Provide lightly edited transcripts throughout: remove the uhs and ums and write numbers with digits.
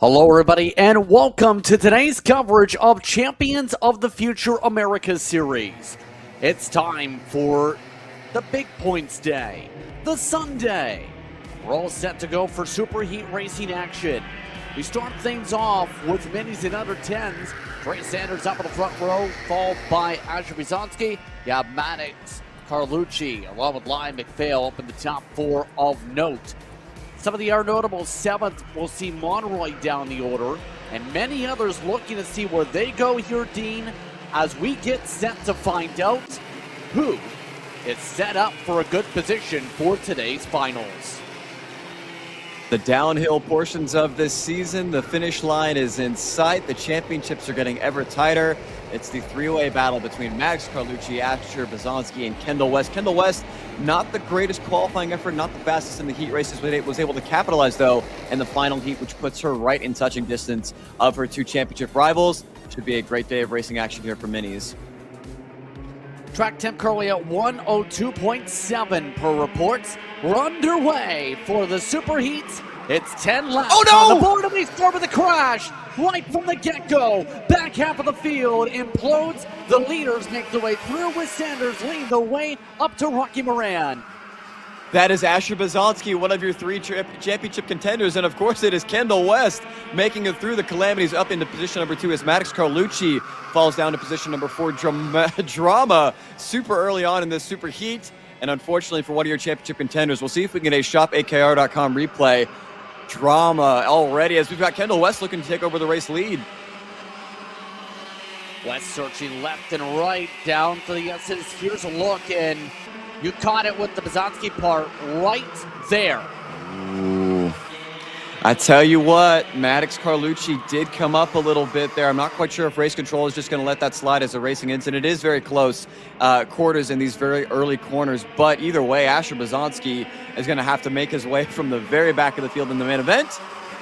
Hello, everybody, and welcome to today's coverage of Champions of the Future Americas Series. It's time for the Big Points Day, the Sunday. We're all set to go for Super Heat racing action. We start things off with minis and under 10s. Trey Sanders up in the front row, followed by Asher Bizanski. You have Maddox, Carlucci, along with Lyon McPhail up in the top four of note. Some of the other notable seventh will see Monroy down the order, and many others looking to see where they go here, Dean, as we get set to find out who is set up for a good position for today's finals. The downhill portions of this season, the finish line is in sight. The championships are getting ever tighter. It's the three-way battle between Max Carlucci, Asher Bizanski, and Kendall West. Kendall West, not the greatest qualifying effort, not the fastest in the heat races, but was able to capitalize, though, in the final heat, which puts her right in touching distance of her two championship rivals. Should be a great day of racing action here for minis. Track temp currently at 102.7 per reports. We're underway for the Super Heats. It's 10 laps on the board, and we start with a crash right from the get-go. Back half of the field implodes. The leaders make their way through with Sanders leading the way up to Rocky Moran. That is Asher Bizanski, one of your three championship contenders, and of course it is Kendall West making it through the calamities up into position number 2 as Maddox Carlucci falls down to position number 4. Drama super early on in this Super Heat, and unfortunately for one of your championship contenders. We'll see if we can get a shopakr.com replay. Drama already as we've got Kendall West looking to take over the race lead. West searching left and right down to the exits. Here's a look, and you caught it with the Bizanski part right there. Ooh. I tell you what, Maddox Carlucci did come up a little bit there. I'm not quite sure if race control is just going to let that slide as a racing incident. It is very close quarters in these very early corners, but either way, Asher Bizanski is going to have to make his way from the very back of the field in the main event.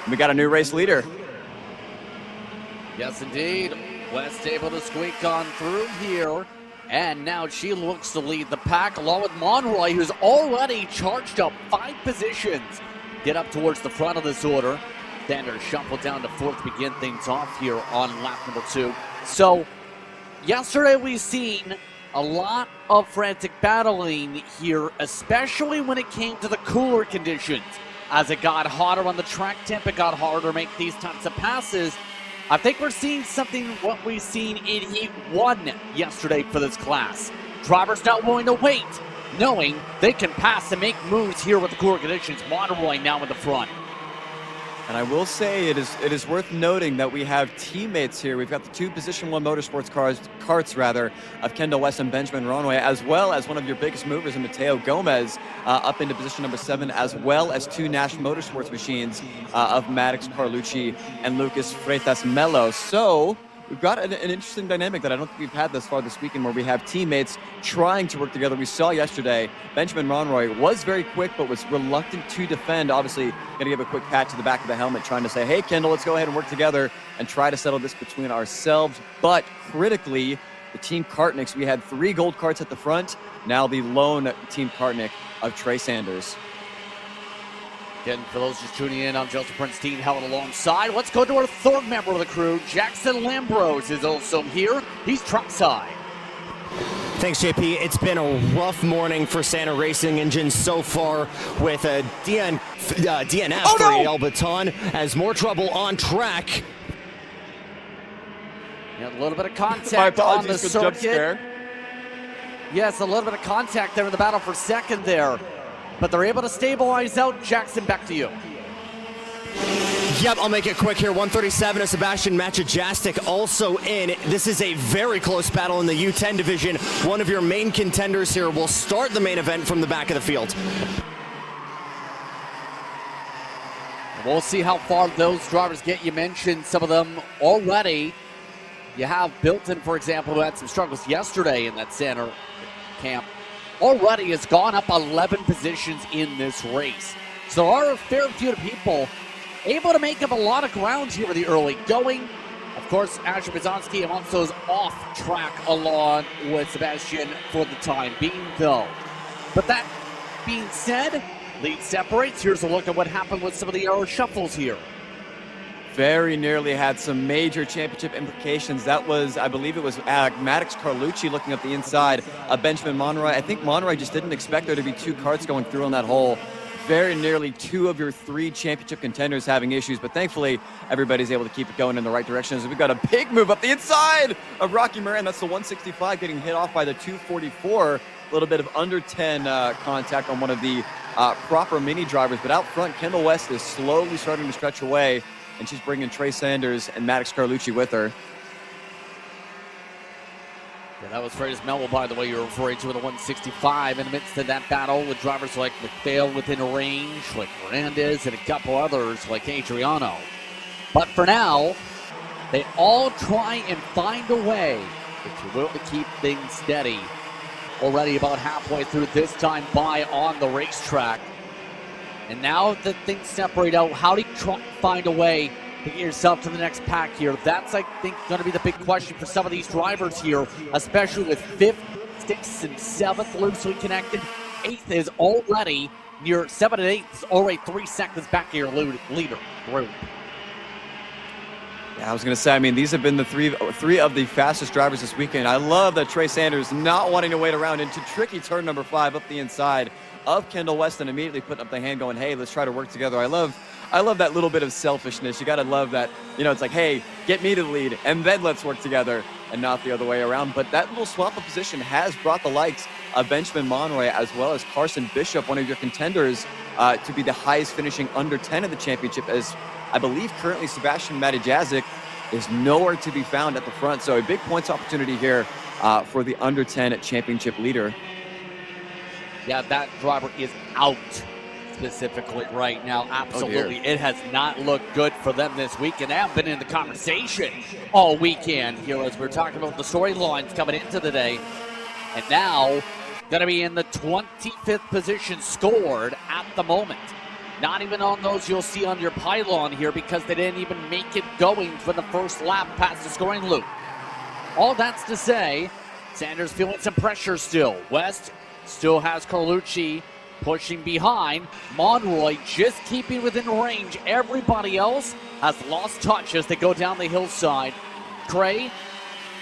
We got a new race leader. Yes, indeed. West able to squeak on through here. And now she looks to lead the pack along with Monroy, who's already charged up 5 positions. Get up towards the front of this order. Sanders shuffled down to 4th to begin things off here on lap number 2. So yesterday we've seen a lot of frantic battling here, especially when it came to the cooler conditions. As it got hotter on the track temp, it got harder to make these types of passes. I think we're seeing something what we've seen in Heat 1 yesterday for this class. Drivers not willing to wait, knowing they can pass and make moves here with the cooler conditions. Monroy now in the front. And I will say it is worth noting that we have teammates here. We've got the 2 Position 1 Motorsports karts of Kendall West and Benjamin Ronway, as well as one of your biggest movers in Mateo Gomez up into position number 7, as well as 2 Nash Motorsports machines of Maddox Carlucci and Lucas Freitas Melo. So we've got an interesting dynamic that I don't think we've had thus far this weekend, where we have teammates trying to work together. We saw yesterday Benjamin Monroy was very quick, but was reluctant to defend. Obviously, going to give a quick pat to the back of the helmet, trying to say, hey, Kendall, let's go ahead and work together and try to settle this between ourselves. But critically, the Team Kartniks, we had 3 gold karts at the front. Now the lone Team Kartnik of Trey Sanders. Again, for those just tuning in, I'm Joseph Prinstein, held alongside. Let's go to our 3rd member of the crew. Jackson Lambros is also here. He's trackside. Thanks, JP. It's been a rough morning for Santa Racing Engine so far, with a DNF for El Baton, as more trouble on track. Yeah, a little bit of contact on the circuit. Yes, a little bit of contact there in the battle for second there. But they're able to stabilize out. Jackson, back to you. Yep, I'll make it quick here. 137 of Sebastian Machajastic also in. This is a very close battle in the U10 division. One of your main contenders here will start the main event from the back of the field. We'll see how far those drivers get. You mentioned some of them already. You have Bilton, for example, who had some struggles yesterday in that center camp. Already has gone up 11 positions in this race. So there are a fair few people able to make up a lot of ground here with the early going. Of course, Asher Bizanski and also is off track along with Sebastian for the time being, though. But that being said, lead separates. Here's a look at what happened with some of the shuffles here. very nearly had some major championship implications. That was, I believe it was Maddox Carlucci looking up the inside of Benjamin Monroy. I think Monroy just didn't expect there to be two karts going through on that hole. Very nearly 2 of your 3 championship contenders having issues, but thankfully everybody's able to keep it going in the right direction. As we've got a big move up the inside of Rocky Moran. That's the 165 getting hit off by the 244. A little bit of under 10 contact on one of the proper mini drivers, but out front, Kendall West is slowly starting to stretch away, and she's bringing Trey Sanders and Maddox Carlucci with her. Yeah, that was Freitas Melville, by the way, you're referring to in the 165 in the midst of that battle with drivers like McPhail within range, like Hernandez, and a couple others like Adriano. But for now, they all try and find a way, if you will, to keep things steady. Already about halfway through this time by on the racetrack. And now that things separate out, how do you try and find a way to get yourself to the next pack here? That's, I think, going to be the big question for some of these drivers here, especially with 5th, 6th, and 7th loosely connected. 8th is already near 7th and 8th is already 3 seconds back to your leader group. Yeah, I was going to say, I mean, these have been the three of the fastest drivers this weekend. I love that Trey Sanders not wanting to wait around into tricky turn number 5 up the inside of Kendall West and immediately putting up the hand going, hey, let's try to work together. I love that little bit of selfishness. You got to love that, you know, it's like, hey, get me to the lead and then let's work together and not the other way around. But that little swap of position has brought the likes of Benjamin Monroy as well as Carson Bishop, one of your contenders, to be the highest finishing under 10 in the championship, as I believe currently Sebastian Matijazic is nowhere to be found at the front. So a big points opportunity here for the under 10 championship leader. Yeah, that driver is out specifically right now. Absolutely. It has not looked good for them this week, and they have been in the conversation all weekend here as we're talking about the storylines coming into the day. And now going to be in the 25th position scored at the moment. Not even on those you'll see on your pylon here because they didn't even make it going for the first lap past the scoring loop. All that's to say, Sanders feeling some pressure still. West still has Carlucci pushing behind. Monroy just keeping within range. Everybody else has lost touch as they go down the hillside. Trey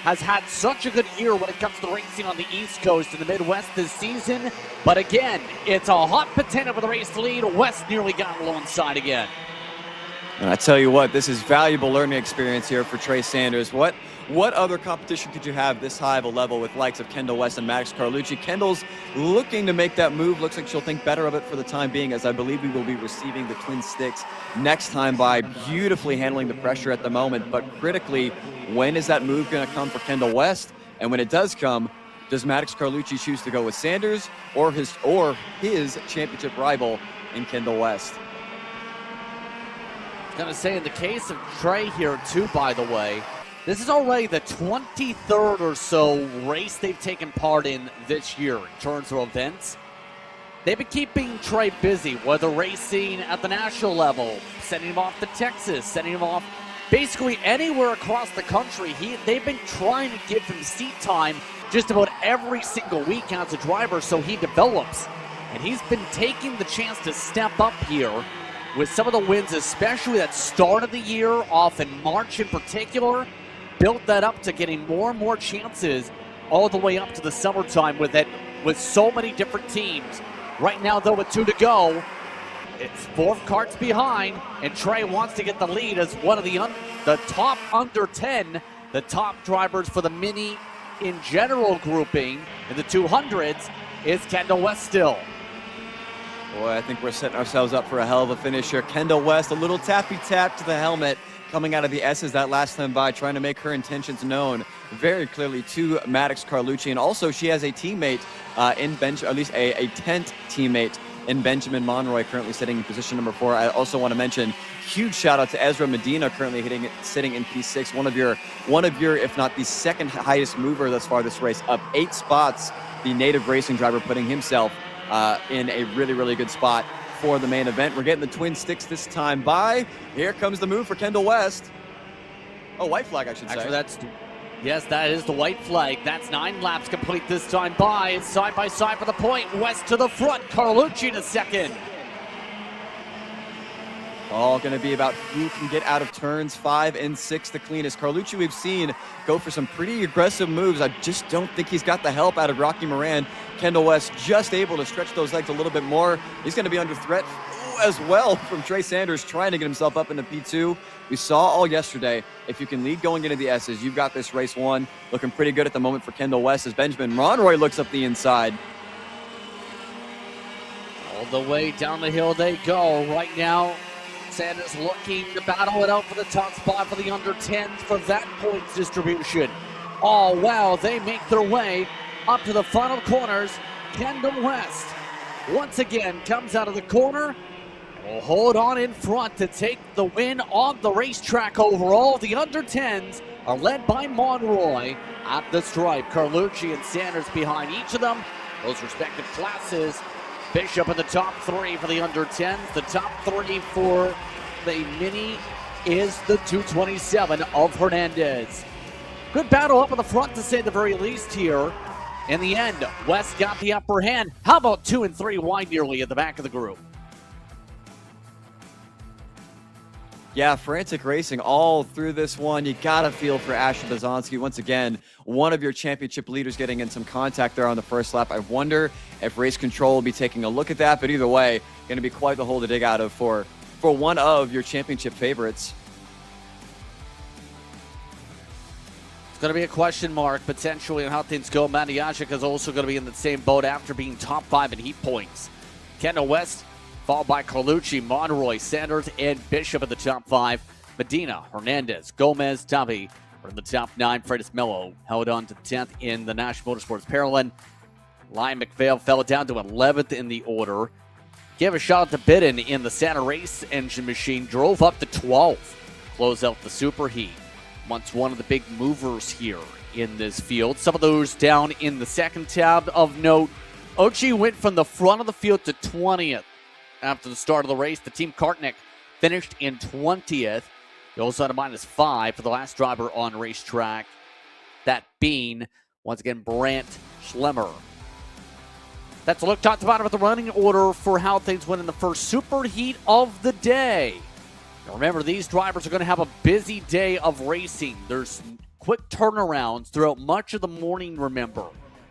has had such a good year when it comes to the racing on the East Coast and the Midwest this season. But again, it's a hot potato for the race lead. West nearly got alongside again. And I tell you what, this is valuable learning experience here for Trey Sanders. What other competition could you have this high of a level with likes of Kendall West and Maddox Carlucci? Kendall's looking to make that move. Looks like she'll think better of it for the time being, as I believe we will be receiving the twin sticks next time by, beautifully handling the pressure at the moment. But critically, when is that move going to come for Kendall West? And when it does come, does Maddox Carlucci choose to go with Sanders or his championship rival in Kendall West? Going to say in the case of Trey here too, by the way, this is already the 23rd or so race they've taken part in this year in terms of events. They've been keeping Trey busy, whether racing at the national level, sending him off to Texas, sending him off basically anywhere across the country. They've been trying to give him seat time just about every single week as a driver so he develops. And he's been taking the chance to step up here with some of the wins, especially that start of the year, off in March in particular. Built that up to getting more and more chances all the way up to the summertime with so many different teams. Right now, though, with 2 to go, it's 4 karts behind, and Trey wants to get the lead as one of the top under 10, the top drivers for the mini in general grouping in the 200s is Kendall West still. Boy, I think we're setting ourselves up for a hell of a finish here. Kendall West, a little tappy tap to the helmet coming out of the S's that last time by, trying to make her intentions known very clearly to Maddox Carlucci. And also she has a teammate at least a 10th teammate in Benjamin Monroy, currently sitting in position number 4. I also want to mention huge shout out to Ezra Medina, currently sitting in P6, one of your if not the second highest mover thus far this race, up 8 spots. The native racing driver putting himself in a really, really good spot for the main event. We're getting the twin sticks this time by. Here comes the move for Kendall West. Oh, white flag, I should say. Actually, yes, that is the white flag. That's 9 laps complete this time by. It's side by side for the point. West to the front. Carlucci to second. All going to be about who can get out of turns 5 and 6 the cleanest. Carlucci, we've seen go for some pretty aggressive moves. I just don't think he's got the help out of Rocky Moran. Kendall West just able to stretch those legs a little bit more. He's going to be under threat as well from Trey Sanders trying to get himself up into P2. We saw all yesterday, if you can lead going into the S's, you've got this race won. Looking pretty good at the moment for Kendall West as Benjamin Monroy looks up the inside. All the way down the hill they go. Right now, Sanders looking to battle it out for the top spot for the under 10s for that points distribution. Oh, wow, they make their way up to the final corners. Kendall West once again comes out of the corner. Will hold on in front to take the win on the racetrack overall. The under 10s are led by Monroy at the stripe. Carlucci and Sanders behind each of them. Those respective classes. Bishop in the top 3 for the under 10s. The top 3 for the mini is the 227 of Hernandez. Good battle up in the front to say the very least here. In the end, West got the upper hand. How about 2 and 3 wide nearly at the back of the group? Yeah, frantic racing all through this one. You got to feel for Asher Bazonsky. Once again, one of your championship leaders getting in some contact there on the first lap. I wonder if Race Control will be taking a look at that. But either way, going to be quite the hole to dig out of for one of your championship favorites. It's going to be a question mark potentially on how things go. Matiashik is also going to be in the same boat after being top 5 in heat points. Kendall West followed by Carlucci, Monroy, Sanders, and Bishop in the top 5. Medina, Hernandez, Gomez, Tavi are in the top 9. Freitas Mello held on to 10th in the National Motorsports Paralympic. Ryan McPhail fell down to 11th in the order. Gave a shot to Bidden in the Santa Race engine machine. Drove up to 12th. Close out the Super Heat. Once one of the big movers here in this field. Some of those down in the second tab of note. Ochi went from the front of the field to 20th. After the start of the race, the Team Kartnik finished in 20th. He also had a -5 for the last driver on racetrack. That being, once again, Brant Schlemmer. That's a look top to bottom at the running order for how things went in the first Super Heat of the day. Now remember, these drivers are going to have a busy day of racing. There's quick turnarounds throughout much of the morning, remember,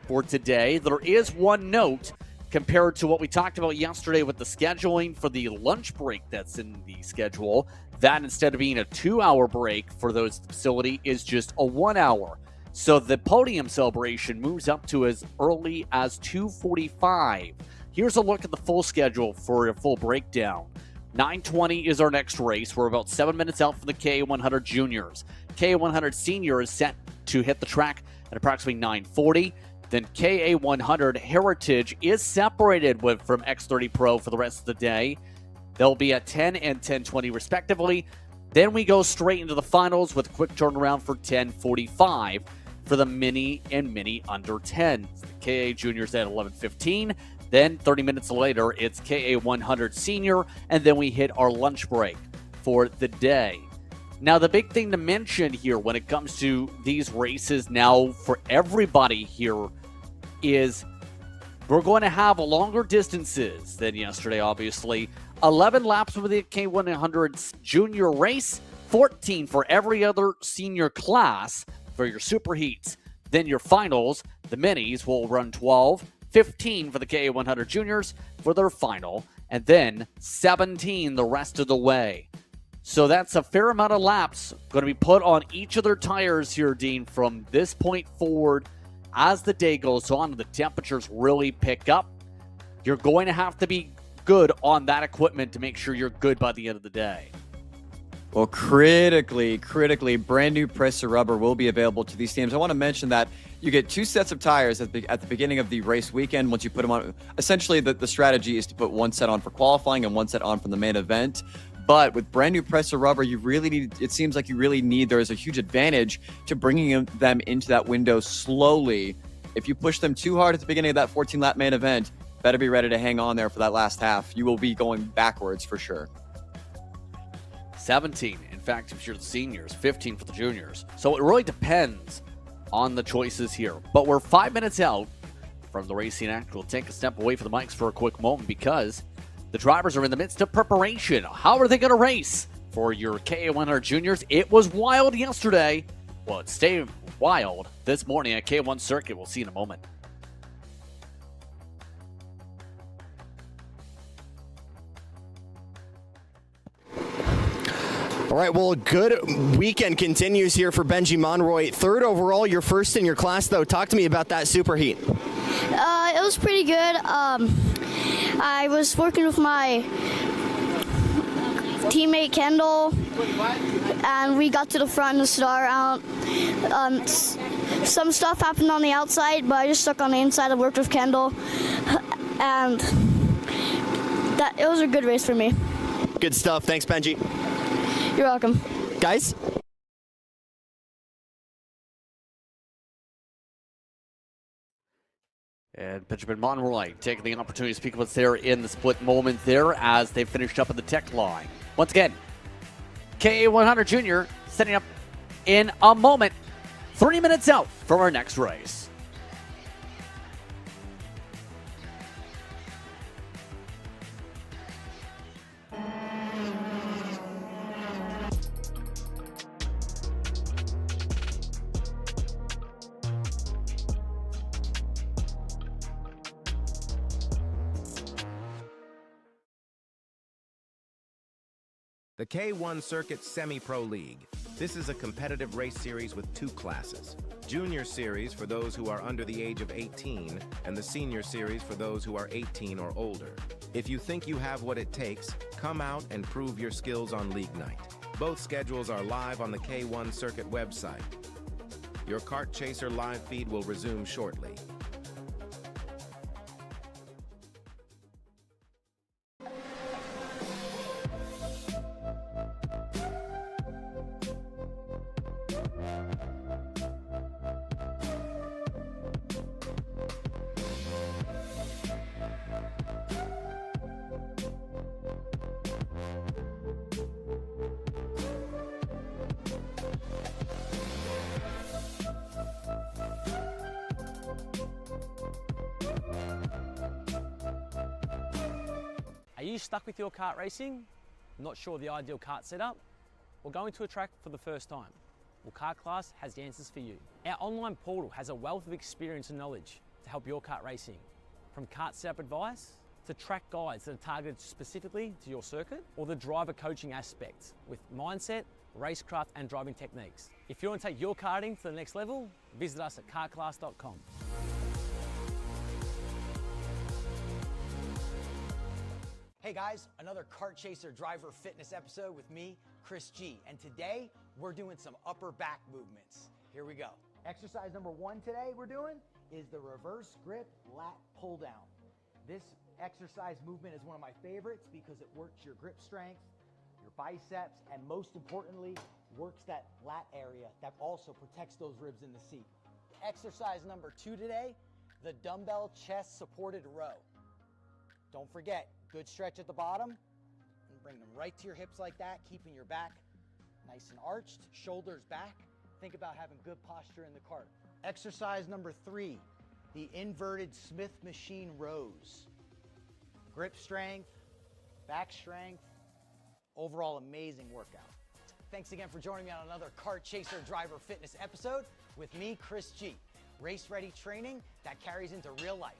for today. There is one note compared to what we talked about yesterday with the scheduling for the lunch break that's in the schedule. That, instead of being a 2-hour break for those facility, is just a 1 hour. So the podium celebration moves up to as early as 2:45. Here's a look at the full schedule for a full breakdown. 9:20 is our next race. We're about 7 minutes out from the KA100 Juniors. KA100 Senior is set to hit the track at approximately 9:40. Then KA100 Heritage is separated from X30 Pro for the rest of the day. They'll be at 10 and 10:20 respectively. Then we go straight into the finals with a quick turnaround for 10:45 for the mini and mini under 10. The KA Juniors at 11:15. Then 30 minutes later, it's KA100 Senior, and then we hit our lunch break for the day. Now, the big thing to mention here when it comes to these races now for everybody here is we're going to have longer distances than yesterday, obviously. 11 laps with the K100 Junior race, 14 for every other senior class for your Super Heats. Then your finals, the minis, will run 12, 15 for the KA100 Juniors for their final, and then 17 the rest of the way. So that's a fair amount of laps going to be put on each of their tires here, Dean, from this point forward. As the day goes on, the temperatures really pick up. You're going to have to be good on that equipment to make sure you're good by the end of the day. Well, critically, brand new pressure rubber will be available to these teams. I want to mention that you get 2 sets of tires at the beginning of the race weekend. Once you put them on, essentially the strategy is to put 1 set on for qualifying and 1 set on for the main event. But with brand new pressure rubber, you really need, it seems like you really need, there is a huge advantage to bringing them into that window slowly. If you push them too hard at the beginning of that 14-lap main event, better be ready to hang on there for that last half. You will be going backwards for sure. 17, in fact, if you're the seniors, 15 for the juniors. So it really depends on the choices here. But we're 5 minutes out from the racing act. We'll take a step away from the mics for a quick moment because The drivers are in the midst of preparation. How are they going to race? For your K100 juniors, it was wild yesterday. Well, it stayed wild this morning at K1 Circuit. We'll see in a moment. All right, well, a good weekend continues here for Benji Monroy. Third overall, you're first in your class, though. Talk to me about that super heat. It was pretty good. I was working with my teammate Kendall, and we got to the front and the start. Some stuff happened on the outside, but I just stuck on the inside. I worked with Kendall, and it was a good race for me. Good stuff. Thanks, Benji. You're welcome. Guys? And Benjamin Monroy taking the opportunity to speak with us there in the split moment there as they finished up at the tech line. Once again, K100 Junior setting up in a moment, 3 minutes out from our next race. The K1 Circuit Semi-Pro League. This is a competitive race series with two classes. Junior Series for those who are under the age of 18, and the Senior Series for those who are 18 or older. If you think you have what it takes, come out and prove your skills on League Night. Both schedules are live on the K1 Circuit website. Your Kart Chaser live feed will resume shortly. Are you stuck with your kart racing? Not sure the ideal kart setup? Or going to a track for the first time? Well, Kart Class has the answers for you. Our online portal has a wealth of experience and knowledge to help your kart racing. From kart setup advice to track guides that are targeted specifically to your circuit, or the driver coaching aspects with mindset, racecraft and driving techniques. If you want to take your karting to the next level, visit us at kartclass.com. Hey guys, another Kart Chaser driver fitness episode with me, Chris G. And today, we're doing some upper back movements. Here we go. Exercise number 1 today we're doing is the reverse grip lat pull down. This exercise movement is one of my favorites because it works your grip strength, your biceps, and most importantly, works that lat area that also protects those ribs in the seat. Exercise number 2 today, the dumbbell chest supported row. Don't forget, good stretch at the bottom, and bring them right to your hips like that, keeping your back nice and arched, shoulders back. Think about having good posture in the cart. Exercise number 3, the inverted Smith machine rows. Grip strength, back strength, overall amazing workout. Thanks again for joining me on another Kart Chaser driver fitness episode with me, Chris G. Race ready training that carries into real life.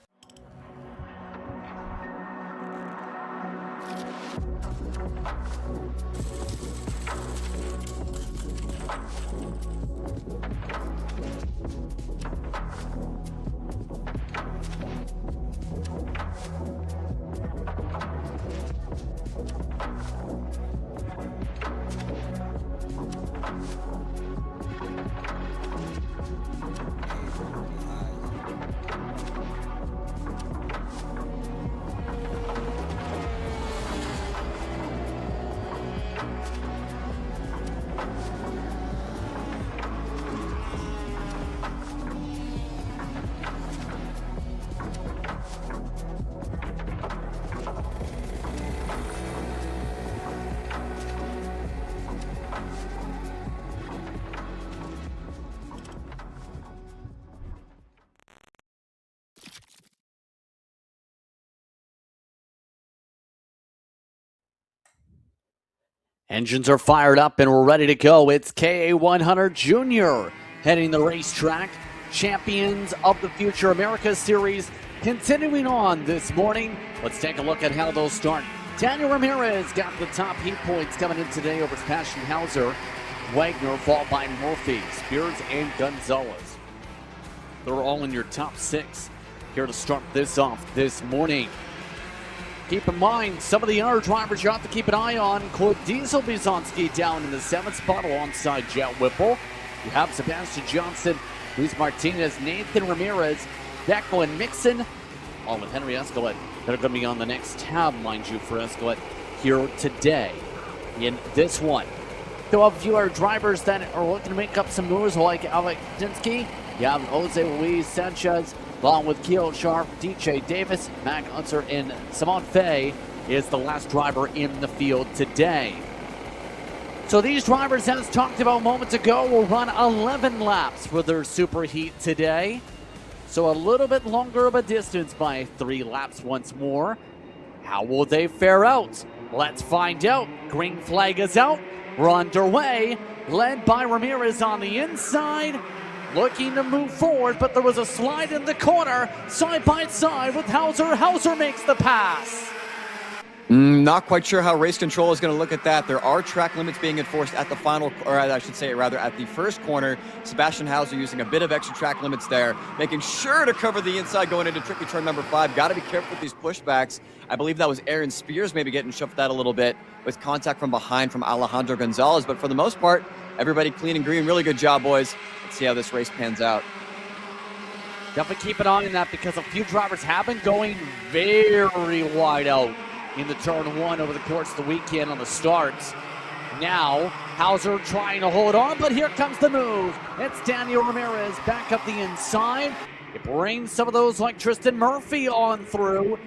Engines are fired up and we're ready to go. It's KA100 Junior heading the racetrack. Champions of the Future America Series continuing on this morning. Let's take a look at how they'll start. Daniel Ramirez got the top heat points coming in today over Sebastian Hauser. Wagner followed by Murphy, Spears, and Gonzalez. They're all in your top 6 here to start this off this morning. Keep in mind, some of the other drivers you have to keep an eye on. Court Diesel Bizonski down in the 7th spot alongside Jet Whipple. You have Sebastian Johnson, Luis Martinez, Nathan Ramirez, Beckel, and Mixon, all with Henry Escalette. They're going to be on the next tab, mind you, for Escalette here today in this one. So a few other drivers that are looking to make up some moves like Alec Dinsky. You have Jose Luis Sanchez, along with Keel Sharp, DJ Davis, Mac Unser, and Simon Fay is the last driver in the field today. So these drivers, as talked about moments ago, will run 11 laps for their Super Heat today. So a little bit longer of a distance by 3 laps once more. How will they fare out? Let's find out. Green flag is out. We're underway, led by Ramirez on the inside. Looking to move forward, but there was a slide in the corner, side by side with Hauser. Hauser makes the pass. Not quite sure how race control is going to look at that. There are track limits being enforced at the final, or I should say rather at the first corner. Sebastian Hauser using a bit of extra track limits there, making sure to cover the inside going into tricky turn number 5. Got to be careful with these pushbacks. I believe that was Aaron Spears maybe getting shoved out a little bit with contact from behind from Alejandro Gonzalez. But for the most part, everybody clean and green. Really good job, boys. Let's see how this race pans out. Definitely keep an eye on that because a few drivers have been going very wide out in the turn 1 over the course of the weekend on the starts. Now, Hauser trying to hold on, but here comes the move. It's Daniel Ramirez back up the inside. It brings some of those like Tristan Murphy on through.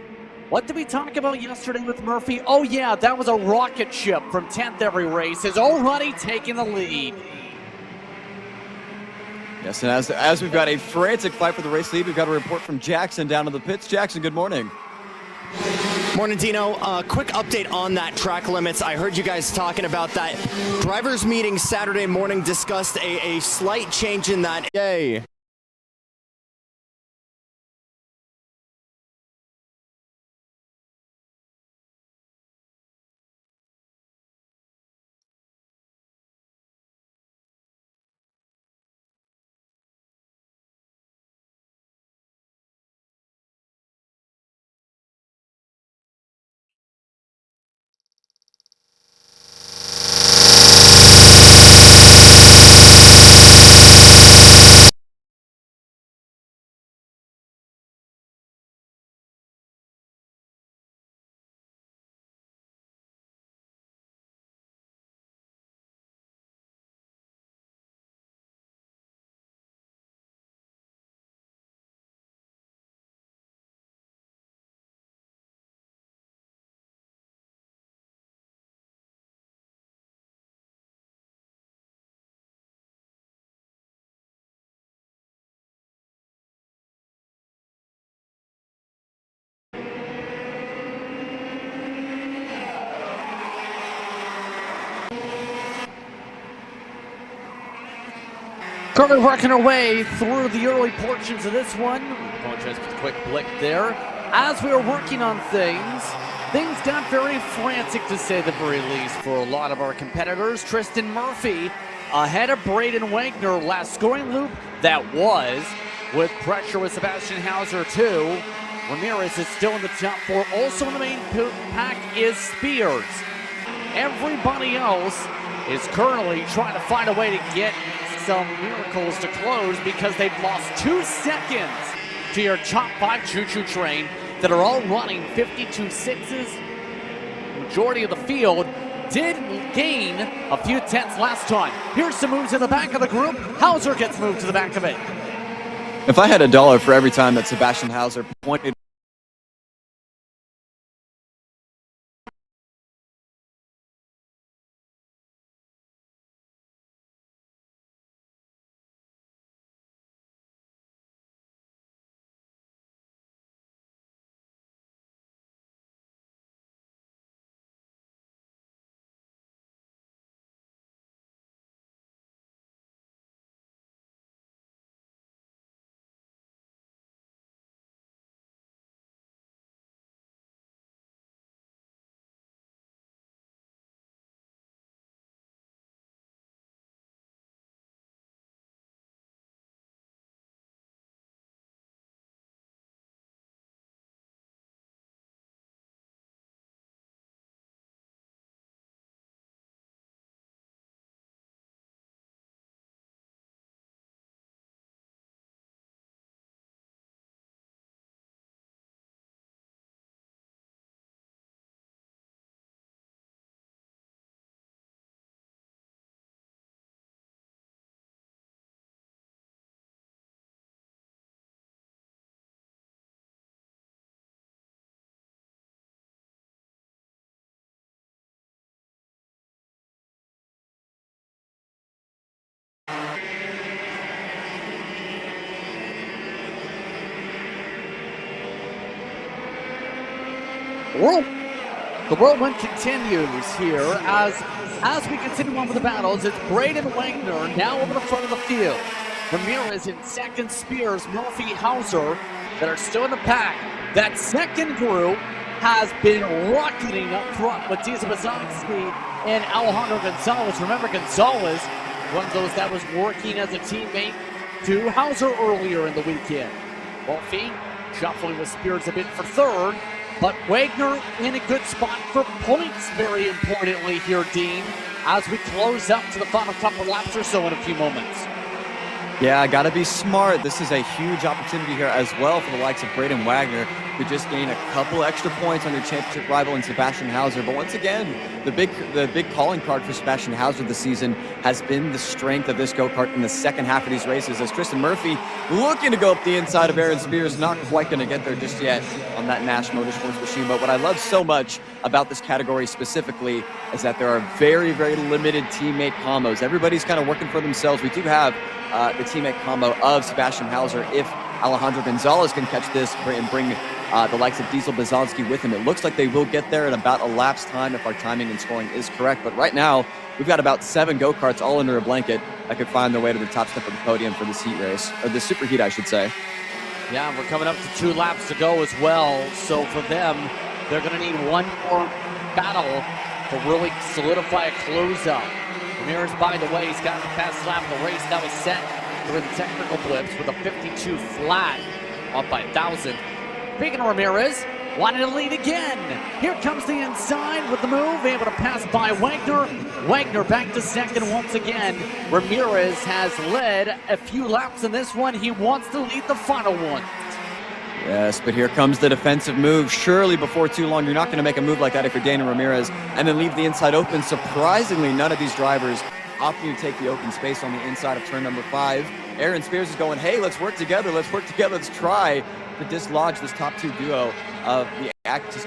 What did we talk about yesterday with Murphy? Oh yeah, that was a rocket ship from 10th every race. Is already taking the lead. Yes, and as we've got a frantic fight for the race lead, we've got a report from Jackson down to the pits. Jackson, good morning. Morning, Dino. Quick update on that track limits. I heard you guys talking about that. Drivers meeting Saturday morning discussed a slight change in that. Yay. Currently working our way through the early portions of this one. We apologize for the quick blip there. As we were working on things got very frantic to say the very least for a lot of our competitors. Tristan Murphy ahead of Braden Wagner, last scoring loop that was, with pressure with Sebastian Hauser too. Ramirez is still in the top 4. Also in the main pack is Spears. Everybody else is currently trying to find a way to get some miracles to close because they've lost 2 seconds to your top 5 choo-choo train that are all running 52.6s. Majority of the field did gain a few tenths last time. Here's some moves in the back of the group. Hauser gets moved to the back of it. If I had $1 for every time that Sebastian Hauser pointed World, the whirlwind continues here as we continue on with the battles. It's Braden Wagner now over the front of the field. Ramirez in second, Spears, Murphy, Hauser that are still in the pack. That second group has been rocketing up front with Diesel Bazanski and Alejandro Gonzalez. Remember, Gonzalez, one of those that was working as a teammate to Hauser earlier in the weekend. Murphy shuffling with Spears a bit for third, but Wagner in a good spot for points, very importantly here, Dean, as we close up to the final couple laps or so in a few moments. Yeah, got to be smart. This is a huge opportunity here as well for the likes of Braden Wagner to just gain a couple extra points on your championship rival in Sebastian Hauser. But once again, the big calling card for Sebastian Hauser this season has been the strength of this go-kart in the second half of these races, as Tristan Murphy looking to go up the inside of Aaron Spears, not quite going to get there just yet on that Nash Motorsports machine. But what I love so much about this category specifically is that there are very, very limited teammate combos. Everybody's kind of working for themselves. We do have the teammate combo of Sebastian Hauser if Alejandro Gonzalez can catch this and bring the likes of Diesel Bazanski with him. It looks like they will get there in about a lap's time if our timing and scoring is correct. But right now, we've got about 7 go-karts all under a blanket that could find their way to the top step of the podium for this heat race, or the super heat, I should say. Yeah, we're coming up to 2 laps to go as well. So for them, they're going to need one more battle to really solidify a closeout. Ramirez, by the way, he's got the fast lap of the race. That was set through the technical blips with a 52 flat, up by 1,000. Speaking of Ramirez, wanted to lead again. Here comes the inside with the move, able to pass by Wagner. Wagner back to second once again. Ramirez has led a few laps in this one. He wants to lead the final one. Yes, but here comes the defensive move. Surely before too long, you're not going to make a move like that if you're Dana Ramirez and then leave the inside open. Surprisingly, none of these drivers opting to take the open space on the inside of turn number 5. Aaron Spears is going, hey, let's work together. Let's try to dislodge this top 2 duo of the Actis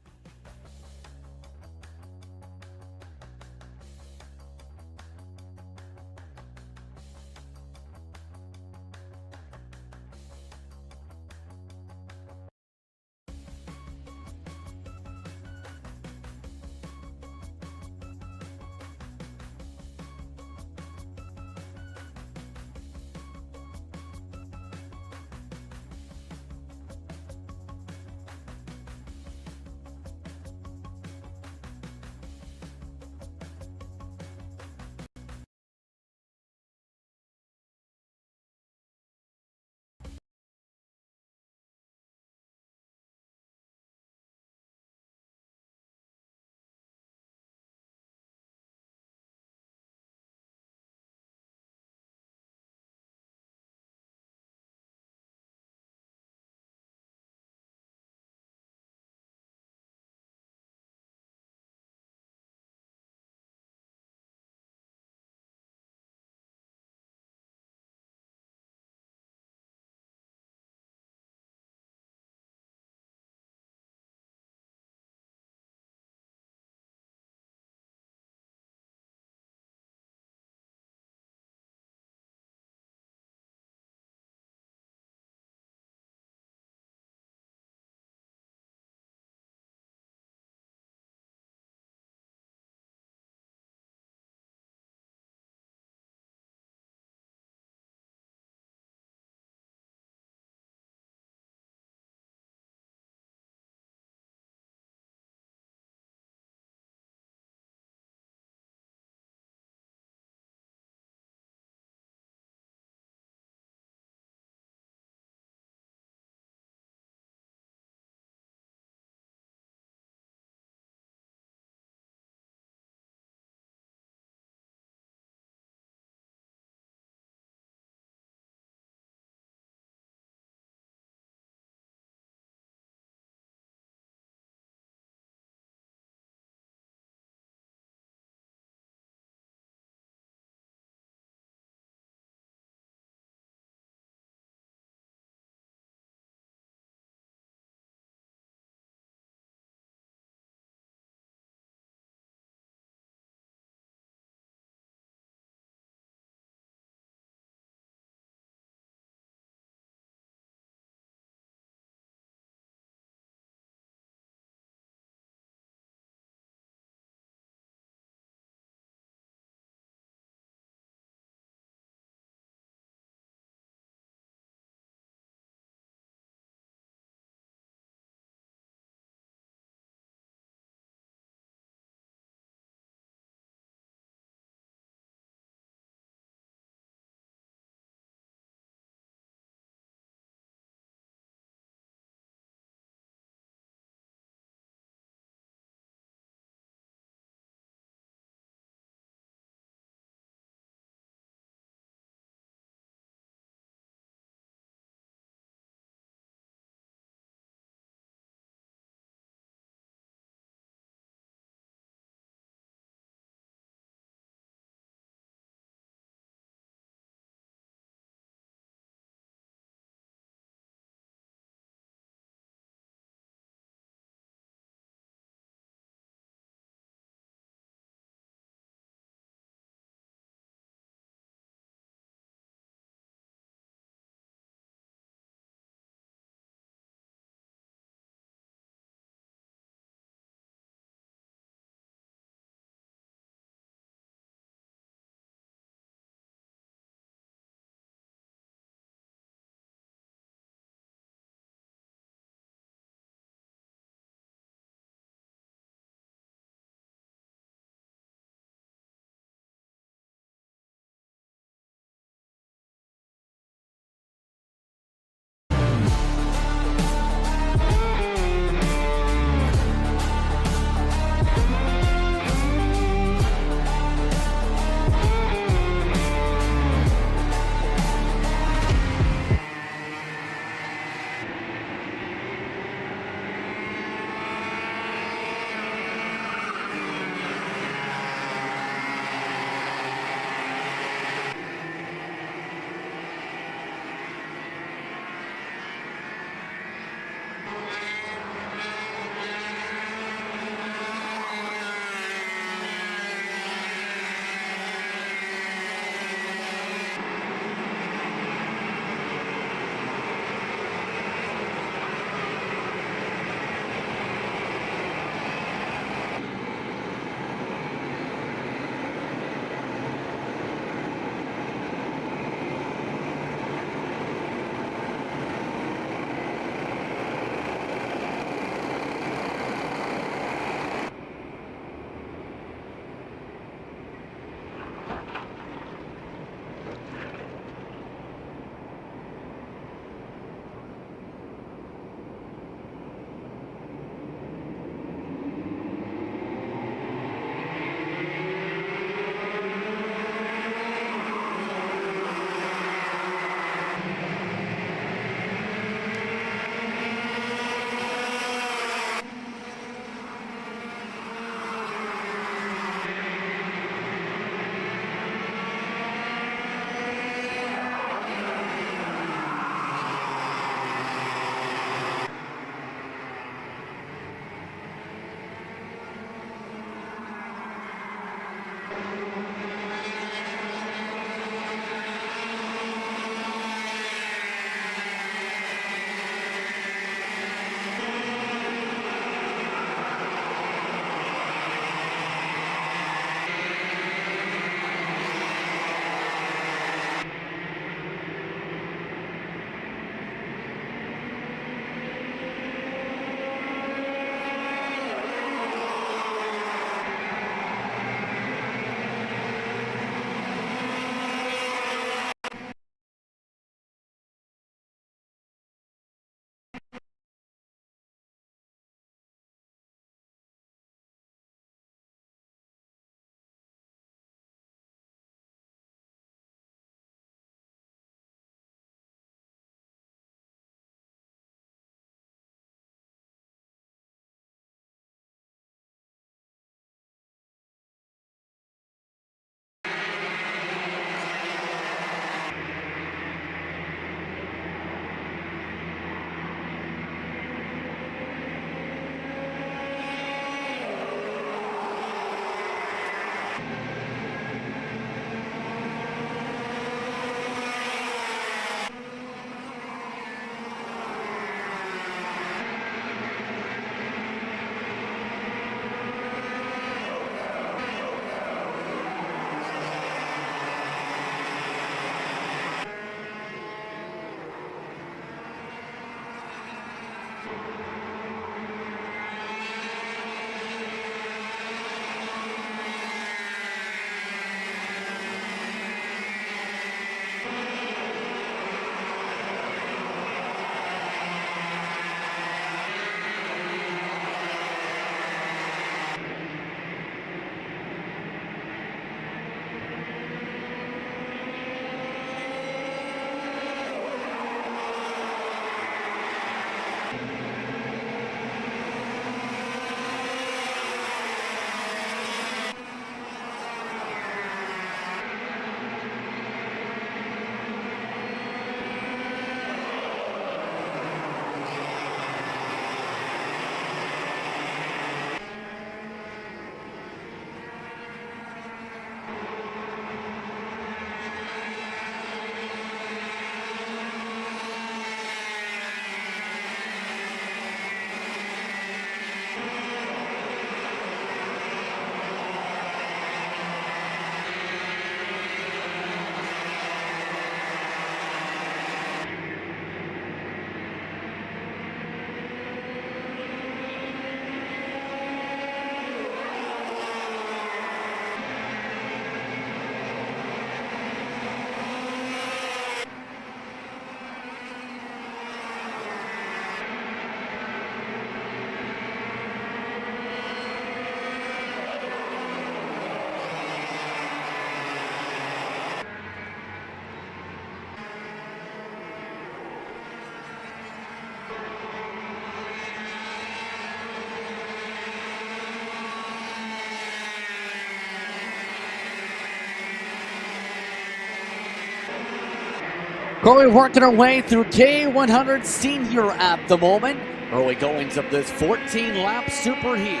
Currently working our way through K100 Senior at the moment. Early goings of this 14-lap Super Heat.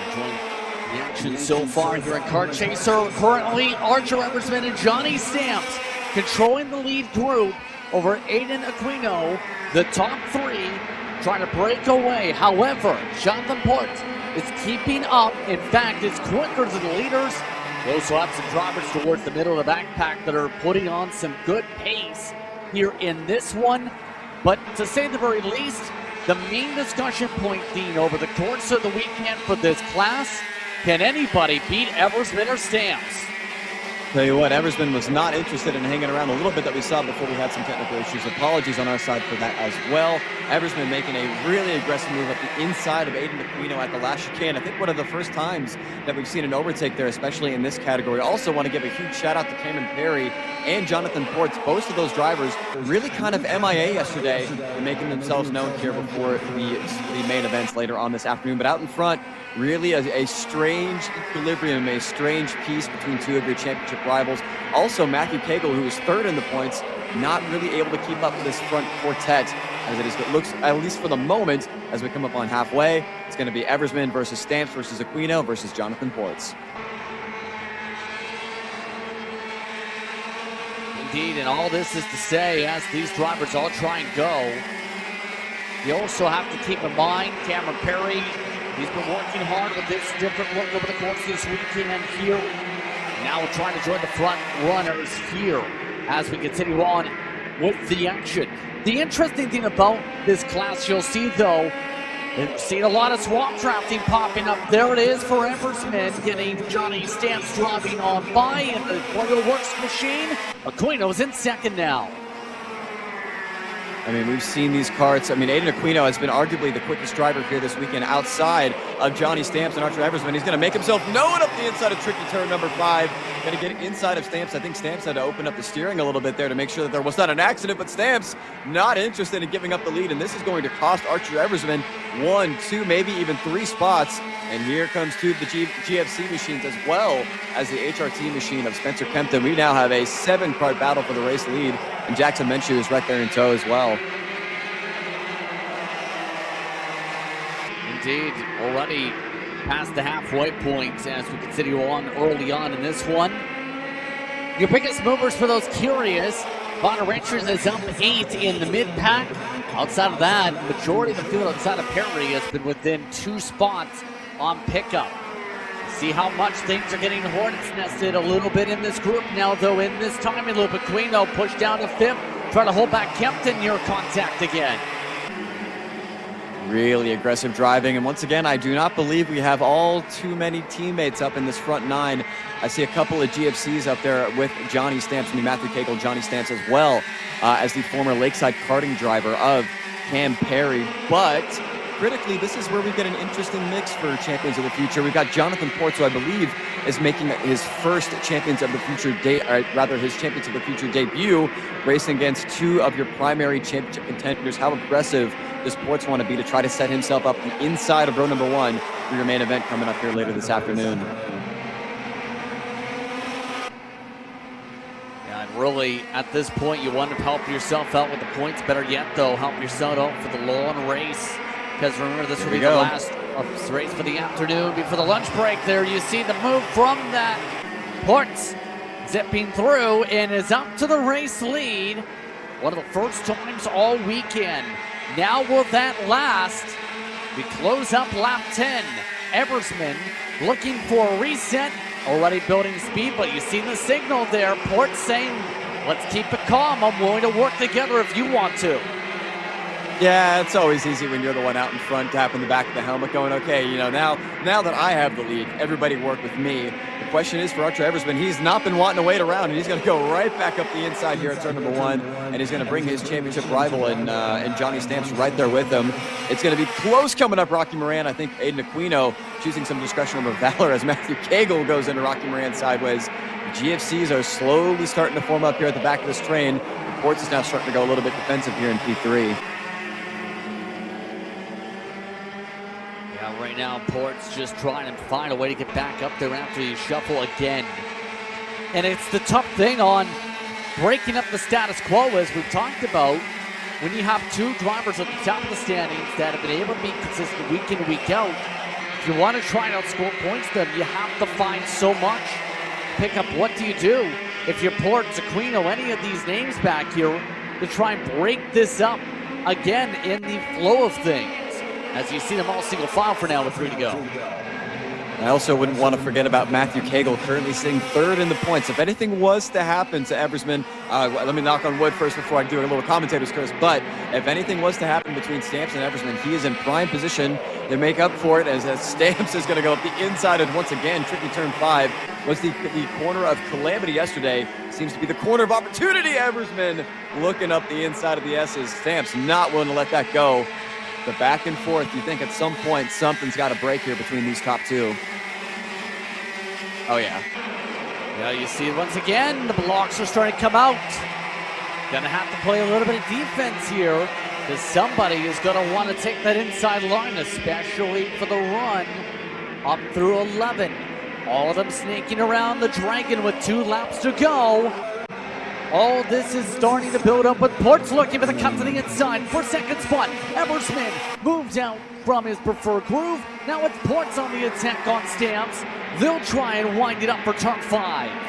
Enjoying the action so far here in Kart Chaser. Currently, Archer Eversman and Johnny Stamps controlling the lead group over Aiden Aquino. The top three trying to break away. However, Jonathan Ports is keeping up. In fact, it's quicker than the leaders. We also have some drivers towards the middle of the backpack that are putting on some good pace here in this one. But to say the very least, the main discussion point, Dean, over the course of the weekend for this class, can anybody beat Eversman or Stamps? Tell you what, Eversman was not interested in hanging around a little bit that we saw before we had some technical issues. Apologies on our side for that as well. Eversman making a really aggressive move up the inside of Aiden Aquino at the last chicane. I think one of the first times that we've seen an overtake there, especially in this category. Also want to give a huge shout out to Cameron Perry and Jonathan Ports. Both of those drivers really kind of MIA yesterday and making themselves known here before the main events later on this afternoon. But out in front, really a strange equilibrium, a strange piece between two of your championship rivals. Also, Matthew Cagle, who is third in the points, not really able to keep up with this front quartet as it looks, at least for the moment, as we come up on halfway. It's going to be Eversman versus Stamps versus Aquino versus Jonathan Ports. Indeed, and all this is to say, as these drivers all try and go, you also have to keep in mind Cameron Perry. He's been working hard with this different look over the course of this weekend here. Now we're trying to join the front runners here as we continue on with the action. The interesting thing about this class, you'll see though, we've seen a lot of swap drafting popping up. There it is for Eversman, getting Johnny Stamps driving on by in the Royal Works machine. Aquino's in second now. I mean, we've seen these karts. I mean, Aiden Aquino has been arguably the quickest driver here this weekend outside of Johnny Stamps and Archer Eversman. He's going to make himself known up the inside of tricky turn number 5. Going to get inside of Stamps. I think Stamps had to open up the steering a little bit there to make sure that there was not an accident, but Stamps not interested in giving up the lead, and this is going to cost Archer Eversman 1, 2, maybe even 3 spots. And here comes two of the GFC machines as well as the HRT machine of Spencer Kempton. We now have a 7-kart battle for the race lead, and Jackson Menchu is right there in tow as well. Indeed, already past the halfway point as we continue on early on in this one. Your biggest movers for those curious, Bonner-Richards is up 8 in the mid-pack. Outside of that, the majority of the field outside of Perry has been within 2 spots on pickup. See how much things are getting hornet's nested a little bit in this group now, though, in this timing loop. Aquino pushed down to 5th, trying to hold back Kempton near contact again. Really aggressive driving, and once again, I do not believe we have all too many teammates up in this front 9. I see a couple of GFCs up there with Johnny Stamps, Matthew Cagle, Johnny Stamps, as well as the former Lakeside karting driver of Cam Perry. But critically, this is where we get an interesting mix for Champions of the Future. We've got Jonathan Ports, who I believe is making his first Champions of the Future his Champions of the Future debut, racing against 2 of your primary championship contenders. How aggressive does Ports want to be to try to set himself up inside of row number 1 for your main event coming up here later this afternoon? Yeah, and really, at this point, you want to help yourself out with the points. Better yet, though, help yourself out for the long race. Because remember, this will be the last race for the afternoon before the lunch break. There you see the move from that. Ports zipping through and is up to the race lead. One of the first times all weekend. Now will that last? We close up lap 10. Eversman looking for a reset. Already building speed, but you see the signal there. Ports saying, let's keep it calm. I'm willing to work together if you want to. Yeah, it's always easy when you're the one out in front, tapping the back of the helmet, going, okay, you know, now that I have the lead, everybody work with me. The question is for Archer Eversman, he's not been wanting to wait around, and he's going to go right back up the inside here at turn number 1, and he's going to bring his championship rival and Johnny Stamps right there with him. It's going to be close coming up, Rocky Moran. I think Aiden Aquino choosing some discretion over valor as Matthew Cagle goes into Rocky Moran sideways. The GFCs are slowly starting to form up here at the back of this train. Ports is now starting to go a little bit defensive here in P3. Right now, Ports just trying to find a way to get back up there after you shuffle again. And it's the tough thing on breaking up the status quo, as we've talked about. When you have 2 drivers at the top of the standings that have been able to be consistent week in, week out, if you want to try and outscore points them, you have to find so much. Pick up, what do you do? If you're Ports, Aquino, any of these names back here, to try and break this up again in the flow of things. As you see them all single file for now with 3 to go. I also wouldn't want to forget about Matthew Cagle, currently sitting 3rd in the points. If anything was to happen to Eversman, let me knock on wood first before I do a little commentator's curse, but if anything was to happen between Stamps and Eversman, he is in prime position to make up for it, as Stamps is going to go up the inside, and once again, tricky turn 5 was the corner of calamity yesterday. Seems to be the corner of opportunity. Eversman looking up the inside of the S's. Stamps not willing to let that go. The back and forth, you think at some point something's got to break here between these top 2. Oh, yeah. Yeah, you see once again, the blocks are starting to come out. Gonna have to play a little bit of defense here, because somebody is gonna want to take that inside line, especially for the run up through 11. All of them snaking around the Dragon with 2 laps to go. All this is starting to build up, with Ports looking for the cut to the inside for second spot. Eversman moves out from his preferred groove. Now it's Ports on the attack on Stamps. They'll try and wind it up for turn 5.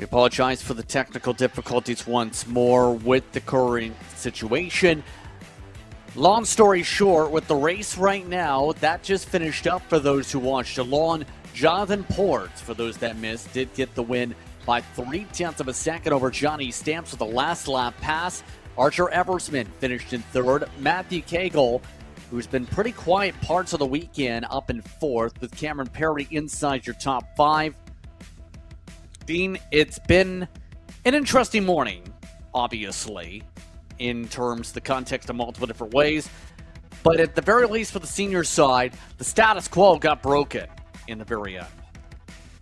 We apologize for the technical difficulties once more with the current situation. Long story short, with the race right now, that just finished up for those who watched along. Jonathan Ports, for those that missed, did get the win by 0.3 of a second over Johnny Stamps with the last lap pass. Archer Eversman finished in third. Matthew Cagle, who's been pretty quiet parts of the weekend, up in fourth, with Cameron Perry inside your top five. Dean, it's been an interesting morning, obviously, in terms of the context of multiple different ways. But at the very least for the senior side, the status quo got broken in the very end.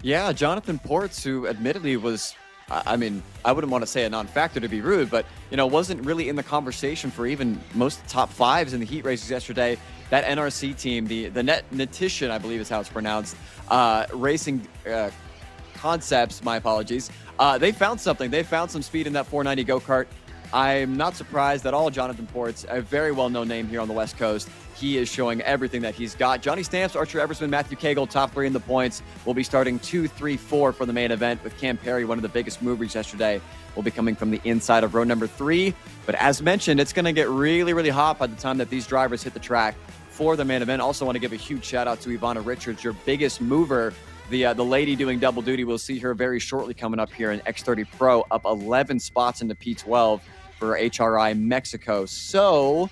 Yeah, Jonathan Ports, who admittedly was, I mean, I wouldn't want to say a non-factor to be rude, but, you know, wasn't really in the conversation for even most top fives in the heat races yesterday. That NRC team, the Netition, I believe is how it's pronounced, Racing Concepts, my apologies, they found something. They found some speed in that 490 go-kart. I'm not surprised at all. Jonathan Ports, a very well-known name here on the West Coast. He is showing everything that he's got. Johnny Stamps, Archer Eversman, Matthew Cagle, top three in the points. Will be starting 2, 3, 4 for the main event, with Cam Perry, one of the biggest movers yesterday, will be coming from the inside of row number 3. But as mentioned, it's going to get really, really hot by the time that these drivers hit the track for the main event. Also want to give a huge shout out to Ivana Richards, your biggest mover, the lady doing double duty. We'll see her very shortly coming up here in X30 Pro, up 11 spots into P12 for HRI Mexico. So,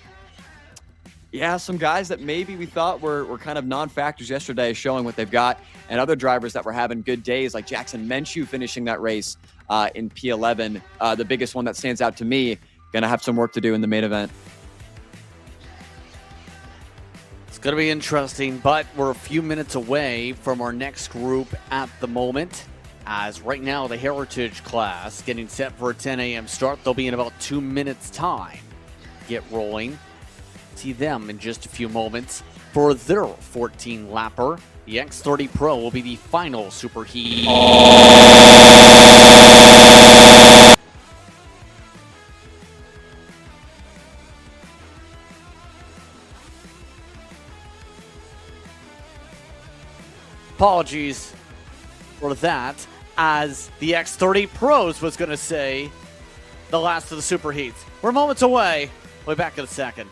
yeah, some guys that maybe we thought were kind of non-factors yesterday showing what they've got, and other drivers that were having good days, like Jackson Menchu finishing that race in P11. The biggest one that stands out to me, going to have some work to do in the main event. It's going to be interesting, but we're a few minutes away from our next group at the moment. As right now, the Heritage class getting set for a 10 a.m. start. They'll be in about 2 minutes' time. Get rolling. See them in just a few moments for their 14-lapper. The X30 Pro will be the final Super Heat. Apologies for that, as the X30 Pros was going to say the last of the Super Heats. We're moments away. We'll be back in a second.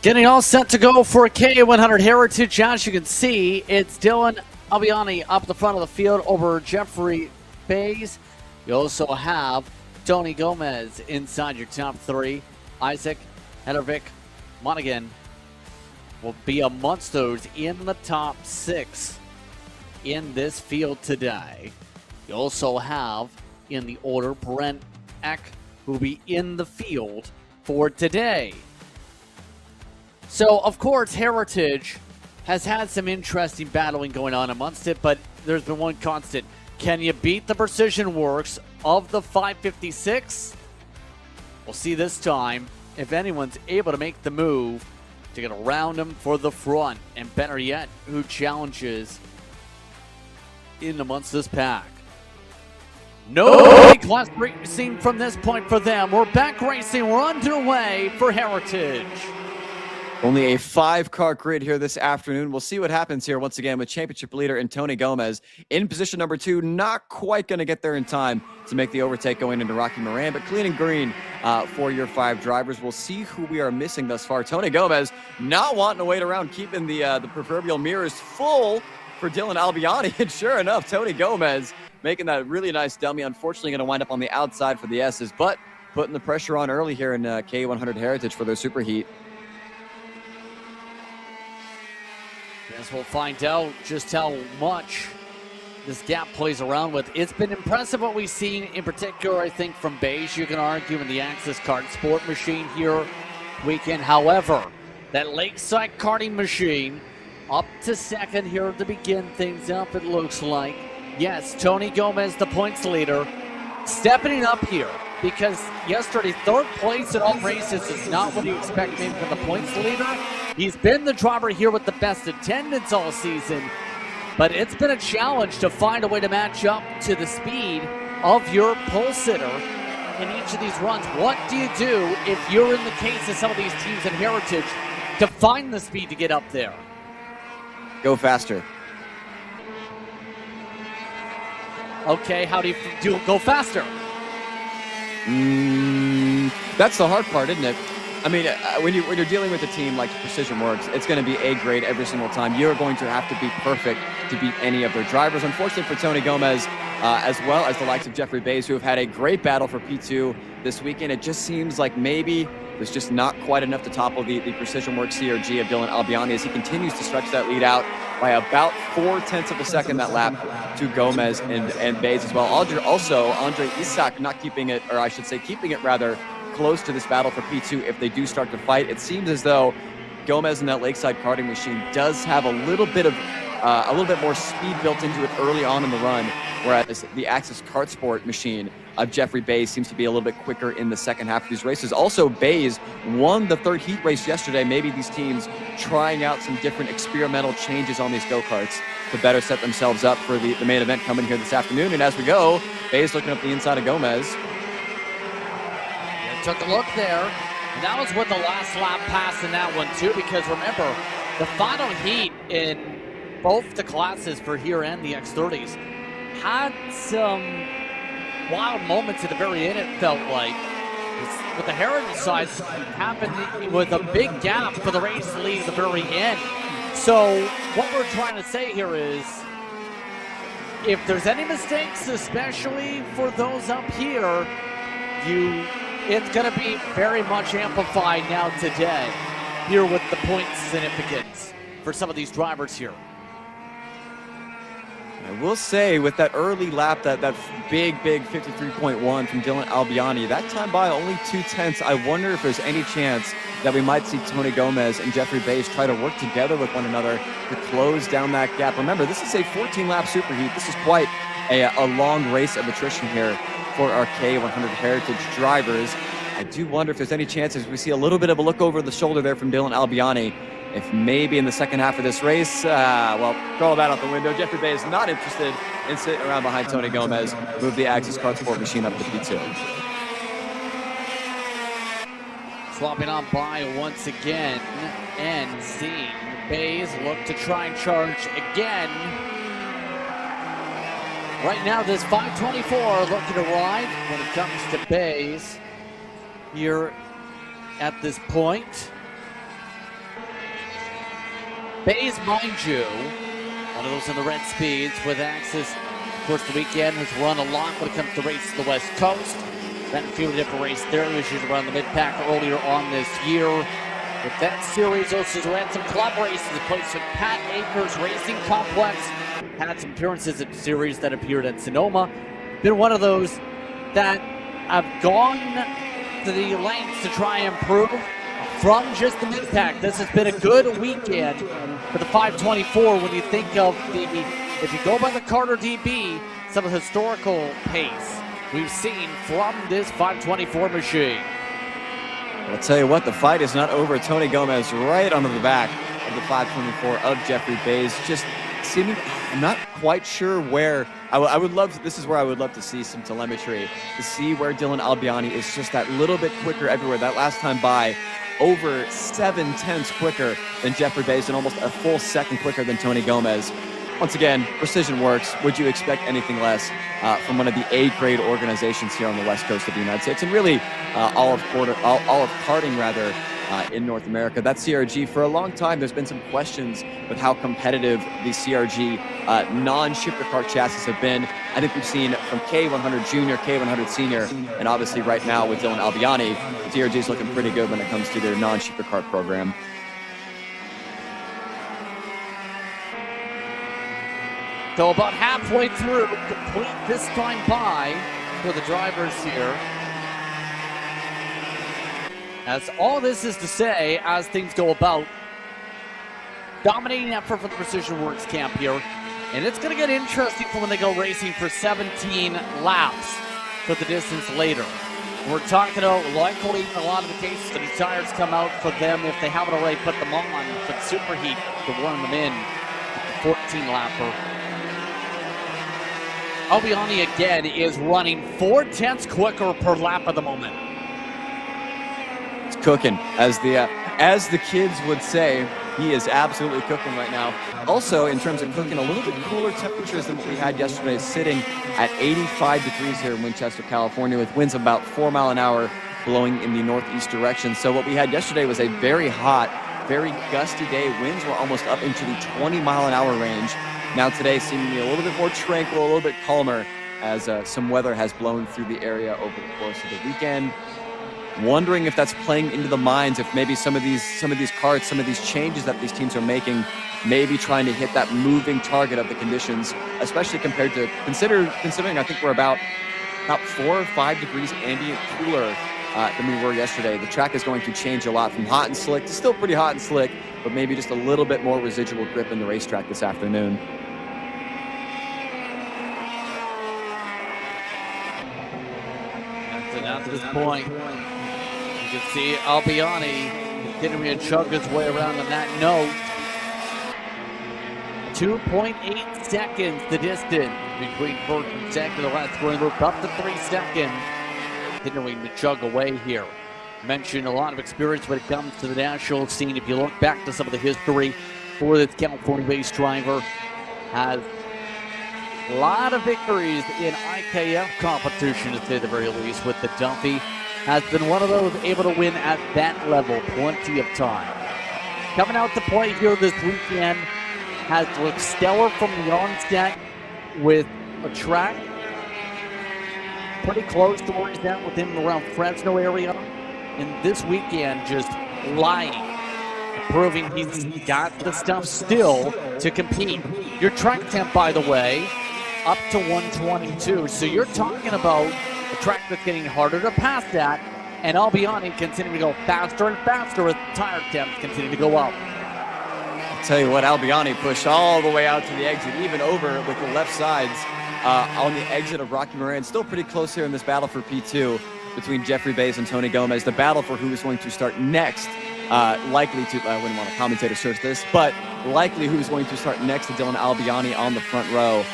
Getting all set to go for a K100 Heritage. As you can see, it's Dylan Albiani up the front of the field over Jeffrey Bays. You also have Tony Gomez inside your top three. Isaac Hedervik Monaghan will be amongst those in the top 6 in this field today. You also have in the order Brent Eck, who will be in the field for today. So, of course, Heritage has had some interesting battling going on amongst it, but there's been one constant. Can you beat the Precision Works of the 556? We'll see this time if anyone's able to make the move to get around them for the front, and better yet, who challenges in amongst this pack. No class racing from this point for them. We're back racing. We're underway for Heritage. Only a 5-car grid here this afternoon. We'll see what happens here once again with championship leader and Tony Gomez in position number 2. Not quite going to get there in time to make the overtake going into Rocky Moran, but clean and green for your 5 drivers. We'll see who we are missing thus far. Tony Gomez not wanting to wait around, keeping the proverbial mirrors full for Dylan Albiani. And sure enough, Tony Gomez making that really nice dummy. Unfortunately, going to wind up on the outside for the S's, but putting the pressure on early here in K100 Heritage for their Super Heat. Guess we'll find out just how much this gap plays around with. It's been impressive what we've seen, in particular, I think, from Beige, you can argue, in the Axis Kart Sport machine here weekend. However, that Lakeside karting machine up to second here to begin things up, it looks like. Yes, Tony Gomez, the points leader, stepping up here, because yesterday, 3rd place in all races is not what you expect maybe from the points leader. He's been the driver here with the best attendance all season, but it's been a challenge to find a way to match up to the speed of your pole sitter in each of these runs. What do you do if you're in the case of some of these teams in Heritage to find the speed to get up there? Go faster. Okay, how do you go faster? That's the hard part, isn't it? I mean, when you're dealing with a team like Precision Works, it's going to be A grade every single time. You're going to have to be perfect to beat any of their drivers. Unfortunately for Tony Gomez, as well as the likes of Jeffrey Bays, who have had a great battle for P2 this weekend, it just seems like maybe there's just not quite enough to topple the Precision Works CRG of Dylan Albiani as he continues to stretch that lead out by about 0.4 of a second that lap to Gomez and Bays as well. Andre Isak not keeping it, or I should say keeping it rather, close to this battle for P2 if they do start to fight. It seems as though Gomez in that Lakeside karting machine does have a little bit more speed built into it early on in the run, whereas the Axis Kart Sport machine of Jeffrey Bays seems to be a little bit quicker in the second half of these races. Also, Bays won the 3rd heat race yesterday. Maybe these teams trying out some different experimental changes on these go-karts to better set themselves up for the main event coming here this afternoon. And as we go, Bays looking up the inside of Gomez. Took a look there, and that was with the last lap pass in that one too, because remember, the final heat in both the classes for here and the X30s had some wild moments at the very end, it felt like. With the Heritage side, happened with a big gap for the race lead at the very end. So what we're trying to say here is, if there's any mistakes, especially for those up here, it's going to be very much amplified now today, here with the point significance for some of these drivers here. I will say, with that early lap, that big 53.1 from Dylan Albiani, that time by only 0.2. I wonder if there's any chance that we might see Tony Gomez and Jeffrey Bays try to work together with one another to close down that gap. Remember, this is a 14-lap Super Heat. This is quite a long race of attrition here for our K100 Heritage drivers. I do wonder if there's any chances we see a little bit of a look over the shoulder there from Dylan Albiani, if maybe in the second half of this race, well, throw that out the window. Jeffrey Bays not interested in sitting around behind Tony Gomez, move the Axis Kart Sport machine up to P2. Swapping on by once again, and seeing Bays look to try and charge again. Right now, this 524 looking to ride when it comes to Bays here at this point. Bays, mind you, one of those in the red speeds with Axis. Of course, the weekend has run a lot when it comes to races to the West Coast. Ran a few different races there. Issues around the mid-pack earlier on this year. With that series, also ran some club races, placed with Pat Akers Racing Complex. Had some appearances at series that appeared at Sonoma. Been one of those that have gone to the lengths to try and improve from just the mid-pack. This has been a good weekend for the 524 when you think of if you go by the Carter DB, some of the historical pace we've seen from this 524 machine. I'll tell you what, the fight is not over. Tony Gomez right onto the back of the 524 of Jeffrey Bays. Just seeming, I'm not quite sure where. I would love, this is where I would love to see some telemetry to see where Dylan Albiani is just that little bit quicker everywhere. That last time by, over 7/10 quicker than Jeffrey Bays and almost a full second quicker than Tony Gomez. Once again, precision works. Would you expect anything less from one of the A-grade organizations here on the west coast of the United States, and really all of karting rather in North America? That CRG, for a long time, there's been some questions with how competitive the CRG non-shifter kart chassis have been. I think we've seen from K100 Junior, K100 Senior, and obviously right now with Dylan Albiani, CRG is looking pretty good when it comes to their non-shifter kart program. So about halfway through, complete this time by for the drivers here. As all this is to say, as things go about, dominating effort for the Precision Works camp here. And it's going to get interesting for when they go racing for 17 laps for the distance later. We're talking about likely in a lot of the cases that these tires come out for them if they haven't already put them on for the Super Heat to warm them in with the 14-lapper. Albiani again is running 4/10 quicker per lap at the moment. It's cooking, as the kids would say. He is absolutely cooking right now. Also, in terms of cooking, a little bit cooler temperatures than what we had yesterday, sitting at 85 degrees here in Winchester, California, with winds of about 4 miles an hour blowing in the northeast direction. So what we had yesterday was a very hot, very gusty day. Winds were almost up into the 20-mile-an-hour range. Now today, seemingly a little bit more tranquil, a little bit calmer, as some weather has blown through the area over the course of the weekend. Wondering if that's playing into the minds, if maybe some of these karts, some of these changes that these teams are making, maybe trying to hit that moving target of the conditions, especially compared to considering I think we're about 4 or 5 degrees ambient cooler than we were yesterday. The track is going to change a lot from hot and slick to still pretty hot and slick, but maybe just a little bit more residual grip in the racetrack this afternoon. And at this point, you can see Albiani continuing to chug his way around on that note. 2.8 seconds the distance between first and second. The last going loop up to 3 seconds. Continuing to chug away here. Mentioned a lot of experience when it comes to the national scene. If you look back to some of the history for this California-based driver, has a lot of victories in IKF competition, to say the very least, with the Dumpy. Has been one of those able to win at that level plenty of time. Coming out to play here this weekend, has looked stellar from the onset with a track pretty close to where he's at within around Fresno area. And this weekend, just lying, proving he's got the stuff still to compete. Your track temp, by the way, up to 122. So you're talking about a track that's getting harder to pass that, and Albiani continuing to go faster and faster as tire temps continue to go up. I'll tell you what, Albiani pushed all the way out to the exit, even over with the left sides on the exit of Rocky Moran. Still pretty close here in this battle for P2 between Jeffrey Bays and Tony Gomez. The battle for who is going to start next, likely to, I wouldn't want to commentator search this, but likely who is going to start next to Dylan Albiani on the front row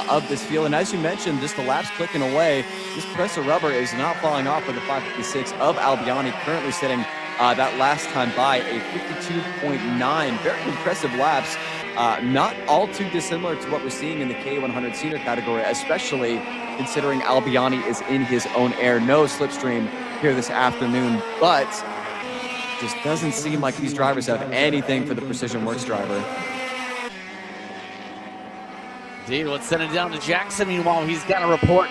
of this field. And as you mentioned, just the laps clicking away, this press of rubber is not falling off with the 556 of Albiani, currently sitting that last time by a 52.9. Very impressive laps. Not all too dissimilar to what we're seeing in the K100 senior category, especially considering Albiani is in his own air. No slipstream here this afternoon, but just doesn't seem like these drivers have anything for the Precision Works driver. Indeed, let's send it down to Jackson. Meanwhile, he's got a report.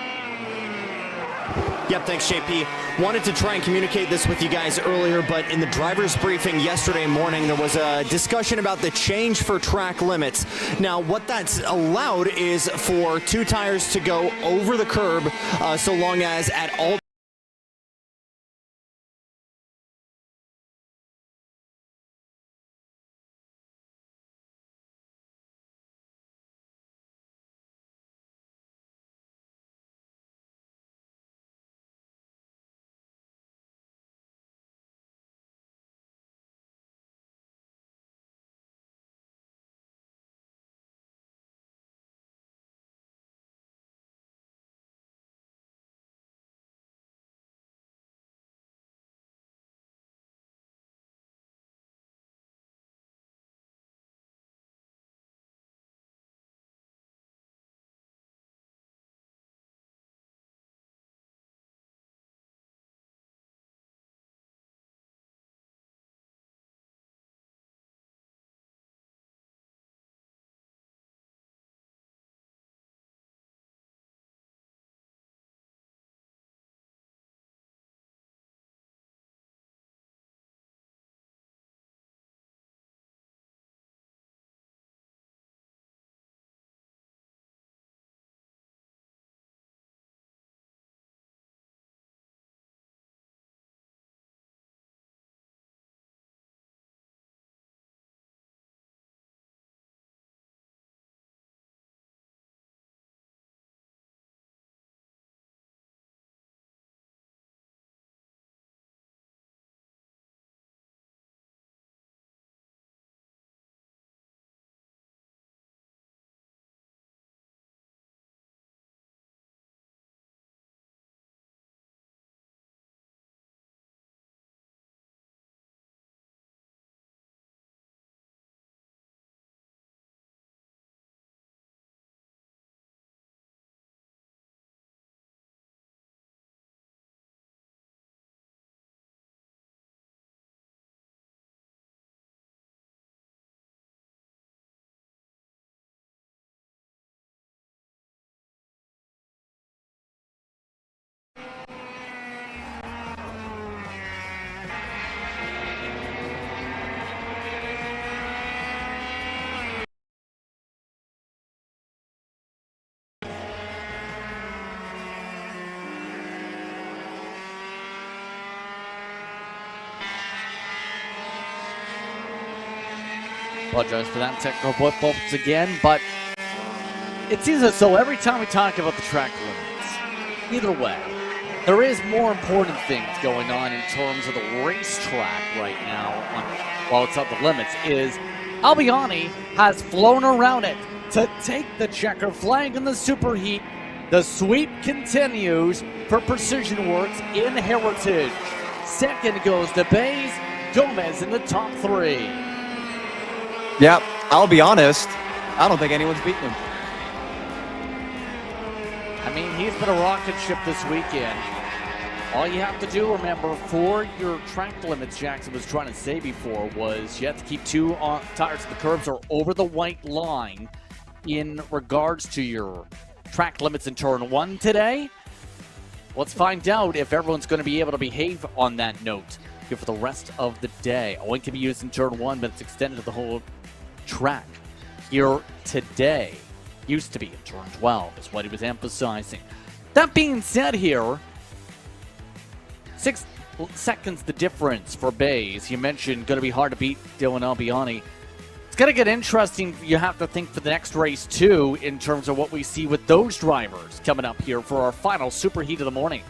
Yep, thanks, JP. Wanted to try and communicate this with you guys earlier, but in the driver's briefing yesterday morning, there was a discussion about the change for track limits. Now, what that's allowed is for 2 tires to go over the curb, so long as at all Apologize for that technical blip again, but it seems as though every time we talk about the track limits, either way, there is more important things going on in terms of the racetrack right now, while it's at the limits, is Albiani has flown around it to take the checker flag in the Super Heat. The sweep continues for Precision Works in Heritage. Second goes to Bays, Gomez in the top 3. Yeah, I'll be honest, I don't think anyone's beaten him. I mean, he's been a rocket ship this weekend. All you have to do, remember, for your track limits, Jackson was trying to say before, was you have to keep 2 tires at the curbs or over the white line in regards to your track limits in turn 1 today. Let's find out if everyone's going to be able to behave on that note here for the rest of the day. Only can be used in turn 1, but it's extended to the whole track here today. Used to be in turn 12 is what he was emphasizing. That being said here, 6 seconds the difference for Bays. You mentioned going to be hard to beat Dylan Albiani. It's going to get interesting, you have to think, for the next race too, in terms of what we see with those drivers coming up here for our final Super Heat of the morning.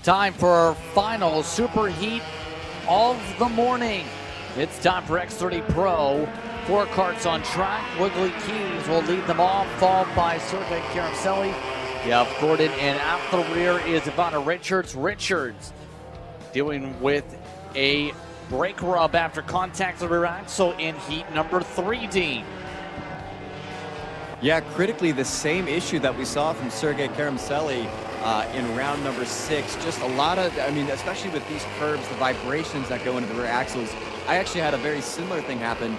time for our final super heat of the morning. It's time for X30 Pro. 4 karts on track. Wiggly Keys will lead them off, followed by Sergey Caroselli. You have Gordon, and at the rear is Ivana Richards. Richards dealing with a brake rub after contact of the rear axle in heat number 3, Dean. Yeah, critically the same issue that we saw from Sergey Caroselli in round number 6. Just a lot of, especially with these curbs, the vibrations that go into the rear axles. I actually had a very similar thing happen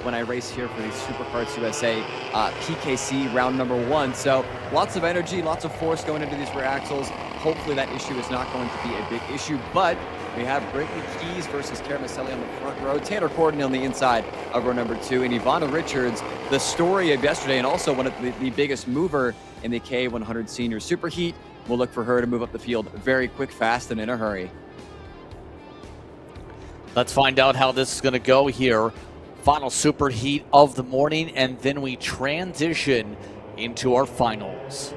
when I raced here for the Superkarts USA PKC round number 1. So lots of energy, lots of force going into these rear axles. Hopefully that issue is not going to be a big issue, but we have Wiggly Keys versus Caroselli on the front row, Tanner Gordon on the inside of row number 2, and Ivana Richards, the story of yesterday and also one of the biggest mover in the K100 Senior Super Heat. We'll look for her to move up the field very quick, fast, and in a hurry. Let's find out how this is going to go here. Final super heat of the morning, and then we transition into our finals.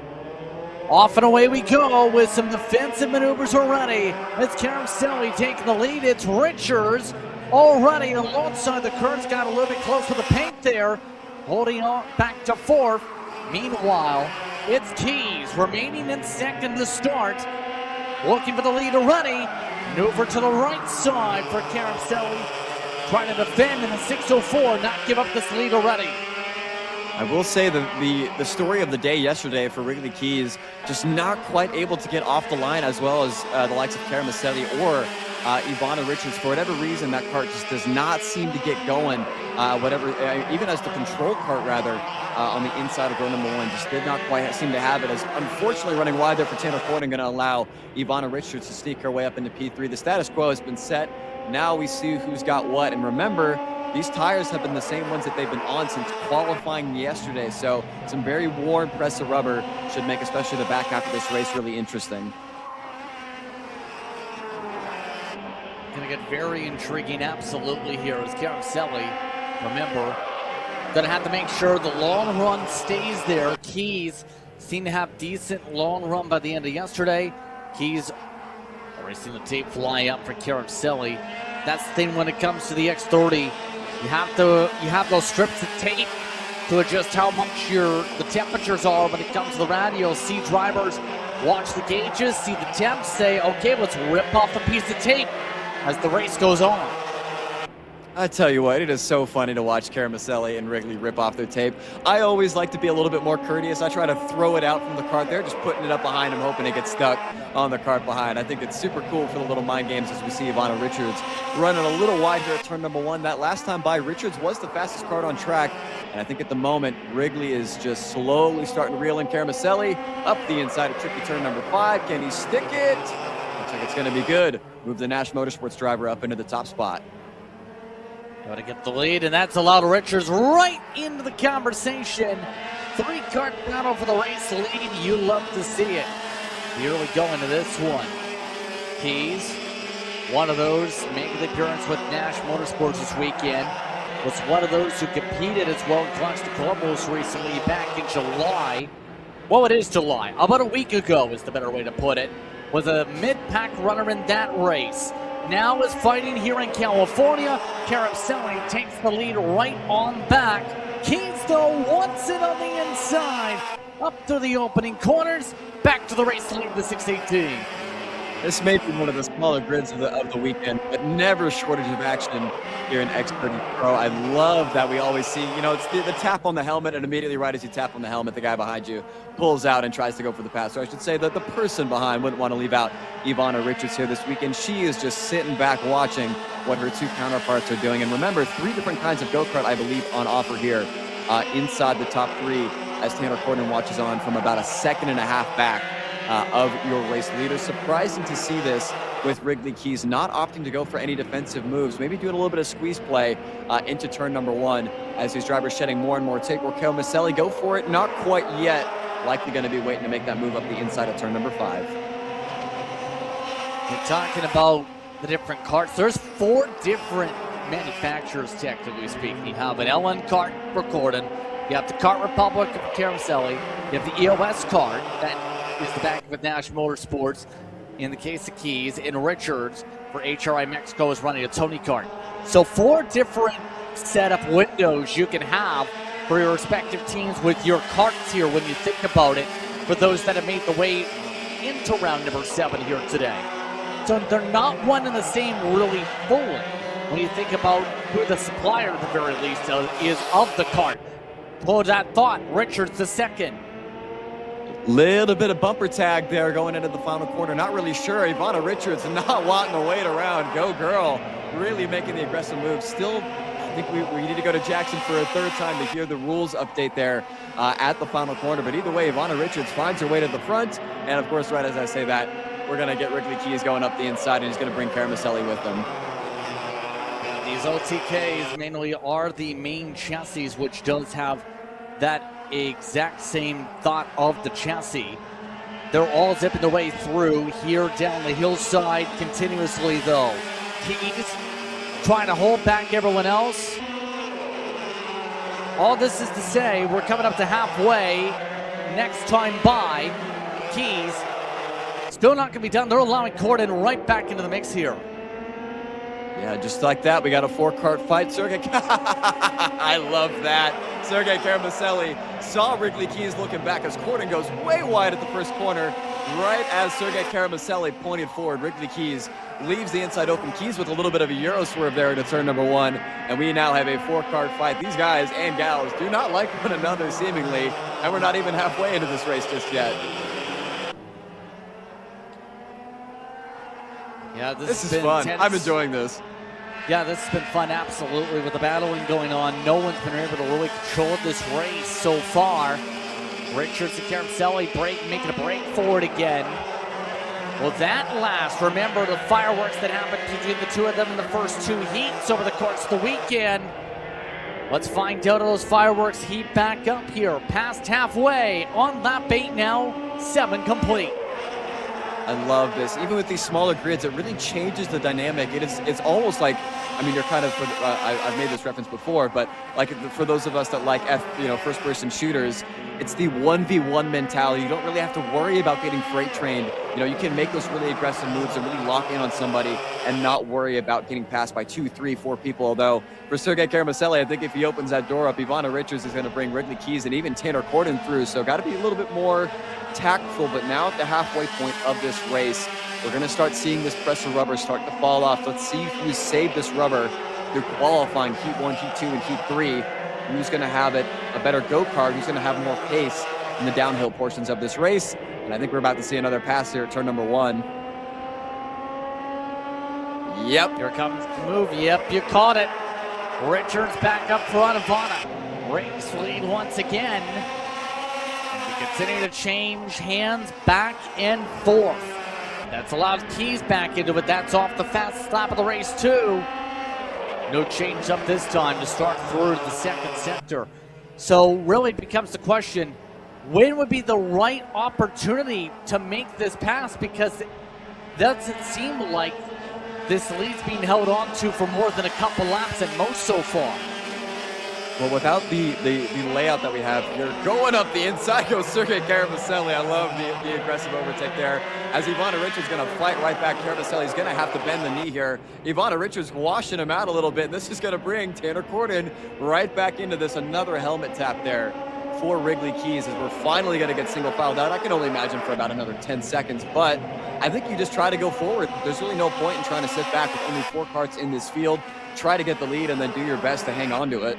Off and away we go with some defensive maneuvers already. It's Caroselli taking the lead. It's Richards already alongside the curves. Got a little bit close to the paint there. Holding on back to 4th. Meanwhile, it's Keys remaining in 2nd to start. Looking for the lead already. Maneuver to the right side for Caroselli. Trying to defend in the 604, not give up this lead already. I will say the story of the day yesterday for Wiggly Keys, just not quite able to get off the line, as well as the likes of Caroselli or Ivana Richards. For whatever reason, that kart just does not seem to get going. Even as the control kart, rather, on the inside of row number 1, just did not quite seem to have it. As unfortunately running wide there for Tanner Gordon, going to allow Ivana Richards to sneak her way up into P3. The status quo has been set. Now we see who's got what, and remember, these tires have been the same ones that they've been on since qualifying yesterday, so some very worn press of rubber should make especially the back half of this race really interesting. Gonna get very intriguing, absolutely, here as Caroselli, remember, gonna have to make sure the long run stays there. Keys seem to have decent long run by the end of yesterday. Keys already seen the tape fly up for Caroselli. That's the thing when it comes to the X30. You have those strips of tape to adjust how much the temperatures are when it comes to the radio. See drivers watch the gauges, see the temps, say, okay, let's rip off a piece of tape as the race goes on. I tell you what, it is so funny to watch Caroselli and Wrigley rip off their tape. I always like to be a little bit more courteous. I try to throw it out from the kart. They're just putting it up behind them, hoping it gets stuck on the kart behind. I think it's super cool for the little mind games as we see Ivana Richards running a little wide here at turn number 1. That last time by, Richards was the fastest kart on track. And I think at the moment, Wrigley is just slowly starting to reel in Caroselli up the inside of tricky turn number 5. Can he stick it? Looks like it's going to be good. Move the Nash Motorsports driver up into the top spot. Got to get the lead, and that's allowed Richards right into the conversation. 3-kart battle for the race lead. You love to see it. Here we go into this one. Keys, one of those making the appearance with Nash Motorsports this weekend, was one of those who competed as well in Clutch to Columbus recently back in July. Well, it is July. About a week ago is the better way to put it. Was a mid-pack runner in that race. Now is fighting here in California. Caroselli takes the lead right on back. Keys, though, wants it on the inside. Up to the opening corners. Back to the race lead of the 618. This may be one of the smaller grids of the weekend, but never shortage of action here in X30 Pro. I love that we always see, it's the tap on the helmet, and immediately right as you tap on the helmet, the guy behind you pulls out and tries to go for the pass. So I should say that the person behind wouldn't want to leave out Ivana Richards here this weekend. She is just sitting back watching what her 2 counterparts are doing. And remember, 3 different kinds of go-kart, I believe, on offer here inside the top 3 as Tanner Gordon watches on from about a 1.5 seconds back of your race leader. Surprising to see this with Wiggly Keys not opting to go for any defensive moves, maybe doing a little bit of squeeze play into turn number 1 as these drivers shedding more and more tape. Will Caroselli go for it? Not quite yet. Likely going to be waiting to make that move up the inside of turn number 5. We're talking about the different karts. There's 4 different manufacturers, technically speaking. You have an LN kart for Gordon. You have the Kart Republic of Caroselli. You have the EOS kart that is the back of Nash Motorsports. in the case of Keys, and Richards for HRI Mexico is running a Tony Kart. So 4 different setup windows you can have for your respective teams with your karts here when you think about it, for those that have made the way into round number 7 here today. So they're not one and the same really fully when you think about who the supplier at the very least is of the kart. Hold that thought. Richards the second. Little bit of bumper tag there going into the final corner. Not really sure. Ivana Richards not wanting to wait around. Go girl. Really making the aggressive move. Still, I think we need to go to Jackson for a third time to hear the rules update there at the final corner. But either way, Ivana Richards finds her way to the front. And of course, right as I say that, we're going to get Wrigley Keys going up the inside, and he's going to bring Caramacelli with him. These OTKs mainly are the main chassis, which does have that exact same thought of the chassis. They're all zipping their way through here down the hillside continuously, though. Keys trying to hold back everyone else. All this is to say, we're coming up to halfway. Next time by, Keys still not going to be done. They're allowing Corden right back into the mix here. Yeah, just like that, we got a 4-kart fight. Sergey, I love that. Sergey Caramacelli saw Wrigley Keys looking back as Corden goes way wide at the first corner. Right as Sergey Caramacelli pointed forward, Wrigley Keys leaves the inside open. Keys with a little bit of a Euro swerve there into turn number 1. And we now have a 4-kart fight. These guys and gals do not like one another seemingly. And we're not even halfway into this race just yet. Yeah, this is fun. Tense. I'm enjoying this. Yeah, this has been fun, absolutely, with the battling going on. No one's been able to really control this race so far. Richards and Caramacelli making a break forward again. Will that last? Remember the fireworks that happened between the two of them in the first 2 heats over the course of the weekend. Let's find out if those fireworks heat back up here. Past halfway on lap 8 now, 7 complete. I love this. Even with these smaller grids, it really changes the dynamic. It's almost like, I mean, you're kind of, I've made this reference before, but like for those of us that like first-person shooters, it's the 1v1 mentality. You don't really have to worry about getting freight trained. You know, you can make those really aggressive moves and really lock in on somebody and not worry about getting passed by 2, 3, 4 people. Although for Sergey Caramacelli, I think if he opens that door up, Ivana Richards is going to bring Wrigley Keys and even Tanner Corden through. So got to be a little bit more tactful. But now at the halfway point of this race, we're going to start seeing this pressure rubber start to fall off. Let's see who's saved this rubber through qualifying Heat 1, Heat 2, and Heat 3. Who's going to have a better go-kart, who's going to have more pace in the downhill portions of this race. And I think we're about to see another pass here at turn number 1. Yep. Here comes the move. Yep, you caught it. Richards back up front. Ivana breaks lead once again. We continue to change hands back and forth. That's allowed Keys back into it. That's off the fastest lap of the race, too. No change up this time to start through the second sector. So really it becomes the question, when would be the right opportunity to make this pass? Because it doesn't seem like this lead's being held on to for more than a couple laps at most so far. Well, without the layout that we have, you're going up the inside goes Sergey Caramacelli. I love the aggressive overtake there. As Ivana Richards going to fight right back, Caramacelli's going to have to bend the knee here. Ivana Richards washing him out a little bit. This is going to bring Tanner Corden right back into this. Another helmet tap there for Wrigley Keys as we're finally going to get single filed out. I can only imagine for about another 10 seconds, but I think you just try to go forward. There's really no point in trying to sit back with only 4 karts in this field. Try to get the lead and then do your best to hang on to it.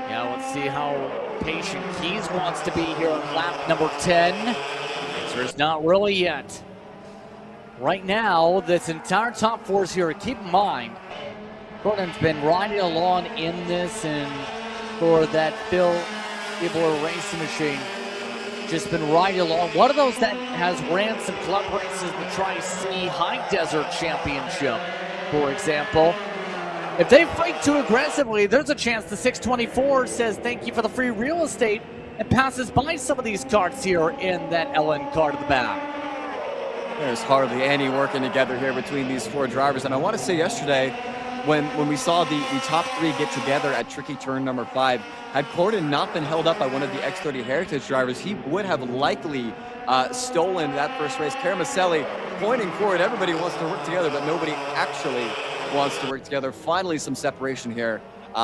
Yeah, let's see how patient Keys wants to be here on lap number 10. So it's not really yet. Right now, this entire top 4 is here. Keep in mind, Corden's been riding along in this, and for that Phil Gibler racing machine, just been riding along. One of those that has ran some club races in the Tri-C High Desert Championship, for example. If they fight too aggressively, there's a chance the 624 says thank you for the free real estate and passes by some of these karts here in that LN kart at the back. There's hardly any working together here between these 4 drivers. And I want to say yesterday, when we saw the top three get together at tricky turn number 5, had Corden not been held up by one of the X30 Heritage drivers, he would have likely stolen that first race. Caramasselli pointing forward. Everybody wants to work together, but nobody actually wants to work together. Finally, some separation here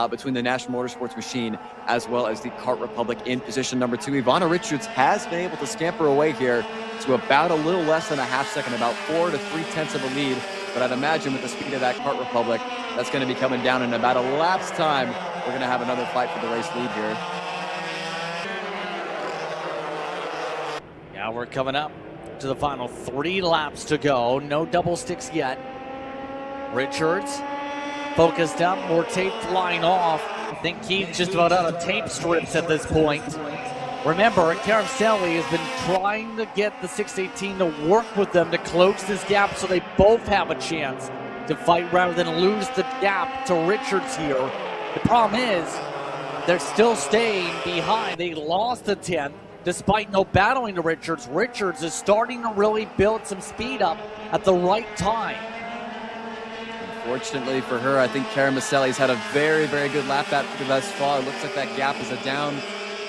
between the National Motorsports machine as well as the Kart Republic in position number 2. Ivana Richards has been able to scamper away here to about a little less than a half second, about 4 to 3/10 of a lead. But I'd imagine with the speed of that Kart Republic, that's going to be coming down in about a lap's time. We're going to have another fight for the race lead here. Now we're coming up to the final 3 laps to go. No double sticks yet. Richards focused up, more tape flying off. I think he's just about out of tape strips at this point. Remember, Caramasselli has been trying to get the 618 to work with them to close this gap so they both have a chance to fight rather than lose the gap to Richards here. The problem is, they're still staying behind. They lost the 10 despite no battling to Richards. Richards is starting to really build some speed up at the right time. Fortunately for her, I think Caramasselli's had a very, very good lap thus far. It looks like that gap is down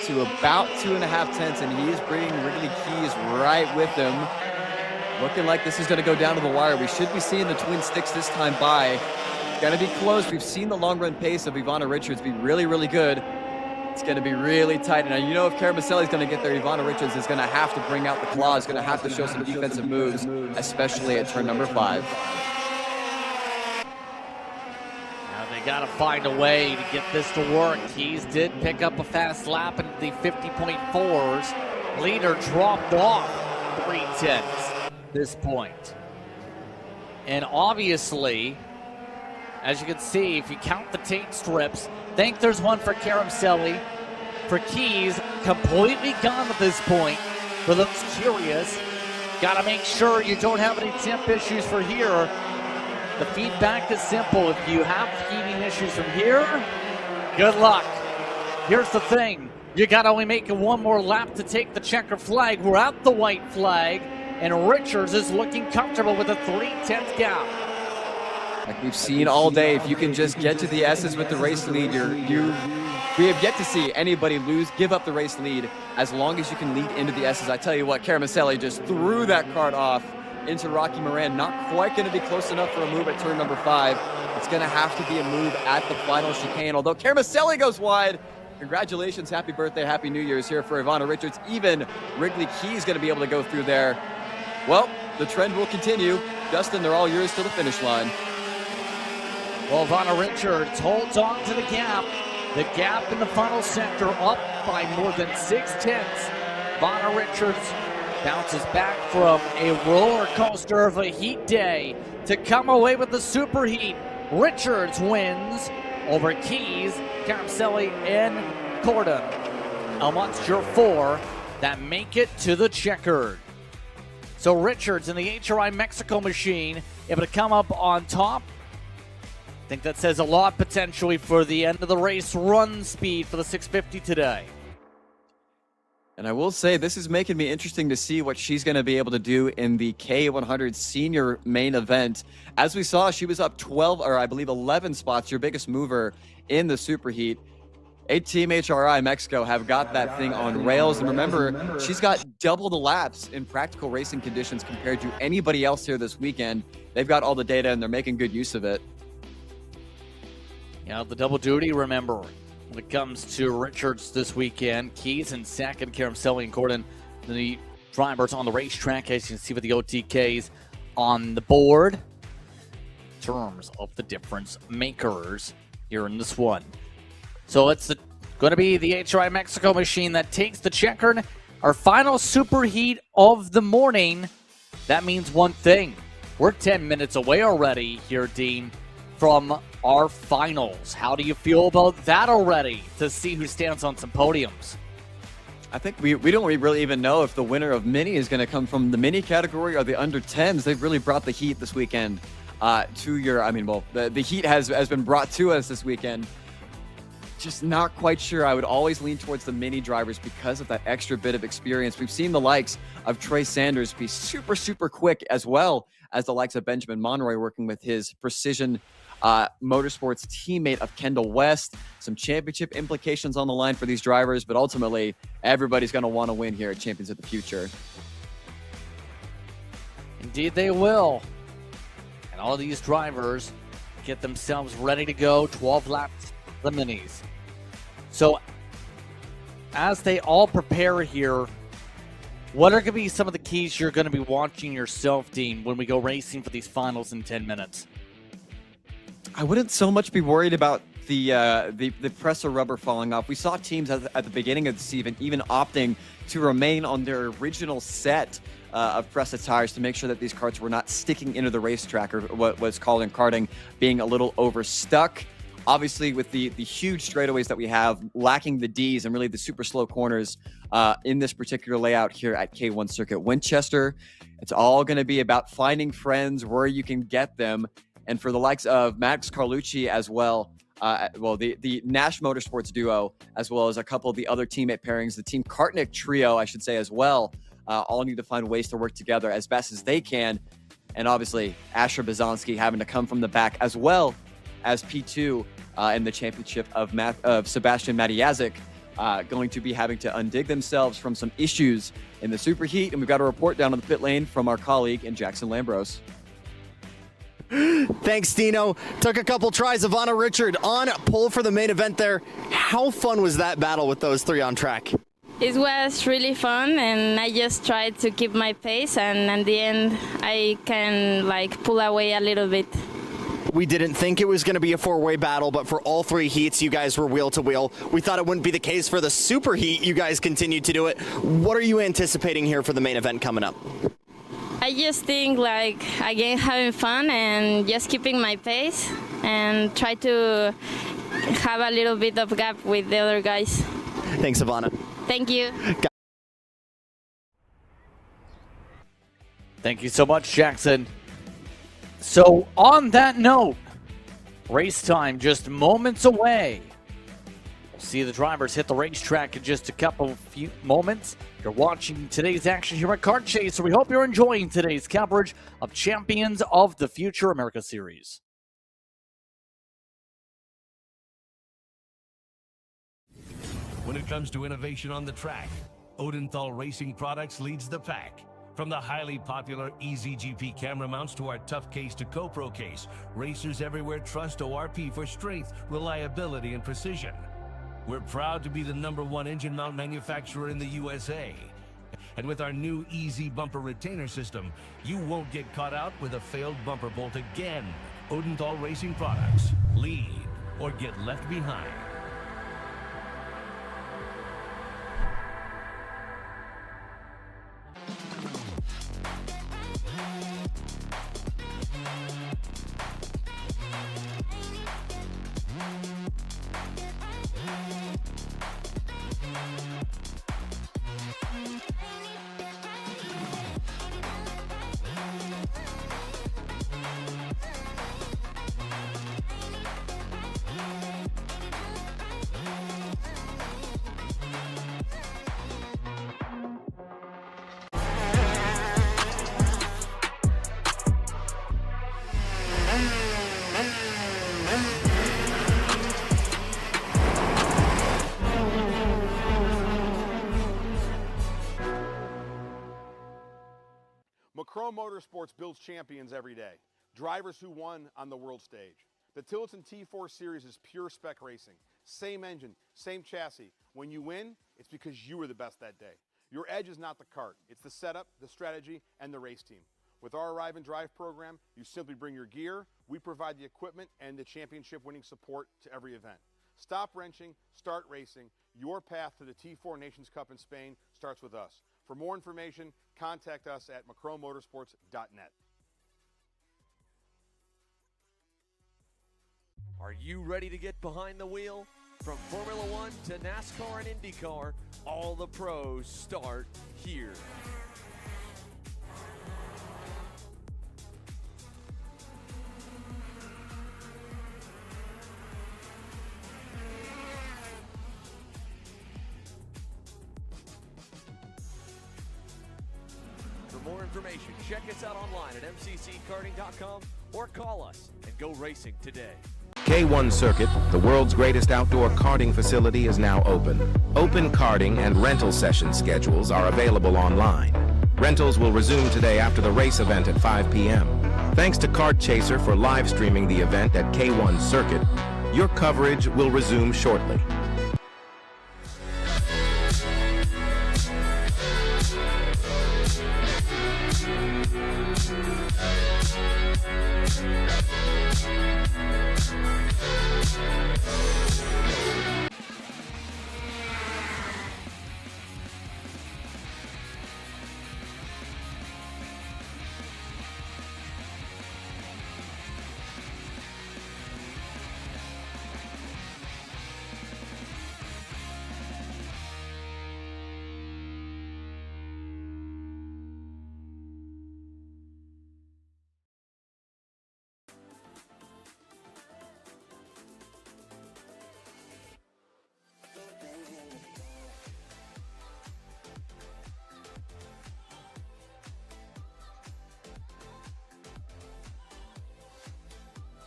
to about 2.5 tenths, and he is bringing Wrigley Keys right with him. Looking like this is going to go down to the wire. We should be seeing the twin sticks this time by. Going to be close. We've seen the long run pace of Ivana Richards be really, really good. It's going to be really tight. Now, you know, if Caramasselli's going to get there, Ivana Richards is going to have to bring out the claws, going to have to show some defensive moves, especially at turn number 5. Got to find a way to get this to work. Keys did pick up a fast lap in the 50.4s. Leader dropped off 3/10 this point. And obviously, as you can see, if you count the tape strips, I think there's one for Caramasselli. For Keys, completely gone at this point. For those curious, got to make sure you don't have any temp issues for here. The feedback is simple. If you have heating issues from here, good luck. Here's the thing. You got to only make one more lap to take the checker flag. We're at the white flag, and Richards is looking comfortable with a 3/10 gap. Like we've seen all day, if you can just get to the S's with the race lead, we have yet to see anybody give up the race lead as long as you can lead into the S's. I tell you what, Caramasselli just threw that kart off into Rocky Moran. Not quite going to be close enough for a move at turn number 5. It's going to have to be a move at the final chicane. Although Caramasselli goes wide. Congratulations, happy birthday, happy New Year's here for Ivana Richards. Even Wrigley Keys going to be able to go through there. Well, the trend will continue. Justin, they're all yours to the finish line. Well, Ivana Richards holds on to the gap. The gap in the final sector up by more than 6/10. Ivana Richards bounces back from a roller coaster of a heat day to come away with the super heat. Richards wins over Keys, Caramasselli, and Corden. Amongst your 4 that make it to the checkered. So Richards in the HRI Mexico machine able to come up on top. I think that says a lot potentially for the end of the race run speed for the 650 today. And I will say, this is making me interesting to see what she's going to be able to do in the K100 senior main event. As we saw, she was up 12, or I believe 11 spots, your biggest mover in the super heat. Team HRI Mexico have got that thing on rails. And remember, she's got double the laps in practical racing conditions compared to anybody else here this weekend. They've got all the data and they're making good use of it. You know, the double duty, remember, when it comes to Richards this weekend, Keys and second, Caramasselli and Corden, the drivers on the racetrack, as you can see with the OTKs on the board. In terms of the difference makers here in this one. So it's going to be the HRI Mexico machine that takes the checkered. Our final super heat of the morning. That means one thing. We're 10 minutes away already here, Dean, from our finals. How do you feel about that already, to see who stands on some podiums? I think we don't really even know if the winner of mini is going to come from the mini category or the under 10s. They've really brought the heat this weekend to your, the heat has been brought to us this weekend. Just not quite sure. I would always lean towards the mini drivers because of that extra bit of experience. We've seen the likes of Trey Sanders be super, super quick, as well as the likes of Benjamin Monroy working with his precision Motorsports teammate of Kendall West. Some championship implications on the line for these drivers, but ultimately, everybody's going to want to win here at Champions of the Future. Indeed they will. And all these drivers get themselves ready to go. 12 laps, the minis. So as they all prepare here, what are going to be some of the keys you're going to be watching yourself, Dean, when we go racing for these finals in 10 minutes? I wouldn't so much be worried about the pressure rubber falling off. We saw teams at the beginning of the season even opting to remain on their original set of pressed tires to make sure that these karts were not sticking into the racetrack, or what was called in karting being a little overstuck. Obviously, with the huge straightaways that we have, lacking the Ds and really the super slow corners in this particular layout here at K1 Circuit Winchester, it's all going to be about finding friends where you can get them. And for the likes of Max Carlucci as well, the Nash Motorsports duo, as well as a couple of the other teammate pairings, the Team Kartnik trio, I should say, as well, all need to find ways to work together as best as they can. And obviously, Asher Bazanski having to come from the back, as well as P2 in the championship of Sebastian Matiazic, going to be having to undig themselves from some issues in the Super Heat. And we've got a report down on the pit lane from our colleague in Jackson Lambros. Thanks, Dino. Took a couple tries. Ivana Richard on pole for the main event there. How fun was that battle with those three on track? It was really fun, and I just tried to keep my pace, and at the end I can pull away a little bit. We didn't think it was going to be a four-way battle, but for all three heats, you guys were wheel to wheel. We thought it wouldn't be the case for the Super Heat. You guys continued to do it. What are you anticipating here for the main event coming up? I just think again, having fun and just keeping my pace and try to have a little bit of gap with the other guys. Thanks, Ivana. Thank you. Thank you so much, Jackson. So on that note, race time just moments away. We'll see the drivers hit the racetrack in just a few moments. You're watching today's action here at Kart Chaser. We hope you're enjoying today's coverage of Champions of the Future America Series. When it comes to innovation on the track, Odenthal Racing Products leads the pack. From the highly popular EasyGP camera mounts to our tough case to GoPro case, racers everywhere trust ORP for strength, reliability, and precision. We're proud to be the #1 engine mount manufacturer in the USA. And with our new Easy Bumper Retainer System, you won't get caught out with a failed bumper bolt again. Odenthal Racing Products. Lead or get left behind. Chrome Motorsports builds champions every day, drivers who won on the world stage. The Tillotson T4 Series is pure spec racing. Same engine, same chassis. When you win, it's because you were the best that day. Your edge is not the kart, it's the setup, the strategy, and the race team. With our Arrive and Drive program, you simply bring your gear, we provide the equipment and the championship-winning support to every event. Stop wrenching, start racing. Your path to the T4 Nations Cup in Spain starts with us. For more information, contact us at macromotorsports.net. Are you ready to get behind the wheel? From Formula One to NASCAR and IndyCar, all the pros start here. For more information, check us out online at mcckarting.com or call us and go racing today. K1 Circuit, the world's greatest outdoor karting facility, is now open. Open karting and rental session schedules are available online. Rentals will resume today after the race event at 5 p.m. Thanks to Kart Chaser for live streaming the event at K1 Circuit. Your coverage will resume shortly.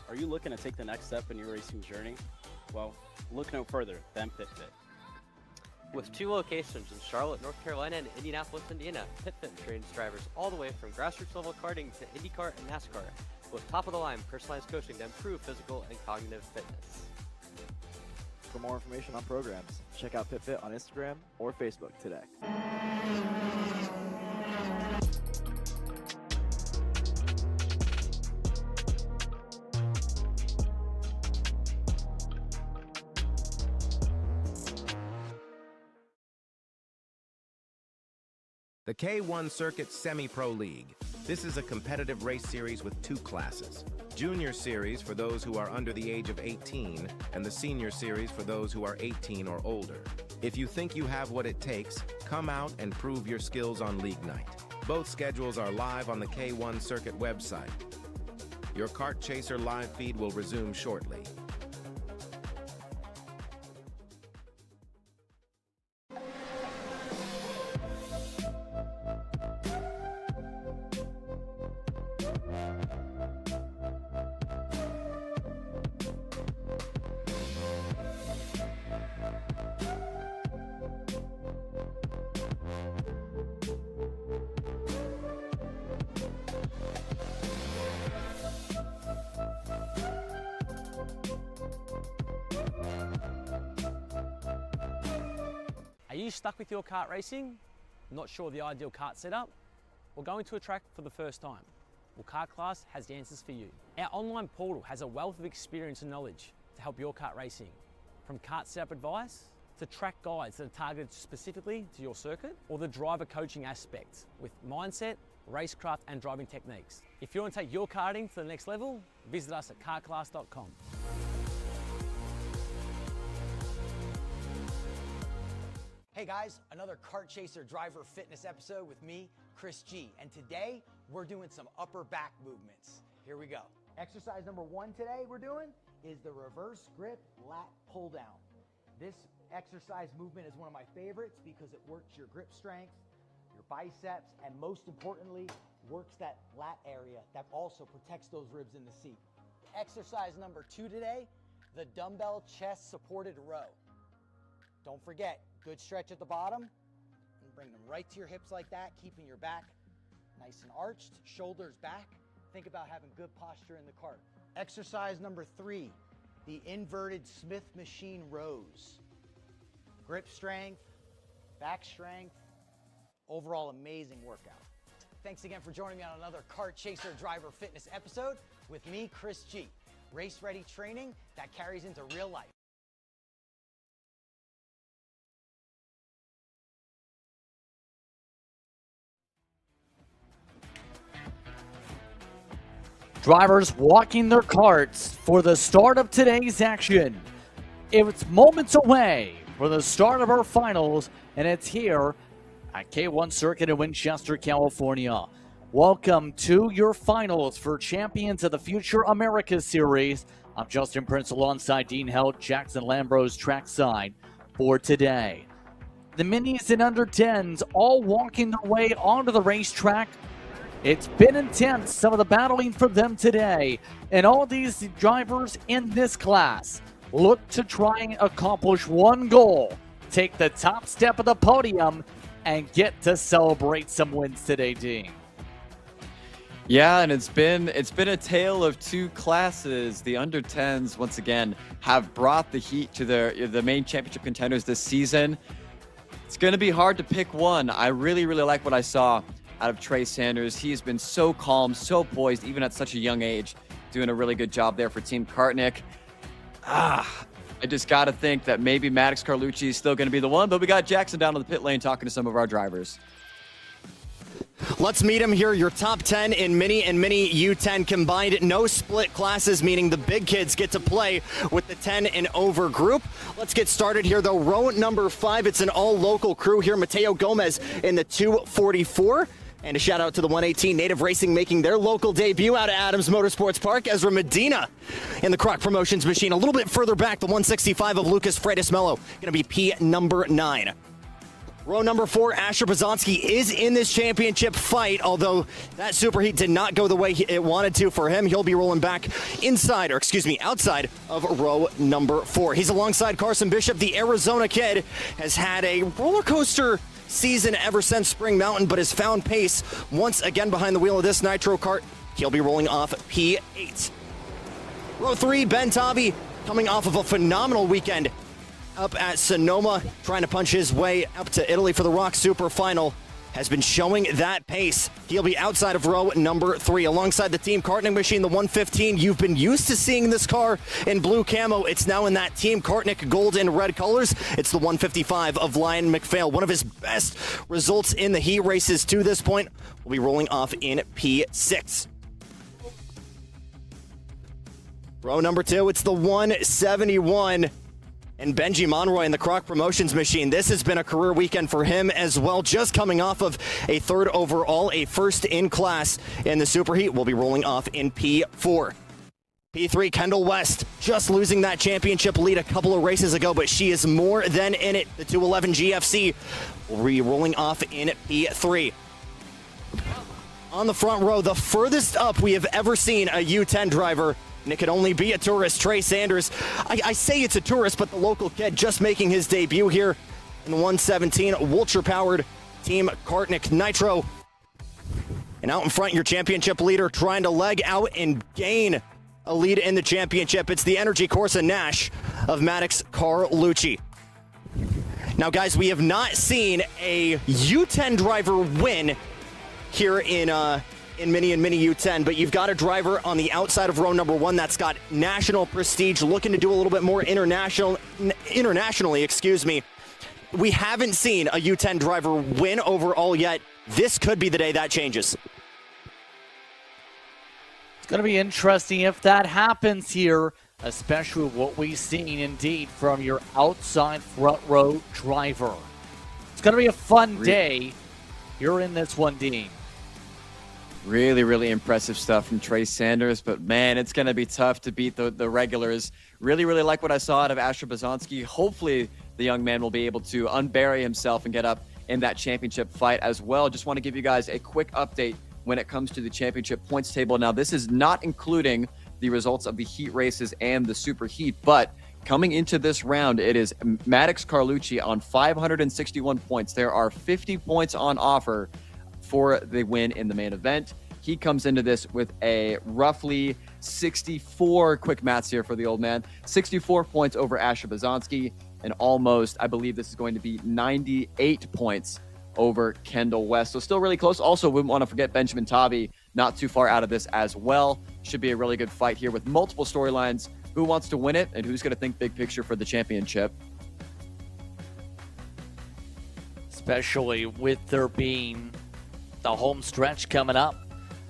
Are you looking to take the next step in your racing journey? Well, look no further than PitFit. With 2 locations in Charlotte, North Carolina and Indianapolis, Indiana, PitFit trains drivers all the way from grassroots level karting to IndyCar and NASCAR with top-of-the-line personalized coaching to improve physical and cognitive fitness. For more information on programs, check out PitFit on Instagram or Facebook today. The K1 Circuit Semi-Pro League. This is a competitive race series with 2 classes. Junior Series for those who are under the age of 18, and the Senior Series for those who are 18 or older. If you think you have what it takes, come out and prove your skills on League Night. Both schedules are live on the K1 Circuit website. Your Kart Chaser live feed will resume shortly. Are you stuck with your kart racing? Not sure the ideal kart setup? Or going to a track for the first time? Well, Kart Class has the answers for you. Our online portal has a wealth of experience and knowledge to help your kart racing. From kart setup advice to track guides that are targeted specifically to your circuit, or the driver coaching aspects with mindset, racecraft and driving techniques. If you want to take your karting to the next level, visit us at kartclass.com. Hey guys, another Kart Chaser driver fitness episode with me, Chris G. And today, we're doing some upper back movements. Here we go. Exercise number 1 today we're doing is the reverse grip lat pull down. This exercise movement is one of my favorites because it works your grip strength, your biceps, and most importantly, works that lat area that also protects those ribs in the seat. Exercise number 2 today, the dumbbell chest supported row. Don't forget, good stretch at the bottom, and bring them right to your hips like that, keeping your back nice and arched, shoulders back. Think about having good posture in the cart. Exercise number 3, the inverted Smith machine rows. Grip strength, back strength, overall amazing workout. Thanks again for joining me on another Kart Chaser driver fitness episode with me, Chris G. Race ready training that carries into real life. Drivers walking their carts for the start of today's action. It's moments away for the start of our finals, and it's here at K1 Circuit in Winchester, California. Welcome to your finals for Champions of the Future America Series. I'm Justin Prince alongside Dean Helt, Jackson Lambros trackside for today. The minis and under 10s all walking their way onto the racetrack It's been intense, some of the battling for them today. And all these drivers in this class look to try and accomplish one goal. Take the top step of the podium and get to celebrate some wins today, Dean. Yeah, and it's been a tale of two classes. The under 10s once again have brought the heat to the main championship contenders this season. It's going to be hard to pick one. I really like what I saw out of Trey Sanders. He has been so calm, so poised, even at such a young age, doing a really good job there for Team Kartnik. I just got to think that maybe Maddox Carlucci is still going to be the one, but we got Jackson down in the pit lane talking to some of our drivers. Let's meet him here. Your top 10 in Mini and Mini U10 combined. No split classes, meaning the big kids get to play with the 10 and over group. Let's get started here, though. Row number 5, it's an all-local crew here. Mateo Gomez in the 244. And a shout out to the 118 Native Racing making their local debut out of Adams Motorsports Park. Ezra Medina in the Croc Promotions machine. A little bit further back, the 165 of Lucas Freitas Mello. Going to be P number 9. Row number 4, Asher Bazanski is in this championship fight, although that Super Heat did not go the way it wanted to for him. He'll be rolling back outside of row number 4. He's alongside Carson Bishop. The Arizona kid has had a roller coaster season ever since Spring Mountain, but has found pace once again behind the wheel of this Nitro Kart. He'll be rolling off P8. Row 3, Ben Tavi, coming off of a phenomenal weekend up at Sonoma, trying to punch his way up to Italy for the Rock Super Final, has been showing that pace. He'll be outside of row number 3 alongside the Team Kartnik machine, the 115. You've been used to seeing this car in blue camo. It's now in that Team Kartnik gold and red colors. It's the 155 of Lion McPhail. One of his best results in the heat races to this point. Will be rolling off in P6. Row number 2, it's the 171. And Benji Monroy in the Croc Promotions machine. This has been a career weekend for him as well, just coming off of a 3rd overall, a first in class in the Super Heat. Will be rolling off in P4. P3, Kendall West, just losing that championship lead a couple of races ago, but she is more than in it. The 211 GFC will be rolling off in P3. On the front row, the furthest up we have ever seen a U10 driver, and it could only be a tourist, Trey Sanders. I say it's a tourist, but the local kid just making his debut here in the 117 Vulture-powered Team Kartnik Nitro. And out in front, your championship leader trying to leg out and gain a lead in the championship. It's the Energy Corsa Nash of Maddox Carlucci. Now, guys, we have not seen a U10 driver win here in Mini and Mini U10, but you've got a driver on the outside of row number 1 that's got national prestige, looking to do a little bit more internationally. We haven't seen a U10 driver win overall yet. This could be the day that changes. It's going to be interesting if that happens here, especially what we've seen indeed from your outside front row driver. It's going to be a fun day. You're in this one, Dean. Really impressive stuff from Trey Sanders, but man, it's going to be tough to beat the regulars. Really like what I saw out of Asher Bazanski. Hopefully, the young man will be able to unbury himself and get up in that championship fight as well. Just want to give you guys a quick update when it comes to the championship points table. Now, this is not including the results of the heat races and the super heat, but coming into this round, it is Maddox Carlucci on 561 points. There are 50 points on offer for the win in the main event. He comes into this with a roughly 64, quick maths here for the old man, 64 points over Asher Bazanski, and almost, I believe this is going to be 98 points over Kendall West. So still really close. Also, wouldn't want to forget Benjamin Tavi, not too far out of this as well. Should be a really good fight here with multiple storylines. Who wants to win it and who's going to think big picture for the championship? Especially with there being the home stretch coming up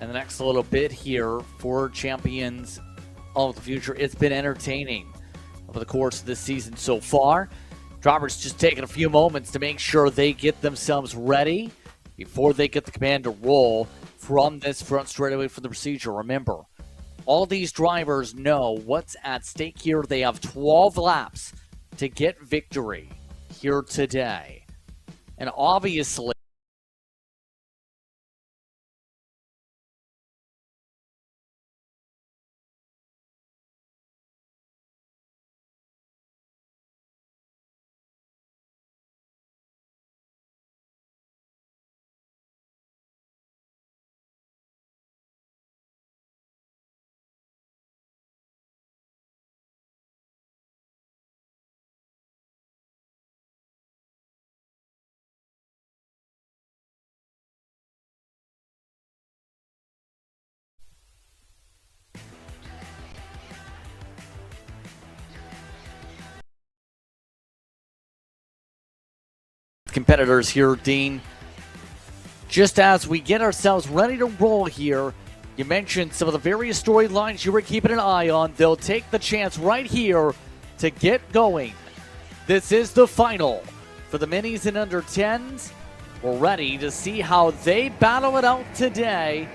in the next little bit here for champions of the future. It's been entertaining over the course of this season so far. Drivers just taking a few moments to make sure they get themselves ready before they get the command to roll from this front straightaway for the procedure. Remember, all these drivers know what's at stake here. They have 12 laps to get victory here today. And obviously, competitors here, Dean. Just as we get ourselves ready to roll here, you mentioned some of the various storylines you were keeping an eye on. They'll take the chance right here to get going. This is the final for the minis and under 10s. We're ready to see how they battle it out today.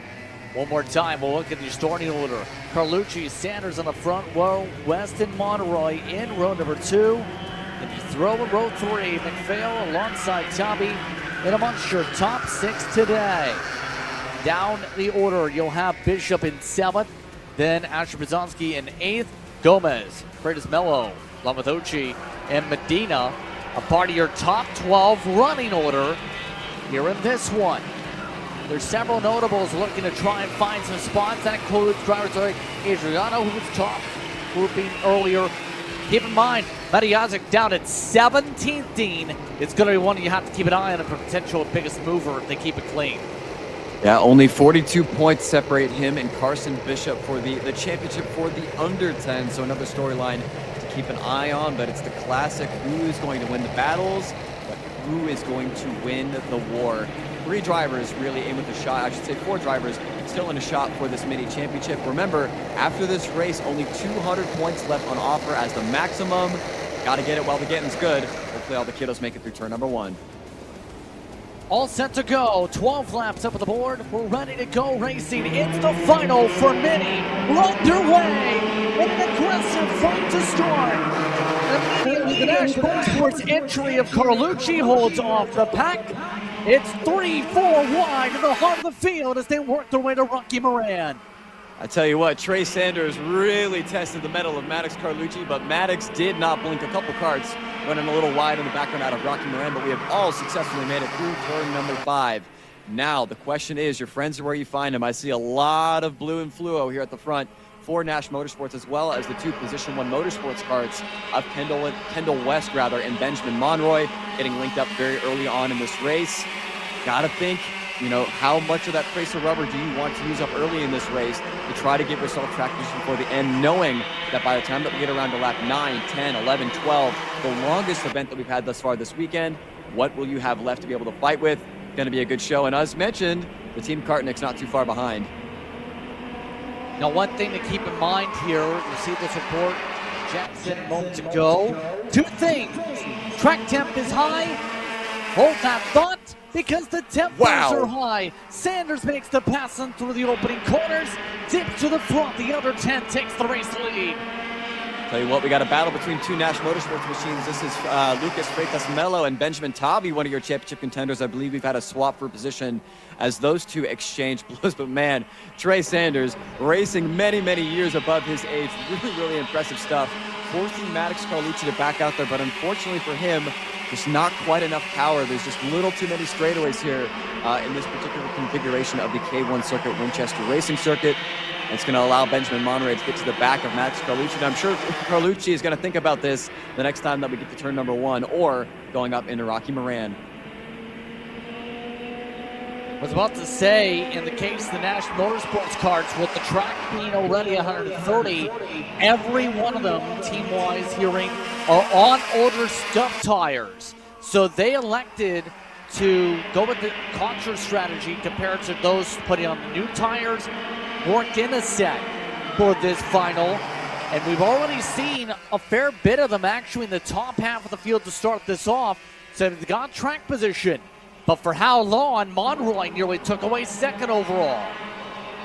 One more time, we'll look at the starting order. Carlucci, Sanders on the front row, Weston, Monroy in row number 2. And you throw in row 3, McPhail alongside Tobby and amongst your top 6 today. Down the order, you'll have Bishop in 7th, then Asher Brzezinski in 8th, Gomez, Freitas Mello, Lamathochi, and Medina, a part of your top 12 running order here in this one. There's several notables looking to try and find some spots. That includes drivers like Adriano, who was top grouping earlier. Keep in mind, Matijazic down at 17th, Dean. It's going to be one you have to keep an eye on for potential biggest mover if they keep it clean. Yeah, only 42 points separate him and Carson Bishop for the championship for the under 10. So another storyline to keep an eye on, but it's the classic who is going to win the battles, but who is going to win the war. 3 drivers really aim with a shot. I should say 4 drivers still in a shot for this mini championship. Remember, after this race, only 200 points left on offer as the maximum. Got to get it while the getting's good. Hopefully all the kiddos make it through turn number 1. All set to go. 12 laps up on the board. We're ready to go racing. It's the final for mini. We're underway. An aggressive fight to start. Immediately, the National Motorsports entry of Carlucci holds off the pack. It's 3-4 wide in the heart of the field as they work their way to Rocky Moran. I tell you what, Trey Sanders really tested the mettle of Maddox Carlucci, but Maddox did not blink. A couple karts running a little wide in the background out of Rocky Moran, but we have all successfully made it through turn number 5. Now, the question is, your friends are where you find them. I see a lot of blue and fluo here at the front for Nash Motorsports, as well as the 2 Position 1 Motorsports karts of Kendall West, and Benjamin Monroy getting linked up very early on in this race. Gotta think, how much of that tracer rubber do you want to use up early in this race to try to give yourself track position for the end, knowing that by the time that we get around to lap 9, 10, 11, 12, the longest event that we've had thus far this weekend, what will you have left to be able to fight with? Going to be a good show. And as mentioned, the Team Kartnik's not too far behind. Now, one thing to keep in mind here, you see this report, Jackson, a moment to go. 2 things. Track temp is high. Hold that thought, because the temperatures are high. Sanders makes the pass in through the opening corners. Dip to the front. The other 10 takes the race lead. Tell you what, we got a battle between 2 Nash Motorsports machines. This is Lucas Freitas Mello and Benjamin Tobby, one of your championship contenders. I believe we've had a swap for position as those 2 exchange blows. But man, Trey Sanders racing many, many years above his age. Really, really impressive stuff. Forcing Maddox Carlucci to back out there, but unfortunately for him, just not quite enough power. There's just a little too many straightaways here in this particular configuration of the K1 circuit, Winchester Racing Circuit. It's going to allow Benjamin Monroy to get to the back of Max Carlucci. And I'm sure Carlucci is going to think about this the next time that we get to turn number 1 or going up into Rocky Moran. I was about to say, in the case of the Nash Motorsports karts, with the track being already 130, every one of them, team-wise hearing, are on older scuff tires. So they elected to go with the contra strategy compared to those putting on the new tires, worked in a set for this final. And we've already seen a fair bit of them actually in the top half of the field to start this off. So they've got track position. But for how long, Monroy nearly took away 2nd overall.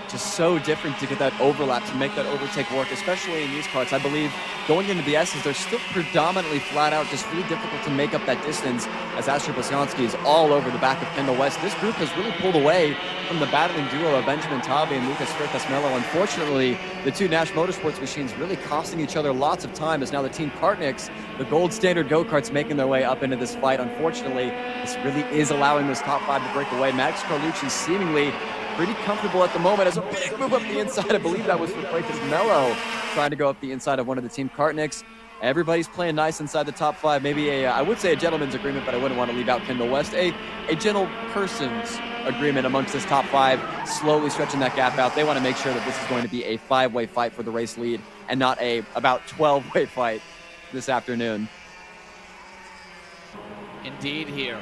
Just so different to get that overlap, to make that overtake work, especially in these karts. I believe going into the S's, they're still predominantly flat out, just really difficult to make up that distance as Asher Brzezinski is all over the back of Kendall West. This group has really pulled away from the battling duo of Benjamin Tobby and Lucas Freitas Mello. Unfortunately, the 2 Nash Motorsports machines really costing each other lots of time as now the Team Kartniks, the gold standard go-karts, making their way up into this fight. Unfortunately, this really is allowing this top 5 to break away. Max Carlucci seemingly pretty comfortable at the moment as a big move up the inside. I believe that was for Freitas Mello trying to go up the inside of one of the Team Kartniks. Everybody's playing nice inside the top 5. Maybe I would say a gentleman's agreement, but I wouldn't want to leave out Kendall West. A gentle person's agreement amongst this top 5, slowly stretching that gap out. They want to make sure that this is going to be a 5-way fight for the race lead and not a about 12-way fight this afternoon. Indeed here.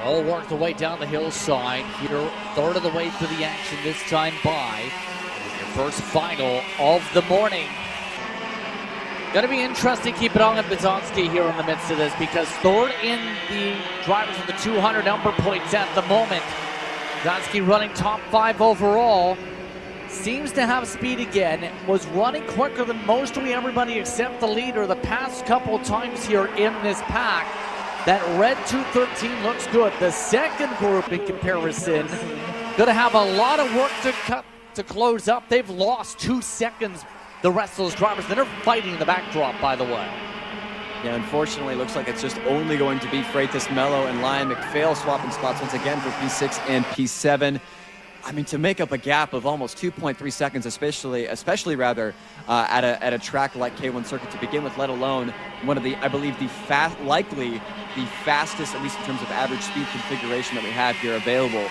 All work the way down the hillside here, third of the way through the action this time by. Your first final of the morning. Going to be interesting keeping on with Bizonski here in the midst of this, because third in the drivers with the 200 number points at the moment. Bizonski running top 5 overall. Seems to have speed again. Was running quicker than mostly everybody except the leader the past couple times here in this pack. That red 213 looks good. The second group in comparison going to have a lot of work to close up. They've lost 2 seconds, the rest of those drivers that are fighting in the backdrop, by the way. Yeah, unfortunately, it looks like it's just only going to be Freitas Mello and Lion McPhail swapping spots once again for P6 and P7. I mean, to make up a gap of almost 2.3 seconds, especially at a track like K1 Circuit to begin with, let alone one of the, I believe, likely the fastest, at least in terms of average speed configuration that we have here available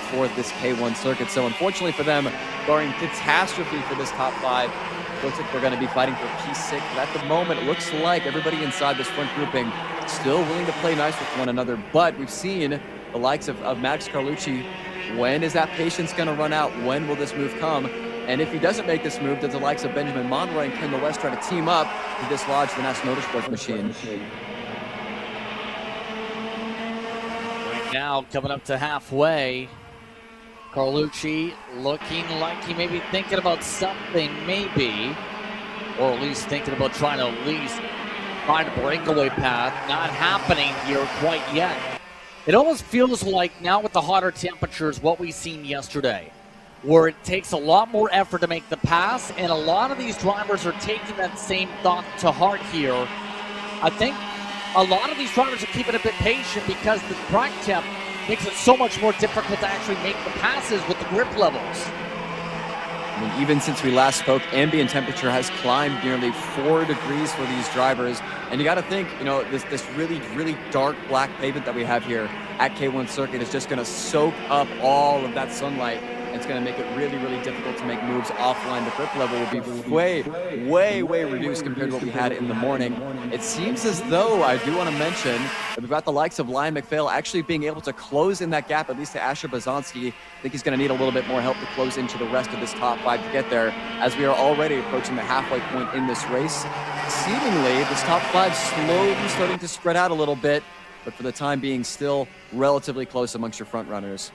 for this K1 Circuit. So unfortunately for them, barring catastrophe for this top 5, looks like they're going to be fighting for P6. But at the moment, it looks like everybody inside this front grouping still willing to play nice with one another. But we've seen the likes of Max Carlucci. When is that patience going to run out? When will this move come? And if he doesn't make this move, does the likes of Benjamin Monroy and Kendall West try to team up to dislodge the NAS Motorsports machine? Right now, coming up to halfway, Carlucci looking like he may be thinking about something, maybe, or at least thinking about trying to at least find a breakaway path. Not happening here quite yet. It almost feels like now with the hotter temperatures, what we've seen yesterday, where it takes a lot more effort to make the pass, and a lot of these drivers are taking that same thought to heart here. I think a lot of these drivers are keeping a bit patient because the track temp makes it so much more difficult to actually make the passes with the grip levels. I mean, even since we last spoke, ambient temperature has climbed nearly 4 degrees for these drivers. And you got to think, you know, this really, really dark black pavement that we have here at K1 Circuit is just going to soak up all of that sunlight. It's going to make it really, really difficult to make moves offline. The grip level will be way reduced compared to what we had in the morning. It seems as though, I do want to mention, that we've got the likes of Lion McPhail actually being able to close in that gap, at least to Asher Bazonsky. I think he's going to need a little bit more help to close into the rest of this top 5 to get there, as we are already approaching the halfway point in this race. Seemingly, this top 5 slowly starting to spread out a little bit, but for the time being, still relatively close amongst your front runners.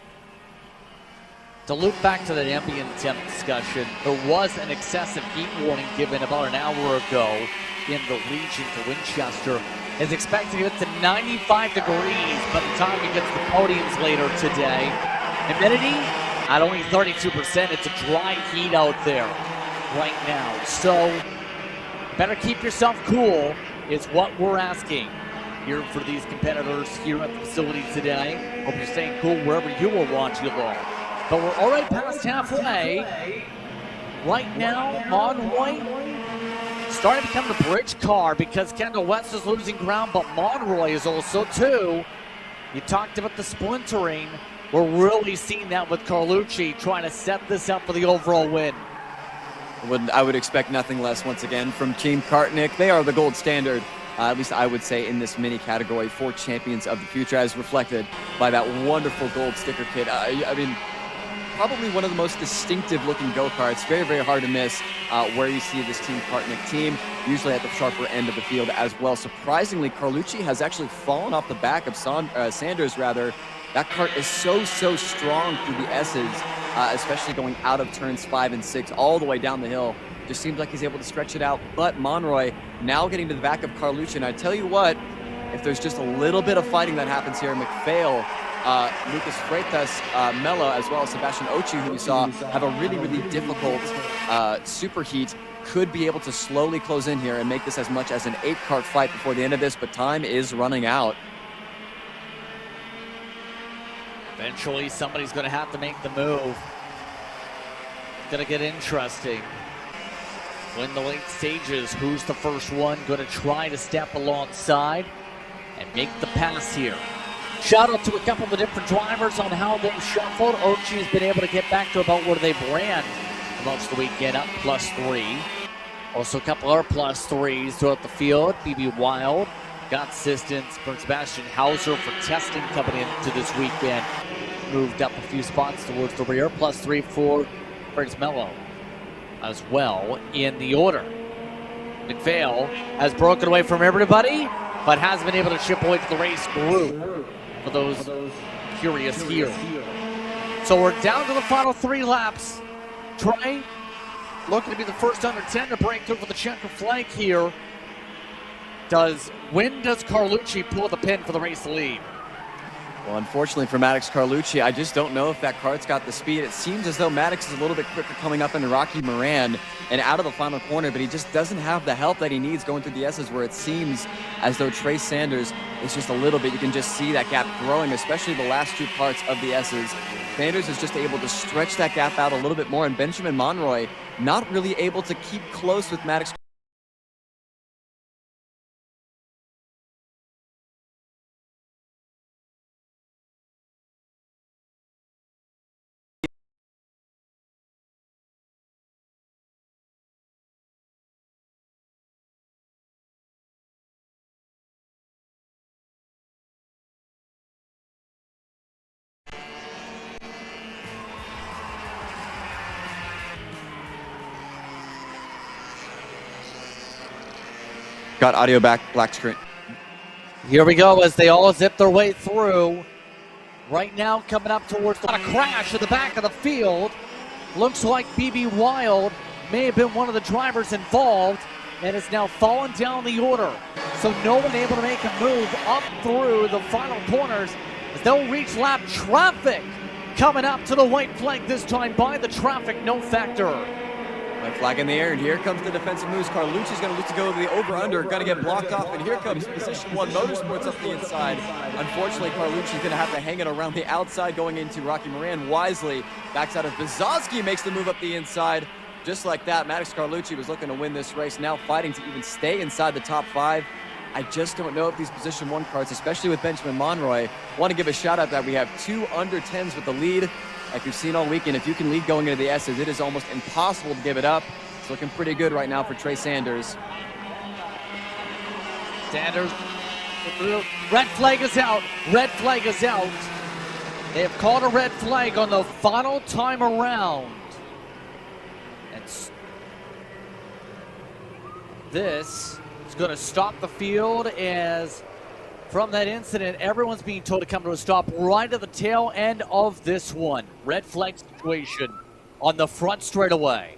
To loop back to that ambient temp discussion, there was an excessive heat warning given about an hour ago in the region to Winchester. Is expected to get to 95 degrees by the time he gets to Podiums later today. Humidity at only 32%. It's a dry heat out there right now. So better keep yourself cool is what we're asking here for these competitors here at the facility today. Hope you're staying cool wherever you are watching along. But we're already past halfway. Right now, Monroy starting to become the bridge car because Kendall West is losing ground, but Monroy is also too. You talked about the splintering. We're really seeing that with Carlucci trying to set this up for the overall win. I would expect nothing less once again from Team Kartnik. They are the gold standard, at least I would say, in this mini category for champions of the future, as reflected by that wonderful gold sticker kit. I mean, probably one of the most distinctive looking go-karts. Very hard to miss where you see this Team Kartnik team, usually at the sharper end of the field as well. Surprisingly, Carlucci has actually fallen off the back of Sanders, rather. That kart is so strong through the S's, especially going out of turns 5 and 6 all the way down the hill. Just seems like he's able to stretch it out. But Monroy now getting to the back of Carlucci. And I tell you what, if there's just a little bit of fighting that happens here, McPhail, Lucas Freitas Mello, as well as Sebastian Ochi, who we saw have a really difficult super heat, could be able to slowly close in here and make this as much as an 8-kart fight before the end of this, but time is running out. Eventually, somebody's going to have to make the move. It's going to get interesting. When the late stages, who's the first one going to try to step alongside and make the pass here? Shout out to a couple of the different drivers on how they've shuffled. Ochi has been able to get back to about where they've ran most of the weekend, up +3. Also a couple other +3s throughout the field. BB Wild, Got assistance from Sebastian Hauser for testing coming into this weekend. Moved up a few spots towards the rear. +3 for Prince Mello as well in the order. McPhail has broken away from everybody, but has been able to chip away to the race group for those curious here. So we're down to the final 3 laps. Trey looking to be the first under 10 to break through for the checker flag here. When does Carlucci pull the pin for the race lead? Well, unfortunately for Maddox Carlucci, I just don't know if that kart's got the speed. It seems as though Maddox is a little bit quicker coming up into Rocky Moran and out of the final corner, but he just doesn't have the help that he needs going through the S's, where it seems as though Trey Sanders is just a little bit. You can just see that gap growing, especially the last 2 parts of the S's. Sanders is just able to stretch that gap out a little bit more, and Benjamin Monroy not really able to keep close with Maddox. Got audio back, black screen. Here we go as they all zip their way through. Right now coming up towards the crash at the back of the field. Looks like BB Wild may have been one of the drivers involved and has now fallen down the order. So no one able to make a move up through the final corners as they'll reach lap traffic. Coming up to the white flag this time by the traffic no factor. White flag in the air, and here comes the defensive moves. Carlucci's going to look to go to the over-under, going to get blocked off, and here comes Position 1 Motorsports up the inside. Unfortunately, Carlucci's going to have to hang it around the outside going into Rocky Moran. Wisely backs out of Bizowski, makes the move up the inside. Just like that, Maddox Carlucci was looking to win this race, now fighting to even stay inside the top 5. I just don't know if these Position 1 karts, especially with Benjamin Monroy, want to give a shout out that we have 2 under 10s with the lead. Like we've seen all weekend, if you can lead going into the S's, it is almost impossible to give it up. It's looking pretty good right now for Trey Sanders. Sanders, red flag is out. Red flag is out. They have called a red flag on the final time around. And this is going to stop the field as from that incident, everyone's being told to come to a stop right at the tail end of this one. Red flag situation on the front straightaway.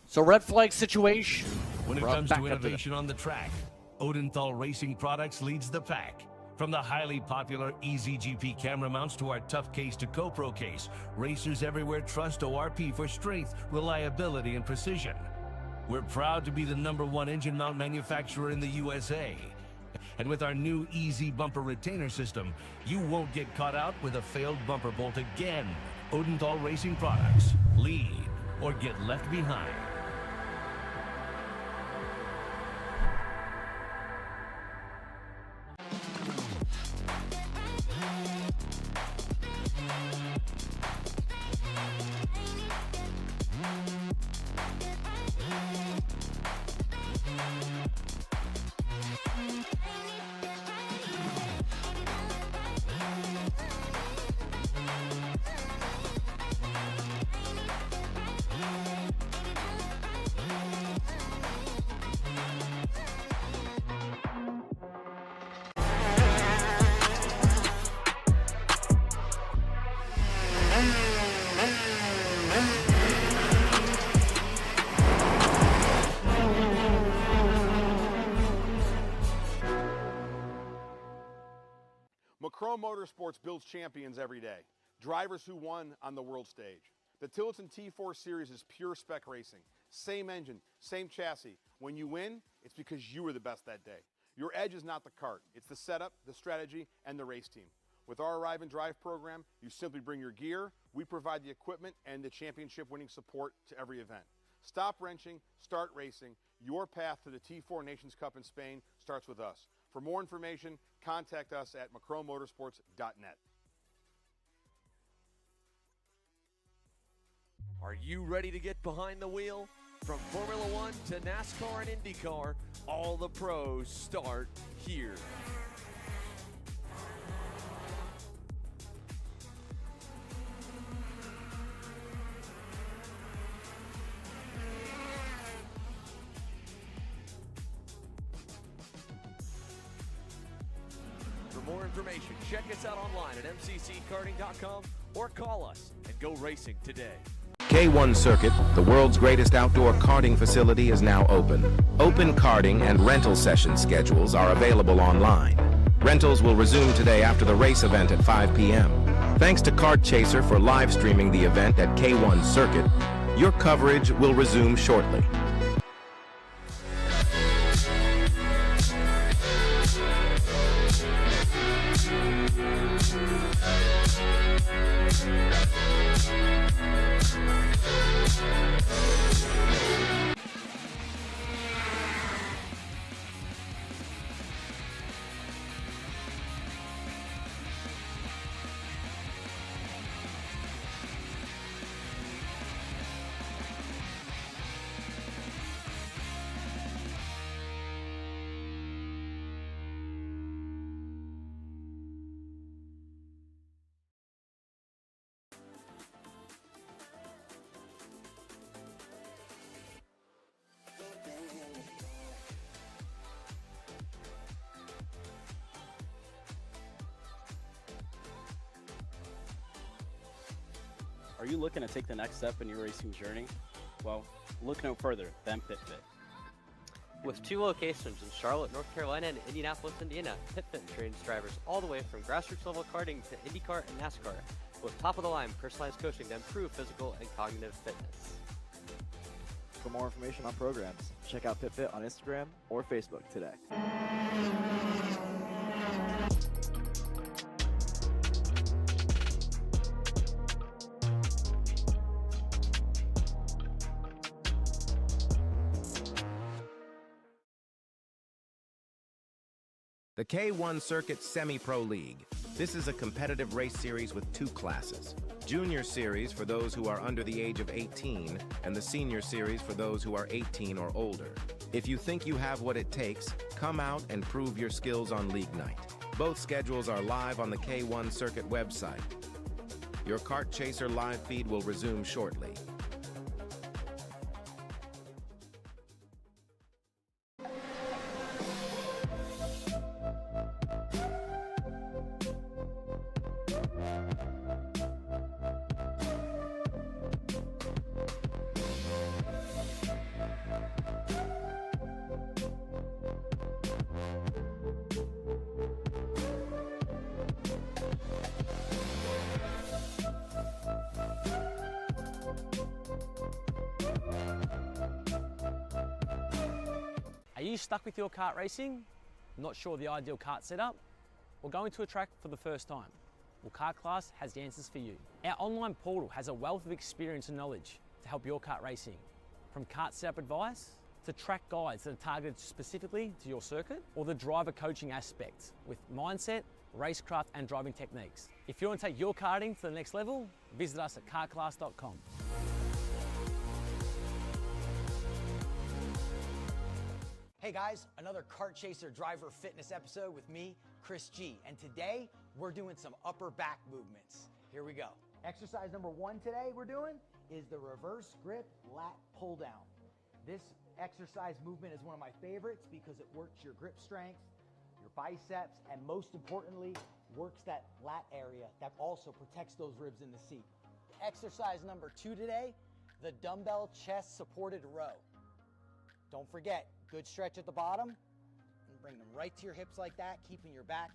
So red flag situation. When it comes to innovation on the track, Odenthal Racing Products leads the pack. From the highly popular EasyGP camera mounts to our tough case to GoPro case, racers everywhere trust ORP for strength, reliability, and precision. We're proud to be the #1 engine mount manufacturer in the USA. And with our new Easy Bumper Retainer System, you won't get caught out with a failed bumper bolt again. Odenthal Racing Products. Lead or get left behind. Motorsports builds champions every day, drivers who won on the world stage. The Tillotson T4 Series is pure spec racing. Same engine, same chassis. When you win, it's because you were the best that day. Your edge is not the kart. It's the setup, the strategy, and the race team. With our Arrive and Drive program, you simply bring your gear, we provide the equipment and the championship winning support to every event. Stop wrenching, start racing. Your path to the T4 Nations Cup in Spain starts with us. For more information, contact us at macromotorsports.net. Are you ready to get behind the wheel? From Formula One to NASCAR and IndyCar, all the pros start here. For more information, check us out online at mcckarting.com or call us and go racing today. K1 Circuit, the world's greatest outdoor karting facility, is now open. Open karting and rental session schedules are available online. Rentals will resume today after the race event at 5 p.m. Thanks to Kart Chaser for live streaming the event at K1 Circuit. Your coverage will resume shortly. Are you looking to take the next step in your racing journey? Well, look no further than PitFit. With 2 locations in Charlotte, North Carolina and Indianapolis, Indiana, PitFit trains drivers all the way from grassroots level karting to IndyCar and NASCAR with top-of-the-line personalized coaching to improve physical and cognitive fitness. For more information on programs, check out PitFit on Instagram or Facebook today. The K1 Circuit Semi-Pro League. This is a competitive race series with 2 classes. Junior Series for those who are under the age of 18, and the Senior Series for those who are 18 or older. If you think you have what it takes, come out and prove your skills on League Night. Both schedules are live on the K1 Circuit website. Your Kart Chaser live feed will resume shortly. Are you stuck with your kart racing? Not sure the ideal kart setup? Or going to a track for the first time? Well, Kart Class has the answers for you. Our online portal has a wealth of experience and knowledge to help your kart racing. From kart setup advice to track guides that are targeted specifically to your circuit, or the driver coaching aspect with mindset, racecraft and driving techniques. If you want to take your karting to the next level, visit us at kartclass.com. Hey guys, another Kart Chaser driver fitness episode with me, Chris G. And today, we're doing some upper back movements. Here we go. Exercise number 1 today we're doing is the reverse grip lat pull down. This exercise movement is one of my favorites because it works your grip strength, your biceps, and most importantly, works that lat area that also protects those ribs in the seat. Exercise number 2 today, the dumbbell chest supported row. Don't forget, good stretch at the bottom, and bring them right to your hips like that, keeping your back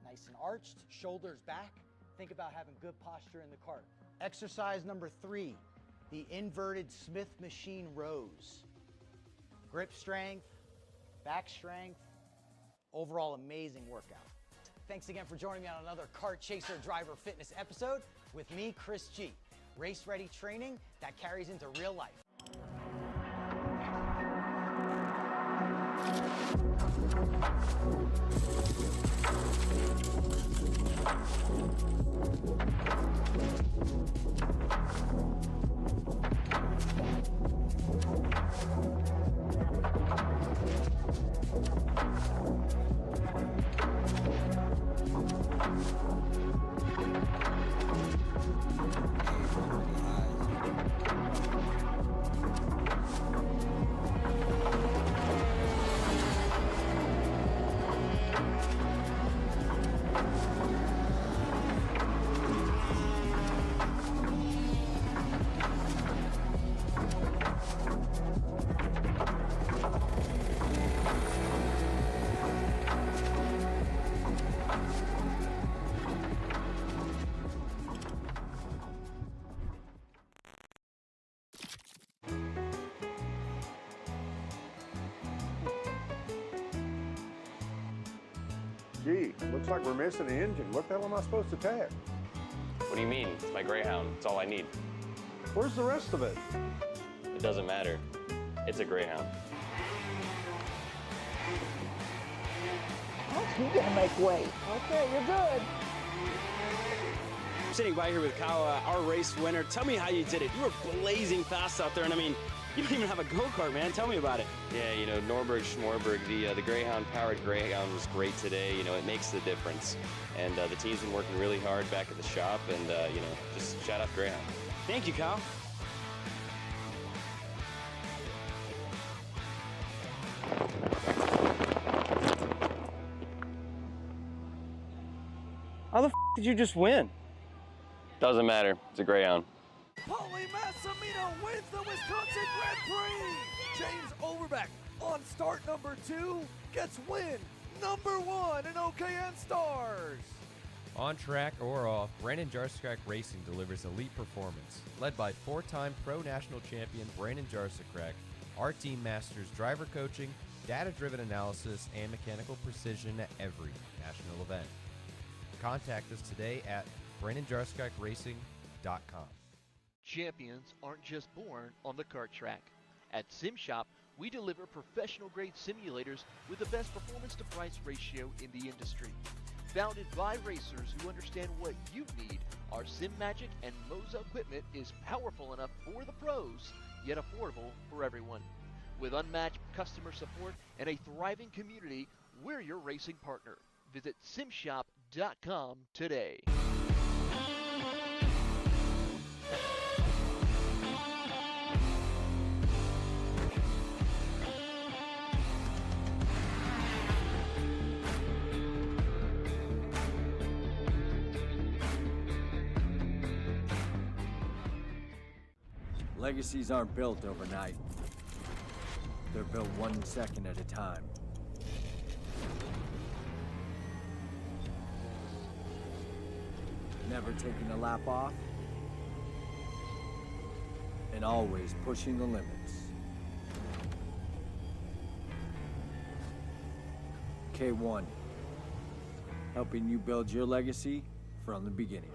nice and arched, shoulders back. Think about having good posture in the cart. Exercise number 3, the inverted Smith machine rows. Grip strength, back strength, overall amazing workout. thanks again for joining me on another Kart Chaser Driver Fitness episode with me, Chris G. Race-ready training that carries into real life. Gee, looks like we're missing the engine. What the hell am I supposed to tag? What do you mean? It's my Greyhound. It's all I need. Where's the rest of it? It doesn't matter. It's a Greyhound. You gotta make weight. Okay, you're good. I'm sitting by here with Kyle, our race winner. Tell me how you did it. You were blazing fast out there, and I mean, you don't even have a go-kart, man. Tell me about it. Yeah, you know, Norberg, Schmorberg, the Greyhound-powered Greyhound was great today. You know, it makes the difference. And the team's been working really hard back at the shop, and, you know, just shout out Greyhound. Thank you, Kyle. How the f did you just win? Doesn't matter. It's a Greyhound. Paulie Massimino wins the Wisconsin Grand Prix. James Overbeck on start number 2 gets win number 1 in OKN Stars. On track or off, Brandon Jarsekrak Racing delivers elite performance. Led by 4-time Pro National Champion Brandon Jarsekrak, our team masters driver coaching, data-driven analysis, and mechanical precision at every national event. Contact us today at BrandonJarsekrakRacing.com. Champions aren't just born on the kart track. At SimShop, we deliver professional-grade simulators with the best performance-to-price ratio in the industry. Founded by racers who understand what you need, our SimMagic and Moza equipment is powerful enough for the pros, yet affordable for everyone. With unmatched customer support and a thriving community, we're your racing partner. Visit simshop.com today. Legacies aren't built overnight. They're built 1 second at a time. Never taking a lap off, and always pushing the limits. K1, helping you build your legacy from the beginning.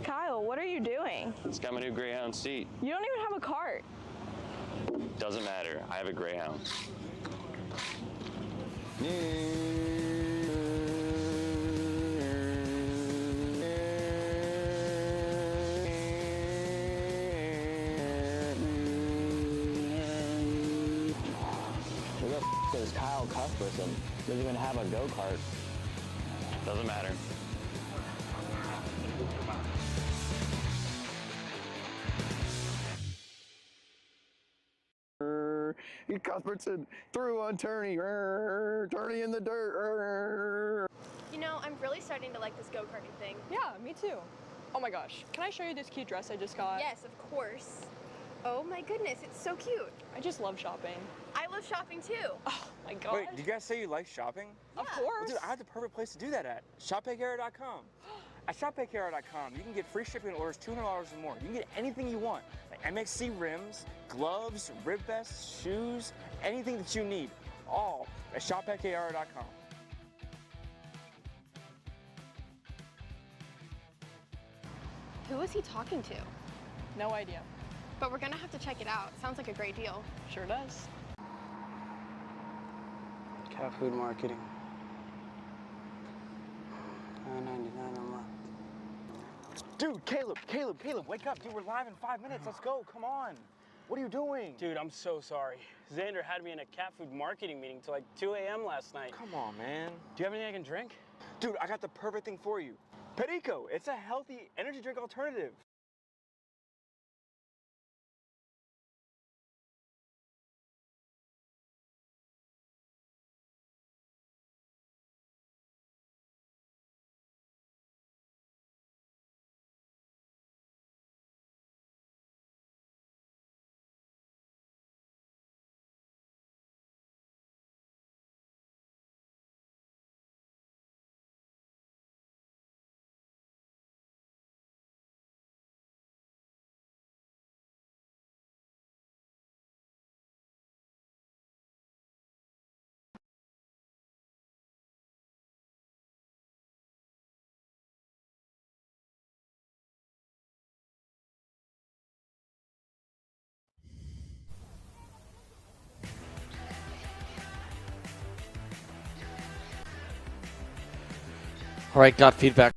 Kyle, what are you doing? It's got my new Greyhound seat. You don't even have a cart. Doesn't matter. I have a Greyhound. Who the f is Kyle Cuthbertson? Doesn't even have a go-kart. Doesn't matter. Cuthbertson threw on Turney. Turney in the dirt. You know, I'm really starting to like this go-karting thing. Yeah, me too. Oh my gosh, can I show you this cute dress I just got? Yes, of course. Oh my goodness, it's so cute. I just love shopping. I love shopping too. Oh my gosh. Wait, did you guys say you like shopping? Of Yeah. course. Well, dude, I have the perfect place to do that at. ShopPayCara.com. At ShopPayCara.com, you can get free shipping on orders $200 or more. You can get anything you want, like MXC rims, gloves, rib vests, shoes, anything that you need, all at ShopPayCara.com. Who is he talking to? No idea. But we're gonna have to check it out. Sounds like a great deal. Sure does. Cat food marketing. $9.99 a month. Dude, Caleb, wake up. Dude, we're live in 5 minutes. Let's go, come on. What are you doing? Dude, I'm so sorry. Xander had me in a cat food marketing meeting till like 2 a.m. last night. Come on, man. Do you have anything I can drink? Dude, I got the perfect thing for you. Perico, it's a healthy energy drink alternative. All right, got feedback.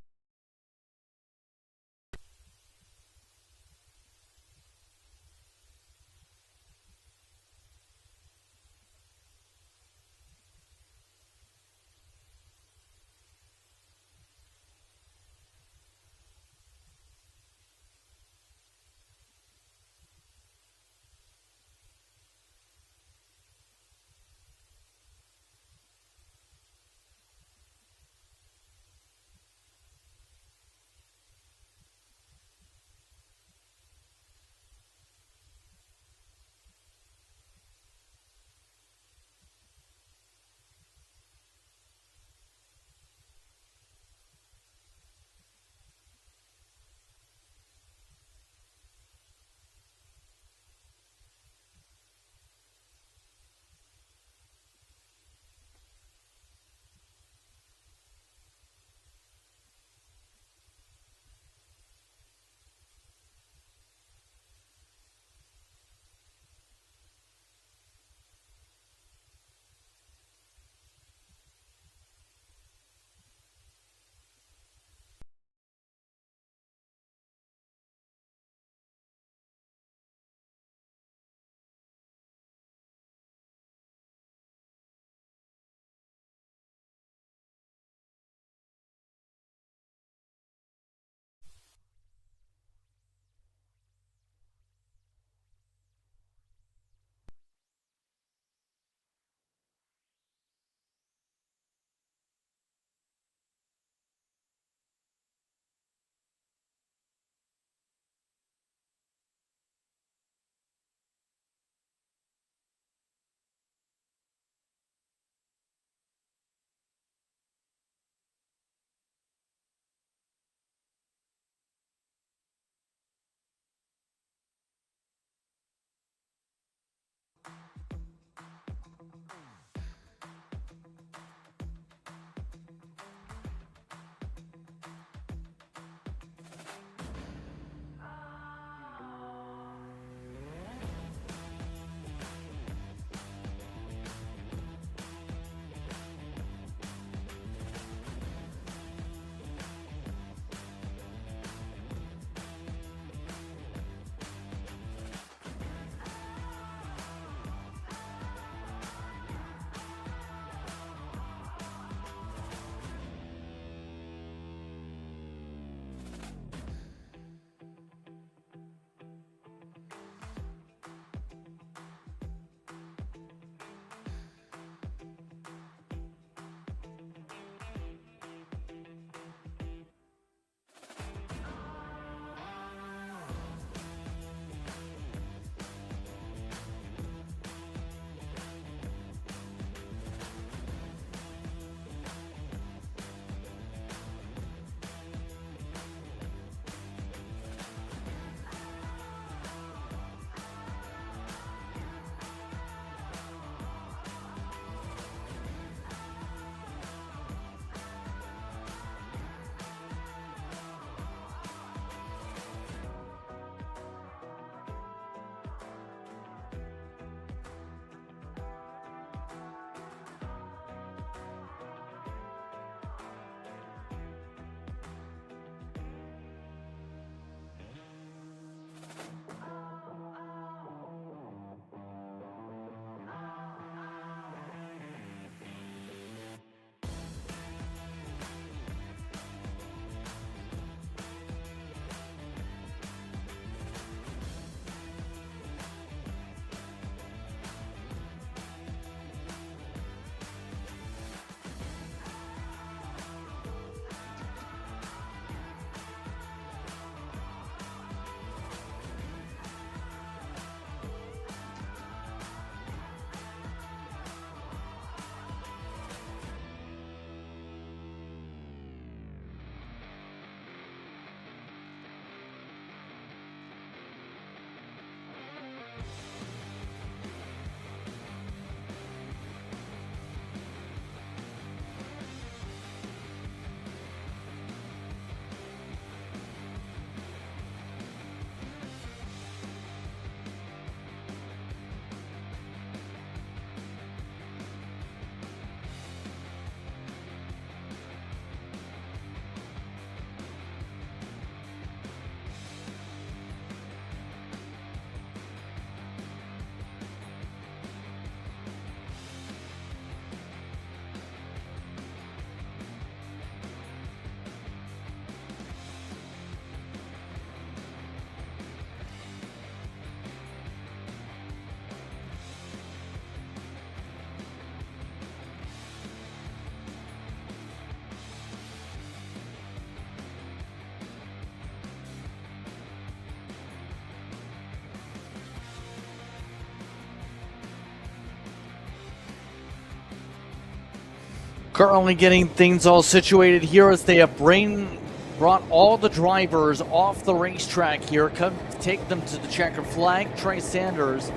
Currently getting things all situated here as they have brought all the drivers off the racetrack here. Come take them to the checkered flag. Trey Sanders,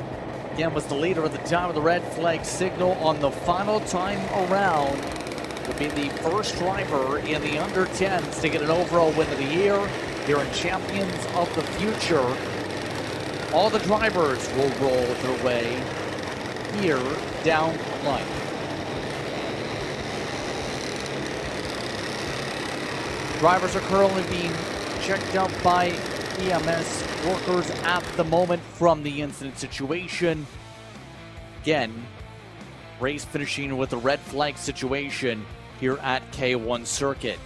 again, was the leader at the time of the red flag signal on the final time around. Will be the first driver in the under 10s to get an overall win of the year here in Champions of the Future. All the drivers will roll their way here down the line. Drivers are currently being checked out by EMS workers at the moment from the incident situation. Again, race finishing with a red flag situation here at K1 Circuit.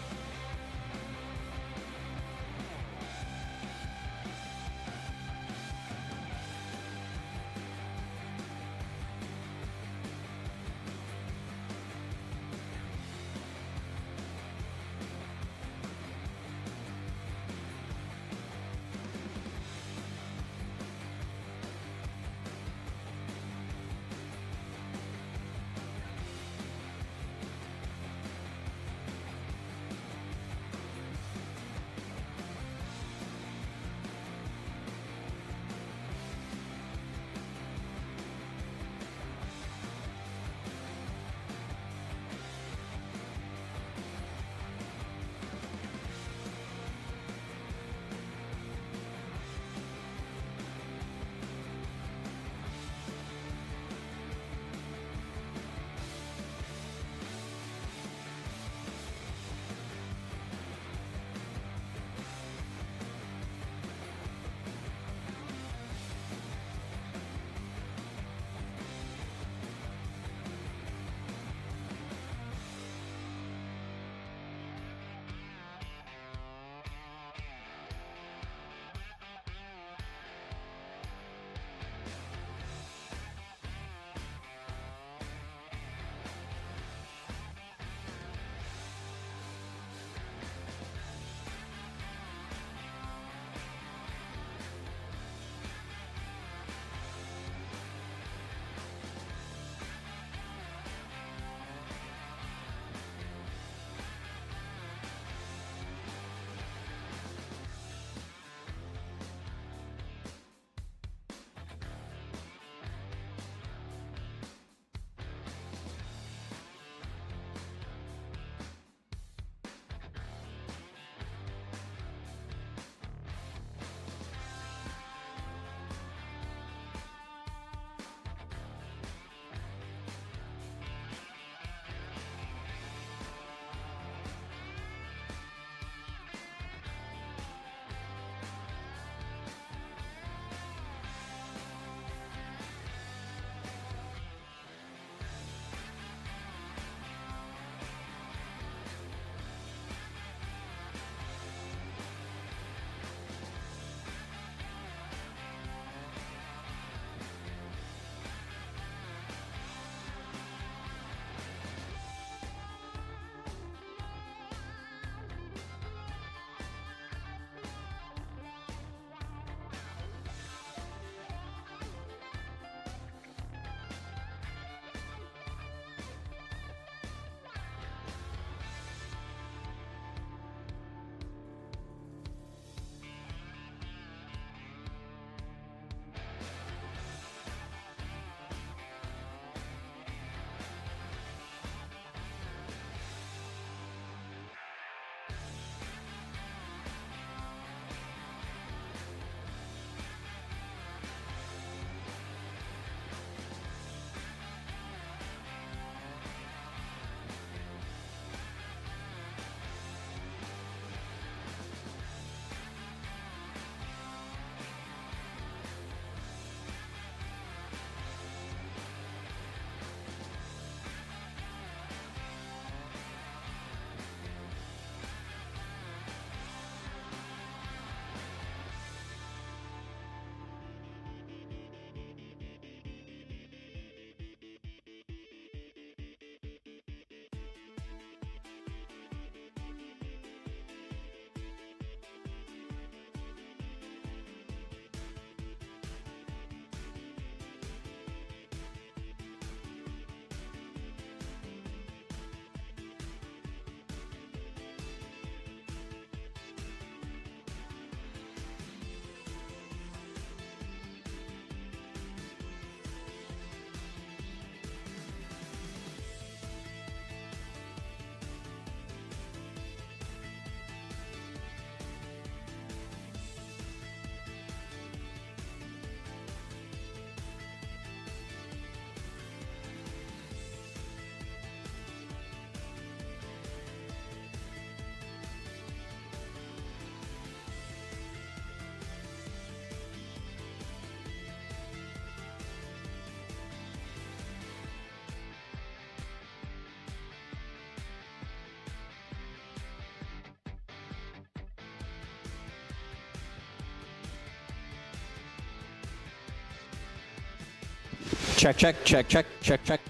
Check, check, check, check, check, check.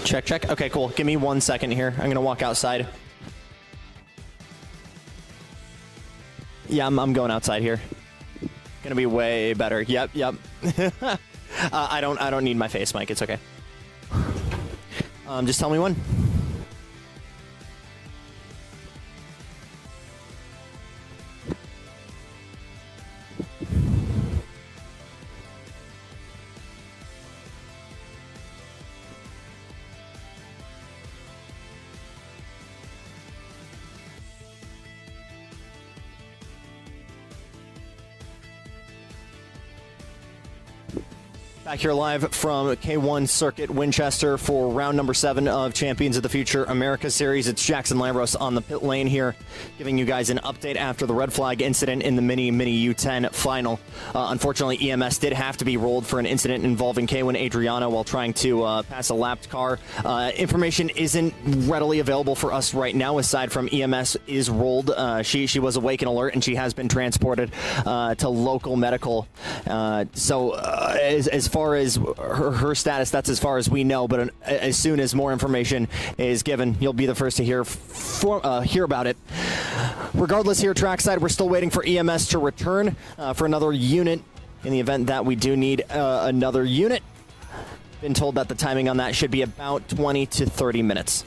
Check, check. Okay, cool. Give me 1 second here. I'm going to walk outside. Yeah, I'm going outside here. Gonna be way better. Yep. I don't need my face mic. It's okay. Just tell me when. Back here live from K1 Circuit Winchester for round number 7 of Champions of the Future America Series. It's Jackson Lambros on the pit lane here, giving you guys an update after the red flag incident in the Mini U10 final. Unfortunately, EMS did have to be rolled for an incident involving K1 Adriana while trying to pass a lapped car. Information isn't readily available for us right now, aside from EMS is rolled. She was awake and alert, and she has been transported to local medical. As far as her status, that's as far as we know, but as soon as more information is given, you'll be the first to hear about it. Regardless, here trackside, we're still waiting for EMS to return for another unit in the event that we do need another unit. Been told that the timing on that should be about 20 to 30 minutes.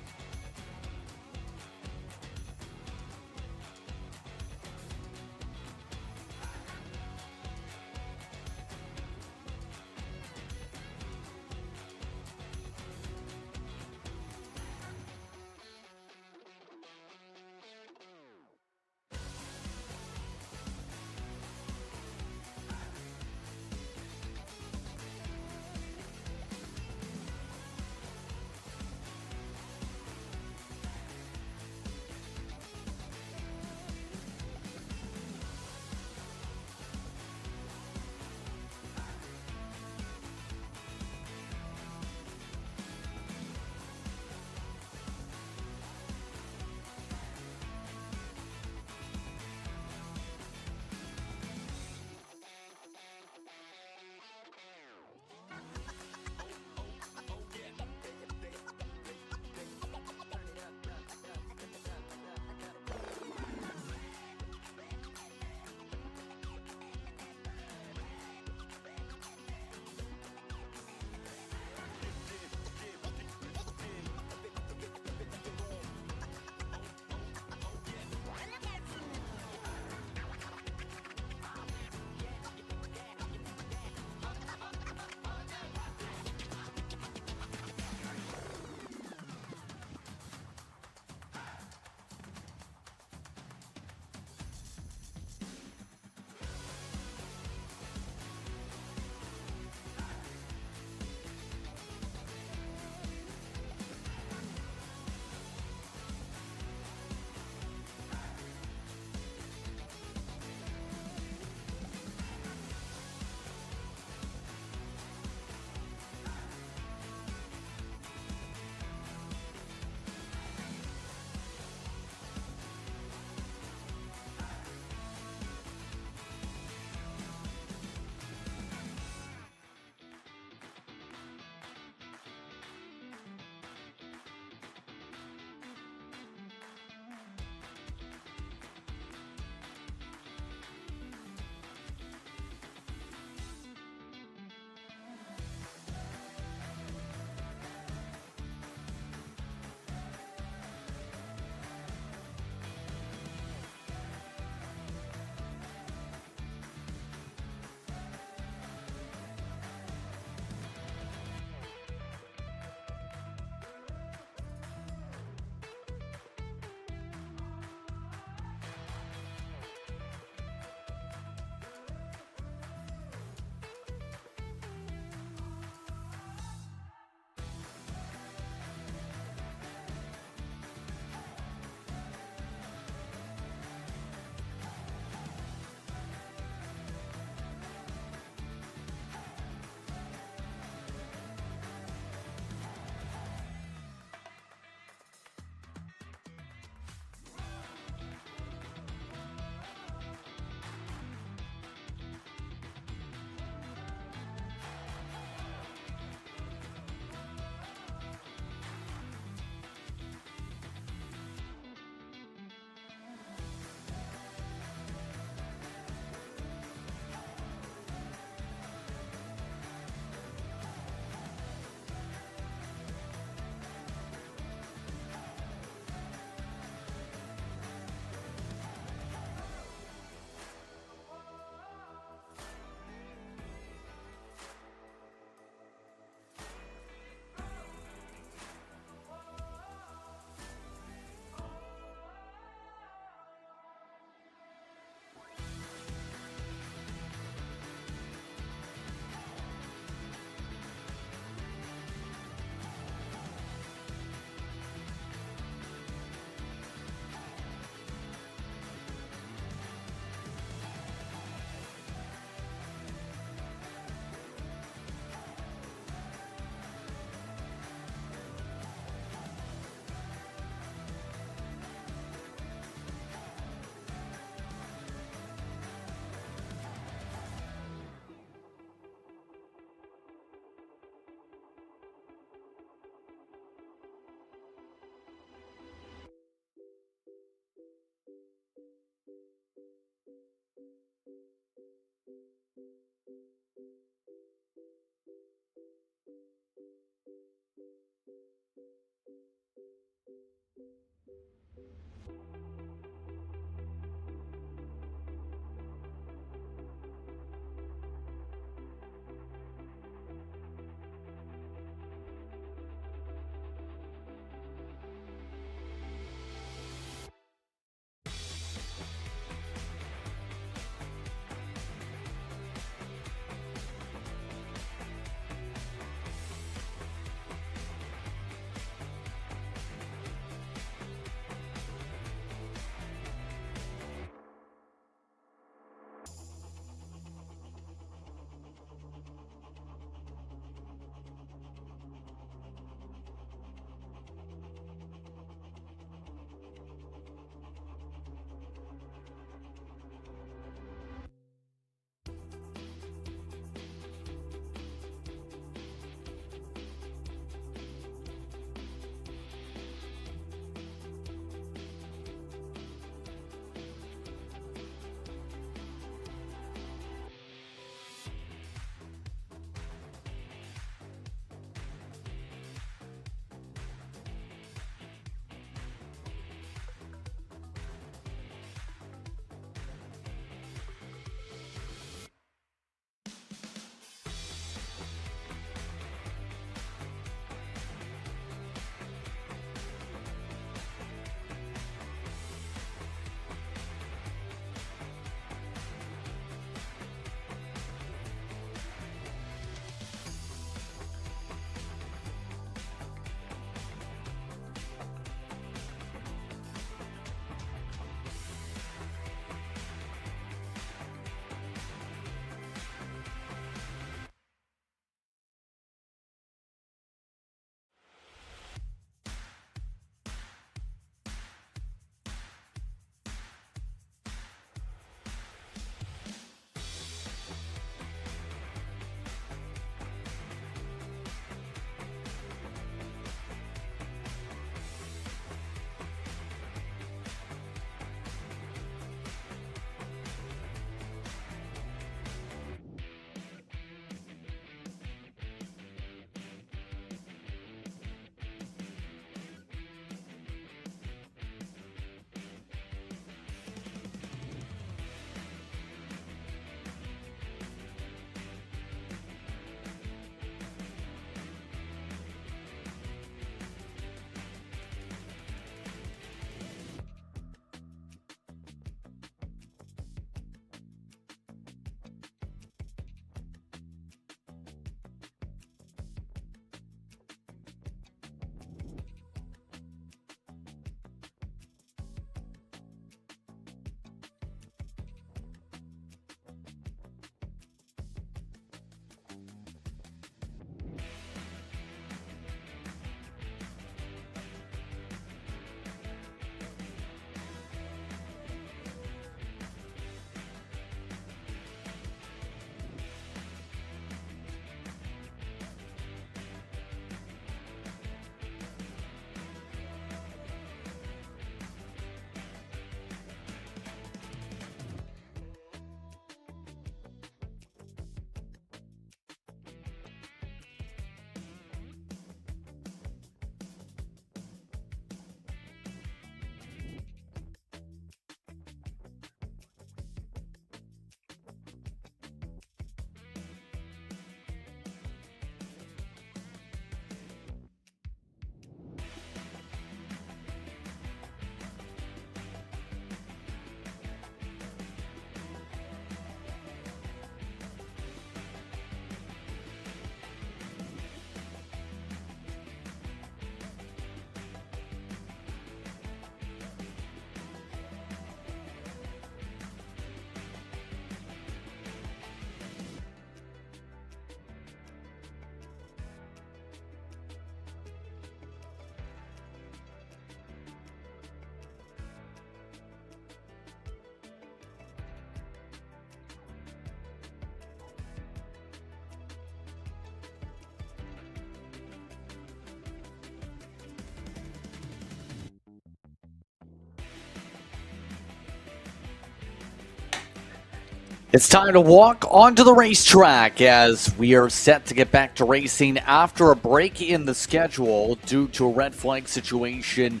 It's time to walk onto the racetrack as we are set to get back to racing after a break in the schedule due to a red flag situation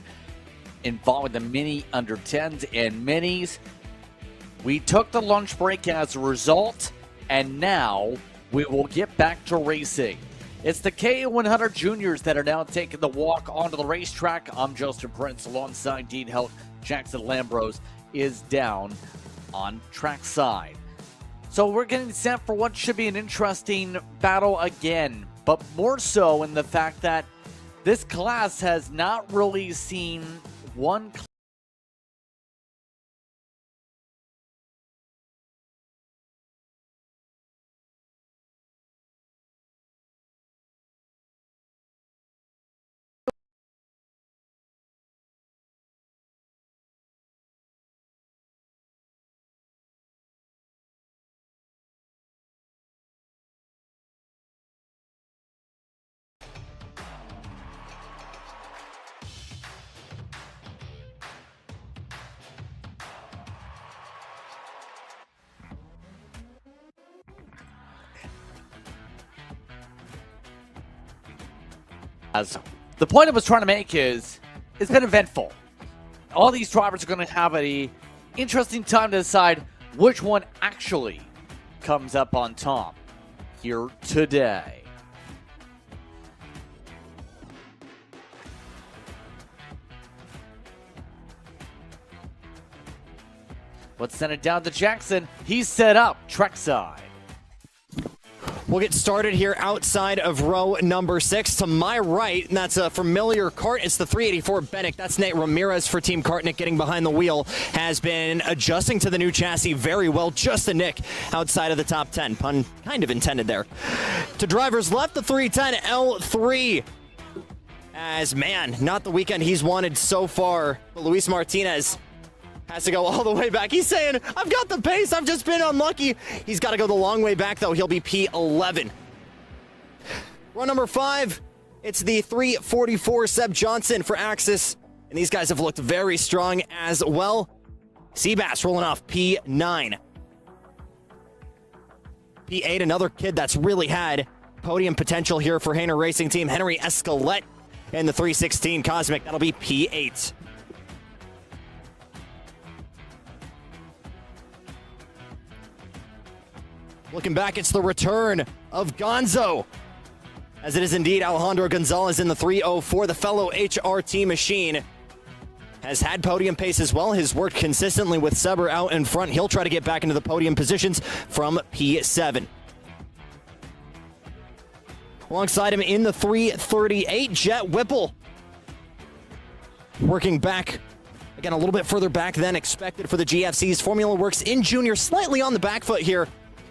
involving the mini under 10s and minis. We took the lunch break as a result, and now we will get back to racing. It's the K100 Juniors that are now taking the walk onto the racetrack. I'm Justin Prince alongside Dean Helt. Jackson Lambros is down on trackside. So we're getting set for what should be an interesting battle again, but more so in the fact that this class has not really seen one As the point I was trying to make is, it's been eventful. All these drivers are going to have an interesting time to decide which one actually comes up on top here today. Let's send it down to Jackson. He's set up trackside. We'll get started here outside of row number 6. To my right, and that's a familiar Kart. It's the 384 Bennick. That's Nate Ramirez for Team Kart. Nick getting behind the wheel has been adjusting to the new chassis very well. Just a nick outside of the top 10. Pun kind of intended there. To drivers left, the 310 L3. As, man, not the weekend he's wanted so far. But Luis Martinez has to go all the way back. He's saying, I've got the pace. I've just been unlucky. He's got to go the long way back, though. He'll be P11. Row number 5, it's the 344 Seb Johnson for Axis. And these guys have looked very strong as well. Seabass rolling off P9. P8, another kid that's really had podium potential here for Hainer Racing Team. Henry Escalette in the 316 Cosmic. That'll be P8. Looking back, it's the return of Gonzo, as it is indeed Alejandro Gonzalez in the 304. The fellow HRT machine has had podium pace as well. Has worked consistently with Seber out in front. He'll try to get back into the podium positions from P7. Alongside him in the 338, Jet Whipple. Working back, again, a little bit further back than expected for the GFCs. Formula Works in junior, slightly on the back foot here.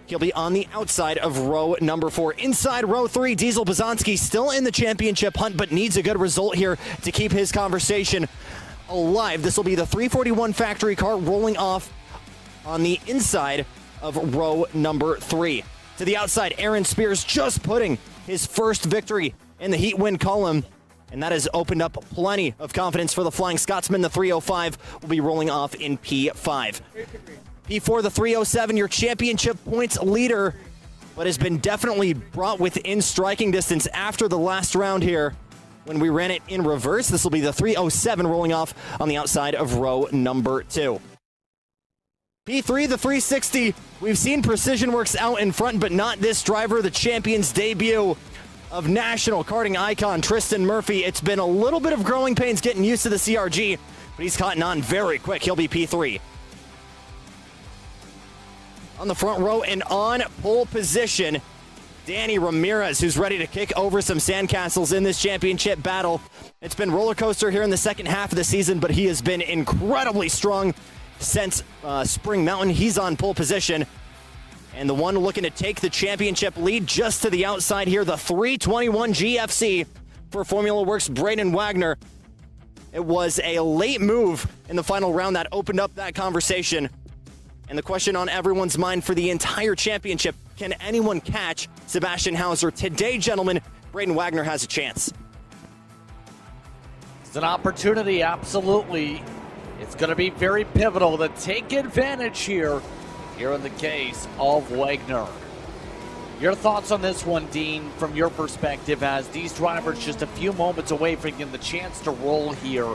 He'll be on the outside of row number 4. Inside row 3, Diesel Bazanski still in the championship hunt, but needs a good result here to keep his conversation alive. This will be the 341 factory car rolling off on the inside of row number 3. To the outside, Aaron Spears just putting his first victory in the heat win column, and that has opened up plenty of confidence for the Flying Scotsman. The 305 will be rolling off in P5. P4, the 307, your championship points leader, but has been definitely brought within striking distance after the last round here when we ran it in reverse. This will be the 307 rolling off on the outside of row number 2. P3, the 360. We've seen Precision Works out in front, but not this driver, the champion's debut of national karting icon Tristan Murphy. It's been a little bit of growing pains getting used to the CRG, but he's caught on very quick. He'll be P3. On the front row and on pole position, Danny Ramirez, who's ready to kick over some sandcastles in this championship battle. It's been roller coaster here in the second half of the season, but he has been incredibly strong since Spring Mountain. He's on pole position. And the one looking to take the championship lead just to the outside here, the 321 GFC for Formula Works, Braden Wagner. It was a late move in the final round that opened up that conversation. And the question on everyone's mind for the entire championship, can anyone catch Sebastian Hauser? Today, gentlemen, Braden Wagner has a chance. It's an opportunity, absolutely. It's going to be very pivotal to take advantage here here in the case of Wagner. Your thoughts on this one, Dean, from your perspective, as these drivers just a few moments away from getting the chance to roll here.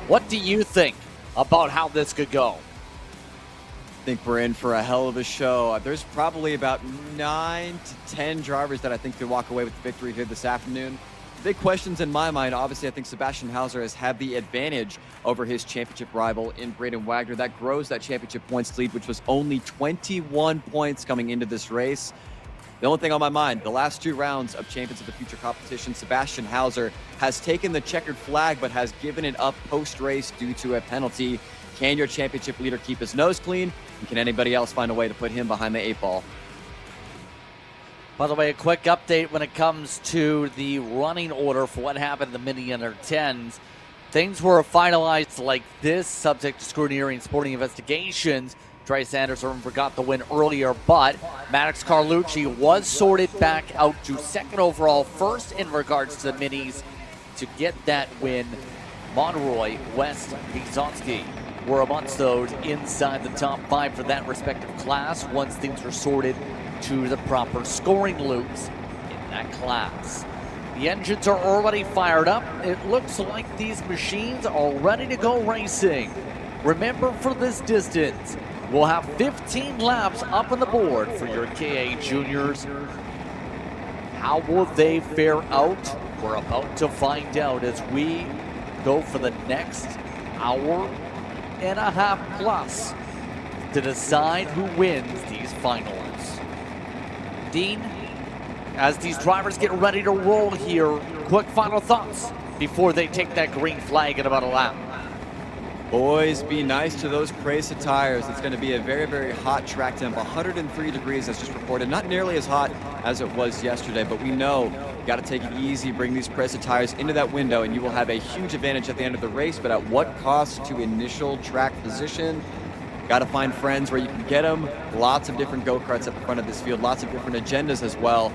What do you think about how this could go? I think we're in for a hell of a show. There's probably about 9 to 10 drivers that I think could walk away with the victory here this afternoon. Big questions in my mind. Obviously, I think Sebastian Hauser has had the advantage over his championship rival in Braden Wagner. That grows that championship points lead, which was only 21 points coming into this race. The only thing on my mind, the last 2 rounds of Champions of the Future competition, Sebastian Hauser has taken the checkered flag, but has given it up post-race due to a penalty. Can your championship leader keep his nose clean? And can anybody else find a way to put him behind the 8 ball? By the way, a quick update when it comes to the running order for what happened in the Mini Under 10s. Things were finalized like this, subject to scrutiny and sporting investigations. Trace Anderson forgot the win earlier, but Maddox Carlucci was sorted back out to second overall, first in regards to the minis to get that win. Monroy, West, Bizonsky were amongst those inside the top 5 for that respective class once things were sorted to the proper scoring loops in that class. The engines are already fired up. It looks like these machines are ready to go racing. Remember, for this distance, we'll have 15 laps up on the board for your KA juniors. How will they fare out? We're about to find out as we go for the next hour and a half plus to decide who wins these finals. Dean, as these drivers get ready to roll here, quick final thoughts before they take that green flag in about a lap. Boys, be nice to those Presa tires. It's going to be a very, very hot track temp. 103 degrees as just reported. Not nearly as hot as it was yesterday, but we know you got to take it easy, bring these Presa tires into that window, and you will have a huge advantage at the end of the race, but at what cost to initial track position? Got to find friends where you can get them. Lots of different go-karts at the front of this field. Lots of different agendas as well.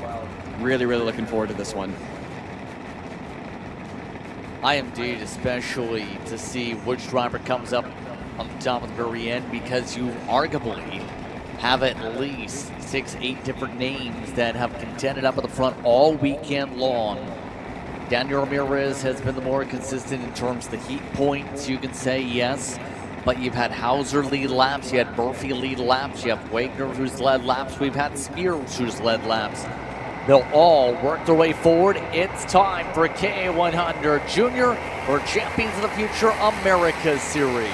Really, really looking forward to this one. I am indeed, especially to see which driver comes up on the top of the very end, because you arguably have at least 6-8 different names that have contended up at the front all weekend long. Daniel Ramirez has been the more consistent in terms of the heat points, you can say, yes. But you've had Hauser lead laps, you had Murphy lead laps, you have Wagner who's led laps, we've had Spears who's led laps. They'll all work their way forward. It's time for KA100 Junior for Champions of the Future America Series.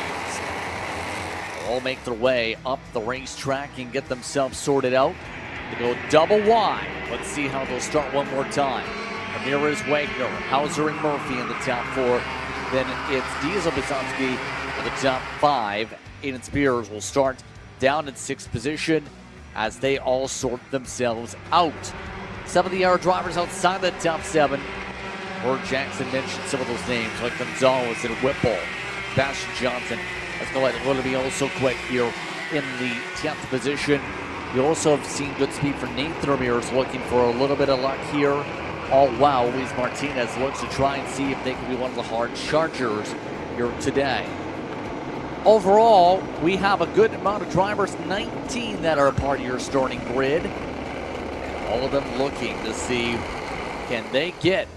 They'll all make their way up the racetrack and get themselves sorted out. They go double wide. Let's see how they'll start one more time. Ramirez, Wagner, Hauser, and Murphy in the top 4. Then it's Diesel Bizonsky for the top 5. Aiden Spears will start down in 6th position as they all sort themselves out. Some of the other drivers outside the top 7, or Jackson mentioned some of those names like Gonzalez and Whipple, Sebastian Johnson. Let's go ahead and be also quick here in the 10th position. You also have seen good speed for Nathan Ramirez, looking for a little bit of luck here. Oh wow, Luis Martinez looks to try and see if they can be one of the hard chargers here today. Overall, we have a good amount of drivers, 19 that are a part of your starting grid. All of them looking to see, can they get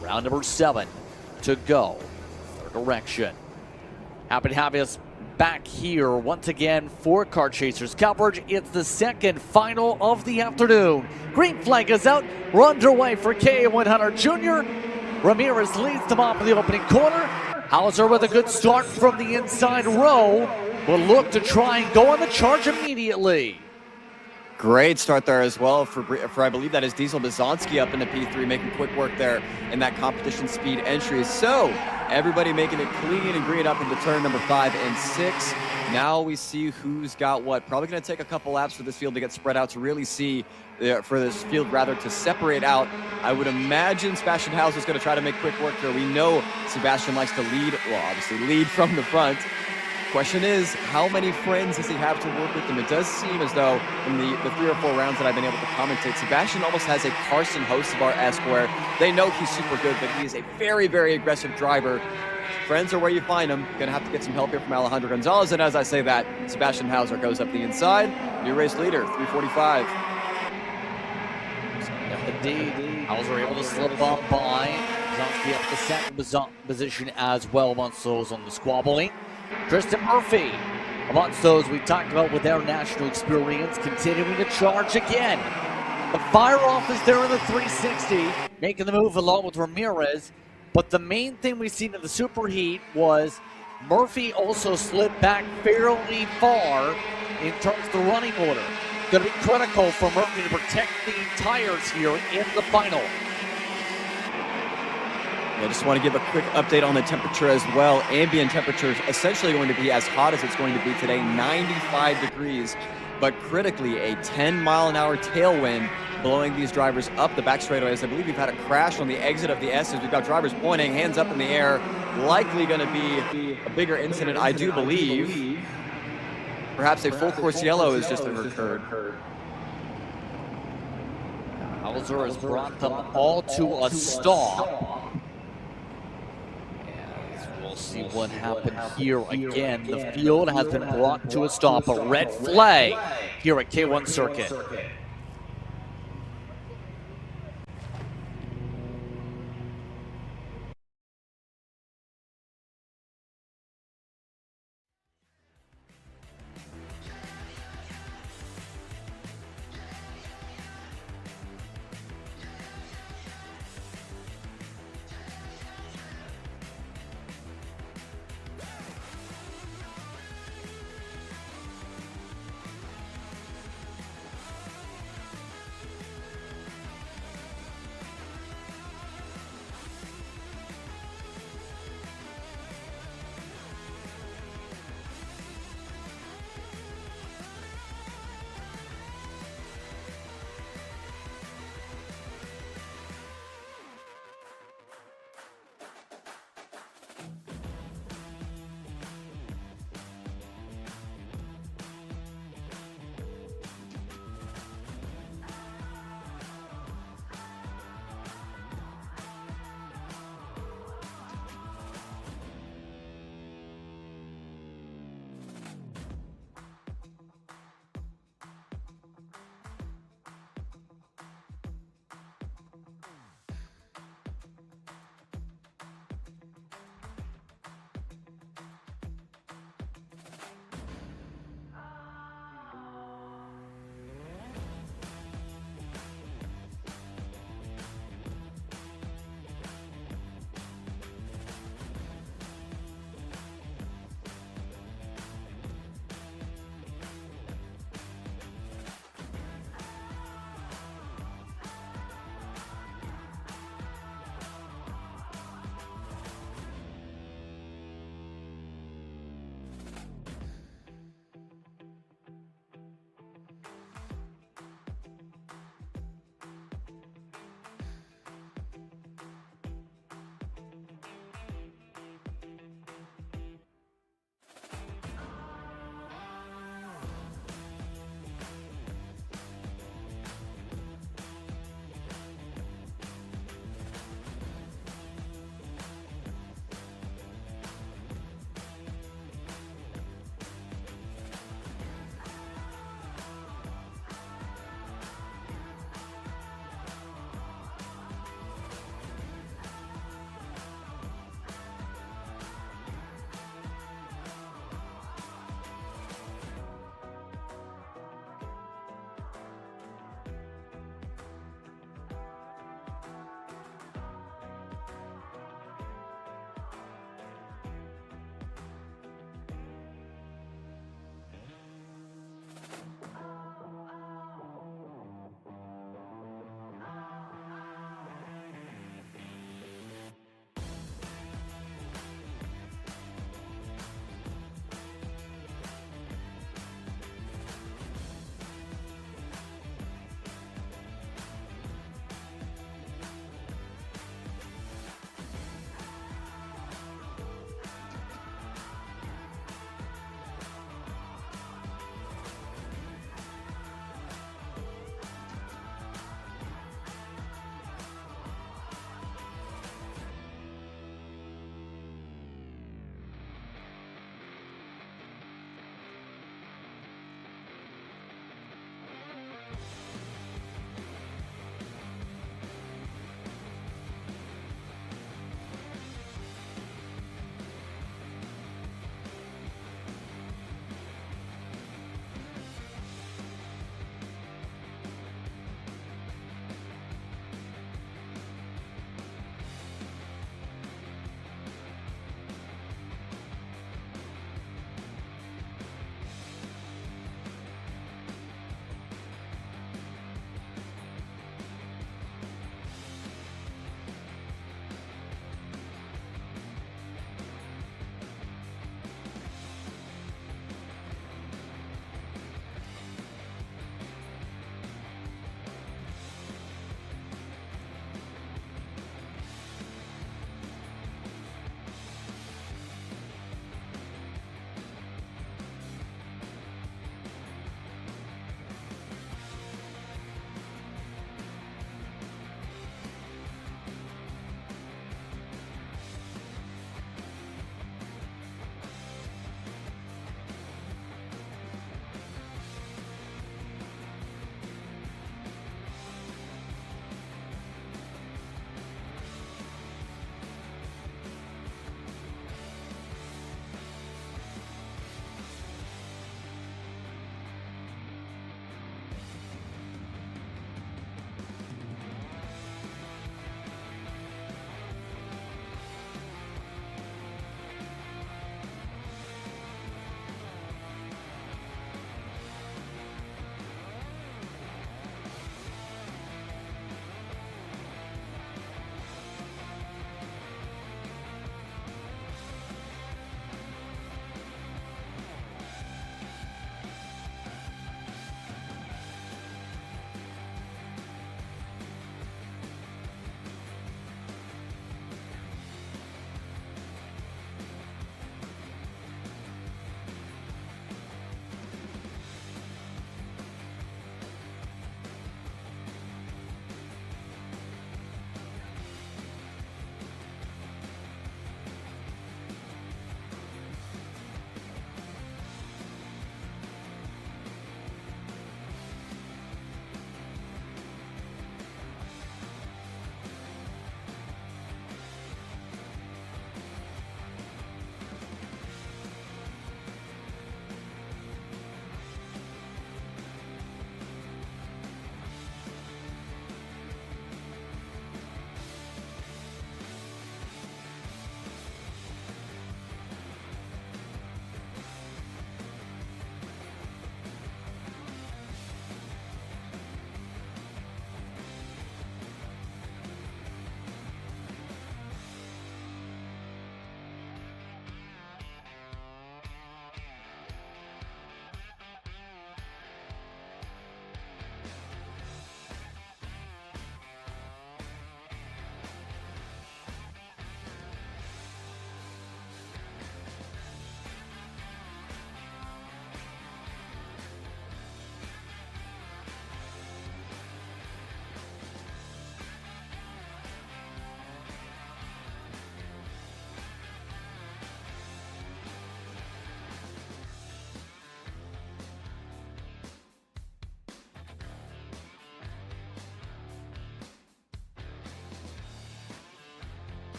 round number 7 to go their direction. Happy to have us back here once again for Kart Chasers coverage. It's the second final of the afternoon. Green flag is out. We're underway for KA100 Junior. Ramirez leads them off in the opening corner. Hauser with a good start from the inside row will look to try and go on the charge immediately. Great start there as well for I believe that is Diesel Bizonsky up into P3, making quick work there in that competition speed entry. So everybody making it clean and green up into turn number 5 and 6. Now we see who's got what. Probably going to take a couple laps for this field to get spread out to really see, for this field rather, to separate out. I would imagine Sebastian Hauser is going to try to make quick work here. We know Sebastian likes to lead, well, obviously lead from the front. Question is, how many friends does he have to work with him? It does seem as though in the 3 or 4 rounds that I've been able to commentate, Sebastian almost has a Carson Hocevar-esque where they know he's super good, but he is a very, very aggressive driver. Friends are where you find them. Going to have to get some help here from Alejandro Gonzalez. And as I say that, Sebastian Hauser goes up the inside. New race leader, 345. Indeed, Hauser able to slip up by Zonski up the second position as well amongst those on the squabbling. Tristan Murphy amongst those we talked about with their national experience, continuing to charge again. The fire-off is there in the 360, making the move along with Ramirez. But the main thing we've seen in the Super Heat was Murphy also slid back fairly far in terms of the running order. Going to be critical for Murphy to protect the tires here in the final. I just want to give a quick update on the temperature as well. Ambient temperature is essentially going to be as hot as it's going to be today, 95 degrees. But critically, a 10-mile-an-hour tailwind blowing these drivers up the back straightaways. I believe we've had a crash on the exit of the S's. We've got drivers pointing, hands up in the air. Likely going to be a bigger incident, I do believe. Perhaps a full course yellow has just occurred. Hauser has brought them all to a stop. We'll see what happened here again. The field has been brought to a stop. A red flag here at K1 Circuit.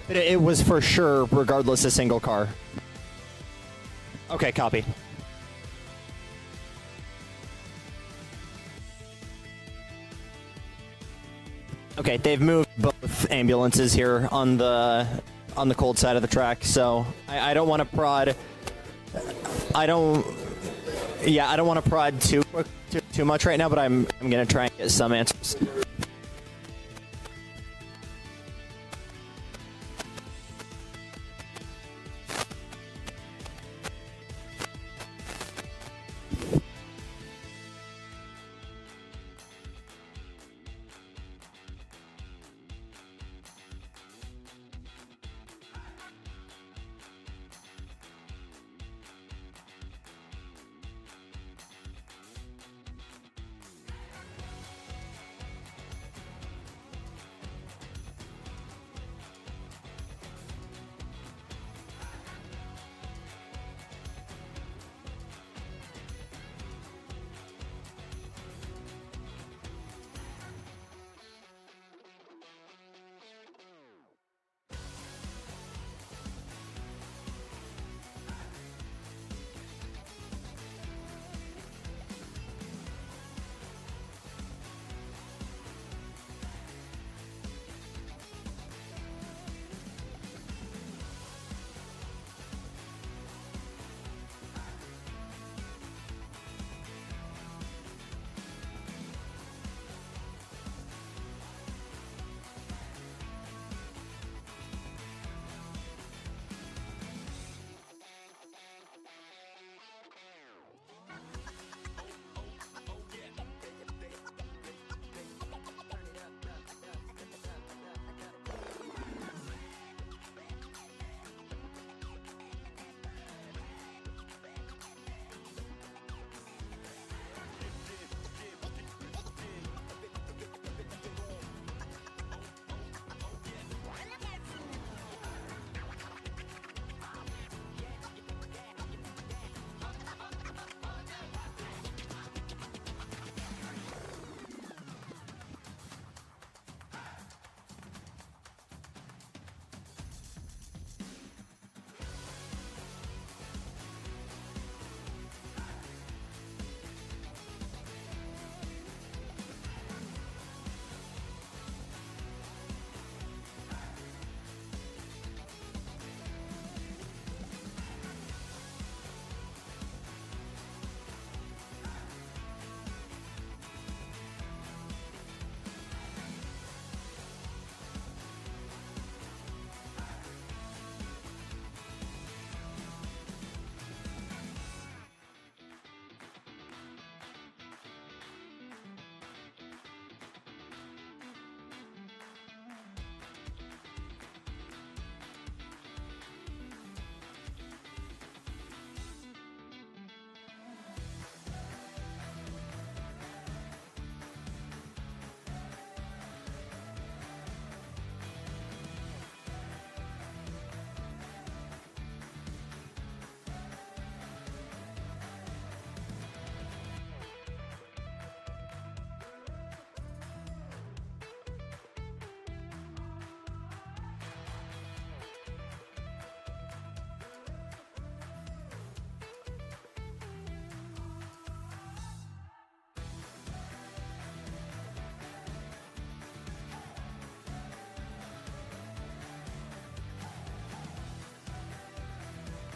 It was for sure, regardless, a single car. Okay, copy. Okay, they've moved both ambulances here on the cold side of the track, so I don't want to prod. I don't want to prod too much right now, but I'm gonna try and get some answers.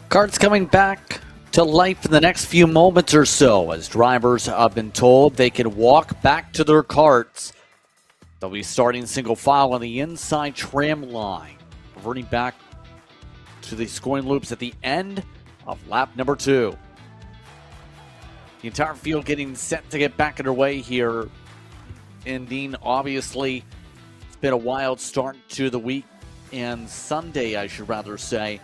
Kart's coming back to life in the next few moments or so, as drivers have been told they can walk back to their karts. They'll be starting single file on the inside tram line, reverting back to the scoring loops at the end of lap number 2. The entire field getting set to get back underway here. And Dean, obviously, it's been a wild start to the week, and Sunday, I should rather say.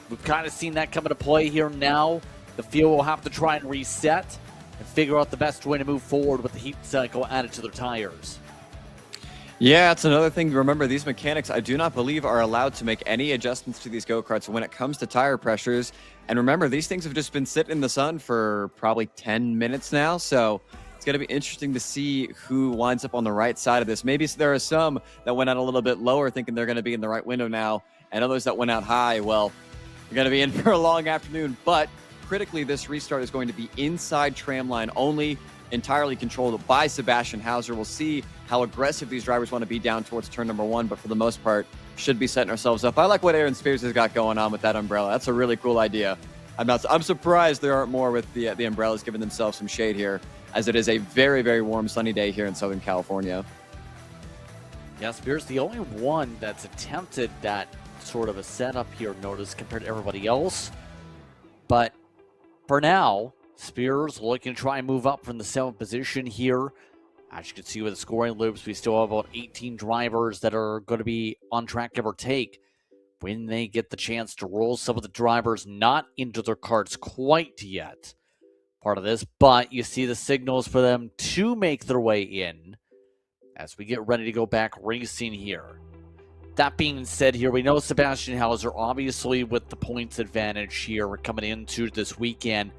We've kind of seen that come into play here now. The field will have to try and reset and figure out the best way to move forward with the heat cycle added to their tires. Yeah, it's another thing to remember. These mechanics, I do not believe, are allowed to make any adjustments to these go-karts when it comes to tire pressures. And remember, these things have just been sitting in the sun for probably 10 minutes now. So It's going to be interesting to see who winds up on the right side of this. Maybe there are some that went out a little bit lower thinking they're going to be in the right window now, and others that went out high, well, you're going to be in for a long afternoon. But critically, this restart is going to be inside tram line only, entirely controlled by Sebastian Hauser. We'll see how aggressive these drivers want to be down towards turn number 1, but for the most part, should be setting ourselves up. I like what Aaron Spears has got going on with that umbrella. That's a really cool idea. I'm surprised there aren't more with the umbrellas giving themselves some shade here, as it is a very, very warm, sunny day here in Southern California. Yeah, Spears, the only one that's attempted that sort of a setup here, notice, compared to everybody else. But for now, Spears looking to try and move up from the 7th position here. As you can see with the scoring loops, we still have about 18 drivers that are going to be on track, give or take, when they get the chance to roll some of the drivers not into their karts quite yet. Part of this, but you see the signals for them to make their way in as we get ready to go back racing here. That being said here, we know Sebastian Hauser, obviously with the points advantage here coming into this weekend.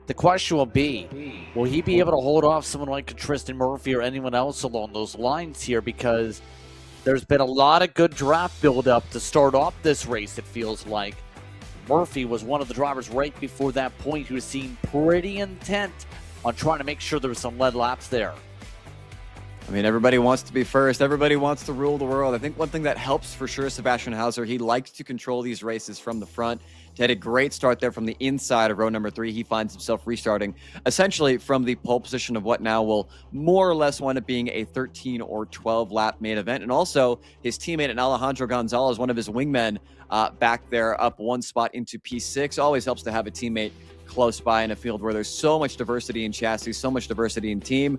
The question will be, will he be able to hold off someone like Tristan Murphy or anyone else along those lines here? Because there's been a lot of good draft build-up to start off this race, it feels like. Murphy was one of the drivers right before that point who seemed pretty intent on trying to make sure there was some lead laps there. I mean, everybody wants to be first. Everybody wants to rule the world. I think one thing that helps for sure Sebastian Hauser, he likes to control these races from the front. He had a great start there from the inside of row number 3. He finds himself restarting essentially from the pole position of what now will more or less wind up being a 13 or 12 lap main event. And also his teammate Alejandro Gonzalez, one of his wingmen, back there up one spot into P6. Always helps to have a teammate close by in a field where there's so much diversity in chassis, so much diversity in team.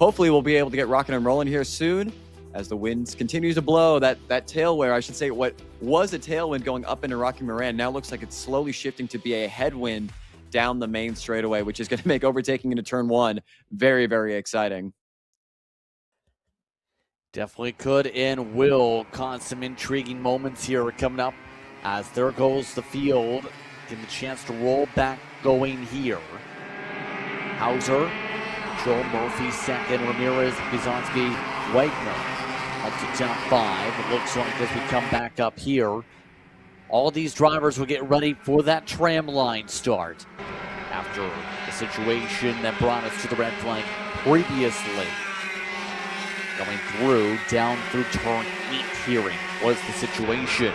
Hopefully we'll be able to get rocking and rolling here soon as the winds continue to blow. That tailwind, I should say, what was a tailwind going up into Rocky Moran now looks like it's slowly shifting to be a headwind down the main straightaway, which is going to make overtaking into turn 1 very, very exciting. Definitely could and will cause some intriguing moments here coming up as there goes the field. Getting the chance to roll back going here. Hauser, Joel Murphy second, Ramirez, Bizanski, Wagner up to top 5. It looks like as we come back up here, all these drivers will get ready for that tram line start after the situation that brought us to the red flag previously. Going through, down through turn 8 here was the situation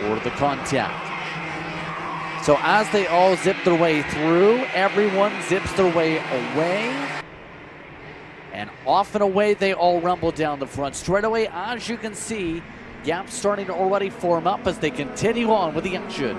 for the contact. So as they all zip their way through, everyone zips their way away. And off and away, they all rumble down the front straightaway. As you can see, gaps starting to already form up as they continue on with the action.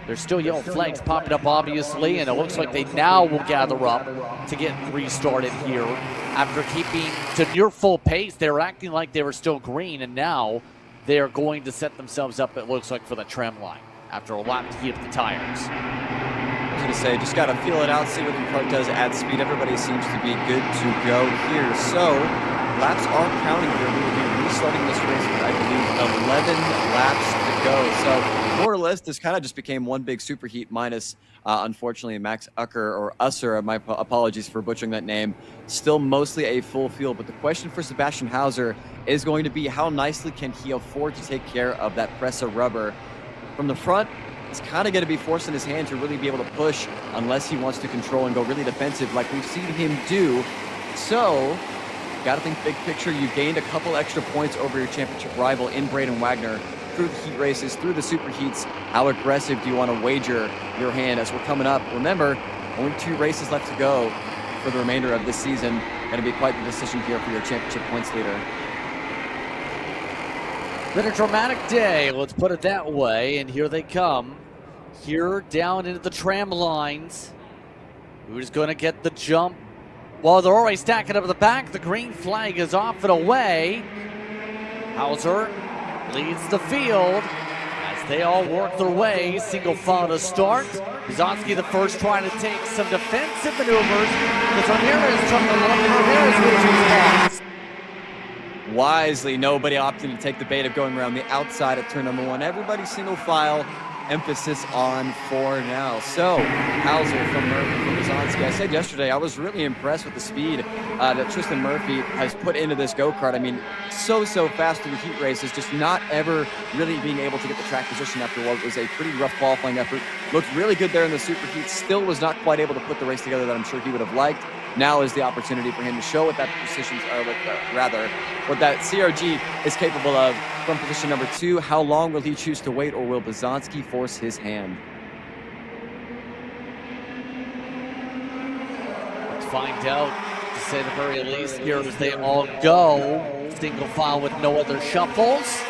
There's still yellow flags popping up, obviously, and it looks like they now will gather up to get restarted here. After keeping to near full pace, they were acting like they were still green, and now they are going to set themselves up, it looks like, for the tram line after a lap to heat up the tires. I was going to say, just got to feel it out, see what the kart does at speed. Everybody seems to be good to go here. So, laps are counting here. We will be restarting this race with, I believe, 11 laps to go. So, more or less, this kind of just became one big super heat minus, unfortunately, Max Usser, my apologies for butchering that name, still mostly a full field. But the question for Sebastian Hauser is going to be how nicely can he afford to take care of that press of rubber. From the front, it's kind of going to be forcing his hand to really be able to push unless he wants to control and go really defensive like we've seen him do. So, got to think big picture. You gained a couple extra points over your championship rival in Braden Wagner through the heat races, through the super heats. How aggressive do you want to wager your hand as we're coming up? Remember, only 2 races left to go for the remainder of this season. Going to be quite the decision here for your championship points leader. Been a dramatic day, let's put it that way, and here they come. Here down into the tram lines. Who's going to get the jump? Well, they're already stacking up at the back. The green flag is off and away. Hauser leads the field as they all work their way. Single file to start. Bizanski the first trying to take some defensive maneuvers. As Ramirez took the long Ramirez losing spots. Wisely, nobody opting to take the bait of going around the outside at turn number 1. Everybody single file emphasis on for now. So, Hauser from Murphy from Bizanski. I said yesterday, I was really impressed with the speed that Tristan Murphy has put into this go-kart. I mean, so fast through the heat races, just not ever really being able to get the track position after what was a pretty rough qualifying effort. Looked really good there in the Super Heat, still was not quite able to put the race together that I'm sure he would have liked. Now is the opportunity for him to show what that what that CRG is capable of from position number 2. How long will he choose to wait, or will Bizanski force his hand? Let's find out, to say the very least, here as they all go. Single file with no other shuffles.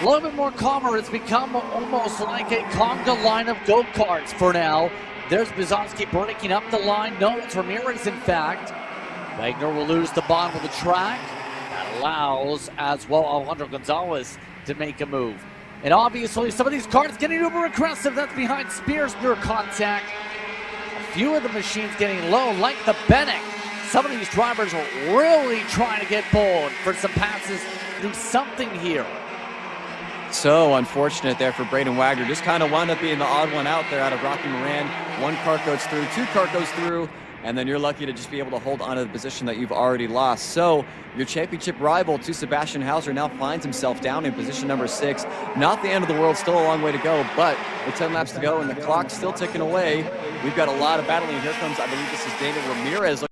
A little bit more calmer. It's become almost like a conga line of go-karts for now. There's Bizanski breaking up the line. No, it's Ramirez, in fact. Wagner will lose the bottom of the track. That allows, as well, Alejandro Gonzalez to make a move. And obviously, some of these cars getting uber aggressive. That's behind Spears near contact. A few of the machines getting low, like the Bennett. Some of these drivers are really trying to get bold for some passes, do something here. So unfortunate there for Braden Wagner. Just kind of wound up being the odd one out there out of Rocky Moran. One cart goes through, two cart goes through, and then you're lucky to just be able to hold on to the position that you've already lost. So your championship rival to Sebastian Hauser now finds himself down in position number 6. Not the end of the world, still a long way to go, but with 10 laps to go and the clock's still ticking away, we've got a lot of battling. Here comes, I believe this is David Ramirez.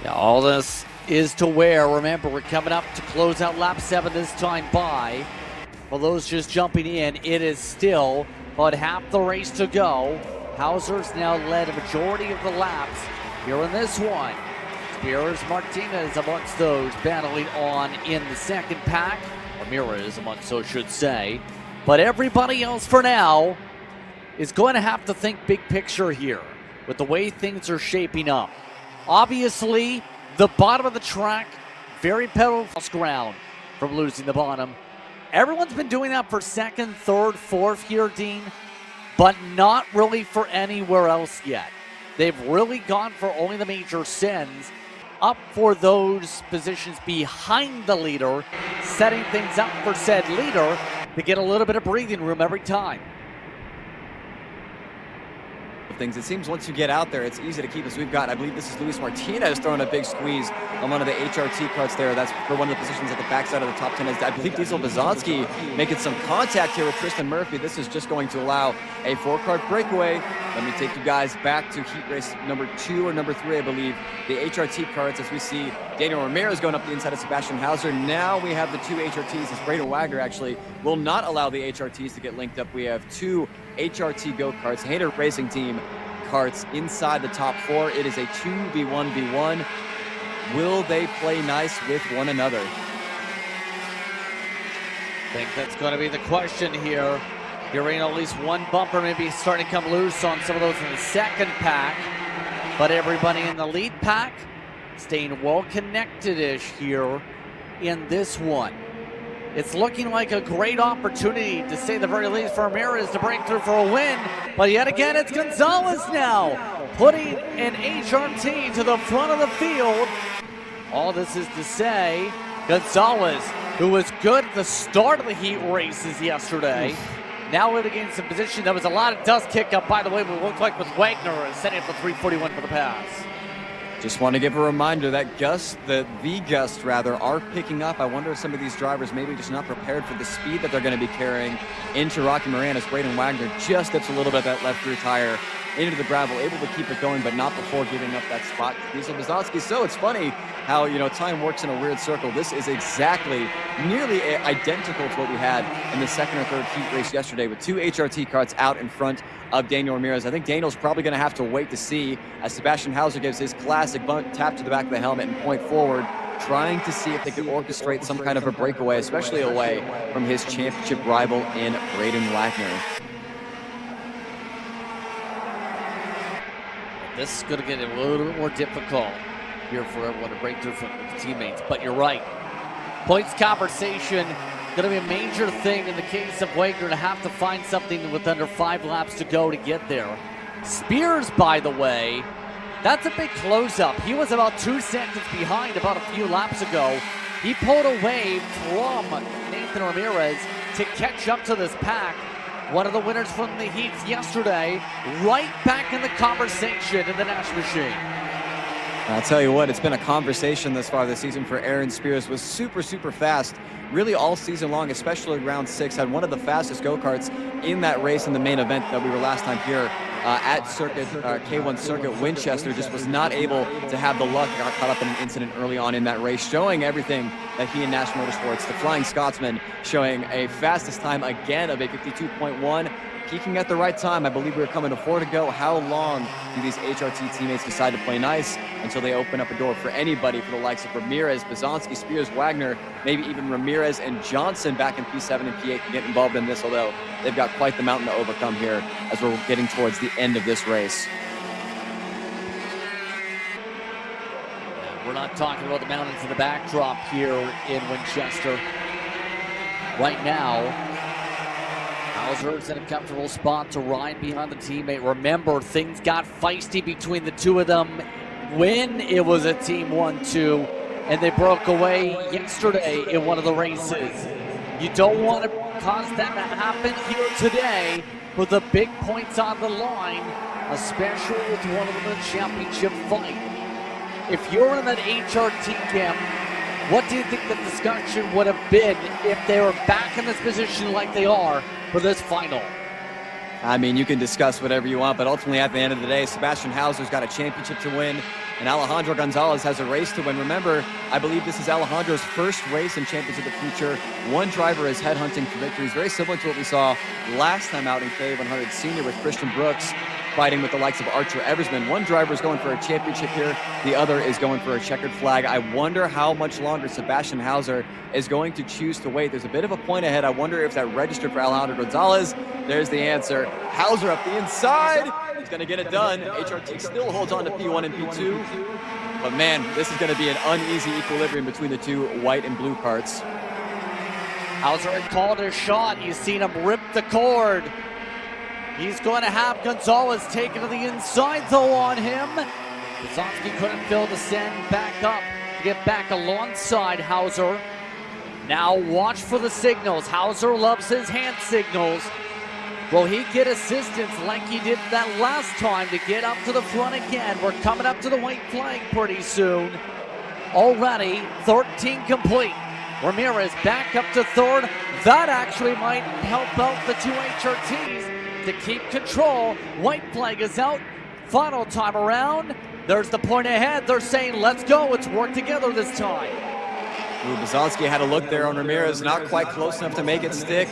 Now, all this is to wear. Remember, we're coming up to close out lap 7 this time by. For those just jumping in, it is still about half the race to go. Hauser's now led a majority of the laps here in this one. Spears Martinez amongst those battling on in the second pack. Ramirez amongst those, should say. But everybody else for now is going to have to think big picture here with the way things are shaping up. Obviously, the bottom of the track, very pedal ground from losing the bottom. Everyone's been doing that for second, third, fourth here, Dean, but not really for anywhere else yet. They've really gone for only the major sends, up for those positions behind the leader, setting things up for said leader to get a little bit of breathing room every time. Things. It seems once you get out there, it's easy to keep us. We've got, I believe this is Luis Martinez throwing a big squeeze on one of the HRT carts there. That's for one of the positions at the backside of the top 10. I believe Diesel Bizanski making some contact here with Tristan Murphy. This is just going to allow a 4-cart breakaway. Let me take you guys back to heat race number 2 or number 3, I believe. The HRT carts, as we see Daniel Ramirez going up the inside of Sebastian Hauser. Now we have the 2 HRTs, as Braden Wagner actually will not allow the HRTs to get linked up. We have 2 HRT go-karts, Hater Racing Team carts inside the top 4. It is a 2v1v1. Will they play nice with one another? I think that's going to be the question here. Hearing at least one bumper maybe starting to come loose on some of those in the second pack. But everybody in the lead pack staying well connected-ish here in this one. It's looking like a great opportunity, to say the very least, for Ramirez to break through for a win. But yet again, it's Gonzalez now, putting an HRT to the front of the field. All this is to say, Gonzalez, who was good at the start of the heat races yesterday, now litigating some position. There was a lot of dust kick up, by the way, but it looked like with Wagner setting up the 341 for the pass. Just want to give a reminder that the Gust are picking up. I wonder if some of these drivers maybe just not prepared for the speed that they're going to be carrying into Rocky Moran, as Braden Wagner just dips a little bit of that left rear tire into the gravel, able to keep it going, but not before giving up that spot to Diesel Bizanski. So it's funny how, you know, time works in a weird circle. This is exactly, nearly identical to what we had in the second or third heat race yesterday, with 2 HRT carts out in front of Daniel Ramirez. I think Daniel's probably going to have to wait to see as Sebastian Hauser gives his classic bunt tap to the back of the helmet and point forward. trying to see if they could orchestrate some kind of a breakaway, especially away from his championship rival in Braden Wagner. This is going to get a little bit more difficult here for everyone to break through from the teammates, but you're right. Points conversation going to be a major thing in the case of Wagner to have to find something with under 5 laps to go to get there. Spears, by the way, that's a big close-up. He was about 2 seconds behind about a few laps ago. He pulled away from Nathan Ramirez to catch up to this pack. One of the winners from the heats yesterday, right back in the conversation in the Nash machine. I'll tell you what, it's been a conversation thus far this season for Aaron Spears. Was super, super fast, really all season long, especially round 6. Had one of the fastest go-karts in that race in the main event that we were last time here at K1 Circuit. Winchester just was not able to have the luck. Got caught up in an incident early on in that race, showing everything that he and Nash Motorsports, the Flying Scotsman, showing a fastest time again of a 52.1. Peaking at the right time. I believe we were coming to 4 to go. How long do these HRT teammates decide to play nice until they open up a door for anybody, for the likes of Ramirez, Bizanski, Spears, Wagner, maybe even Ramirez and Johnson back in P7 and P8 can get involved in this, although they've got quite the mountain to overcome here as we're getting towards the end of this race. We're not talking about the mountains in the backdrop here in Winchester. Right now, Hauser's in a comfortable spot to ride behind the teammate. Remember, things got feisty between the two of them when it was a team 1-2, and they broke away yesterday in one of the races. You don't want to cause that to happen here today with the big points on the line, especially with one of them in a championship fight. If you're in that HRT camp, what do you think the discussion would have been if they were back in this position like they are for this final? I mean, you can discuss whatever you want, but ultimately at the end of the day, Sebastian Hauser's got a championship to win, and Alejandro Gonzalez has a race to win. Remember, I believe this is Alejandro's first race in Champions of the Future. One driver is headhunting for victories, very similar to what we saw last time out in K100 Senior with Christian Brooks fighting with the likes of Archer Eversman. One driver is going for a championship here, the other is going for a checkered flag. I wonder how much longer Sebastian Hauser is going to choose to wait. There's a bit of a point ahead. I wonder if that registered for Alejandro Gonzalez. There's the answer. Hauser up the inside. He's going to get it done. HRT still holds on to P1 and P2. But man, this is going to be an uneasy equilibrium between the two white and blue karts. Hauser had called his shot. You've seen him rip the cord. He's going to have Gonzalez taken to the inside, though, on him. Bizanski couldn't fill the send back up to get back alongside Hauser. Now watch for the signals. Hauser loves his hand signals. Will he get assistance like he did that last time to get up to the front again? We're coming up to the white flag pretty soon. Already 13 complete. Ramirez back up to third. That actually might help out the two HRTs to keep control. White flag is out. Final time around. There's the point ahead. They're saying, let's go. Let's work together this time. Bizanski had a look there on Ramirez, not quite close enough to make it stick.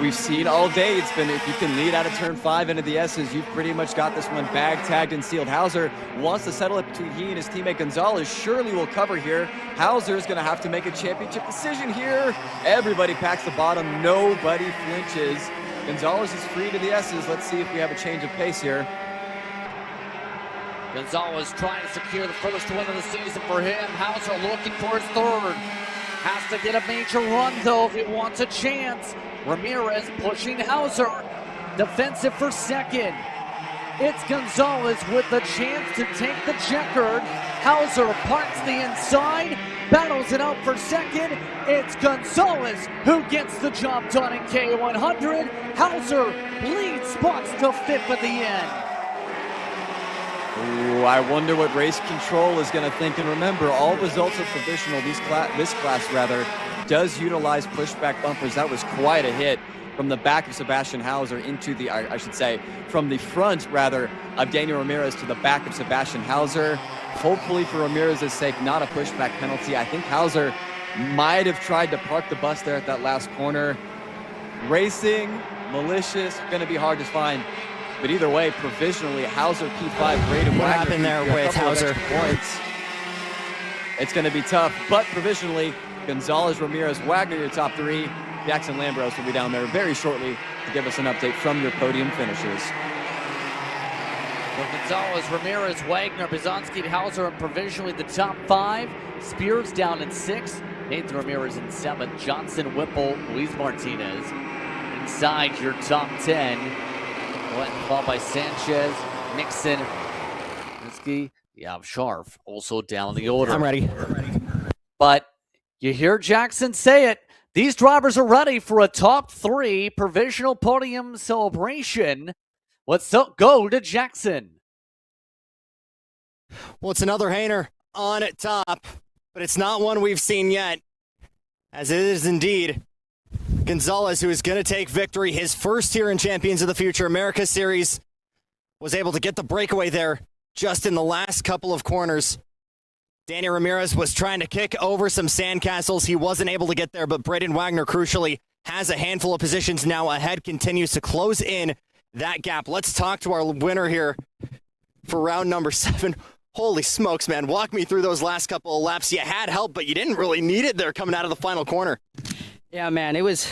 We've seen all day, it's been, if you can lead out of turn 5 into the S's, you've pretty much got this one bag, tagged, and sealed. Hauser wants to settle it between he and his teammate Gonzalez. Surely will cover here. Hauser is going to have to make a championship decision here. Everybody packs the bottom. Nobody flinches. Gonzalez is free to the S's. Let's see if we have a change of pace here. Gonzalez trying to secure the first win of the season for him. Hauser looking for his third. Has to get a major run, though, if he wants a chance. Ramirez pushing Hauser. Defensive for second. It's Gonzalez with the chance to take the checkered. Hauser parks the inside. Battles it out for second. It's Gonzalez who gets the job done in K100. Hauser leads spots to 5th at the end. Ooh, I wonder what race control is going to think. And remember, all results of provisional, this class does utilize pushback bumpers. That was quite a hit from the back of Sebastian Hauser into the, I should say, from the front, rather, of Daniel Ramirez to the back of Sebastian Hauser. Hopefully, for Ramirez's sake, not a pushback penalty. I think Hauser might have tried to park the bus there at that last corner. Racing, malicious, going to be hard to find. But either way, provisionally, Hauser P5, Braden Wagner. What happened there with Hauser? Points. it's going to be tough. But provisionally, Gonzalez, Ramirez, Wagner, your top three. Jackson Lambros will be down there very shortly to give us an update from your podium finishes. So Gonzalez, Ramirez, Wagner, Bizanski, Hauser, and provisionally the top five. Spears down at 6. Nathan Ramirez in 7th. Johnson, Whipple, Luis Martinez. Inside your top 10. Followed by Sanchez, Nixon, Niski, Scharf also down the order. I'm ready. But you hear Jackson say it. These drivers are ready for a top 3 provisional podium celebration. Let's go to Jackson. Well, it's another Hainer on top, but it's not one we've seen yet, as it is indeed Gonzalez, who is going to take victory, his first here in Champions of the Future America Series. Was able to get the breakaway there just in the last couple of corners. Danny Ramirez was trying to kick over some sandcastles. He wasn't able to get there, but Braden Wagner, crucially, has a handful of positions now ahead, continues to close in that gap. Let's talk to our winner here for round number 7. Holy smokes, man. Walk me through those last couple of laps. You had help, but you didn't really need it there coming out of the final corner. Yeah, man, it was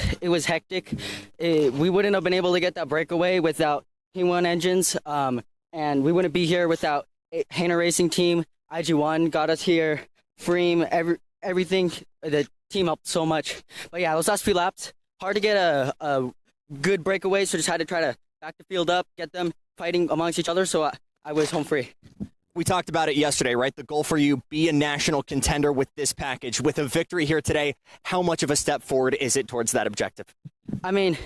hectic. We wouldn't have been able to get that breakaway without P1 engines, and we wouldn't be here without Hainer Racing Team. IG1 got us here. Freem, everything. The team helped so much. But yeah, those last few laps, hard to get a good breakaway, so just had to try to back the field up, get them fighting amongst each other, so I was home free. We talked about it yesterday, right? The goal for you, be a national contender with this package. With a victory here today, how much of a step forward is it towards that objective? I mean,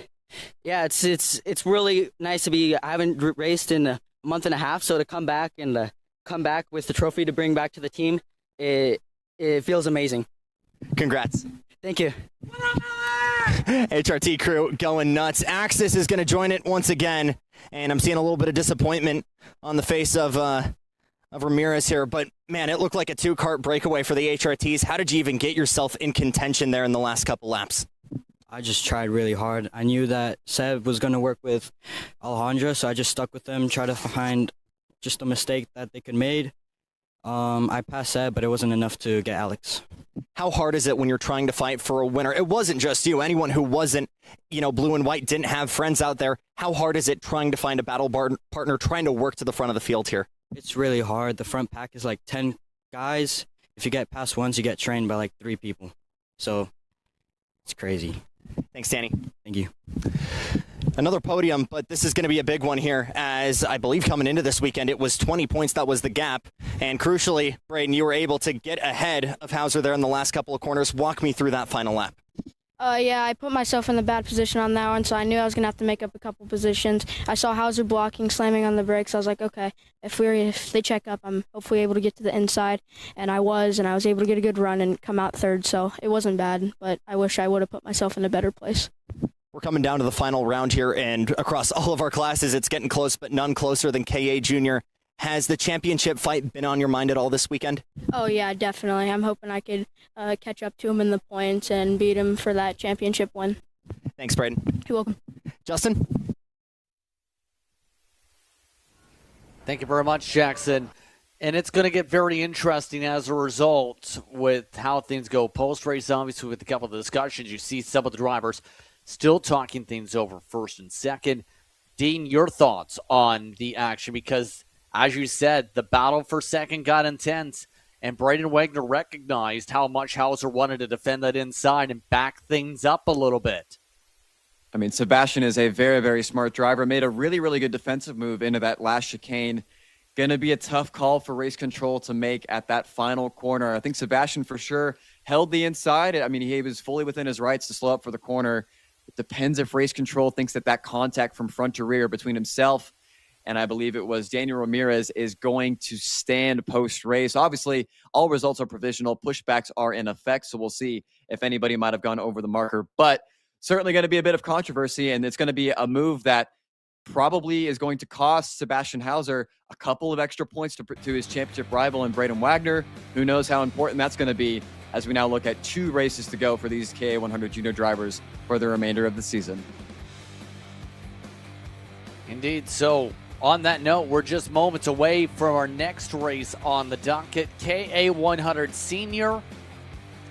yeah, it's really nice to be. I haven't raced in a month and a half, so to come back and come back with the trophy to bring back to the team, it feels amazing. Congrats. Thank you. HRT crew going nuts. Axis is going to join it once again, and I'm seeing a little bit of disappointment on the face of Ramirez here, but man, it looked like a 2-kart breakaway for the HRTs. How did you even get yourself in contention there in the last couple laps? I just tried really hard. I knew that Seb was going to work with Alejandro, so I just stuck with them, tried to find just a mistake that they could make. I passed Seb, but it wasn't enough to get Alex. How hard is it when you're trying to fight for a winner? It wasn't just you. Anyone who wasn't, blue and white, didn't have friends out there. How hard is it trying to find a battle partner, trying to work to the front of the field here? It's really hard. The front pack is like 10 guys. If you get past ones, you get trained by like 3 people. So it's crazy. Thanks, Danny. Thank you. Another podium, but this is going to be a big one here, as I believe coming into this weekend, it was 20 points that was the gap. And crucially, Braden, you were able to get ahead of Hauser there in the last couple of corners. Walk me through that final lap. Yeah, I put myself in the bad position on that one, so I knew I was going to have to make up a couple positions. I saw Hauser blocking, slamming on the brakes. I was like, okay, if they check up, I'm hopefully able to get to the inside. And I was able to get a good run and come out third, so it wasn't bad, but I wish I would have put myself in a better place. We're coming down to the final round here, and across all of our classes, it's getting close, but none closer than KA Junior. Has the championship fight been on your mind at all this weekend? Oh, yeah, definitely. I'm hoping I could catch up to him in the points and beat him for that championship win. Thanks, Braden. You're welcome. Justin? Thank you very much, Jackson. And it's going to get very interesting as a result with how things go post-race. Obviously, with a couple of the discussions, you see some of the drivers still talking things over first and second. Dean, your thoughts on the action? Because, as you said, the battle for second got intense, and Braden Wagner recognized how much Hauser wanted to defend that inside and back things up a little bit. I mean, Sebastian is a very, very smart driver. Made a really, really good defensive move into that last chicane. Going to be a tough call for race control to make at that final corner. I think Sebastian for sure held the inside. I mean, he was fully within his rights to slow up for the corner. It depends if race control thinks that contact from front to rear between himself and I believe it was Daniel Ramirez is going to stand post-race. Obviously, all results are provisional. Pushbacks are in effect, so we'll see if anybody might have gone over the marker. But certainly going to be a bit of controversy, and it's going to be a move that probably is going to cost Sebastian Hauser a couple of extra points to his championship rival in Braden Wagner. Who knows how important that's going to be as we now look at 2 races to go for these KA100 junior drivers for the remainder of the season. Indeed. So On that note, we're just moments away from our next race on the docket, KA100 Senior.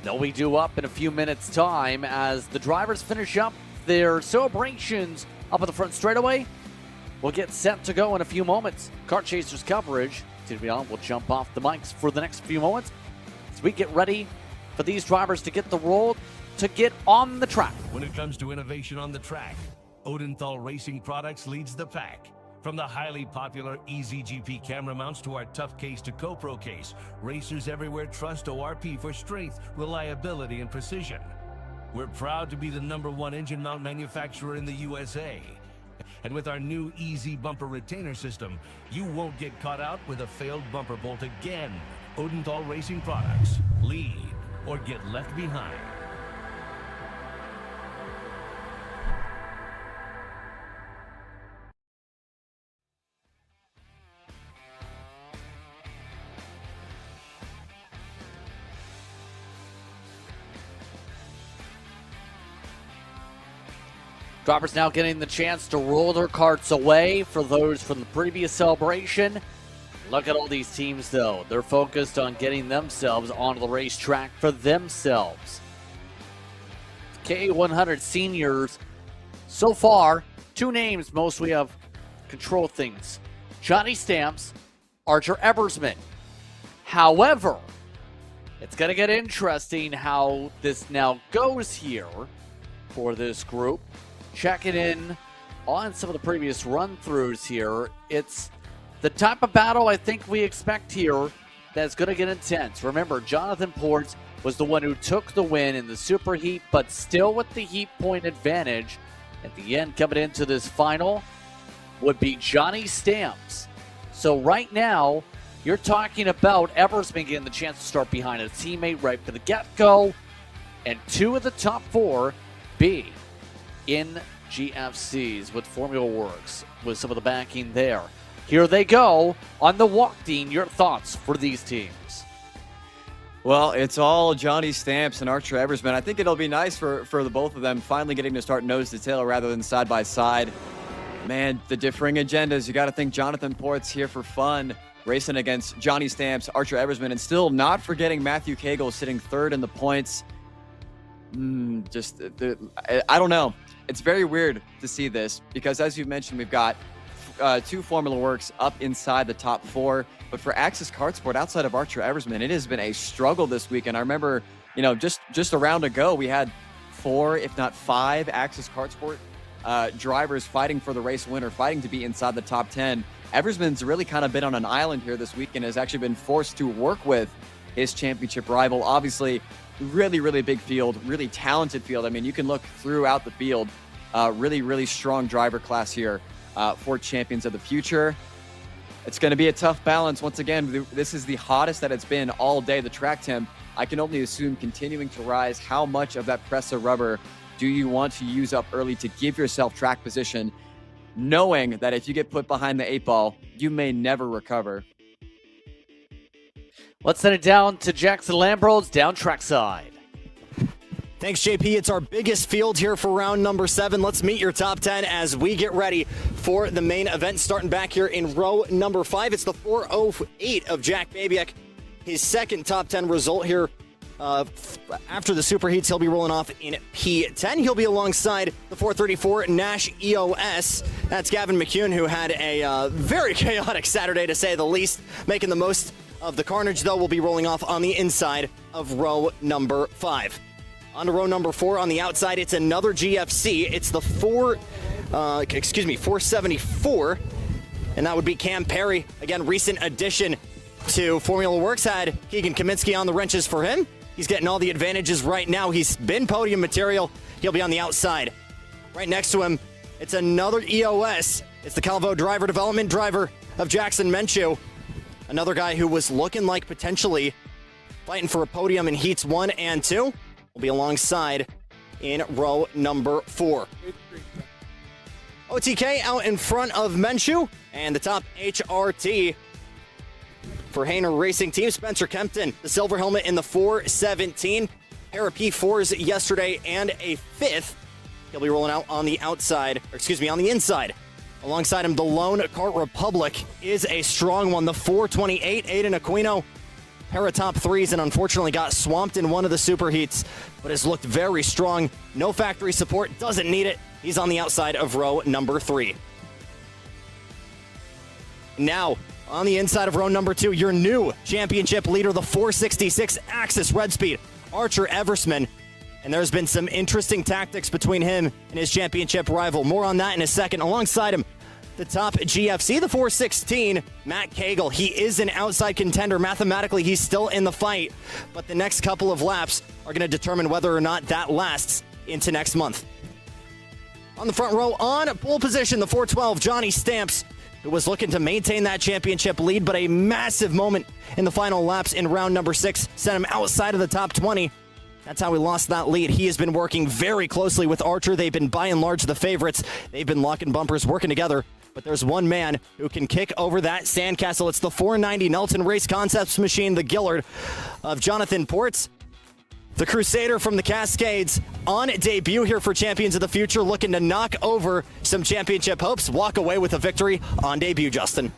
They'll be due up in a few minutes' time as the drivers finish up their celebrations up at the front straightaway. We'll get set to go in a few moments. Kart Chasers coverage, we'll jump off the mics for the next few moments as we get ready for these drivers to get the roll to get on the track. When it comes to innovation on the track, Odenthal Racing Products leads the pack. From the highly popular EasyGP camera mounts to our tough case to GoPro case, racers everywhere trust ORP for strength, reliability, and precision. We're proud to be the #1 engine mount manufacturer in the USA. And with our new Easy Bumper Retainer System, you won't get caught out with a failed bumper bolt again. Odenthal Racing Products. Lead or get left behind. Drivers now getting the chance to roll their karts away for those from the previous celebration. Look at all these teams, though. They're focused on getting themselves onto the racetrack for themselves. K100 Seniors, so far, 2 names mostly have control things. Johnny Stamps, Archer Eversman. However, it's going to get interesting how this now goes here for this group. Checking in on some of the previous run-throughs here. It's the type of battle I think we expect here that's going to get intense. Remember, Jonathan Ports was the one who took the win in the Super Heat, but still with the heat point advantage. At the end, coming into this final, would be Johnny Stamps. So right now, you're talking about Eversman getting the chance to start behind a teammate right for the get-go, and 2 of the top 4 be in GFCs with Formula Works, with some of the backing there. Here they go on the walk. Dean, your thoughts for these teams? Well, it's all Johnny Stamps and Archer Eversman. I think it'll be nice for the both of them finally getting to start nose to tail rather than side by side. Man, the differing agendas. You got to think Jonathan Port's here for fun, racing against Johnny Stamps, Archer Eversman, and still not forgetting Matthew Cagle sitting 3rd in the points. I don't know. It's very weird to see this because, as you mentioned, we've got 2 Formula Works up inside the top 4. But for Axis Kart Sport, outside of Archer Eversman, it has been a struggle this weekend. I remember, just a round ago, we had 4, if not 5, Axis Kart Sport drivers fighting for the race winner, fighting to be inside the top 10. Eversman's really kind of been on an island here this weekend, has actually been forced to work with his championship rival. Obviously, really big field, really talented field. I mean, you can look throughout the field. Really strong driver class here for Champions of the Future. It's going to be a tough balance. Once again, this is the hottest that it's been all day. The track temp, I can only assume, continuing to rise. How much of that press of rubber do you want to use up early to give yourself track position, knowing that if you get put behind the 8 ball, you may never recover? Let's send it down to Jackson Lambros down trackside. Thanks, JP. It's our biggest field here for round number 7. Let's meet your top 10 as we get ready for the main event. Starting back here in row number 5, it's the 408 of Jack Babiak. His second top 10 result here. After the Super Heats, he'll be rolling off in P10. He'll be alongside the 434 Nash EOS. That's Gavin McCune, who had a very chaotic Saturday, to say the least, making the most of the carnage, though. Will be rolling off on the inside of row number 5. On to row number 4 on the outside, it's another GFC. It's the 474, and that would be Cam Perry. Again, recent addition to Formula Works, had Keegan Kaminsky on the wrenches for him. He's getting all the advantages right now. He's been podium material. He'll be on the outside. Right next to him, it's another EOS. It's the Calvo driver, development driver of Jackson Menchu. Another guy who was looking like potentially fighting for a podium in heats 1 and 2. Will be alongside in row number 4. OTK out in front of Menchu, and the top HRT for Hayner Racing Team, Spencer Kempton, the silver helmet in the 417. Pair of P4s yesterday and a 5th. He'll be rolling out on the outside, on the inside Alongside him, the lone Kart Republic is a strong one. The 428, Aiden Aquino, pair of top threes, and unfortunately got swamped in one of the super heats, but has looked very strong. No factory support, doesn't need it. He's on the outside of row number 3. Now, on the inside of row number 2, your new championship leader, the 466 Axis Red Speed, Archer Eversman. And there's been some interesting tactics between him and his championship rival. More on that in a second. Alongside him, the top GFC, the 416, Matt Cagle. He is an outside contender. Mathematically, he's still in the fight. But the next couple of laps are going to determine whether or not that lasts into next month. On the front row, on pole position, the 412, Johnny Stamps, who was looking to maintain that championship lead, but a massive moment in the final laps in round number 6 sent him outside of the top 20. That's how he lost that lead. He has been working very closely with Archer. They've been by and large the favorites. They've been locking bumpers, working together. But there's one man who can kick over that sandcastle. It's the 490 Nelton Race Concepts machine, the Gillard of Jonathan Ports. The Crusader from the Cascades on debut here for Champions of the Future, looking to knock over some championship hopes, walk away with a victory on debut, Justin.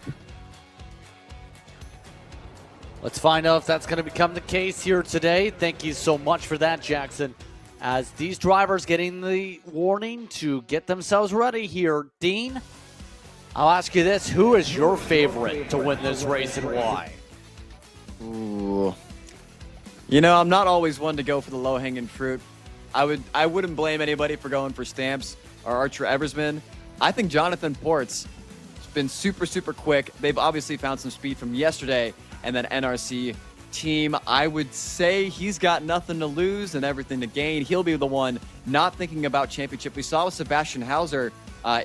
Let's find out if that's going to become the case here today. Thank you so much for that, Jackson. As these drivers getting the warning to get themselves ready here. Dean, I'll ask you this. Who is your favorite to win this race and why? Ooh. You know, I'm not always one to go for the low-hanging fruit. I wouldn't blame anybody for going for Stamps or Archer Eversman. I think Jonathan Ports has been super, super quick. They've obviously found some speed from yesterday, and that NRC team, I would say he's got nothing to lose and everything to gain. He'll be the one not thinking about championship. We saw with Sebastian Hauser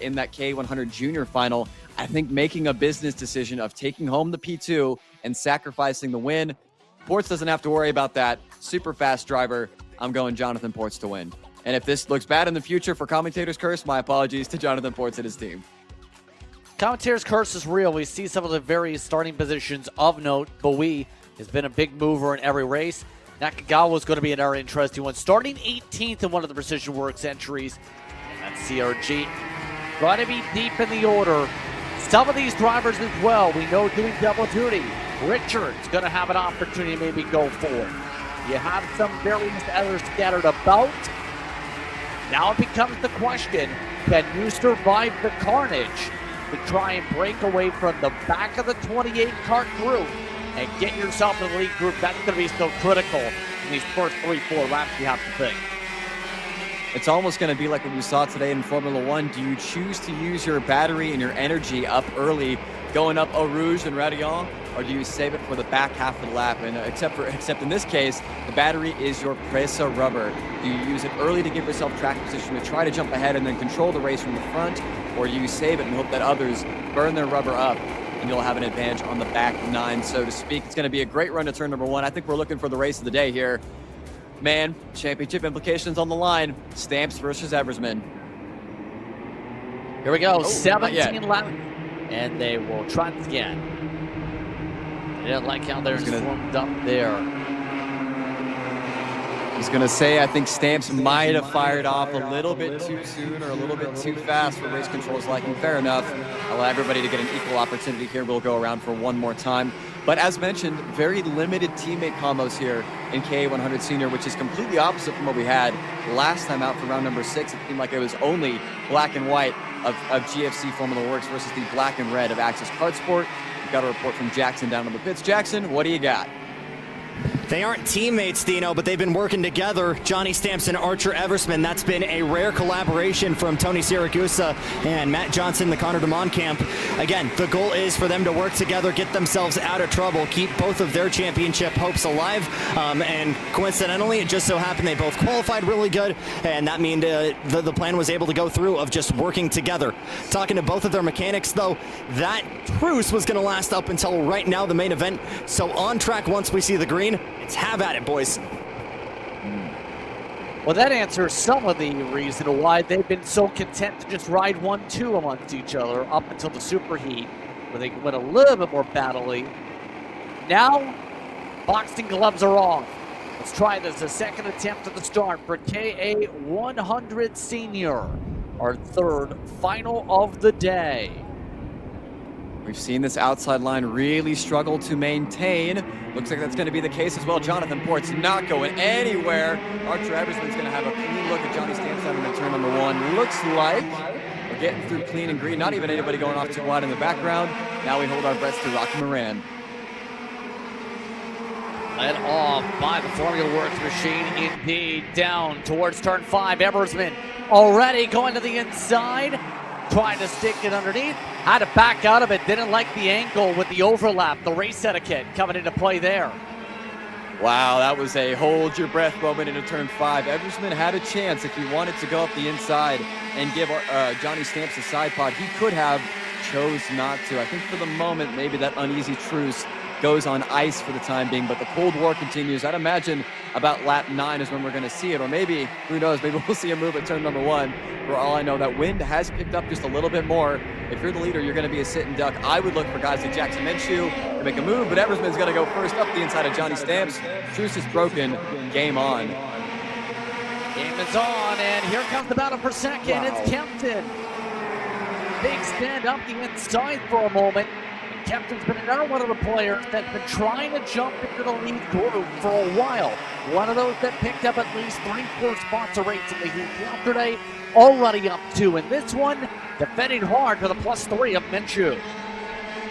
in that K100 Junior final, I think making a business decision of taking home the P2 and sacrificing the win. Ports doesn't have to worry about that. Super fast driver. I'm going Jonathan Ports to win. And if this looks bad in the future for Commentator's Curse, my apologies to Jonathan Ports and his team. Commentator's Curse is real. We see some of the various starting positions of note. Bowie has been a big mover in every race. Nakagawa is going to be an very interesting one. Starting 18th in one of the Precision Works entries. And that's CRG. Going to be deep in the order. Some of these drivers as well, we know doing double duty. Richard's going to have an opportunity to maybe go forward. You have some various others scattered about. Now it becomes the question, can you survive the carnage to try and break away from the back of the 28 Kart group and get yourself in the lead group? That's going to be so critical in these first 3-4 laps, you have to think. It's almost going to be like what we saw today in Formula One. Do you choose to use your battery and your energy up early, going up Eau Rouge and Radillon, or do you save it for the back half of the lap? And except in this case, the battery is your presa rubber. Do you use it early to give yourself track position to try to jump ahead and then control the race from the front, or do you save it and hope that others burn their rubber up and you'll have an advantage on the back 9, so to speak? It's going to be a great run to turn number 1. I think we're looking for the race of the day here. Man, championship implications on the line. Stamps versus Eversman. Here we go, 17 laps, and they will try it again. They didn't like how they're warmed up there. I was going to say, I think Stamps might have fired off a little bit too soon or a little bit too fast for race control's liking. Fair enough. Allow everybody to get an equal opportunity here. We'll go around for one more time. But as mentioned, very limited teammate combos here in K100 Senior, which is completely opposite from what we had last time out for round number 6. It seemed like it was only black and white of GFC Formula Works versus the black and red of Axis Kart Sport. We've got a report from Jackson down on the pits. Jackson, what do you got? They aren't teammates, Dino, but they've been working together. Johnny Stamps and Archer Eversman. That's been a rare collaboration from Tony Siragusa and Matt Johnson, the Connor DeMond camp. Again, the goal is for them to work together, get themselves out of trouble, keep both of their championship hopes alive. And coincidentally, it just so happened they both qualified really good, and that means the plan was able to go through of just working together. Talking to both of their mechanics, though, that truce was going to last up until right now, the main event. So on track, once we see the green, let's have at it, boys. Well, that answers some of the reason why they've been so content to just ride 1-2 amongst each other up until the super heat, where they went a little bit more battling. Now, boxing gloves are off. Let's try this, a second attempt at the start for KA100 Senior. our third final of the day. We've seen this outside line really struggle to maintain. Looks like that's going to be the case as well. Jonathan Port's not going anywhere. Archer Eversman's going to have a clean look at Johnny Stamps down in turn number 1. Looks like we're getting through clean and green. Not even anybody going off too wide in the background. Now we hold our breaths to Rocky Moran. Led off by the Formula Works machine, indeed. Down towards turn 5. Eversman already going to the inside. Trying to stick it underneath. Had to back out of it. Didn't like the angle with the overlap. The race etiquette coming into play there. Wow, that was a hold your breath moment into turn 5. Eversman had a chance if he wanted to go up the inside and give Johnny Stamps a side pod. He could have, chose not to. I think for the moment, maybe that uneasy truce goes on ice for the time being, but the Cold War continues. I'd imagine about lap 9 is when we're going to see it, or maybe, who knows, maybe we'll see a move at turn number 1. For all I know, that wind has picked up just a little bit more. If you're the leader, you're going to be a sit and duck. I would look for guys like Jackson Minshew to make a move, but Eversman's going to go first up the inside of Johnny Stamps. Truce is broken. Game on. Game is on, and here comes the battle for second. Wow. It's Kempton. Big stand up the inside for a moment. Kempton's been another one of the players that's been trying to jump into the lead group for a while. One of those that picked up at least 3-4 spots a race in the heat yesterday, already up 2 in this one, defending hard for the +3 of Minshew.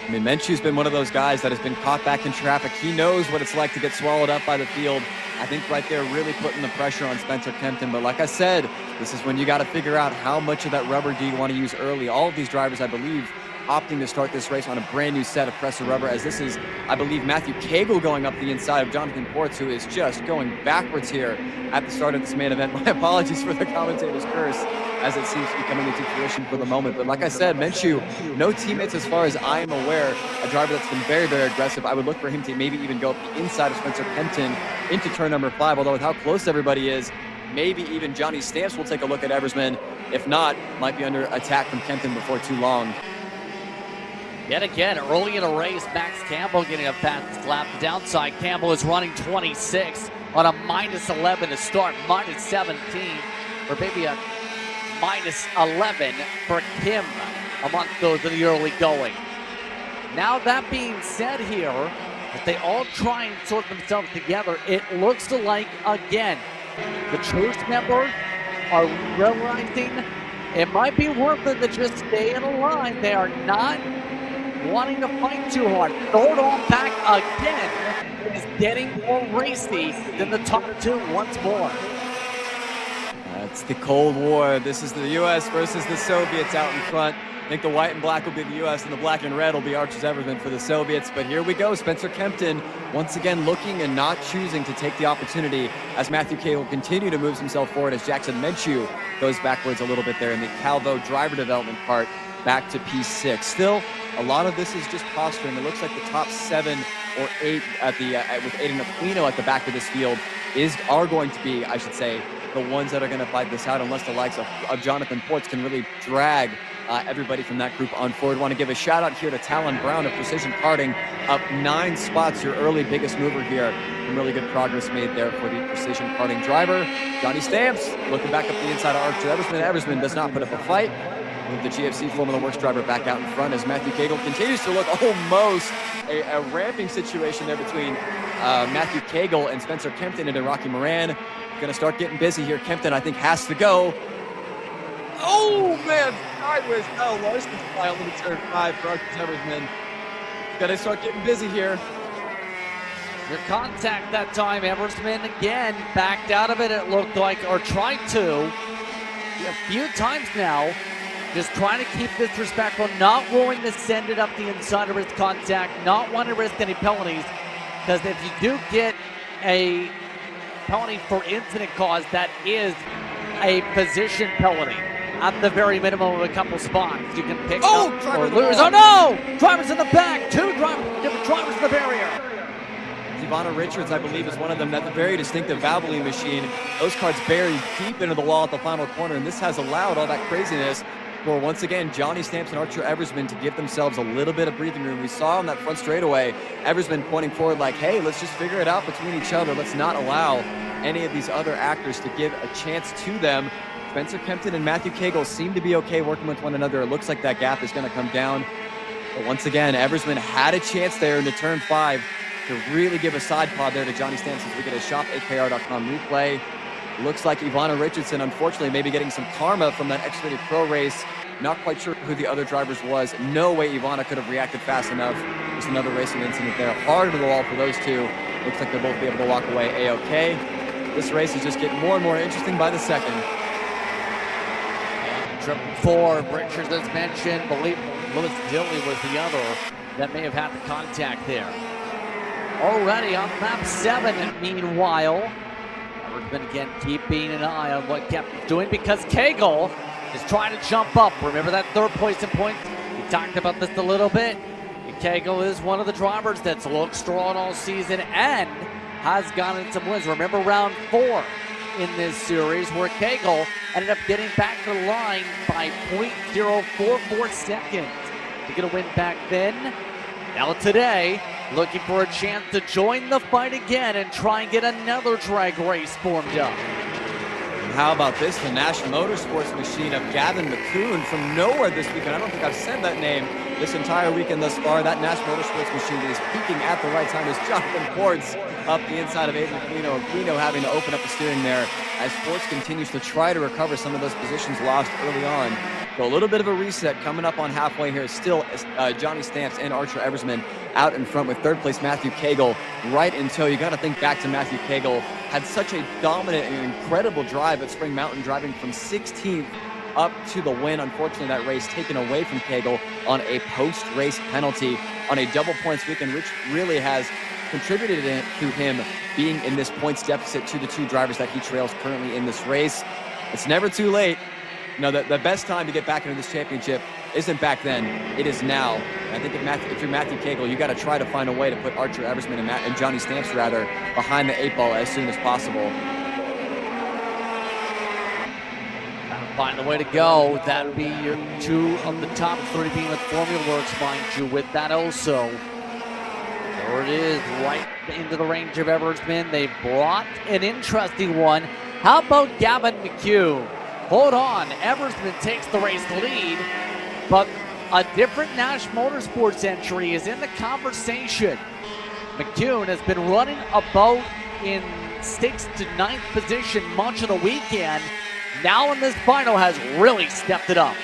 I mean, Minshew's been one of those guys that has been caught back in traffic. He knows what it's like to get swallowed up by the field. I think right there really putting the pressure on Spencer Kempton. But like I said, this is when you got to figure out how much of that rubber do you want to use early. All of these drivers, I believe, opting to start this race on a brand new set of pressure rubber, as this is, I believe, Matthew Cagle going up the inside of Jonathan Ports, who is just going backwards here at the start of this main event. My apologies for the commentator's curse, as it seems to be coming into fruition for the moment. But like I said, Minshew, no teammates as far as I am aware, a driver that's been very, very aggressive. I would look for him to maybe even go up the inside of Spencer Kempton into turn number 5, although with how close everybody is, maybe even Johnny Stamps will take a look at Eversman. If not, might be under attack from Kempton before too long. Yet again, early in a race, Max Campbell getting a fast lap. The downside, Campbell is running 26 on a -11 to start, -17 for maybe a -11 for Kim amongst those in the early going. Now that being said here, as they all try and sort themselves together, it looks like, again, the Truce members are realizing it might be worth it to just stay in a line. They are not wanting to fight too hard. Third on back again. It is getting more racy than the top 2 once more. That's the Cold War. This is the U.S. versus the Soviets out in front. I think the white and black will be the U.S. and the black and red will be Archer Eversman for the Soviets. But here we go. Spencer Kempton once again looking and not choosing to take the opportunity as Matthew Cagle will continue to move himself forward as Jackson Minshew goes backwards a little bit there in the Calvo driver development part back to P6. Still, a lot of this is just posturing. It looks like the top 7 or 8 at the with Aiden Aquino at the back of this field are going to be, I should say, the ones that are going to fight this out, unless the likes of Jonathan Ports can really drag everybody from that group on forward. Want to give a shout out here to Talon Brown of Precision Karting, up 9 spots, your early biggest mover here. Some really good progress made there for the Precision Karting driver. Johnny Stamps looking back up the inside of Archer Eversman. Eversman does not put up a fight. With the GFC Formula Works driver back out in front as Matthew Cagle continues to look almost a ramping situation there between Matthew Cagle and Spencer Kempton into Rocky Moran. Going to start getting busy here. Kempton, I think, has to go. Oh, man, sideways. Kyle Larson's file into turn 5 for Archer Eversman. Got to start getting busy here. Your contact that time, Eversman again backed out of it, it looked like, or tried to. A few times now. Just trying to keep this respectful, not willing to send it up the inside of his contact, not wanting to risk any penalties, because if you do get a penalty for incident cause, that is a position penalty. At the very minimum of a couple spots, you can pick up or lose. Oh no! Drivers in the back, 2 different drivers in the barrier. Ivana Richards, I believe, is one of them. That's a very distinctive Valvoline machine. Those cards buried deep into the wall at the final corner, and this has allowed all that craziness for, once again, Johnny Stamps and Archer Eversman to give themselves a little bit of breathing room. We saw on that front straightaway, Eversman pointing forward like, hey, let's just figure it out between each other. Let's not allow any of these other actors to give a chance to them. Spencer Kempton and Matthew Cagle seem to be okay working with one another. It looks like that gap is going to come down. But once again, Eversman had a chance there into turn 5 to really give a side pod there to Johnny Stamps as we get a shop8kr.com replay. Looks like Ivana Richardson, unfortunately, maybe getting some karma from that X30 Pro race. Not quite sure who the other drivers was. No way Ivana could have reacted fast enough. Just another racing incident there. Hard to the wall for those two. Looks like they'll both be able to walk away A-OK. This race is just getting more and more interesting by the second. Trip 4, Richards as mentioned. Believe Lewis Dilly was the other that may have had the contact there. Already on lap 7, meanwhile. Eversman again keeping an eye on what Kempton's doing because Cagle is trying to jump up. Remember that third place in points? We talked about this a little bit. Cagle is one of the drivers that's looked strong all season and has gotten some wins. Remember round 4 in this series where Cagle ended up getting back to the line by 0.044 seconds to get a win back then. Now today, looking for a chance to join the fight again and try and get another drag race formed up. How about this? The Nash Motorsports machine of Gavin McCoon from nowhere this weekend. I don't think I've said that name this entire weekend thus far. That Nash Motorsports machine that is peaking at the right time is Jonathan Ports up the inside of Aiden Aquino. Aquino having to open up the steering there as Ports continues to try to recover some of those positions lost early on. So a little bit of a reset coming up on halfway here. Still Johnny Stamps and Archer Eversman out in front with third place Matthew Cagle right in tow. You got to think back to Matthew Cagle. Had such a dominant and incredible drive at Spring Mountain, driving from 16th up to the win. Unfortunately, that race taken away from Cagle on a post-race penalty on a double points weekend, which really has contributed to him being in this points deficit to the 2 drivers that he trails currently in this race. It's never too late. You know, the best time to get back into this championship isn't back then. It is now. And I think if you're Matthew Cagle, you got to try to find a way to put Archer Eversman and Johnny Stamps rather behind the 8 ball as soon as possible. Find a way to go. That would be your 2 of the top 3 being with Formula Works, mind you, with that also. There it is, right into the range of Eversman. They brought an interesting one. How about Gavin McHugh? Hold on, Eversman takes the race lead, but a different Nash Motorsports entry is in the conversation. McCune has been running about in 6th to 9th position much of the weekend. Now in this final has really stepped it up.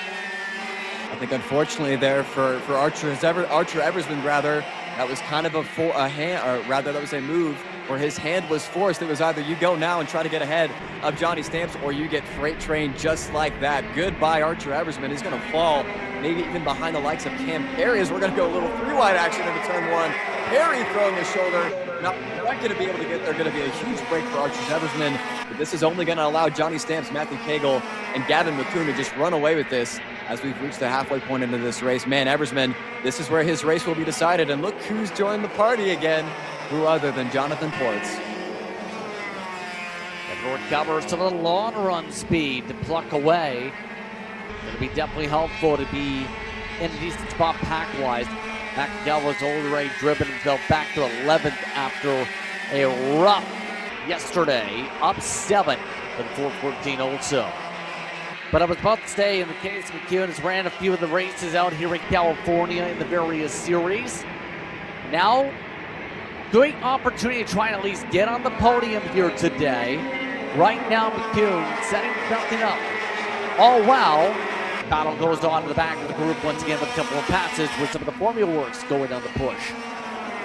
I think unfortunately there for Archer Eversman rather, that was kind of that was a move where his hand was forced. It was either you go now and try to get ahead of Johnny Stamps or you get freight trained just like that. Goodbye, Archer Eversman. He's going to fall maybe even behind the likes of Cam Perry as we're going to go a little 3-wide action into turn 1. Perry throwing the shoulder. Not going to be able to get there. Going to be a huge break for Archer Eversman. But this is only going to allow Johnny Stamps, Matthew Cagle, and Gavin McCoon to just run away with this as we've reached the halfway point into this race. Man, Eversman, this is where his race will be decided. And look who's joined the party again. Who other than Jonathan Ports. And recovers some of the long run speed to pluck away. Going to be definitely helpful to be in a decent spot pack-wise. Nakagawa's already driven himself back to 11th after a rough yesterday, up 7 in 4:14 also. But I was about to say, in the case of McKeown, has ran a few of the races out here in California in the various series. Now, great opportunity to try and at least get on the podium here today. Right now, McKeown setting something up. Oh, wow. Battle goes on to the back of the group once again with a couple of passes with some of the Formula Works going on the push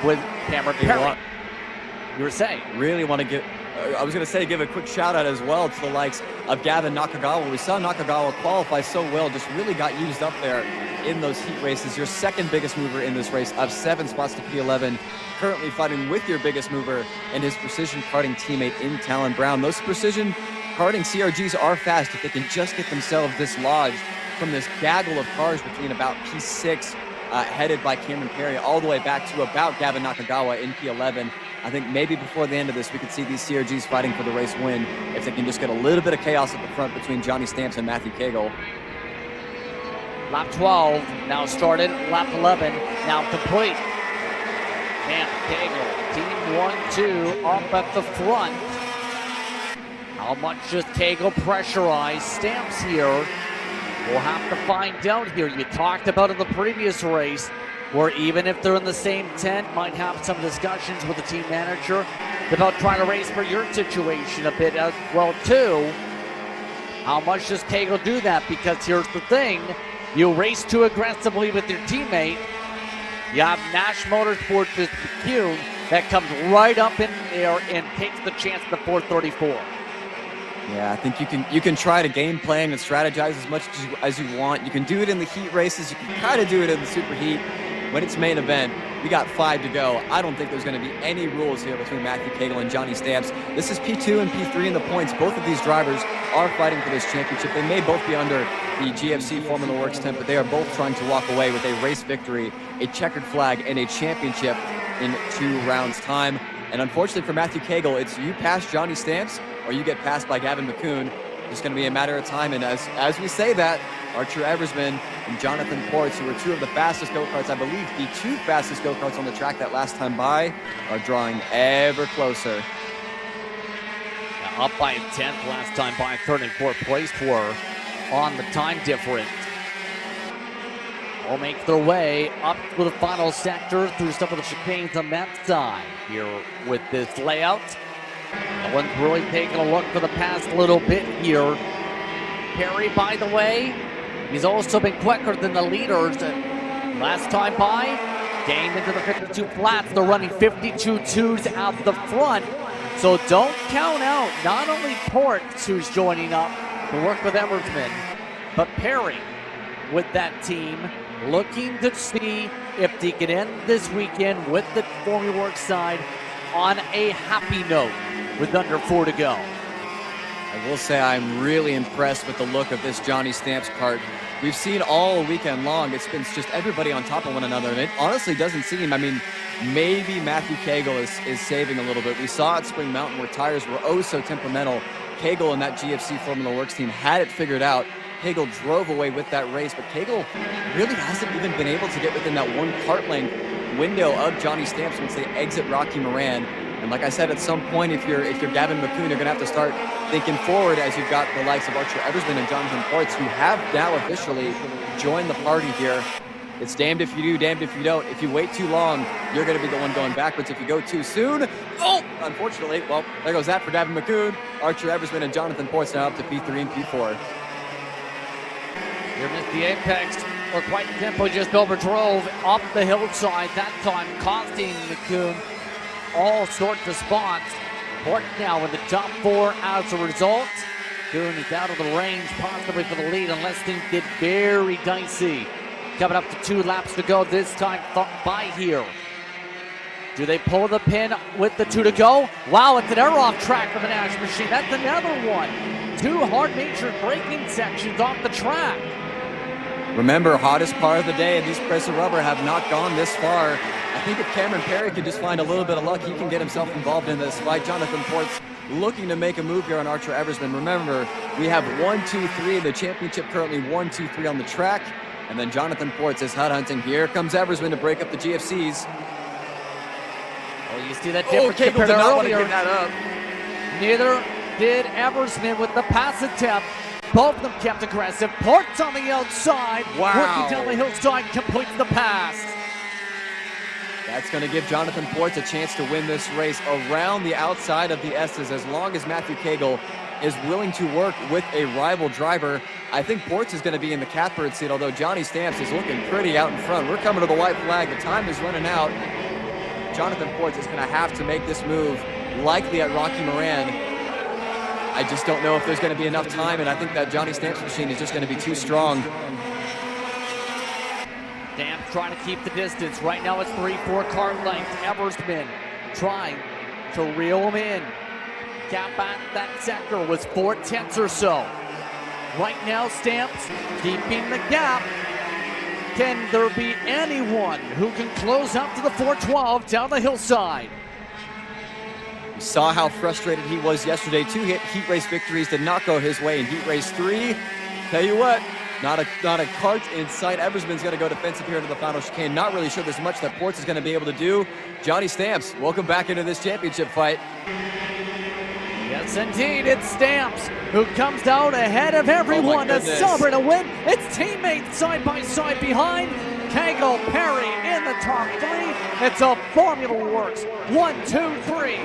with Cameron Perry. You were saying? Really want to give a quick shout out as well to the likes of Gavin Nakagawa. We saw Nakagawa qualify so well, just really got used up there in those heat races. Your second biggest mover in this race, up 7 spots to P11. Currently fighting with your biggest mover and his precision karting teammate in Talon Brown. Those precision karting CRGs are fast if they can just get themselves dislodged from this gaggle of cars between about P6, headed by Cameron Perry, all the way back to about Gavin Nakagawa in P11. I think maybe before the end of this, we could see these CRGs fighting for the race win if they can just get a little bit of chaos at the front between Johnny Stamps and Matthew Cagle. Lap 12 now started, lap 11 now complete. Cam Cagle, team 1-2 up at the front. How much does Cagle pressurize Stamps here? We'll have to find out here. You talked about in the previous race where even if they're in the same tent, might have some discussions with the team manager about trying to race for your situation a bit as well too. How much does Cagle do that? Because here's the thing, you race too aggressively with your teammate. You have Nash Motorsports with McCune that comes right up in there and takes the chance at the 434. Yeah, I think you can try to game plan and strategize as much as you want. You can do it in the heat races. You can kind of do it in the super heat. When it's main event, we got 5 to go. I don't think there's going to be any rules here between Matthew Cagle and Johnny Stamps. This is P2 and P3 in the points. Both of these drivers are fighting for this championship. They may both be under the GFC Formula Works tent, but they are both trying to walk away with a race victory, a checkered flag, and a championship in 2 rounds' time. And unfortunately for Matthew Cagle, it's you pass Johnny Stamps or you get passed by Gavin McCune. It's going to be a matter of time. And as we say that, Archer Eversman and Jonathan Ports, who were 2 of the fastest go-karts, I believe the 2 fastest go-karts on the track that last time by, are drawing ever closer. Now up by a 10th last time by, 3rd and 4th place were on the time difference. Will make their way up to the final sector through some of the chicanes on that side here with this layout. No one's really taking a look for the past little bit here. Perry, by the way, he's also been quicker than the leaders. Last time by, gained into the 52 flats. They're running 52.2s out the front. So don't count out not only Ports, who's joining up to work with Eversman, but Perry with that team, looking to see if they can end this weekend with the Formula Works side on a happy note with under 4 to go. I will say I'm really impressed with the look of this Johnny Stamps kart. We've seen all weekend long, it's been just everybody on top of one another, and it honestly doesn't seem, I mean, maybe Matthew Cagle is saving a little bit. We saw at Spring Mountain where tires were oh so temperamental. Cagle and that GFC Formula Works team had it figured out. Cagle drove away with that race, but Cagle really hasn't even been able to get within that 1 kart length window of Johnny Stamps once they exit Rocky Moran. And like I said, at some point, if you're Gavin McCune, you're going to have to start thinking forward as you've got the likes of Archer Eversman and Jonathan Ports, who have now officially joined the party here. It's damned if you do, damned if you don't. If you wait too long, you're going to be the one going backwards. If you go too soon, oh, unfortunately, well, there goes that for Gavin McCune. Archer Eversman and Jonathan Ports now up to P3 and P4. Here missed the apex, or quite simply just overdrove up the hillside, that time costing McCune all sorts of spots. Port now in the top 4 as a result. Kuhn is out of the range, possibly for the lead, unless things get very dicey. Coming up to 2 laps to go this time by here. Do they pull the pin with the 2 to go? Wow, it's an error off track for the Nash machine. That's another one. 2 hard-natured braking sections off the track. Remember, hottest part of the day, and these Press of Rubber have not gone this far. I think if Cameron Perry could just find a little bit of luck, he can get himself involved in this fight. Jonathan Ports looking to make a move here on Archer Eversman. Remember, we have 1, 2, 3 in the championship, currently 1, 2, 3 on the track. And then Jonathan Ports is hot hunting. Here comes Eversman to break up the GFCs. Oh, you see that difference Cagle compared did to not want to earlier. give that up. Neither did Eversman with the pass attempt. Both of them kept aggressive. Ports on the outside. Wow. Working down the hillside, completes the pass. That's going to give Jonathan Ports a chance to win this race around the outside of the S's as long as Matthew Cagle is willing to work with a rival driver. I think Ports is going to be in the catbird seat, although Johnny Stamps is looking pretty out in front. We're coming to the white flag. The time is running out. Jonathan Ports is going to have to make this move, likely at Rocky Moran. I just don't know if there's going to be enough time, and I think that Johnny Stamps machine is just going to be too strong. Stamps trying to keep the distance. Right now it's 3-4 kart length. Eversman trying to reel him in. Gap at that sector was 4/10 or so. Right now Stamps keeping the gap. Can there be anyone who can close up to the 412 down the hillside? We saw how frustrated he was yesterday. 2 heat race victories did not go his way in heat race 3. Tell you what, not a kart in sight. Eversman's going to go defensive here into the final chicane. Not really sure there's much that Ports is going to be able to do. Johnny Stamps, welcome back into this championship fight. Yes, Yes, indeed, it's Stamps who comes out ahead of everyone to goodness. celebrate a win. It's teammates side by side behind. Cagle, Perry in the top three. It's a Formula Works 1, 2, 3.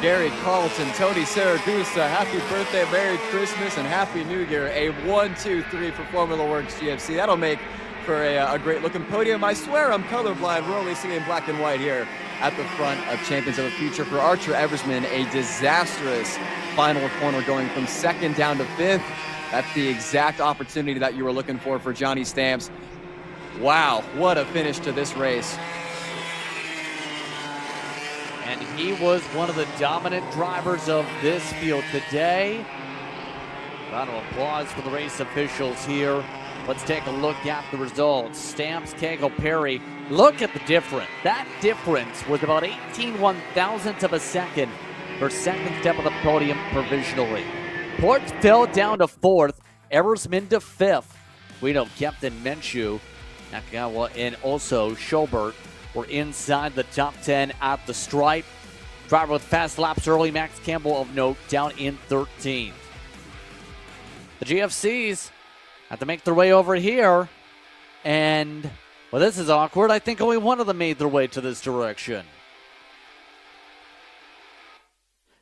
Gary Carlton, Tony Saragusa, happy birthday, Merry Christmas, and Happy New Year. A 1, 2, 3 for Formula Works GFC. That'll make for a great looking podium. I swear I'm colorblind. We're only seeing black and white here at the front of Champions of the Future. For Archer Eversman, a disastrous final corner going from second down to fifth. That's the exact opportunity that you were looking for Johnny Stamps. Wow, what a finish to this race. And he was one of the dominant drivers of this field today. Round of applause for the race officials here. Let's take a look at the results. Stamps, Cagle, Perry. Look at the difference. That difference was about 18 one-thousandths of a second for second step of the podium provisionally. Ports fell down to fourth. Eversman to fifth. We know Captain Menshu, Nakagawa, and also Schobert were inside the top 10 at the stripe. Driver with fast laps early, Max Campbell of note, down in 13th. The GFCs have to make their way over here. And, well, this is awkward. I think only one of them made their way to this direction.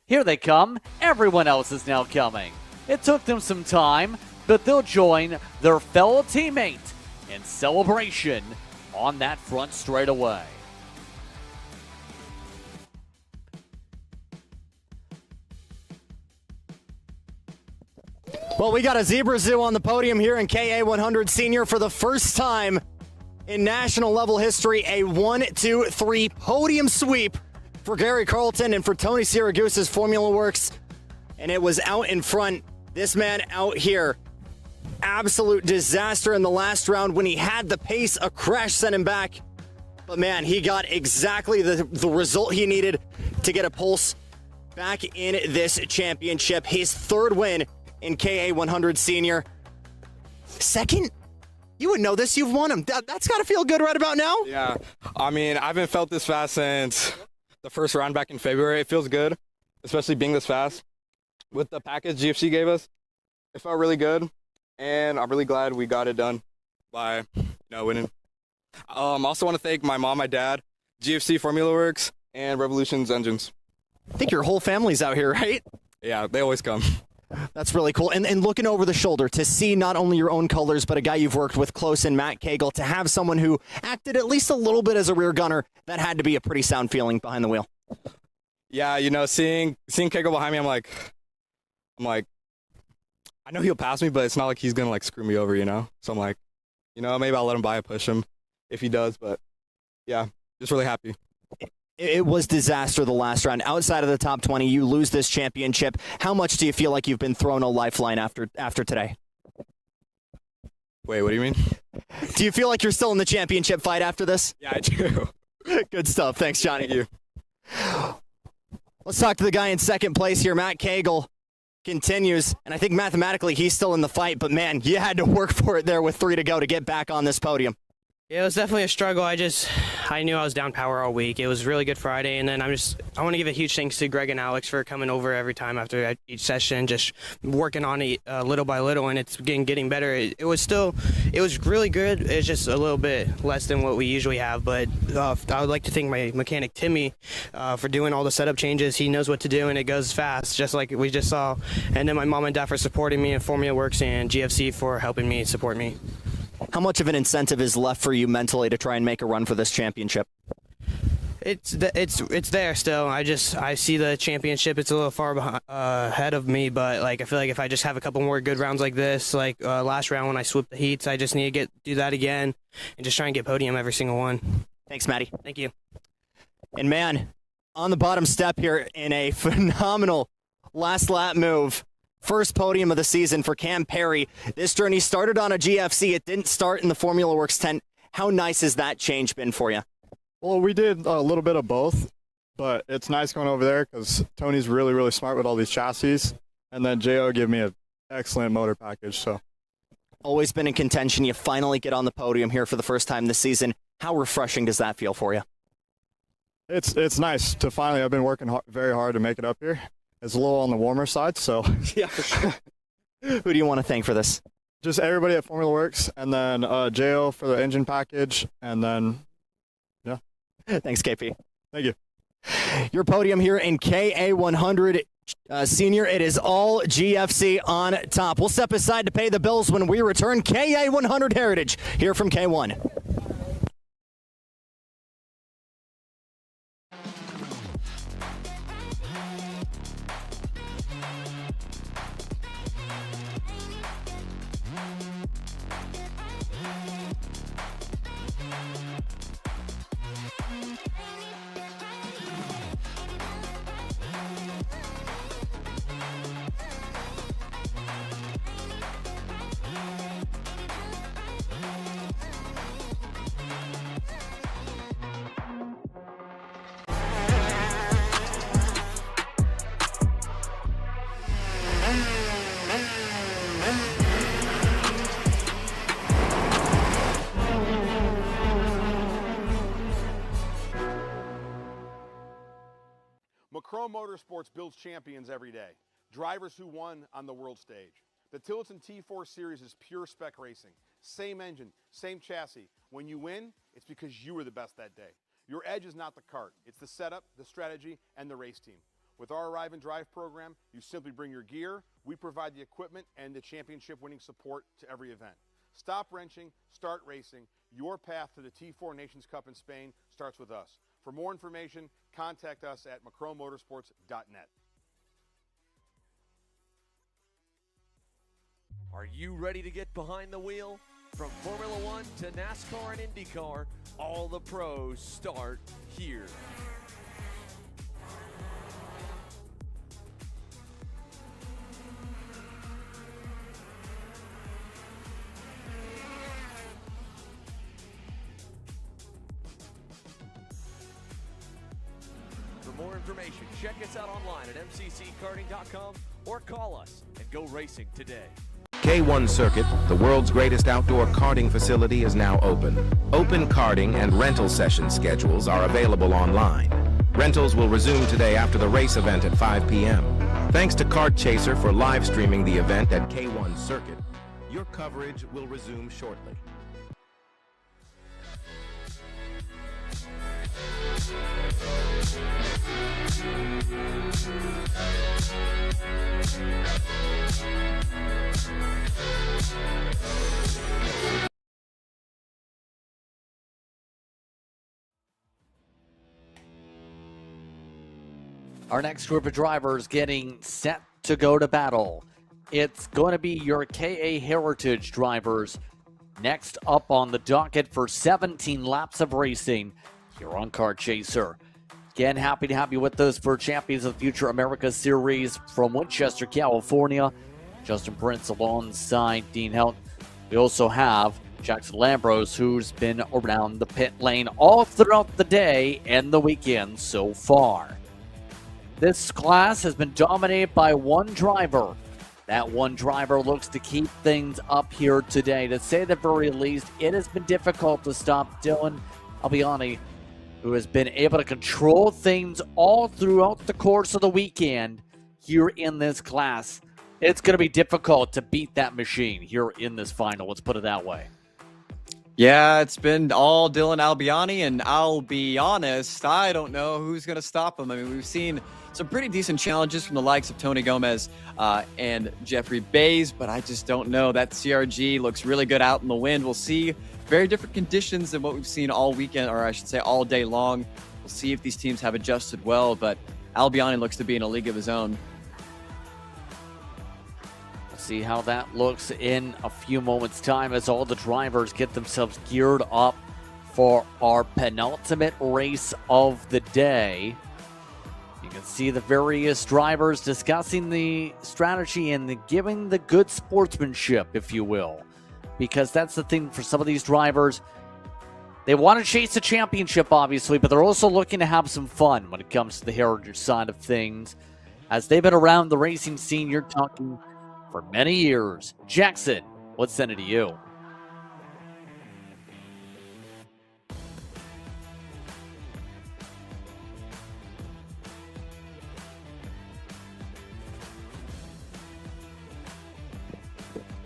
Here they come. Everyone else is now coming. It took them some time, but they'll join their fellow teammate in celebration on that front straightaway. Well, we got a Zebra Zoo on the podium here in KA100 Senior for the first time in national level history. A 1-2-3 podium sweep for Gary Carlton and for Tony Siragusa's Formula Works. And it was out in front. This man out here, absolute disaster in the last round. When he had the pace, a crash sent him back. But man, he got exactly the result he needed to get a pulse back in this championship. His third win in KA100 Senior. Second? You would know this. You've won him. That's got to feel good right about now. Yeah. I mean, I haven't felt this fast since the first round back in February. It feels good, especially being this fast. With the package GFC gave us, it felt really good, and I'm really glad we got it done by winning. I also want to thank my mom, my dad, GFC Formula Works, and Revolution's Engines. I think your whole family's out here, right? Yeah, they always come. That's really cool. And looking over the shoulder to see not only your own colors, but a guy you've worked with close in Matt Cagle, to have someone who acted at least a little bit as a rear gunner, that had to be a pretty sound feeling behind the wheel. Yeah, seeing Cagle behind me, I'm like, I know he'll pass me, but it's not like he's going to screw me over, So I'm like, maybe I'll let him by and push him if he does. But yeah, just really happy. It was disaster the last round. Outside of the top 20, you lose this championship. How much do you feel like you've been thrown a lifeline after today? Wait, what do you mean? Do you feel like you're still in the championship fight after this? Yeah, I do. Good stuff. Thanks, Johnny. Thank you. Let's talk to the guy in second place here. Matt Cagle continues, and I think mathematically he's still in the fight, but man, you had to work for it there with 3 to go to get back on this podium. Yeah, it was definitely a struggle. I knew I was down power all week. It was a really good Friday, and then I want to give a huge thanks to Greg and Alex for coming over every time after each session, just working on it little by little, and it's getting better. It was really good. It's just a little bit less than what we usually have, but I would like to thank my mechanic Timmy for doing all the setup changes. He knows what to do, and it goes fast, just like we just saw. And then my mom and dad for supporting me, and Formula Works and GFC for helping me support me. How much of an incentive is left for you mentally to try and make a run for this championship? It's there still. I see the championship. It's a little far ahead of me, but I feel like if I just have a couple more good rounds like this, last round when I swooped the heats, I just need to do that again and just try and get podium every single one. Thanks, Matty. Thank you. And man, on the bottom step here in a phenomenal last lap move. First podium of the season for Cam Perry. This journey started on a GFC. It didn't start in the Formula Works tent. How nice has that change been for you? Well, we did a little bit of both, but it's nice going over there because Tony's really, really smart with all these chassis. And then J.O. gave me an excellent motor package. So, always been in contention. You finally get on the podium here for the first time this season. How refreshing does that feel for you? It's nice to finally. I've been working very hard to make it up here. It's a little on the warmer side, so. Yeah, for sure. Who do you want to thank for this? Just everybody at Formula Works, and then JO for the engine package, and then, yeah. Thanks, KP. Thank you. Your podium here in KA100 Senior. It is all GFC on top. We'll step aside to pay the bills when we return. KA100 Heritage here from K1. Macron Motorsports builds champions every day, drivers who won on the world stage. The Tillotson T4 Series is pure spec racing. Same engine, same chassis. When you win, it's because you were the best that day. Your edge is not the kart. It's the setup, the strategy, and the race team. With our Arrive and Drive program, you simply bring your gear, we provide the equipment and the championship-winning support to every event. Stop wrenching, start racing. Your path to the T4 Nations Cup in Spain starts with us. For more information, contact us at macronmotorsports.net. Are you ready to get behind the wheel? From Formula One to NASCAR and IndyCar, all the pros start here. For more information, check us out online at mcckarting.com or call us and go racing today. K1 Circuit, the world's greatest outdoor karting facility, is now open. Open karting and rental session schedules are available online. Rentals will resume today after the race event at 5 p.m. Thanks to Kart Chaser for live streaming the event at K1 Circuit. Your coverage will resume shortly. Our next group of drivers getting set to go to battle. It's going to be your KA Heritage drivers next up on the docket for 17 laps of racing here on Kart Chaser. Again, happy to have you with us for Champions of the Future America Series from Winchester, California. Justin Prince alongside Dean Helt. We also have Jackson Lambros, who's been around the pit lane all throughout the day and the weekend so far. This class has been dominated by one driver. That one driver looks to keep things up here today. To say the very least, it has been difficult to stop Dylan Albiani, who has been able to control things all throughout the course of the weekend here in this class. It's going to be difficult to beat that machine here in this final. Let's put it that way. Yeah, it's been all Dylan Albiani, and I'll be honest, I don't know who's going to stop him. I mean, we've seen some pretty decent challenges from the likes of Tony Gomez and Jeffrey Bays, but I just don't know. That CRG looks really good out in the wind. We'll see very different conditions than what we've seen all weekend, or I should say all day long. We'll see if these teams have adjusted well, but Albiani looks to be in a league of his own. We'll see how that looks in a few moments' time as all the drivers get themselves geared up for our penultimate race of the day. You can see the various drivers discussing the strategy and giving the good sportsmanship, if you will. Because that's the thing for some of these drivers. They want to chase the championship, obviously, but they're also looking to have some fun when it comes to the heritage side of things. As they've been around the racing scene, you're talking for many years. Jackson, let's send it to you.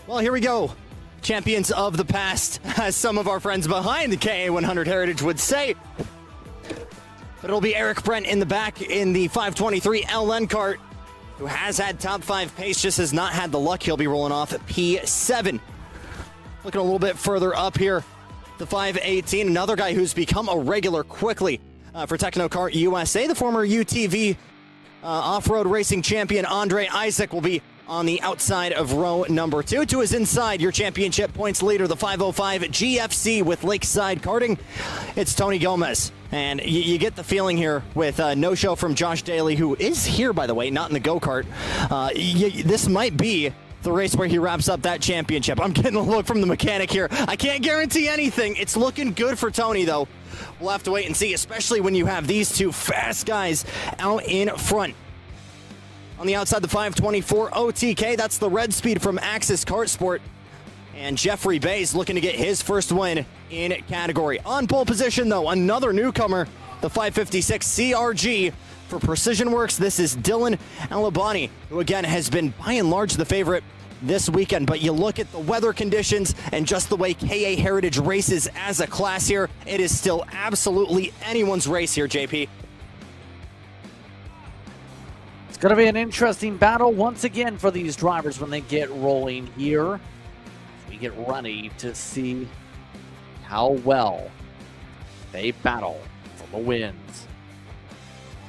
Well, here we go. Champions of the past, as some of our friends behind the KA100 Heritage would say. But it'll be Eric Brent in the back in the 523 LN Kart, who has had top 5 pace, just has not had the luck. He'll be rolling off at P7. Looking a little bit further up here, the 518, another guy who's become a regular quickly for Techno Kart USA. The former UTV off-road racing champion Andre Isaac will be on the outside of row number 2. To his inside, your championship points leader, the 505 GFC with Lakeside Karting. It's Tony Gomez. And you get the feeling here with no show from Josh Daly, who is here, by the way, not in the go-kart. This might be the race where he wraps up that championship. I'm getting a look from the mechanic here. I can't guarantee anything. It's looking good for Tony, though. We'll have to wait and see, especially when you have these two fast guys out in front. On the outside, the 524 OTK, that's the red speed from Axis Kart Sport. And Jeffrey Bays looking to get his first win in category. On pole position, though, another newcomer, the 556 CRG for Precision Works. This is Dylan Alabani, who again has been by and large the favorite this weekend. But you look at the weather conditions and just the way KA Heritage races as a class here, it is still absolutely anyone's race here, JP. It's going to be an interesting battle once again for these drivers when they get rolling here. We get ready to see how well they battle for the wins.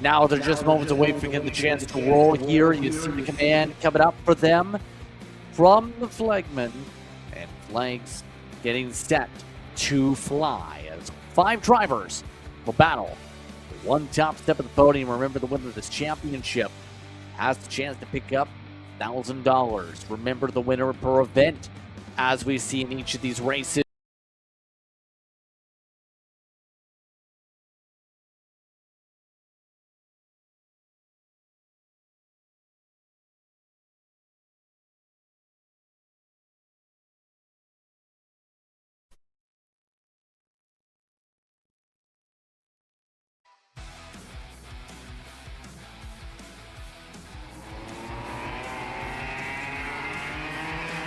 Now they're just moments away from getting the chance to roll here. You see the command coming up for them from the flagman, and flags getting set to fly as 5 drivers will battle for one top step of the podium. Remember, the winner of this championship has the chance to pick up $1,000. Remember, the winner per event, as we see in each of these races.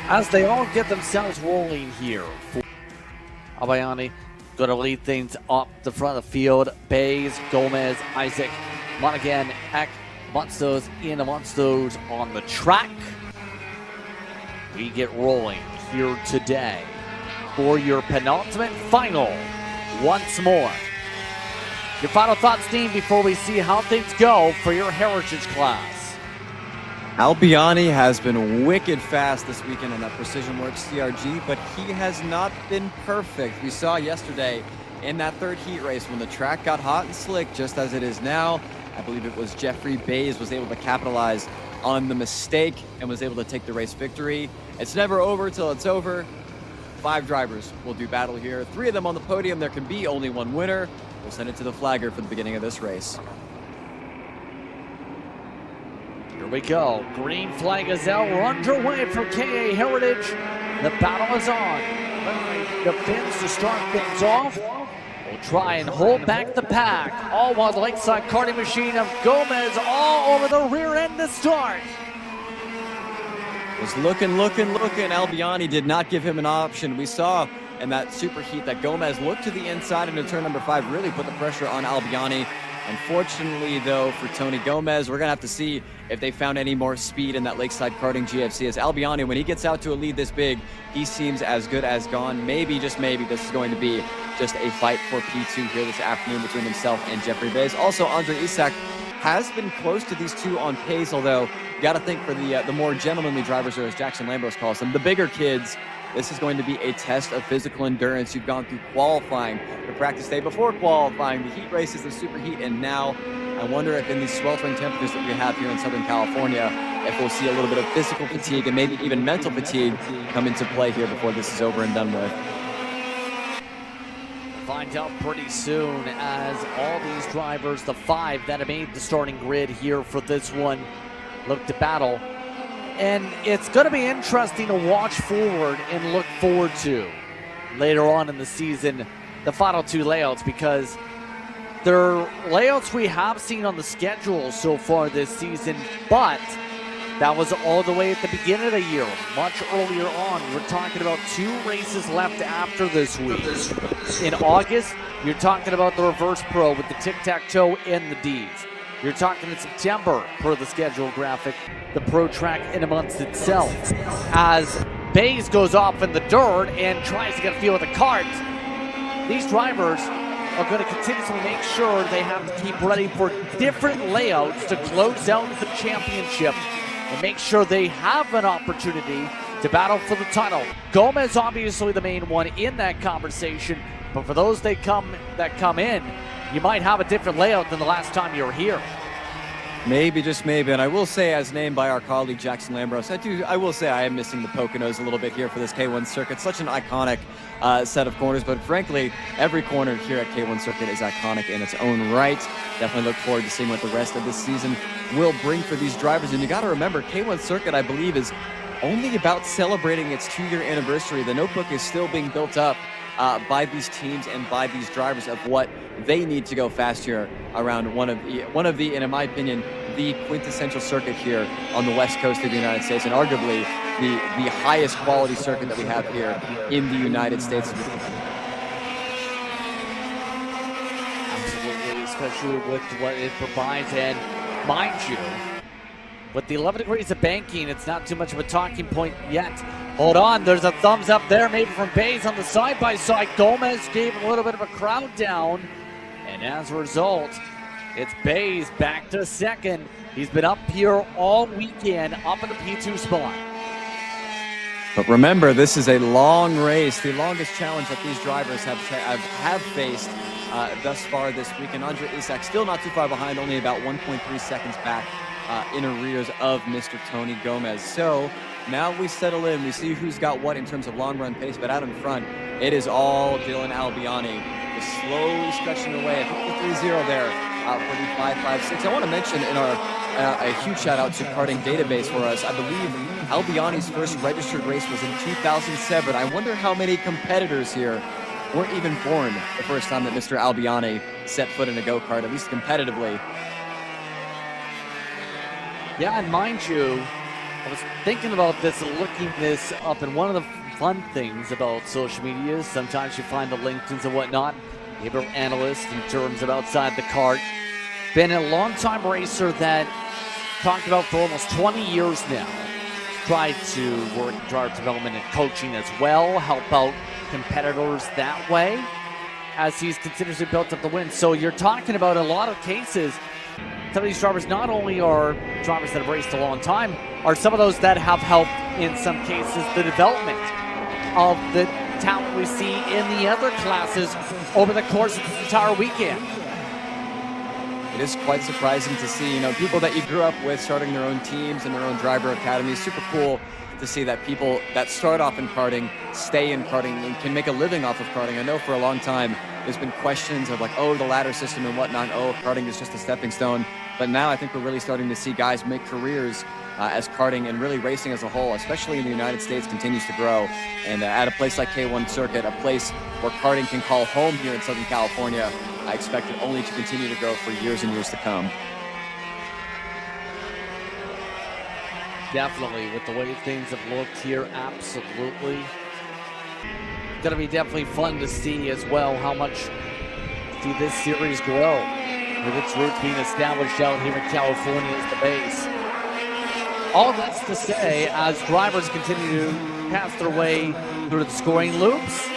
As they all get themselves rolling here. Albayani going to lead things up the front of the field. Bays, Gomez, Isaac, Monaghan, Eck, Monsters, Ian Monsters on the track. We get rolling here today for your penultimate final once more. Your final thoughts, team, before we see how things go for your Heritage class. Albiani has been wicked fast this weekend in that Precision Works CRG, but he has not been perfect. We saw yesterday in that third heat race when the track got hot and slick, just as it is now. I believe it was Jeffrey Bays was able to capitalize on the mistake and was able to take the race victory. It's never over till it's over. 5 drivers will do battle here. 3 of them on the podium. There can be only 1 winner. We'll send it to the flagger for the beginning of this race. Here we go. Green flag is out. We're underway for KA Heritage. The battle is on. The Finns to start things off. We'll try and hold back the pack. All while the Lakeside Karting machine of Gomez all over the rear end to start. Was looking. Albiani did not give him an option. We saw in that super heat that Gomez looked to the inside into turn number 5, really put the pressure on Albiani. Unfortunately, though, for Tony Gomez, we're going to have to see if they found any more speed in that Lakeside Karting GFC. As Albiani, when he gets out to a lead this big, he seems as good as gone. Maybe, just maybe, this is going to be just a fight for P2 here this afternoon between himself and Jeffrey Bays. Also, Andre Isak has been close to these 2 on pace, although you got to think for the more gentlemanly drivers, or as Jackson Lambros calls them, the bigger kids, this is going to be a test of physical endurance. You've gone through qualifying, the practice day before qualifying, the heat races, the super heat, and now I wonder if in these sweltering temperatures that we have here in Southern California, if we'll see a little bit of physical fatigue and maybe even mental fatigue come into play here before this is over and done with. Find out pretty soon as all these drivers, the 5 that have made the starting grid here for this one, look to battle. And it's going to be interesting to watch forward and look forward to later on in the season, the final 2 layouts, because they're layouts we have seen on the schedule so far this season, but That was all the way at the beginning of the year, much earlier on. We're talking about 2 races left after this week. In August, you're talking about the Reverse Pro with the tic-tac-toe and the Ds. You're talking in September, per the schedule graphic, the Pro Track in amongst itself. As Bays goes off in the dirt and tries to get a feel of the kart, these drivers are going to continuously make sure they have to keep ready for different layouts to close out the championship and make sure they have an opportunity to battle for the title. Gomez obviously the main one in that conversation, but for those that come in, you might have a different layout than the last time you were here. Maybe, just maybe, and I will say, as named by our colleague Jackson Lambros, I will say I am missing the Poconos a little bit here for this K1 circuit. Such an iconic set of corners, but frankly, every corner here at K1 circuit is iconic in its own right. Definitely look forward to seeing what the rest of this season will bring for these drivers. And you got to remember, K1 circuit, I believe, is only about celebrating its 2-year anniversary. The notebook is still being built up by these teams and by these drivers of what they need to go fast here around one of the, and in my opinion, the quintessential circuit here on the west coast of the United States, and arguably the highest quality circuit that we have here in the United States. Absolutely, especially with what it provides, and mind you, with the 11 degrees of banking, it's not too much of a talking point yet. Hold on, there's a thumbs up there, maybe from Bays on the side-by-side. Gomez gave a little bit of a crowd down, and as a result, it's Bays back to second. He's been up here all weekend, up in the P2 spot. But remember, this is a long race, the longest challenge that these drivers have faced thus far this week. And Andre Isak still not too far behind, only about 1.3 seconds back in arrears of Mr. Tony Gomez. So now we settle in, we see who's got what in terms of long run pace, but out in front, it is all Dylan Albiani, just slowly stretching away. I think the 3-0 there for the 5.56. I want to mention in a huge shout out to Karting Database for us. I believe Albiani's first registered race was in 2007. I wonder how many competitors here weren't even born the first time that Mr. Albiani set foot in a go-kart, at least competitively. Yeah, and mind you, I was thinking about this and looking this up, and one of the fun things about social media is sometimes you find the LinkedIns and whatnot. Behavioral analyst in terms of outside the kart. Been a long-time racer that talked about for almost 20 years now. Tried to work driver development and coaching as well, help out competitors that way as he's continuously built up the win. So you're talking about a lot of cases, some of these drivers not only are drivers that have raced a long time, are some of those that have helped, in some cases, the development of the talent we see in the other classes over the course of this entire weekend. It is quite surprising to see, people that you grew up with starting their own teams and their own driver academies. Super cool to see that people that start off in karting stay in karting and can make a living off of karting. I know for a long time there's been questions of the ladder system and whatnot. Oh, karting is just a stepping stone. But now I think we're really starting to see guys make careers as karting and really racing as a whole, especially in the United States, continues to grow. And at a place like K1 Circuit, a place where karting can call home here in Southern California, I expect it only to continue to grow for years and years to come. Definitely, with the way things have looked here, absolutely. Going to be definitely fun to see as well how much this series grow, with its roots being established out here in California as the base. All that's to say, as drivers continue to pass their way through the scoring loops,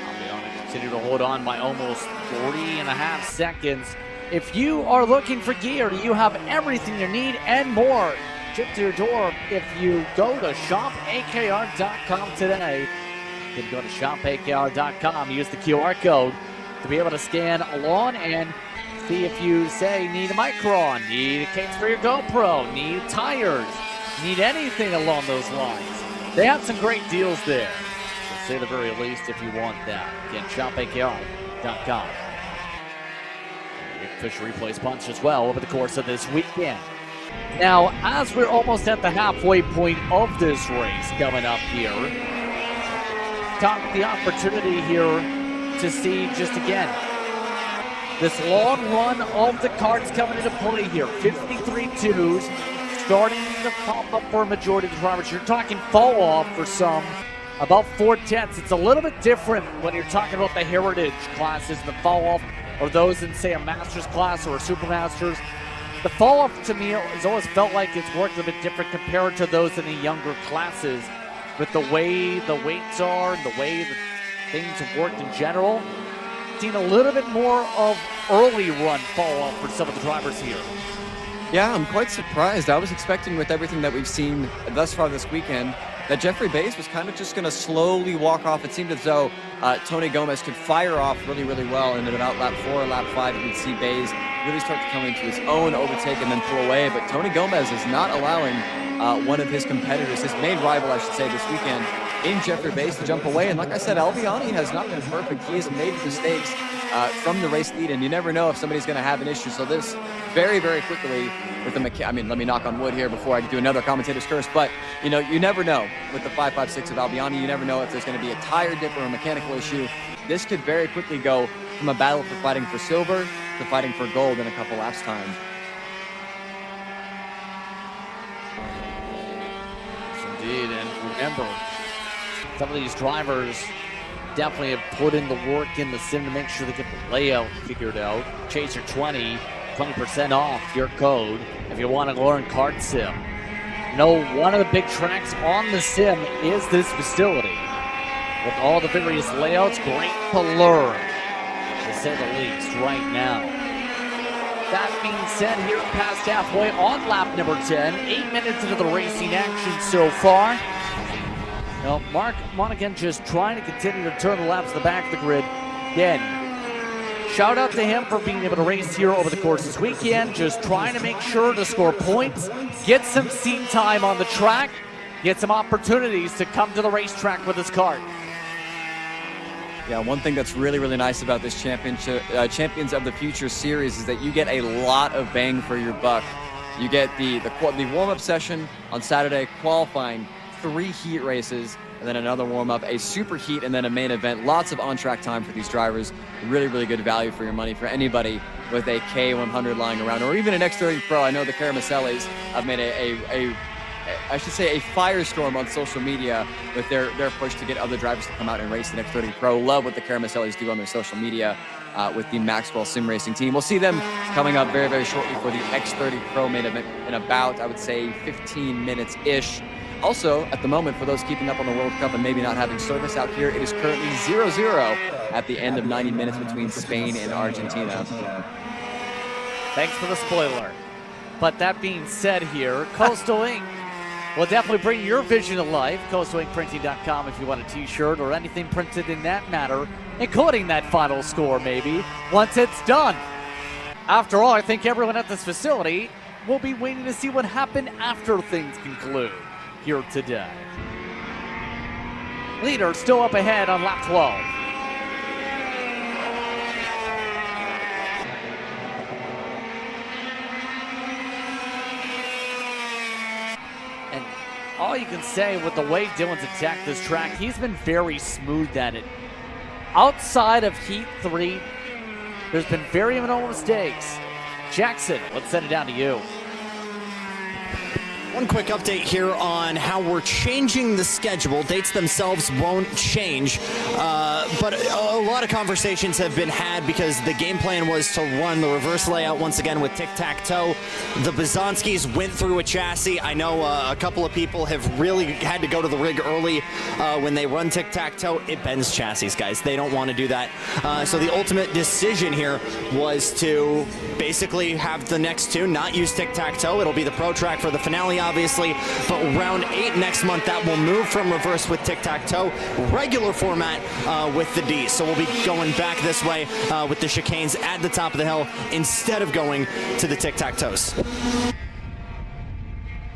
Albiani continue to hold on by almost 40.5 seconds. If you are looking for gear, you have everything you need and more shipped to your door if you go to shopakr.com today. You can go to shopakr.com, use the QR code to be able to scan along and see if you say need a micron, need a case for your GoPro, need tires, need anything along those lines. They have some great deals there, to say the very least, if you want that. Again, shopakr.com. Official replays punch as well over the course of this weekend. Now, as we're almost at the halfway point of this race coming up here, got the opportunity here to see just again this long run of the karts coming into play here. 53 twos, starting to pop up for a majority of the drivers. You're talking fall off for some, about 4/10. It's a little bit different when you're talking about the heritage classes, the fall off, or those in, say, a master's class or a super masters. The fall off to me has always felt like it's worked a bit different compared to those in the younger classes, with the way the weights are and the way that things have worked in general. Seen a little bit more of early run fall off for some of the drivers here. Yeah, I'm quite surprised. I was expecting, with everything that we've seen thus far this weekend, that Jeffrey Bays was kind of just going to slowly walk off. It seemed as though Tony Gomez could fire off really, really well, and at about lap 4 or lap 5, you would see Bays really start to come into his own, overtake, and then pull away. But Tony Gomez is not allowing one of his competitors, his main rival, I should say, this weekend, in Jeffrey Bays, to jump away. And like I said, Albiani has not been perfect. He has made mistakes from the race lead, and you never know if somebody's going to have an issue. So this very, very quickly with the let me knock on wood here before I do another commentator's curse, but you know, you never know with the 556 of Albiani. You never know if there's going to be a tire dip or a mechanical issue. This could very quickly go from a battle for fighting for silver to fighting for gold in a couple laps time. Yes, indeed, and remember, some of these drivers definitely have put in the work in the sim to make sure they get the layout figured out. Chaser 20% off your code if you want to learn kart sim. You know, one of the big tracks on the sim is this facility. With all the various layouts, great to learn, to say the least, right now. That being said, here past halfway on lap number 10, 8 minutes into the racing action so far. Now, Mark Monaghan just trying to continue to turn the laps to the back of the grid. Again, shout out to him for being able to race here over the course this weekend, just trying to make sure to score points, get some seat time on the track, get some opportunities to come to the racetrack with his kart. Yeah, one thing that's really, really nice about this championship, Champions of the Future series is that you get a lot of bang for your buck. You get the warm-up session on Saturday, qualifying, 3 heat races, and then another warm-up, a super heat, and then a main event. Lots of on-track time for these drivers. Really, really good value for your money for anybody with a K100 lying around, or even an X30 Pro. I know the Caramellis have made I should say a firestorm on social media with their push to get other drivers to come out and race the X30 Pro. Love what the Caramellis do on their social media with the Maxwell Sim Racing team. We'll see them coming up very, very shortly for the X30 Pro main event in about, I would say, 15 minutes-ish. Also, at the moment, for those keeping up on the World Cup and maybe not having service out here, it is currently 0-0 at the end of 90 minutes between Spain and Argentina. Thanks for the spoiler. But that being said here, Coastal Ink will definitely bring your vision to life. CoastalInkPrinting.com if you want a t-shirt or anything printed in that matter, including that final score maybe, once it's done. After all, I think everyone at this facility will be waiting to see what happened after things conclude here today. Leader still up ahead on lap 12. And all you can say with the way Dylan's attacked this track, he's been very smooth at it. Outside of Heat 3, there's been very minimal mistakes. Jackson, let's send it down to you. One quick update here on how we're changing the schedule. Dates themselves won't change, but a lot of conversations have been had because the game plan was to run the reverse layout once again with tic-tac-toe. The Bazanskis went through a chassis. I know a couple of people have really had to go to the rig early when they run tic-tac-toe. It bends chassis, guys. They don't want to do that. So the ultimate decision here was to basically have the next two not use tic-tac-toe. It'll be the pro track for the finale, obviously, but round 8 next month, that will move from reverse with tic-tac-toe, regular format with the D. So we'll be going back this way with the chicanes at the top of the hill instead of going to the tic-tac-toes.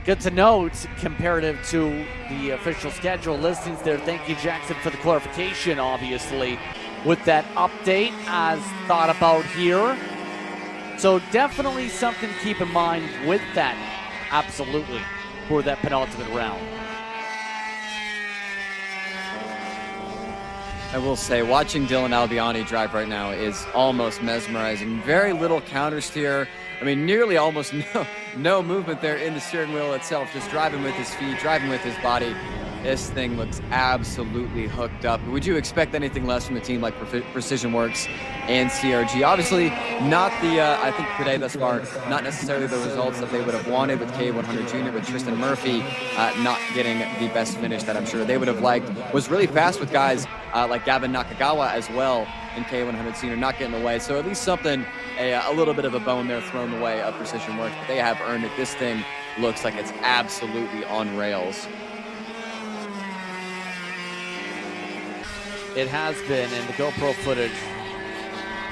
Good to note, comparative to the official schedule listings there. Thank you, Jackson, for the clarification, obviously, with that update as thought about here. So definitely something to keep in mind with that, absolutely, for that penultimate round. I will say, watching Dylan Albiani drive right now is almost mesmerizing. Very little countersteer. I mean, nearly almost no movement there in the steering wheel itself, just driving with his feet, driving with his body. This thing looks absolutely hooked up. Would you expect anything less from a team like Precision Works and CRG? Obviously, not the, I think today thus far, not necessarily the results that they would have wanted with K100 Jr., with Tristan Murphy not getting the best finish that I'm sure they would have liked. Was really fast with guys like Gavin Nakagawa as well in K100 Senior, not getting away. So at least something, a little bit of a bone there thrown the way of Precision Works, but they have earned it. This thing looks like it's absolutely on rails. It has been, and the GoPro footage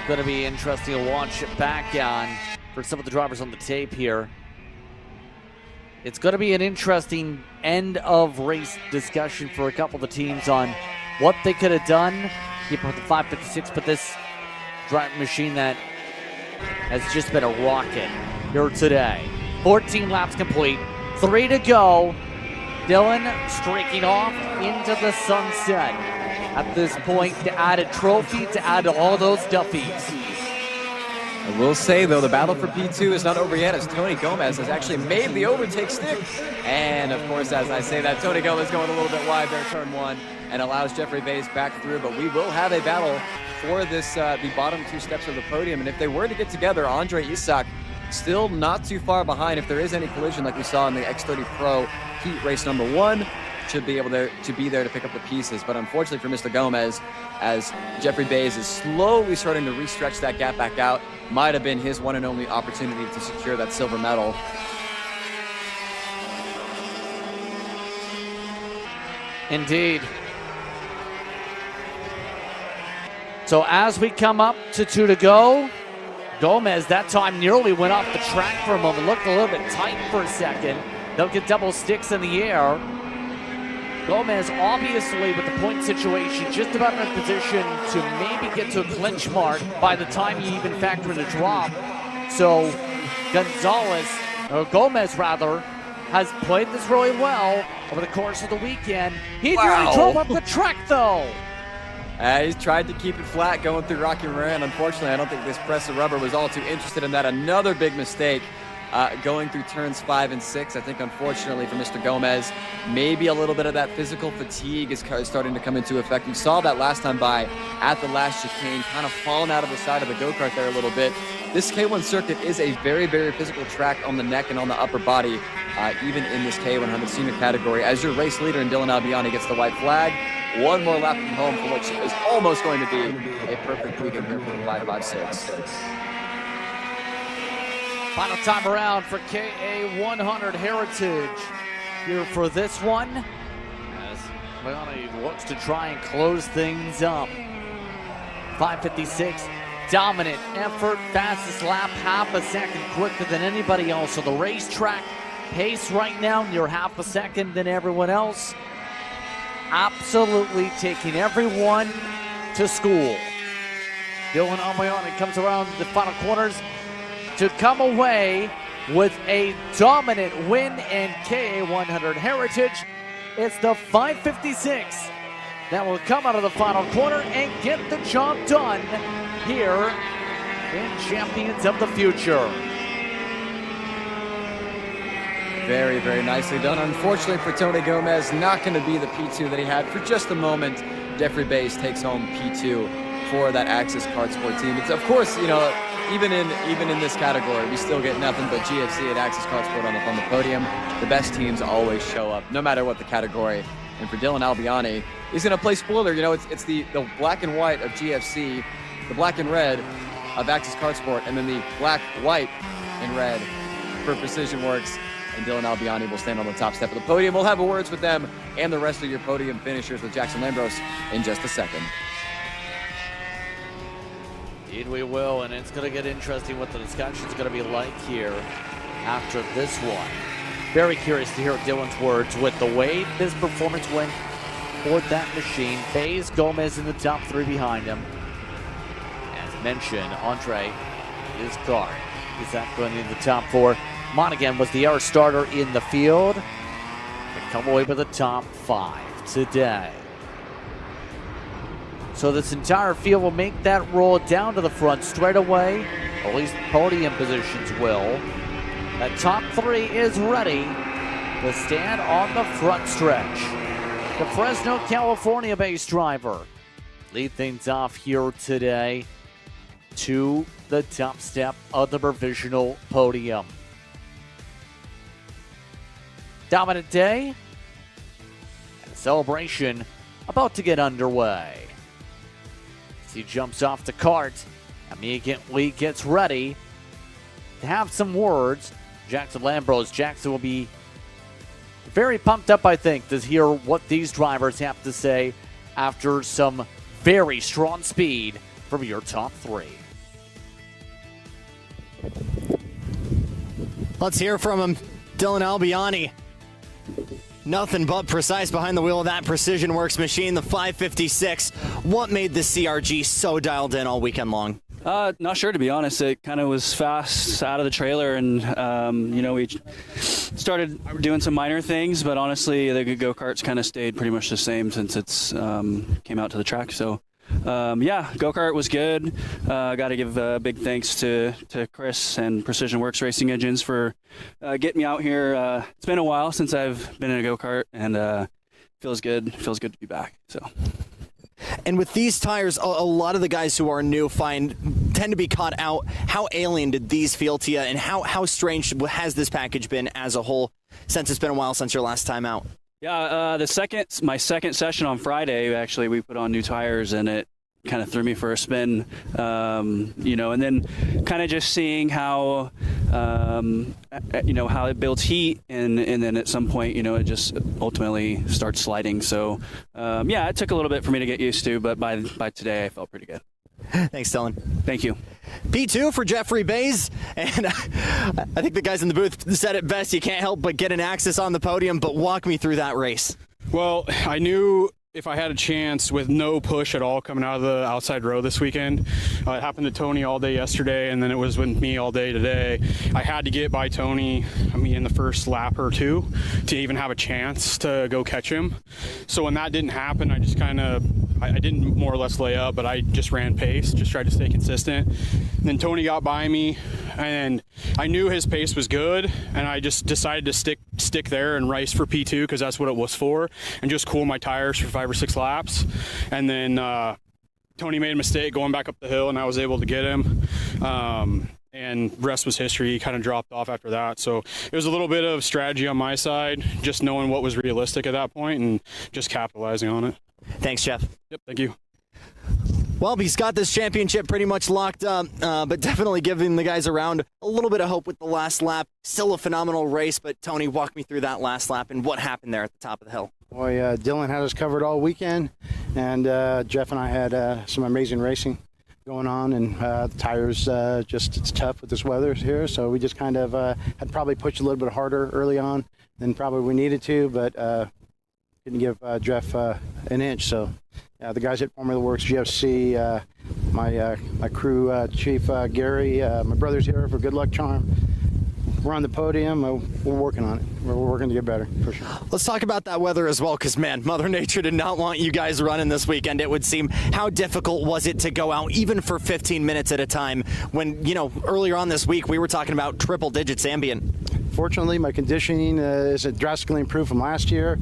going to be interesting to watch it back on for some of the drivers on the tape here. It's going to be an interesting end of race discussion for a couple of the teams on what they could have done. Keep up with the 556, but this driving machine that has just been a rocket here today. 14 laps complete, 3 to go. Dylan streaking off into the sunset. At this point, to add a trophy, to add to all those Duffies. I will say, though, the battle for P2 is not over yet, as Tony Gomez has actually made the overtake stick. And, of course, as I say that, Tony Gomez going a little bit wide there, turn 1, and allows Jeffrey Bays back through. But we will have a battle for this, the bottom 2 steps of the podium. And if they were to get together, Andre Isak still not too far behind. If there is any collision like we saw in the X30 Pro Heat race number 1, should be able to be there to pick up the pieces. But unfortunately for Mr. Gomez, as Jeffrey Bays is slowly starting to re-stretch that gap back out, might have been his one and only opportunity to secure that silver medal. Indeed. So as we come up to 2 to go, Gomez that time nearly went off the track for a moment, looked a little bit tight for a second. They'll get double sticks in the air. Gomez, obviously, with the point situation, just about in a position to maybe get to a clinch mark by the time you even factor in a drop. So Gomez has played this really well over the course of the weekend. He nearly drove up the track, though. He's tried to keep it flat going through Rocky Moran. Unfortunately, I don't think this press of rubber was all too interested in that. Another big mistake. Going through turns 5 and 6. I think, unfortunately, for Mr. Gomez, maybe a little bit of that physical fatigue is starting to come into effect. We saw that last time by at the last chicane, kind of falling out of the side of the go-kart there a little bit. This K1 circuit is a very, very physical track on the neck and on the upper body, even in this K100 senior category. As your race leader in Dylan Albiani gets the white flag, one more lap from home, for which is almost going to be a perfect weekend here for the 5.56. Final time around for KA100 Heritage here for this one, as Leone looks to try and close things up. 5.56, dominant effort, fastest lap, half a second quicker than anybody else. So the racetrack pace right now, near half a second than everyone else. Absolutely taking everyone to school. Dylan Albiani comes around the final corners to come away with a dominant win in KA100 Heritage. It's the 5.56 that will come out of the final corner and get the job done here in Champions of the Future. Very, very nicely done. Unfortunately for Tony Gomez, not going to be the P2 that he had for just a moment. Jeffrey Bays takes home P2 for that Axis Kart Sport team. It's, of course, you know, even in this category, we still get nothing but GFC and Axis Kart Sport on the podium. The best teams always show up, no matter what the category. And for Dylan Albiani, he's going to play spoiler. You know, it's the black and white of GFC, the black and red of Axis Kart Sport, and then the black, white, and red for Precision Works. And Dylan Albiani will stand on the top step of the podium. We'll have words with them and the rest of your podium finishers with Jackson Lambros in just a second. Indeed we will, and it's going to get interesting what the discussion's going to be like here after this one. Very curious to hear Dylan's words with the way this performance went for that machine. Bays, Gomez in the top 3 behind him. As mentioned, Andre is Kart. Is that going into the top 4? Monaghan was the air starter in the field. They come away with the top 5 today. So this entire field will make that roll down to the front straight away. At least podium positions will. The top three is ready to stand on the front stretch. The Fresno, California-based driver lead things off here today to the top step of the provisional podium. Dominant day and celebration about to get underway. As he jumps off the cart, immediately gets ready to have some words. Jackson Lambros. Jackson will be very pumped up, I think, to hear what these drivers have to say after some very strong speed from your top three. Let's hear from him. Dylan Albiani. Nothing but precise behind the wheel of that Precision Works machine, the 556. What made the CRG so dialed in all weekend long? Not sure, to be honest. It kind of was fast out of the trailer, and we started doing some minor things, but honestly, the go-karts kind of stayed pretty much the same since it's came out to the track. So, go-kart was good. Got to give big thanks to Chris and Precision Works Racing Engines for getting me out here. It's been a while since I've been in a go-kart, and feels good. Feels good to be back. So. And with these tires, a lot of the guys who are new tend to be caught out. How alien did these feel to you, and how strange has this package been as a whole since it's been a while since your last time out? Yeah, my second session on Friday, actually, we put on new tires, and it kind of threw me for a spin, and then kind of just seeing how, how it builds heat, and then at some point, it just ultimately starts sliding. So, it took a little bit for me to get used to, but by today, I felt pretty good. Thanks, Dylan. Thank you. P2 for Jeffrey Bays, and I think the guys in the booth said it best. You can't help but get an axis on the podium, but walk me through that race. Well, I knew if I had a chance with no push at all coming out of the outside row this weekend. It happened to Tony all day yesterday, and then it was with me all day today. I had to get by Tony, in the first lap or two to even have a chance to go catch him. So when that didn't happen, I just I didn't more or less lay up, but I just ran pace, just tried to stay consistent. And then Tony got by me, and I knew his pace was good, and I just decided to stick there and race for P2 because that's what it was for, and just cool my tires for 5 or 6 laps. And then Tony made a mistake going back up the hill, and I was able to get him. And rest was history. He kind of dropped off after that. So it was a little bit of strategy on my side, just knowing what was realistic at that point and just capitalizing on it. Thanks, Jeff. Yep, thank you. Well, he's got this championship pretty much locked up, but definitely giving the guys around a little bit of hope with the last lap. Still a phenomenal race, but Tony, walk me through that last lap and what happened there at the top of the hill. Boy, Dylan had us covered all weekend, and Jeff and I had some amazing racing going on, and the tires, it's tough with this weather here, so we just kind of had probably pushed a little bit harder early on than probably we needed to, but couldn't give Jeff an inch. So the guys at Formula Works GFC, my crew chief Gary, my brother's here for Good Luck Charm. We're on the podium. We're working on it. We're working to get better, for sure. Let's talk about that weather as well, because, man, Mother Nature did not want you guys running this weekend, it would seem. How difficult was it to go out, even for 15 minutes at a time, when, earlier on this week, we were talking about triple digits ambient? Fortunately, my conditioning is drastically improved from last year.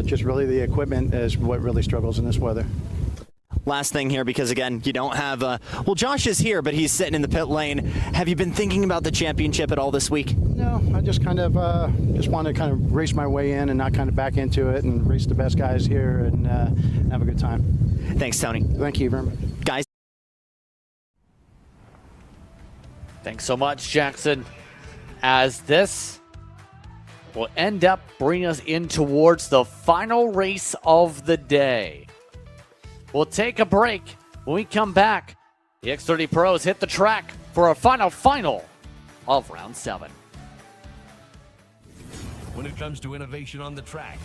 Just really the equipment is what really struggles in this weather. Last thing here, because again, you don't have Josh is here, but he's sitting in the pit lane. Have you been thinking about the championship at all this week? No, I just kind of just want to kind of race my way in and not kind of back into it, and race the best guys here and have a good time. Thanks, Tony. Thank you very much. Guys. Thanks so much, Jackson. As this will end up bringing us in towards the final race of the day. We'll take a break. When we come back, the X30 Pros hit the track for a final of round 7. When it comes to innovation on the track,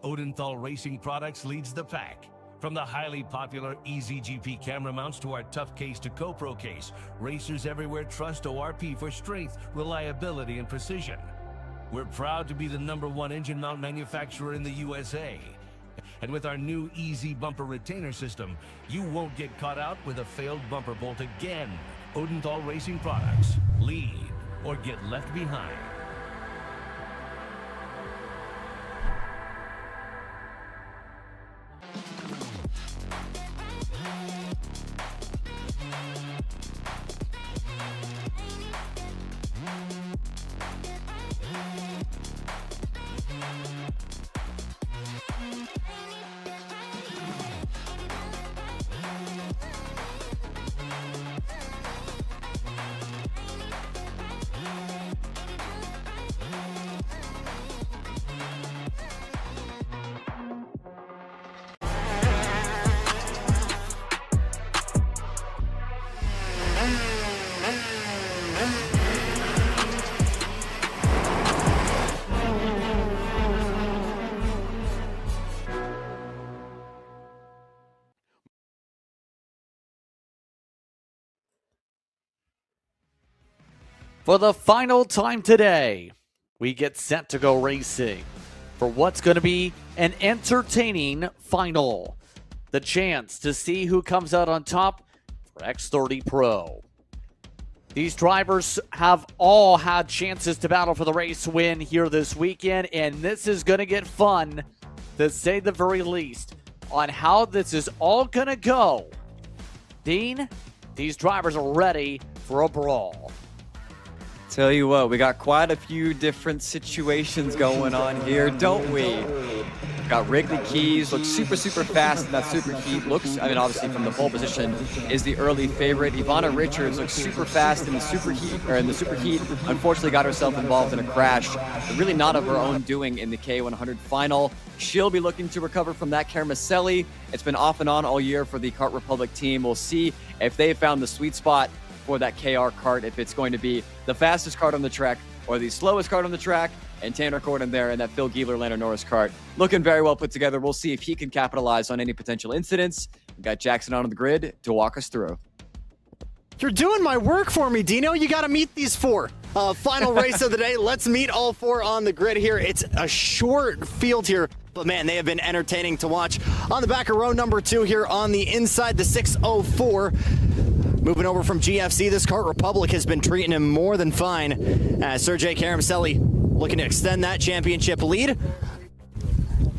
Odenthal Racing Products leads the pack. From the highly popular EasyGP camera mounts to our tough case to GoPro case, racers everywhere trust ORP for strength, reliability, and precision. We're proud to be the #1 engine mount manufacturer in the USA. And with our new Easy Bumper Retainer System, you won't get caught out with a failed bumper bolt again. Odenthal Racing Products. Lead or get left behind. For the final time today, we get set to go racing for what's going to be an entertaining final. The chance to see who comes out on top for X30 Pro. These drivers have all had chances to battle for the race win here this weekend, and this is going to get fun, to say the very least, on how this is all going to go. Dean, these drivers are ready for a brawl. Tell you what, we got quite a few different situations going on here, don't we? Got Wrigley Keys, looks super fast in that Super Heat. Obviously from the pole position is the early favorite. Ivana Richards looks super fast in the Super Heat, Unfortunately got herself involved in a crash, but really not of her own doing in the K100 final. She'll be looking to recover from that. Kermaselli, it's been off and on all year for the Kart Republic team. We'll see if they found the sweet spot for that KR kart, if it's going to be the fastest kart on the track or the slowest kart on the track. And Tanner Gordon there in that Phil Giebler, Lando Norris kart. Looking very well put together. We'll see if he can capitalize on any potential incidents. We've got Jackson on the grid to walk us through. You're doing my work for me, Dino. You got to meet these four. Final race of the day. Let's meet all four on the grid here. It's a short field here, but man, they have been entertaining to watch. On the back of row number 2 here on the inside, the 604. Moving over from GFC, this Kart Republic has been treating him more than fine. Sergey Karamselli looking to extend that championship lead.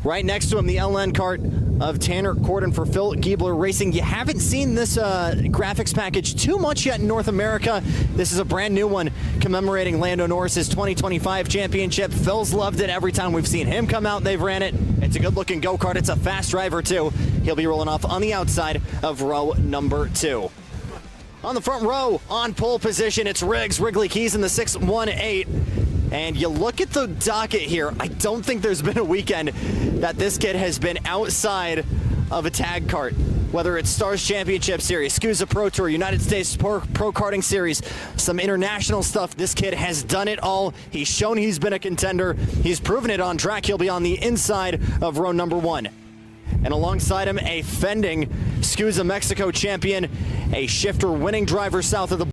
Right next to him, the LN kart of Tanner Gordon for Phil Giebler Racing. You haven't seen this graphics package too much yet in North America. This is a brand new one commemorating Lando Norris's 2025 championship. Phil's loved it every time we've seen him come out. They've ran it. It's a good-looking go-kart. It's a fast driver, too. He'll be rolling off on the outside of row number 2. On the front row, on pole position, it's Riggs, Wrigley Keys in the 618. And you look at the docket here, I don't think there's been a weekend that this kid has been outside of a tag kart. Whether it's Stars Championship Series, SCUSA Pro Tour, United States Pro Karting Series, some international stuff, this kid has done it all. He's shown he's been a contender. He's proven it on track. He'll be on the inside of row number 1. And alongside him, a fending SCUSA Mexico champion, a shifter winning driver south of the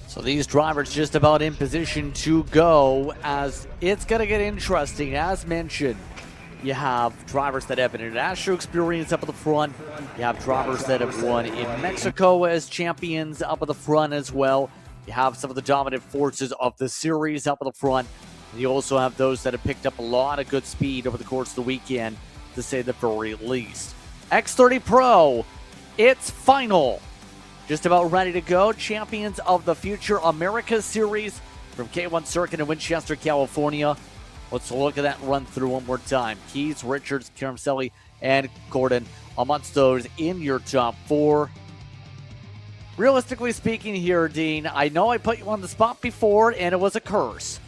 So these drivers just about in position to go, as it's going to get interesting. As mentioned, you have drivers that have an international experience up at the front. You have drivers that have won in Mexico as champions up at the front as well. You have some of the dominant forces of the series up at the front. And you also have those that have picked up a lot of good speed over the course of the weekend, to say the very least. X30 Pro, it's final. Just about ready to go. Champions of the Future America Series from K1 Circuit in Winchester, California. Let's look at that run through one more time. Keys, Richards, Karamselli, and Gordon amongst those in your top 4. Realistically speaking here, Dean, I know I put you on the spot before, and it was a curse.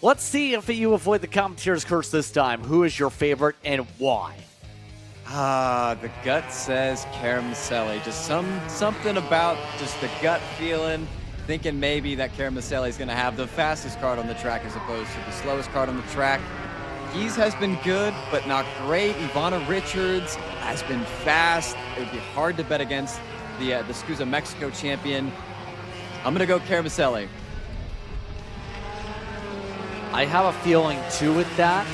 Let's see if you avoid the commentator's curse this time. Who is your favorite and why? The gut says Karamselli. Just something about just the gut feeling, thinking maybe that Karamselli is going to have the fastest kart on the track as opposed to the slowest kart on the track. Keys has been good, but not great. Ivana Richards has been fast. It would be hard to bet against the SCUSA Mexico champion. I'm going to go Karamselli. I have a feeling too with that.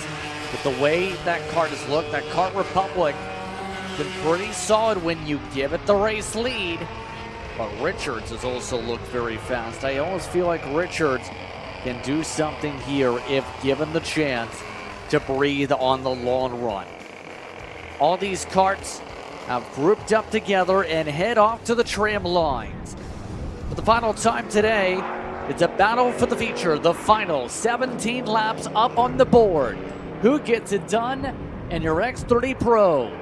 With the way that kart has looked, that Kart Republic has been pretty solid when you give it the race lead. But Richards has also looked very fast. I almost feel like Richards can do something here if given the chance to breathe on the long run. All these karts have grouped up together and head off to the tram lines. For the final time today, it's a battle for the feature. The final 17 laps up on the board. Who gets it done? and your X30 Pro.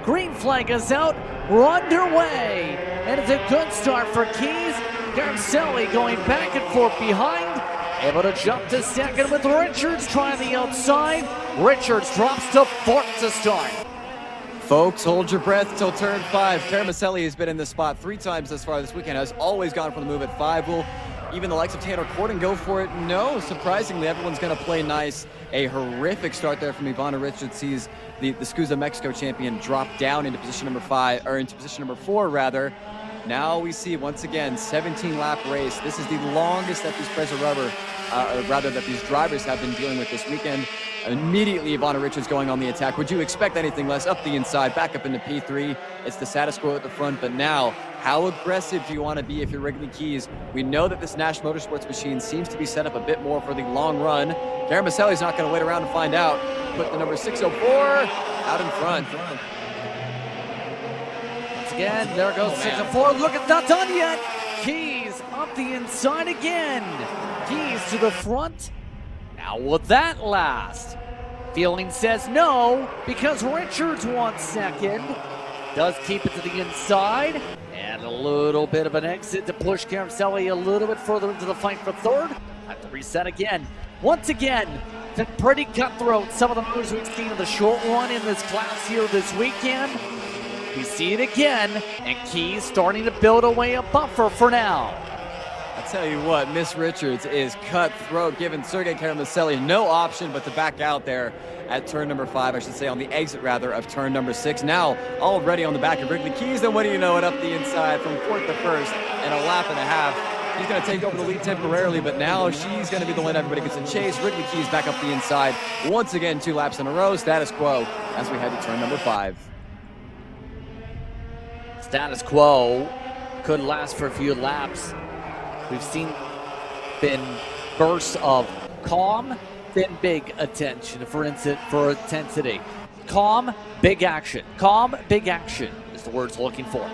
Green flag is out. We're underway. And it's a good start for Keys. Garcelli going back and forth behind. Able to jump to second with Richards trying the outside. Richards drops to fourth to start. Folks, hold your breath till turn 5. Caramelli has been in this spot 3 times thus far this weekend. Has always gone for the move at 5. Will even the likes of Tanner Corden go for it? No. Surprisingly, everyone's going to play nice. A horrific start there from Ivana Richards. Sees the SKUSA Mexico champion drop down into position number 5, or into position number 4 rather. Now we see once again 17-lap race. This is the longest that these Preza rubber, that these drivers have been dealing with this weekend. Immediately, Ivana Richards going on the attack. Would you expect anything less? Up the inside, back up into P3. It's the status quo at the front, but now, how aggressive do you want to be if you're Wrigley Keys? We know that this Nash Motorsports machine seems to be set up a bit more for the long run. Caramelli's not going to wait around to find out. Put the number 604 out in front. Once again, there goes 604. Look, it's not done yet. Keys up the inside again. Keys to the front. Now will that last? Feeling says no, because Richards wants second. Does keep it to the inside. And a little bit of an exit to push Caramelli a little bit further into the fight for third. Have to reset again. Once again, it's been pretty cutthroat. Some of the moves we've seen in the short run in this class here this weekend. We see it again, and Keys starting to build away a buffer for now. I'll tell you what, Miss Richards is cutthroat, giving Sergei Caramelli no option but to back out there at turn number 5, I should say, on the exit rather of turn number 6. Now already on the back of Wrigley Keys, then what do you know it, up the inside from 4th to 1st in a lap and a half. He's going to take over the lead temporarily, but now she's going to be the one everybody gets a chase. Wrigley Keys back up the inside once again, 2 laps in a row. Status quo as we head to turn number 5. Status quo could last for a few laps. We've seen been bursts of calm, then big attention for intensity. Calm, big action. Calm, big action is the words looking for.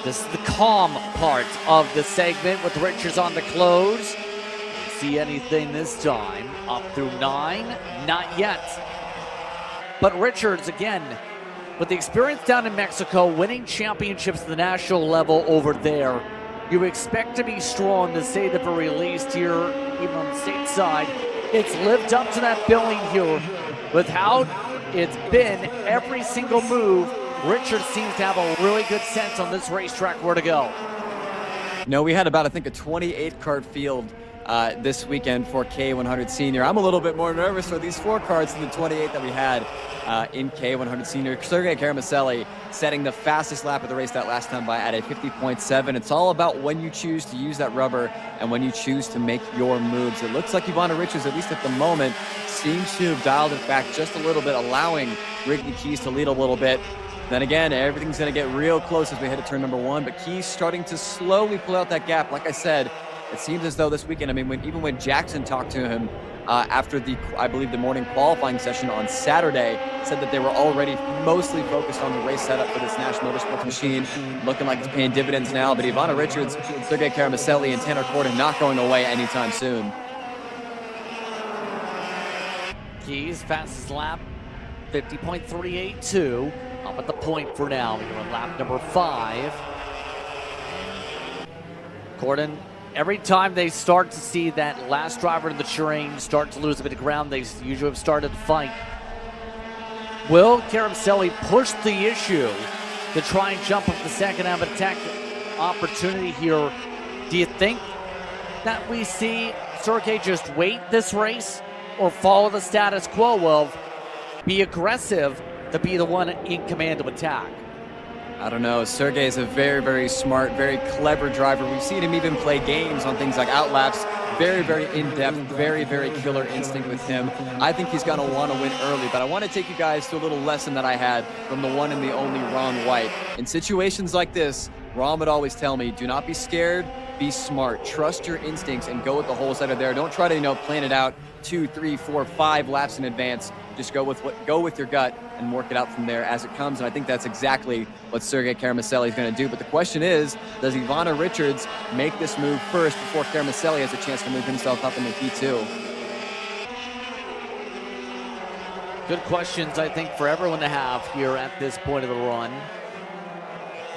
This is the calm part of the segment with Richards on the close. See anything this time? Up through 9? Not yet. But Richards, again, with the experience down in Mexico, winning championships at the national level over there, you expect to be strong, to say the very least here, even on the state side. It's lived up to that billing here with how it's been every single move. Richards seems to have a really good sense on this racetrack where to go. No, we had about, I think, a 28 cart field this weekend for K100 Senior. I'm a little bit more nervous for these 4 carts than the 28 that we had in K100 Senior. Sergei Caramelli setting the fastest lap of the race that last time by at a 50.7. It's all about when you choose to use that rubber and when you choose to make your moves. It looks like Ivana Richards, at least at the moment, seems to have dialed it back just a little bit, allowing Wrigley Keys to lead a little bit. Then again, everything's going to get real close as we head to turn number 1, but Keys starting to slowly pull out that gap. Like I said, it seems as though this weekend, I mean, even when Jackson talked to him after I believe the morning qualifying session on Saturday, said that they were already mostly focused on the race setup for this Nash Motorsports machine. Looking like it's paying dividends now, but Ivana Richards, Sergei Caramelli, and Tanner Corden not going away anytime soon. Keys, fastest lap, 50.382. Up at the point for now. We're on lap number 5. Corden, every time they start to see that last driver in the terrain start to lose a bit of ground, they usually have started to fight. Will Caramelli push the issue to try and jump up the second half attack opportunity here? Do you think that we see Sergei just wait this race or follow the status quo of be aggressive to be the one in command of attack? I don't know. Sergei is a very, very smart, very clever driver. We've seen him even play games on things like outlaps. Very, very in-depth, very, very killer instinct with him. I think he's going to want to win early, but I want to take you guys to a little lesson that I had from the one and the only Ron White. In situations like this, Ron would always tell me, do not be scared, be smart. Trust your instincts and go with the holes that are there. Don't try to, plan it out 2, 3, 4, 5 laps in advance. Just go with your gut and work it out from there as it comes. And I think that's exactly what Sergei Caramelli is going to do. But the question is, does Ivana Richards make this move first before Caramelli has a chance to move himself up into P2? Good questions, I think, for everyone to have here at this point of the run.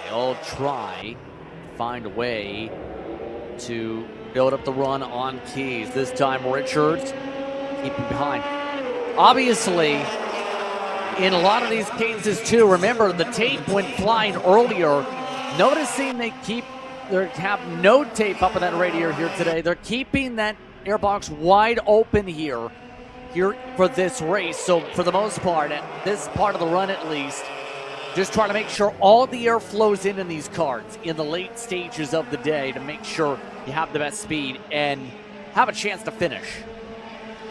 They all try to find a way to build up the run on Keys. This time, Richards keeping behind. Obviously, in a lot of these cases, too, remember the tape went flying earlier. Noticing they have no tape up in that radiator here today. They're keeping that airbox wide open here for this race. So for the most part, at this part of the run at least, just trying to make sure all the air flows in these karts in the late stages of the day to make sure you have the best speed and have a chance to finish.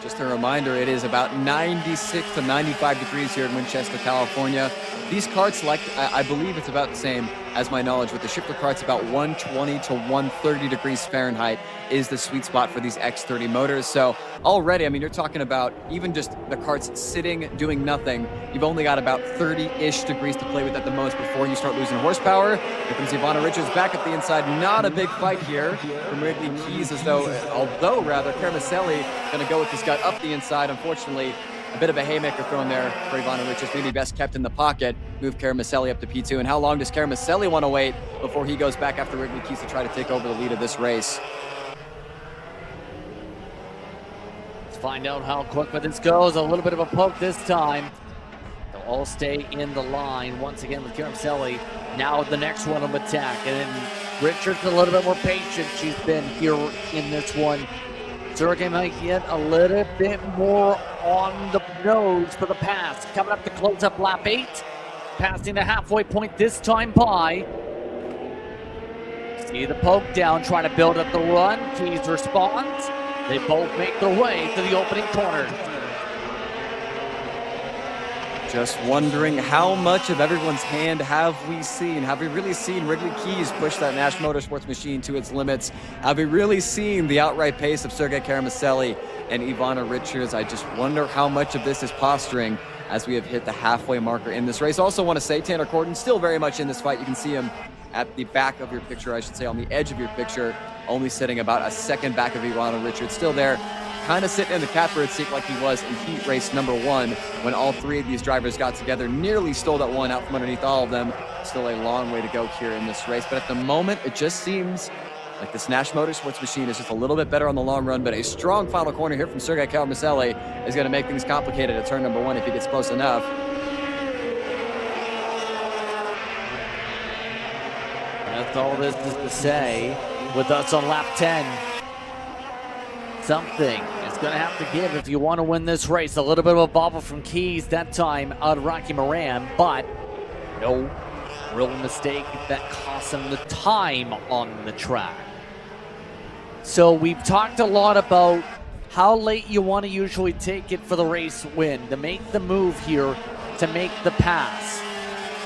Just a reminder, it is about 96 to 95 degrees here in Winchester, California. These karts, I believe it's about the same as my knowledge with the shifter karts, about 120 to 130 degrees Fahrenheit is the sweet spot for these X30 motors. So already, I mean, you're talking about even just the karts sitting, doing nothing. You've only got about 30-ish degrees to play with at the most before you start losing horsepower. Here comes Ivana Richards back at the inside. Not a big fight here from Wrigley Keys, although Kermaselli going to go with his gut up the inside. Unfortunately, a bit of a haymaker thrown there for Ivana Richards. Maybe best kept in the pocket. Move Kermaselli up to P2. And how long does Kermaselli want to wait before he goes back after Wrigley Keys to try to take over the lead of this race? Let's find out how quick this goes. A little bit of a poke this time. They'll all stay in the line once again with Kermaselli. Now the next one of attack. And then Richards a little bit more patient. She's been here in this one. Sergey might get a little bit more on the nose for the pass. Coming up to close up lap 8. Passing the halfway point this time by. See the poke down, trying to build up the run. Keys responds. They both make their way to the opening corner. Just wondering how much of everyone's hand have we seen? Have we really seen Wrigley Keys push that Nash Motorsports machine to its limits? Have we really seen the outright pace of Sergey Kermaselli and Ivana Richards? I just wonder how much of this is posturing as we have hit the halfway marker in this race. Also want to say Tanner Corden still very much in this fight. You can see him at the back of your picture, I should say, on the edge of your picture, only sitting about a second back of Ivana Richards. Still there, kind of sitting in the catbird seat like he was in heat race number 1 when all 3 of these drivers got together, nearly stole that one out from underneath all of them. Still a long way to go here in this race, but at the moment it just seems like this Nash Motorsports machine is just a little bit better on the long run, but a strong final corner here from Sergey Kermaselli is going to make things complicated at turn number 1 if he gets close enough. That's all this is to say with us on lap 10. Something is going to have to give if you want to win this race. A little bit of a bobble from Keys that time out of Rocky Moran, but no real mistake that cost him the time on the track. So we've talked a lot about how late you want to usually take it for the race win, to make the move here, to make the pass.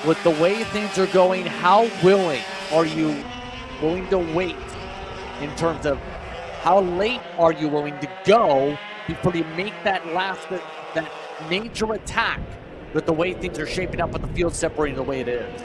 With the way things are going, how willing are you going to wait in terms of how late are you willing to go before you make that major attack with the way things are shaping up with the field separating the way it is?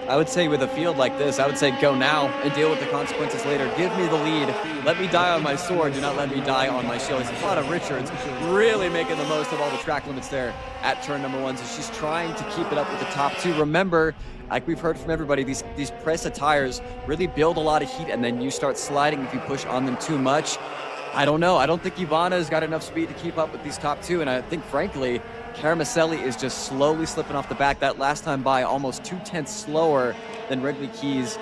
I would say with a field like this, I would say go now and deal with the consequences later. Give me the lead. Let me die on my sword. Do not let me die on my shield. It's a lot of Richards really making the most of all the track limits there at turn number 1. So she's trying to keep it up with the top 2. Remember, like we've heard from everybody, these press of tires really build a lot of heat, and then you start sliding if you push on them too much. I don't know. I don't think Ivana's got enough speed to keep up with these top 2, and I think, frankly, Kermaselli is just slowly slipping off the back. That last time by, almost 2/10 slower than Wrigley Keys.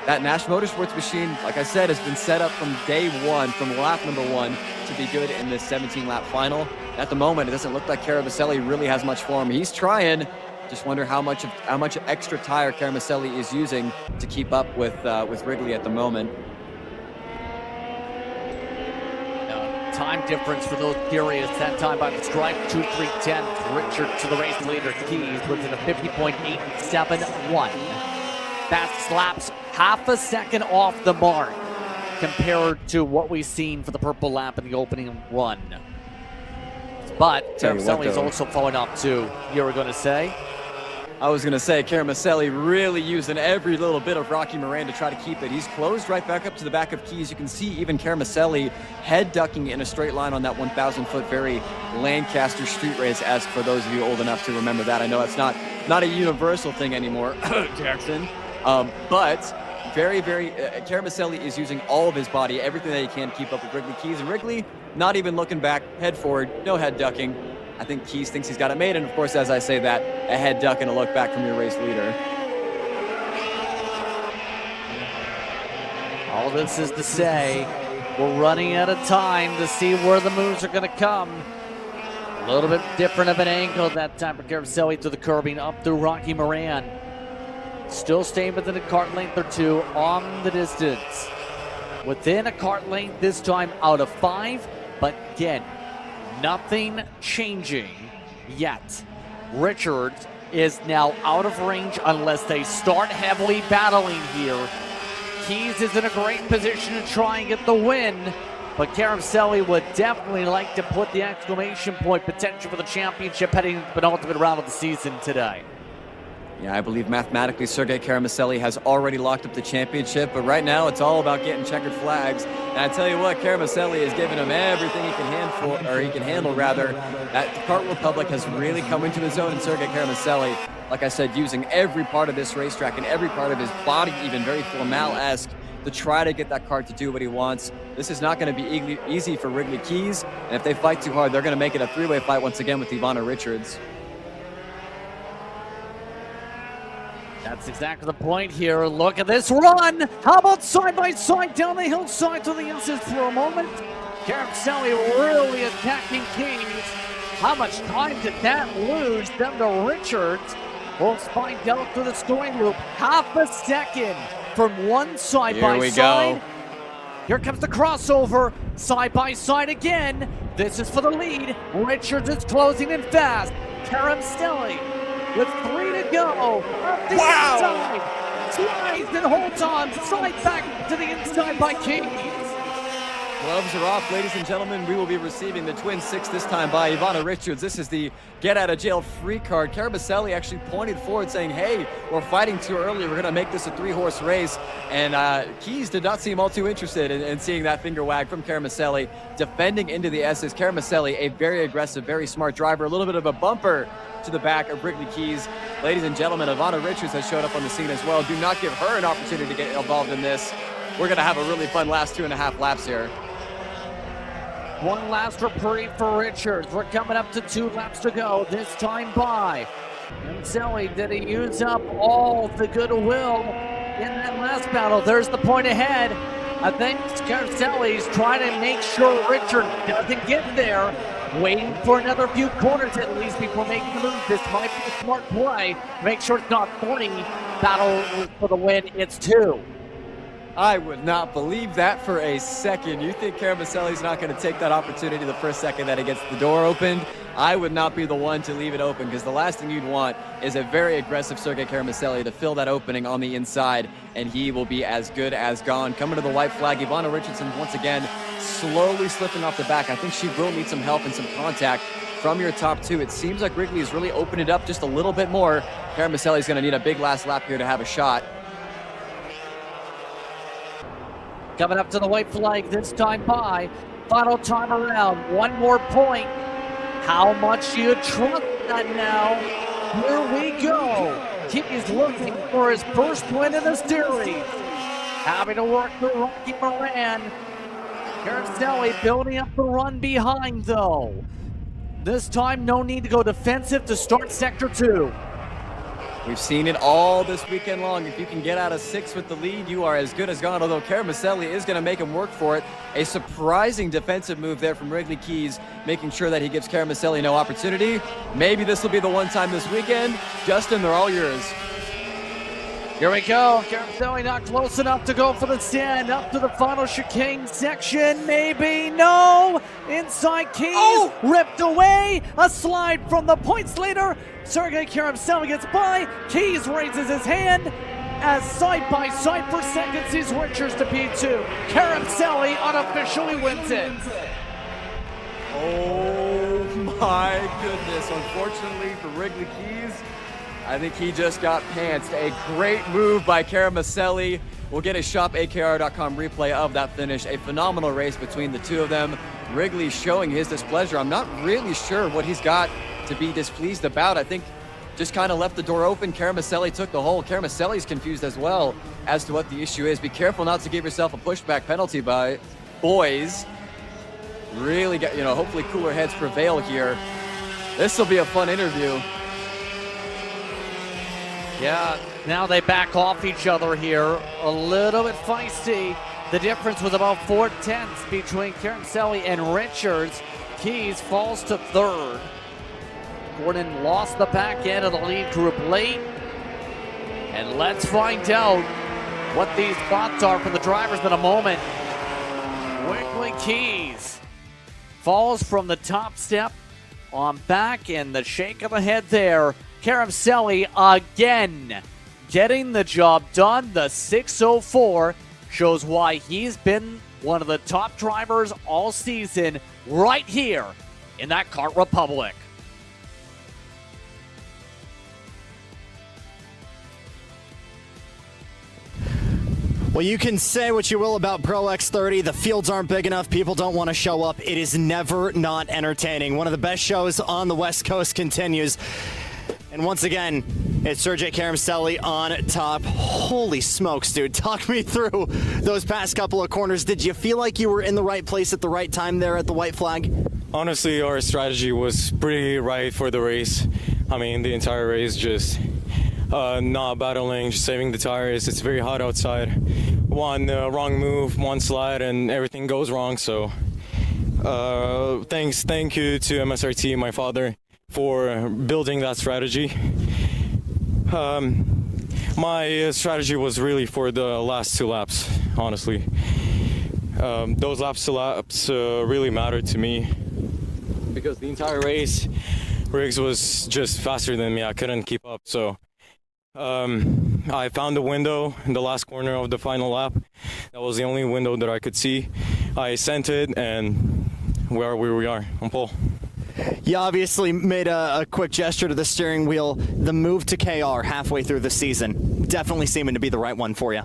That Nash Motorsports machine, like I said, has been set up from day 1, from lap number 1, to be good in this 17-lap final. At the moment, it doesn't look like Kermaselli really has much for him. He's trying. Just wonder how much extra tire Kermaselli is using to keep up with Wrigley at the moment. Time difference for those curious. That time by the stripe, 2/3/10. Richard to the race leader. Keys within a 50.871. That slaps half a second off the mark compared to what we've seen for the purple lap in the opening run. But Kermaselli is also falling off too. You were going to say? I was going to say, Caramelli really using every little bit of Rocky Moran to try to keep it. He's closed right back up to the back of Keys. You can see even Caramelli head ducking in a straight line on that 1,000-foot very Lancaster street race, as for those of you old enough to remember that. I know it's not a universal thing anymore, Jackson. But very, Caramelli is using all of his body, everything that he can to keep up with Wrigley Keys. And Wrigley, not even looking back, head forward, no head ducking. I think Keys thinks he's got it made, and of course, as I say that, a head duck and a look back from your race leader. All this is to say, we're running out of time to see where the moves are going to come. A little bit different of an angle that time for Caramelli to the curbing up through Rocky Moran. Still staying within a cart length or two on the distance. Within a cart length this time out of 5, but again, nothing changing yet. Richards is now out of range unless they start heavily battling here. Keys is in a great position to try and get the win, but Caramelli would definitely like to put the exclamation point potential for the championship heading into the penultimate round of the season today. Yeah, I believe mathematically Sergei Caramelli has already locked up the championship, but right now it's all about getting checkered flags. And I tell you what, Caramelli is giving him everything he can handle. That Kart Republic has really come into his own in Sergei Caramelli. Like I said, using every part of this racetrack and every part of his body, even very Formal-esque, to try to get that kart to do what he wants. This is not going to be easy for Wrigley Keys, and if they fight too hard, they're going to make it a three-way fight once again with Ivana Richards. That's exactly the point here. Look at this run. How about side by side down the hillside to the S's for a moment? Caramelli really attacking Keys. How much time did that lose? Down to Richards. Will find out through the scoring loop. Half a second from one side by side. Here comes the crossover. Side by side again. This is for the lead. Richards is closing in fast. Caramelli with 3 to go. Up the inside. Slides and holds on. Slide back to the inside by Keys. Gloves are off, ladies and gentlemen. We will be receiving the Twin 6 this time by Ivana Richards. This is the get-out-of-jail-free card. Caramelli actually pointed forward saying, hey, we're fighting too early. We're going to make this a 3-horse race. And Keys did not seem all too interested in seeing that finger wag from Caramelli. Defending into the S's. Caramelli, a very aggressive, very smart driver. A little bit of a bumper to the back of Wrigley Keys. Ladies and gentlemen, Ivana Richards has showed up on the scene as well. Do not give her an opportunity to get involved in this. We're going to have a really fun last 2.5 laps here. One last reprieve for Richards. We're coming up to 2 laps to go. This time by Caramelli. Did he use up all the goodwill in that last battle? There's the point ahead. I think Caramelli's trying to make sure Richards doesn't get there. Waiting for another few corners at least before making the move. This might be a smart play. Make sure it's not 40. Battle for the win. It's 2. I would not believe that for a second. You think Caramelli's not going to take that opportunity the first second that he gets the door opened? I would not be the one to leave it open, because the last thing you'd want is a very aggressive Sergei Caramelli to fill that opening on the inside, and he will be as good as gone. Coming to the white flag, Ivana Richardson once again slowly slipping off the back. I think she will need some help and some contact from your top 2. It seems like Wrigley has really opened it up just a little bit more. Caramelli's going to need a big last lap here to have a shot. Coming up to the white flag this time by. Final time around. One more point. How much do you trust that now? Here we go. He's looking for his first win in the series. Having to work through Rocky Moran. Caramelli building up the run behind though. This time no need to go defensive to start sector 2. We've seen it all this weekend long. If you can get out of 6 with the lead, you are as good as gone, although Caramelli is going to make him work for it. A surprising defensive move there from Wrigley Keys, making sure that he gives Caramelli no opportunity. Maybe this will be the one time this weekend. Justin, they're all yours. Here we go. Caramelli not close enough to go for the stand. Up to the final chicane section. Maybe. No. Inside Keys. Ripped away. A slide from the points leader. Sergei Caramelli gets by. Keys raises his hand. As side by side for second sees Richards to P2. Caramelli unofficially wins it. Oh my goodness. Unfortunately for Wrigley Keys, I think he just got pantsed. A great move by Caramelli. We'll get a shopakr.com replay of that finish. A phenomenal race between the two of them. Wrigley showing his displeasure. I'm not really sure what he's got to be displeased about. I think just kind of left the door open. Caramelli took the hole. Caramelli's confused as well as to what the issue is. Be careful not to give yourself a pushback penalty by boys. Really get, hopefully cooler heads prevail here. This will be a fun interview. Yeah, now they back off each other here. A little bit feisty. The difference was about 4/10 between Caramelli and Richards. Keys falls to third. Gordon lost the back end of the lead group late. And let's find out what these thoughts are from the drivers in a moment. Wrigley Keys falls from the top step on back, and the shake of the head there. Caramelli again getting the job done. The 604 shows why he's been one of the top drivers all season right here in that Kart Republic. Well, you can say what you will about Pro X30. The fields aren't big enough. People don't want to show up. It is never not entertaining. One of the best shows on the West Coast continues. And once again, it's Sergey Caramelli on top. Holy smokes, dude. Talk me through those past couple of corners. Did you feel like you were in the right place at the right time there at the white flag? Honestly, our strategy was pretty right for the race. I mean, the entire race just not battling, just saving the tires. It's very hot outside. One wrong move, one slide, and everything goes wrong. So thank you to MSRT, my father, for building that strategy. My strategy was really for the last 2 laps, honestly. Those last 2 laps really mattered to me because the entire race, Riggs was just faster than me. I couldn't keep up. So I found a window in the last corner of the final lap. That was the only window that I could see. I sent it, and we are where we are, on pole. You obviously made a quick gesture to the steering wheel. The move to KR halfway through the season, definitely seeming to be the right one for you.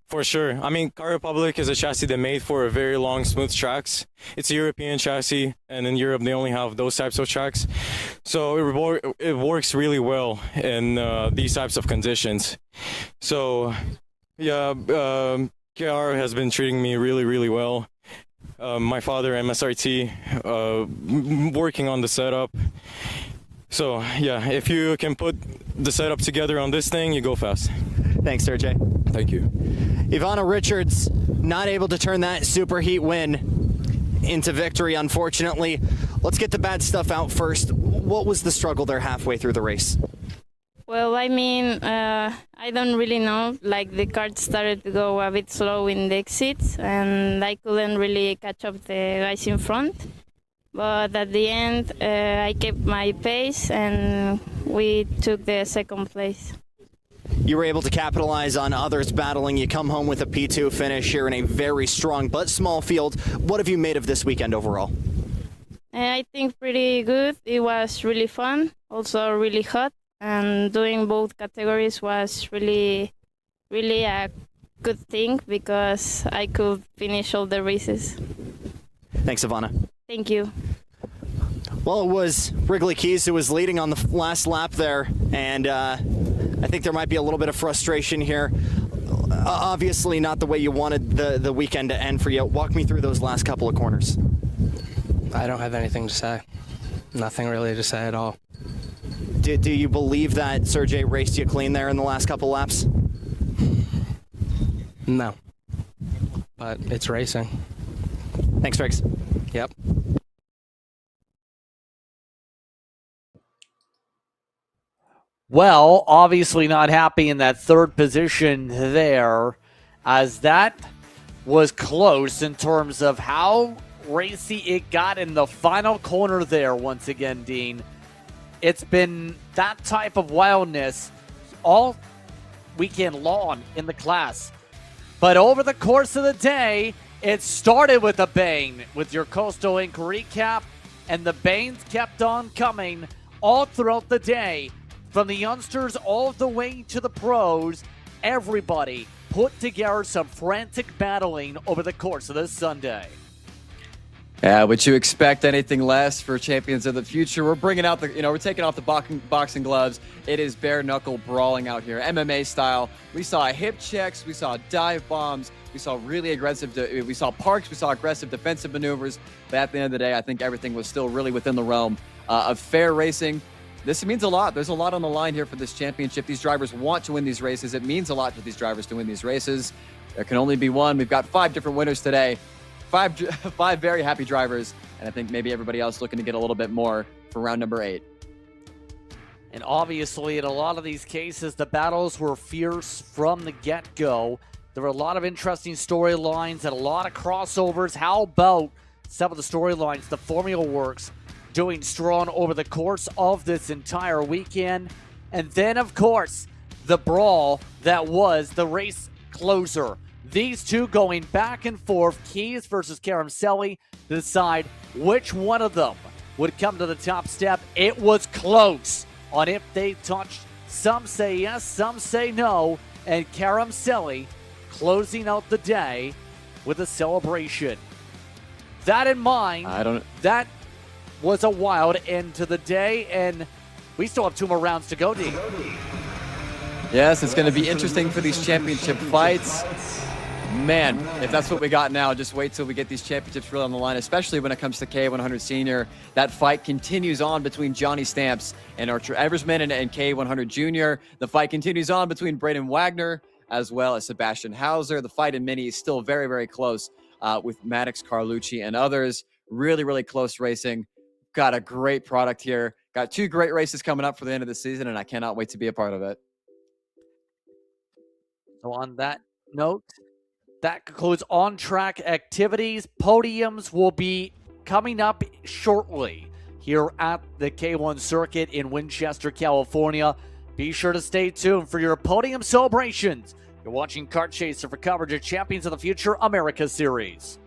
For sure. I mean, Kart Republic is a chassis that made for a very long, smooth tracks. It's a European chassis, and in Europe they only have those types of tracks. So it works really well in these types of conditions. So, yeah, KR has been treating me really, really well. My father, MSRT, working on the setup. So, yeah, if you can put the setup together on this thing, you go fast. Thanks, Sergey. Thank you. Ivana Richards not able to turn that Super Heat win into victory, unfortunately. Let's get the bad stuff out first. What was the struggle there halfway through the race? Well, I mean, I don't really know. Like, the kart started to go a bit slow in the exits, and I couldn't really catch up the guys in front. But at the end, I kept my pace, and we took the second place. You were able to capitalize on others battling. You come home with a P2 finish here in a very strong but small field. What have you made of this weekend overall? I think pretty good. It was really fun, also really hot, and doing both categories was really, really a good thing because I could finish all the races. Thanks, Ivana. Thank you. Well, it was Wrigley Keys who was leading on the last lap there, and I think there might be a little bit of frustration here. Obviously not the way you wanted the weekend to end for you. Walk me through those last couple of corners. I don't have anything to say. Nothing really to say at all. Do you believe that Sergey raced you clean there in the last couple laps? No. But it's racing. Thanks, Riggs. Yep. Well, obviously not happy in that third position there, as that was close in terms of how racy it got in the final corner there once again, Dean. It's been that type of wildness all weekend long in the class. But over the course of the day, it started with a bang with your Coastal Inc. recap, and the bangs kept on coming all throughout the day. From the youngsters all the way to the pros, everybody put together some frantic battling over the course of this Sunday. Yeah, would you expect anything less for Champions of the Future? We're bringing out we're taking off the boxing gloves. It is bare knuckle brawling out here, MMA style. We saw hip checks, we saw dive bombs, we saw really aggressive, we saw parks, we saw aggressive defensive maneuvers. But at the end of the day, I think everything was still really within the realm of fair racing. This means a lot. There's a lot on the line here for this championship. These drivers want to win these races. It means a lot to these drivers to win these races. There can only be one. We've got 5 different winners today. Five very happy drivers, and I think maybe everybody else looking to get a little bit more for round number 8. And obviously, in a lot of these cases, the battles were fierce from the get-go. There were a lot of interesting storylines and a lot of crossovers. How about some of the storylines the Formula Works doing strong over the course of this entire weekend? And then, of course, the brawl that was the race closer. These two going back and forth, Keys versus Karamselli, to decide which one of them would come to the top step. It was close on if they touched. Some say yes, some say no. And Karamselli closing out the day with a celebration. That in mind, that was a wild end to the day, and we still have 2 more rounds to go, D. Yes, it's going to be interesting for these championship fights. Man, if that's what we got now, just wait till we get these championships really on the line, especially when it comes to K100 Senior. That fight continues on between Johnny Stamps and Archer Eversman and K100 Junior. The fight continues on between Braden Wagner as well as Sebastian Hauser. The fight in mini is still very, very close with Maddox Carlucci and others. Really, really close racing. Got a great product here. Got 2 great races coming up for the end of the season, and I cannot wait to be a part of it. So on that note, that concludes on-track activities. Podiums will be coming up shortly here at the K1 circuit in Winchester, California. Be sure to stay tuned for your podium celebrations. You're watching Kart Chaser for coverage of Champions of the Future America Series.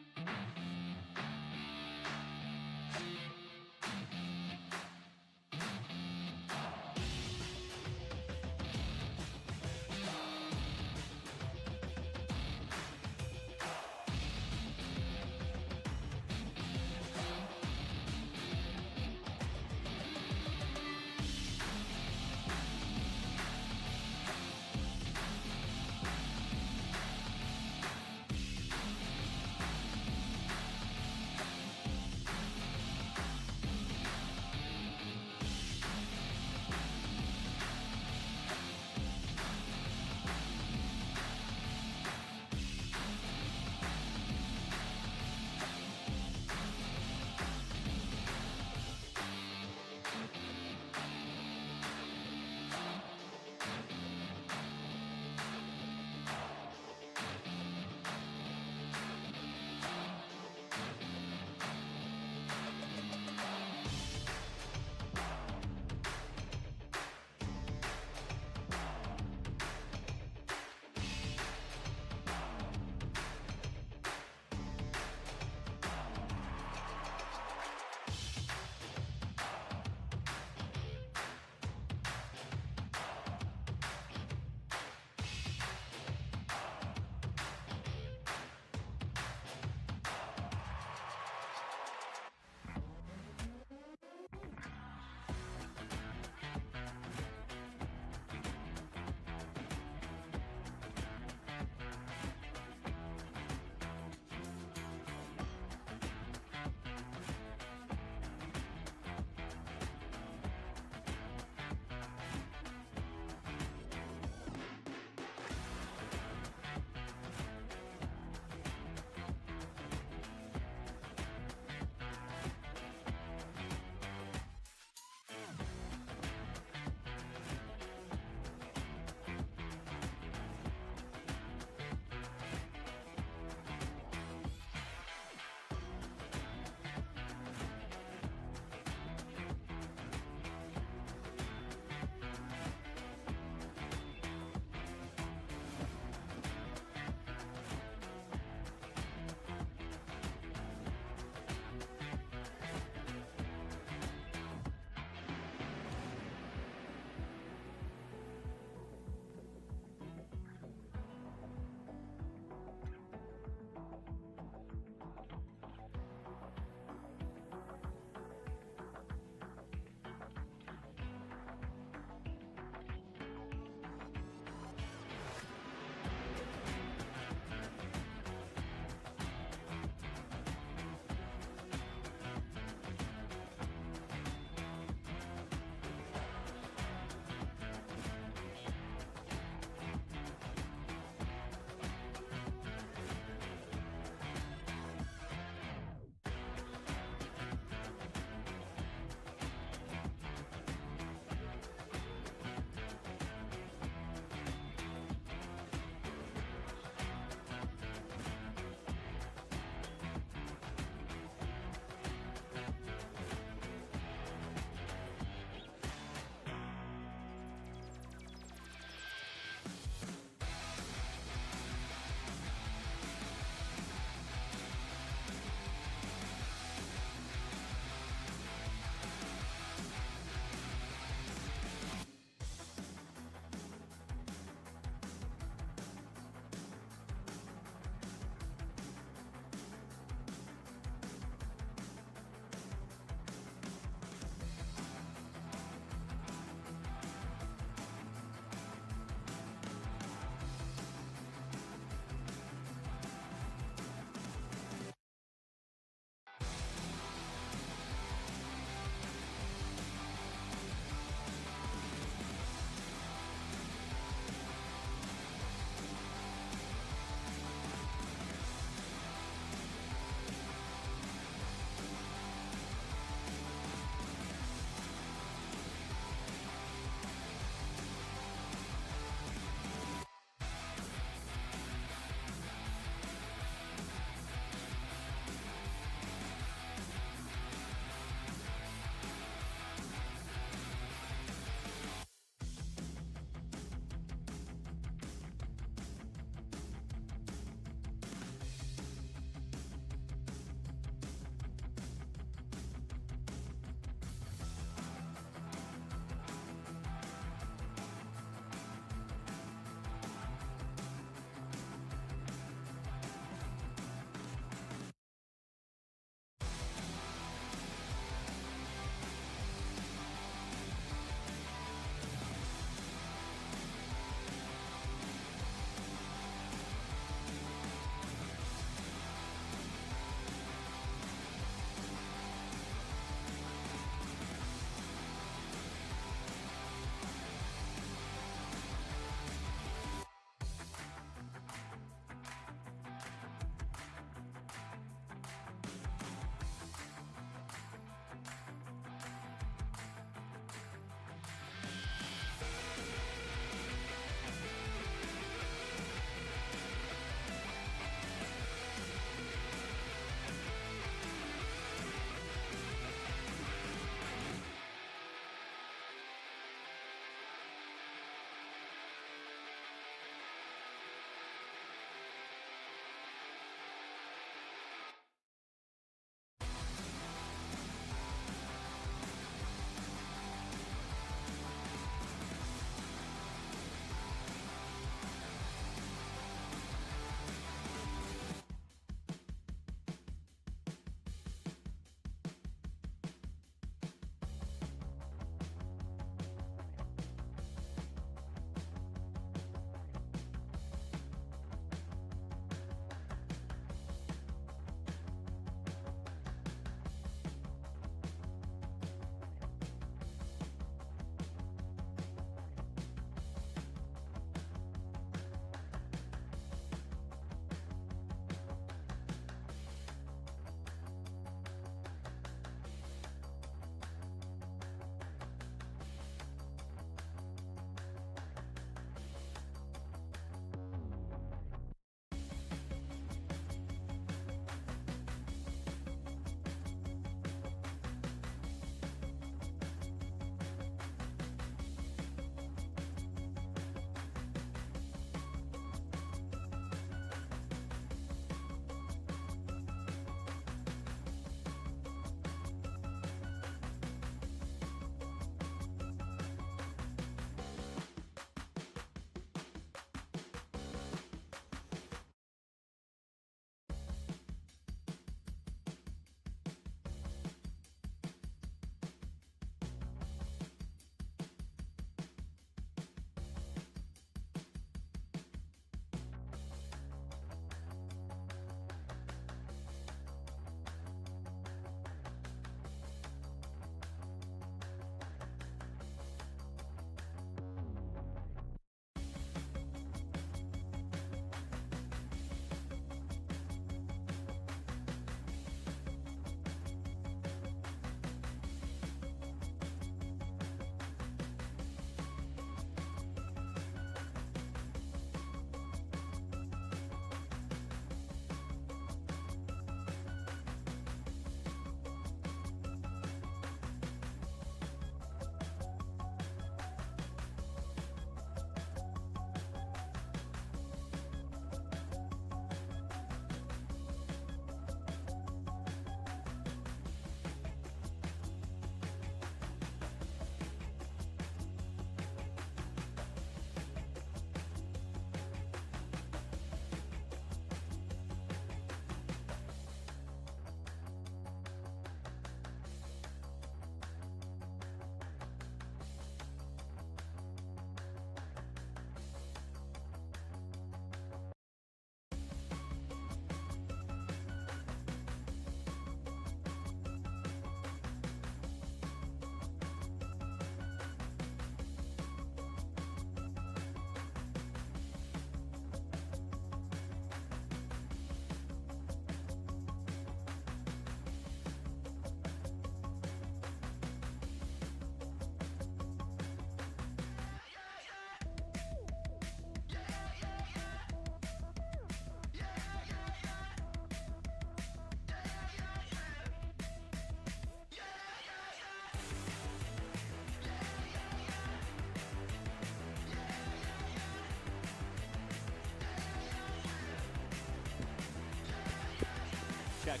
check.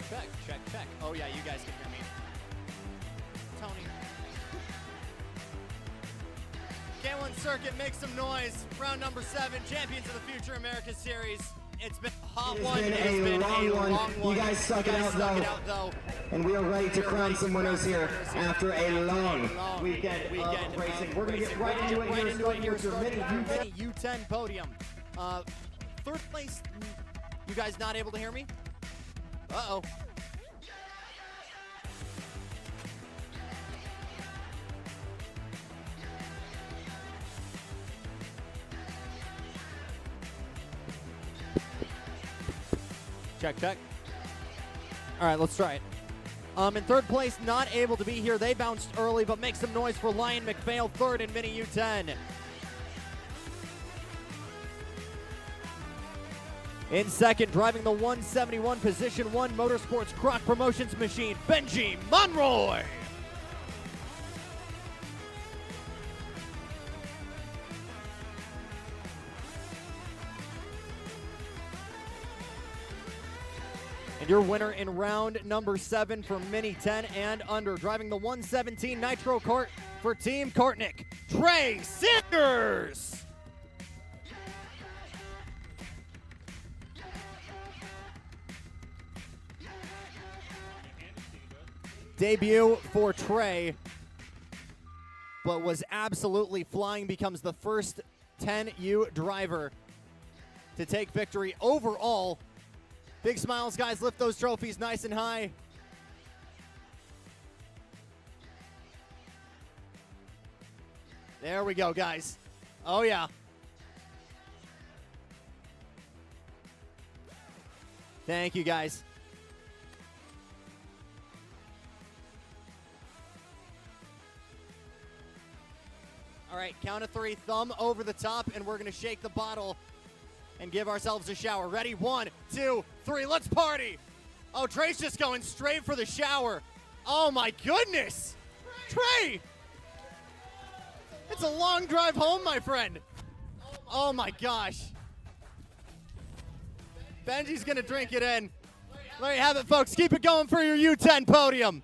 Oh yeah, you guys can hear me. Tony. K1 Circuit, make some noise. Round number 7, Champions of the Future America Series. It's been a hot one. It's been a long one. You guys stuck it out though. And we are ready to crown some winners here after a long weekend of racing. We're going to get right into it here, starting with your mini U10 podium. Third place, you guys not able to hear me? Uh-oh. Check. All right, let's try it. In third place, not able to be here. They bounced early, but make some noise for Lion McPhail, third in Mini U10. In second, driving the 171 Position 1 Motorsports Croc Promotions machine, Benji Monroy. And your winner in round number 7 for Mini 10 and under, driving the 117 Nitro Kart for Team Kartnik, Trey Sanders. Debut for Trey, but was absolutely flying, becomes the first 10U driver to take victory overall. Big smiles, guys. Lift those trophies nice and high. There we go, guys. Oh, yeah. Thank you, guys. All right, count of 3, thumb over the top, and we're going to shake the bottle and give ourselves a shower. Ready? 1, 2, 3, let's party. Oh, Trey's just going straight for the shower. Oh my goodness. Trey! It's a long drive home, my friend. Oh my gosh. Benji's gonna drink it in. There you have it, folks. Keep it going for your U10 podium.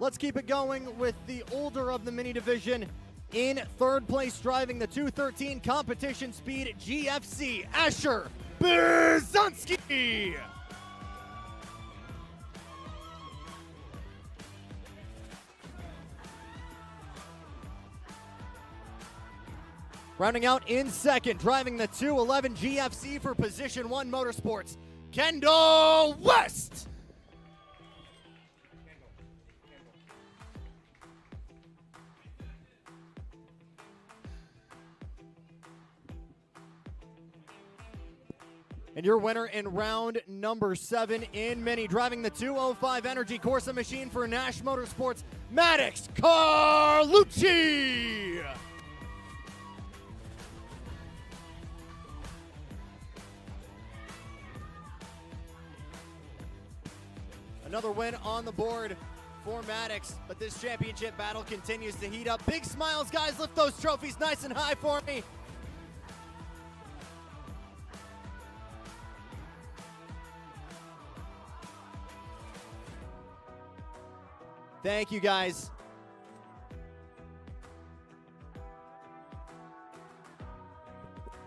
Let's keep it going with the older of the mini division. In third place, driving the 213 Competition Speed GFC, Asher Bizanski. Rounding out in second, driving the 211 GFC for Position 1 Motorsports, Kendall West. And your winner in round number 7 in Mini, driving the 205 Energy Corsa machine for Nash Motorsports, Maddox Carlucci. Another win on the board for Maddox, but this championship battle continues to heat up. Big smiles, guys. Lift those trophies nice and high for me. Thank you, guys.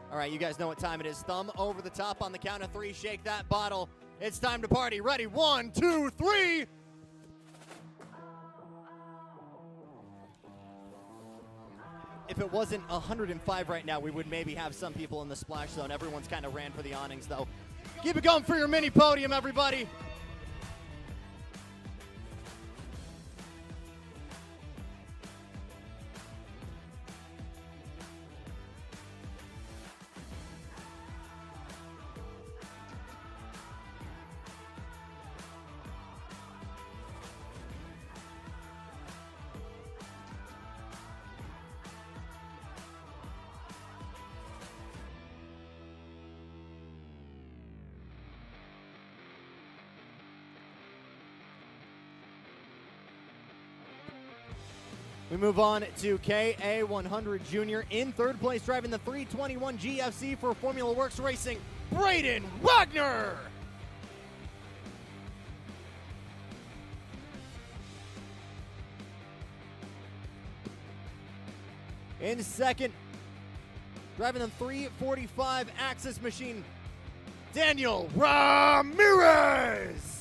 All right, you guys know what time it is. Thumb over the top on the count of 3. Shake that bottle. It's time to party. Ready? 1, 2, 3. If it wasn't 105 right now, we would maybe have some people in the splash zone. Everyone's kind of ran for the awnings, though. Keep it going for your mini podium, everybody. We move on to KA100 Junior. In third place, driving the 321 GFC for Formula Works Racing, Braden Wagner. In second, driving the 345 Axis machine, Daniel Ramirez.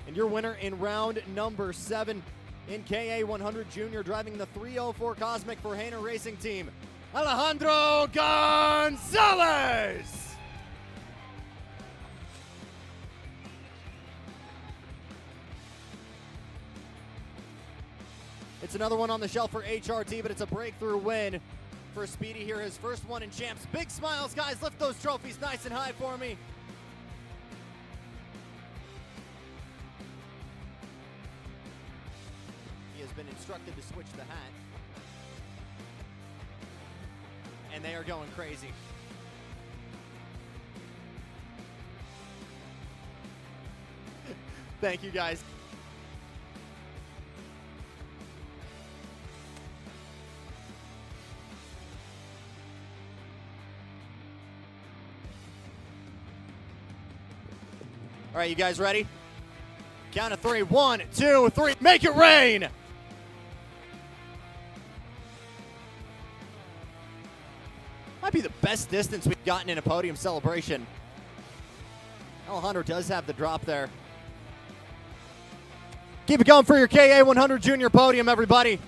And your winner in round number 7 in KA100 Junior, driving the 304 Cosmic for Hainer Racing Team, Alejandro Gonzalez. It's another one on the shelf for HRT, but it's a breakthrough win for Speedy here, his first one in Champs. Big smiles, guys. Lift those trophies nice and high for me. He has been instructed to switch the hat. And they are going crazy. Thank you, guys. All right, you guys ready? Count of 3. 1, 2, 3. Make it rain! Might be the best distance we've gotten in a podium celebration. Alejandro does have the drop there. Keep it going for your KA100 Junior podium, everybody.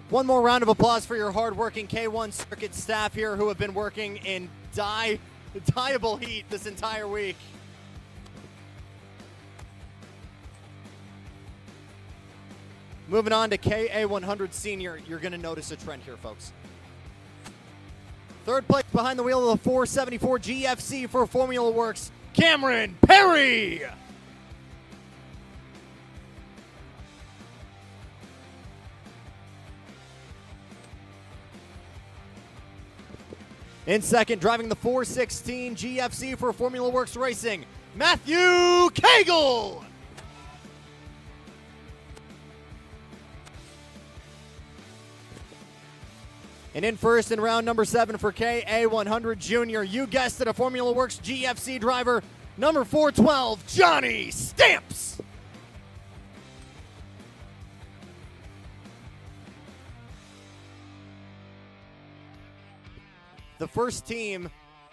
One more round of applause for your hard-working K1 Circuit staff here who have been working in dieable heat this entire week. Moving on to KA100 Senior, you're going to notice a trend here, folks. Third place behind the wheel of the 474 GFC for Formula Works, Cameron Perry. In second, driving the 416 GFC for Formula Works Racing, Matthew Cagle. And in first in round number 7 for KA100 Junior, you guessed it, a Formula Works GFC driver, number 412, Johnny Stamps. The first team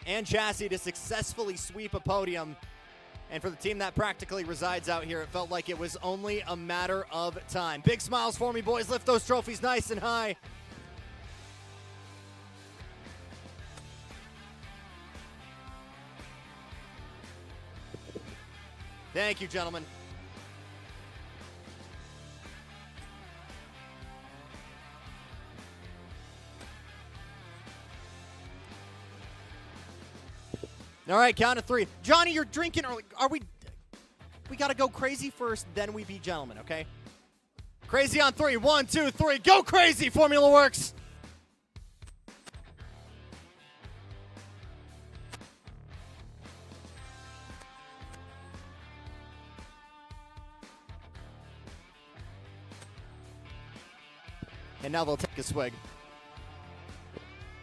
and chassis to successfully sweep a podium. And for the team that practically resides out here, it felt like it was only a matter of time. Big smiles for me, boys. Lift those trophies nice and high. Thank you, gentlemen. All right, count of 3. Johnny, you're drinking early. We got to go crazy first, then we be gentlemen, okay? Crazy on 3. 1, 2, 3. Go crazy, Formula Works. And now they'll take a swig.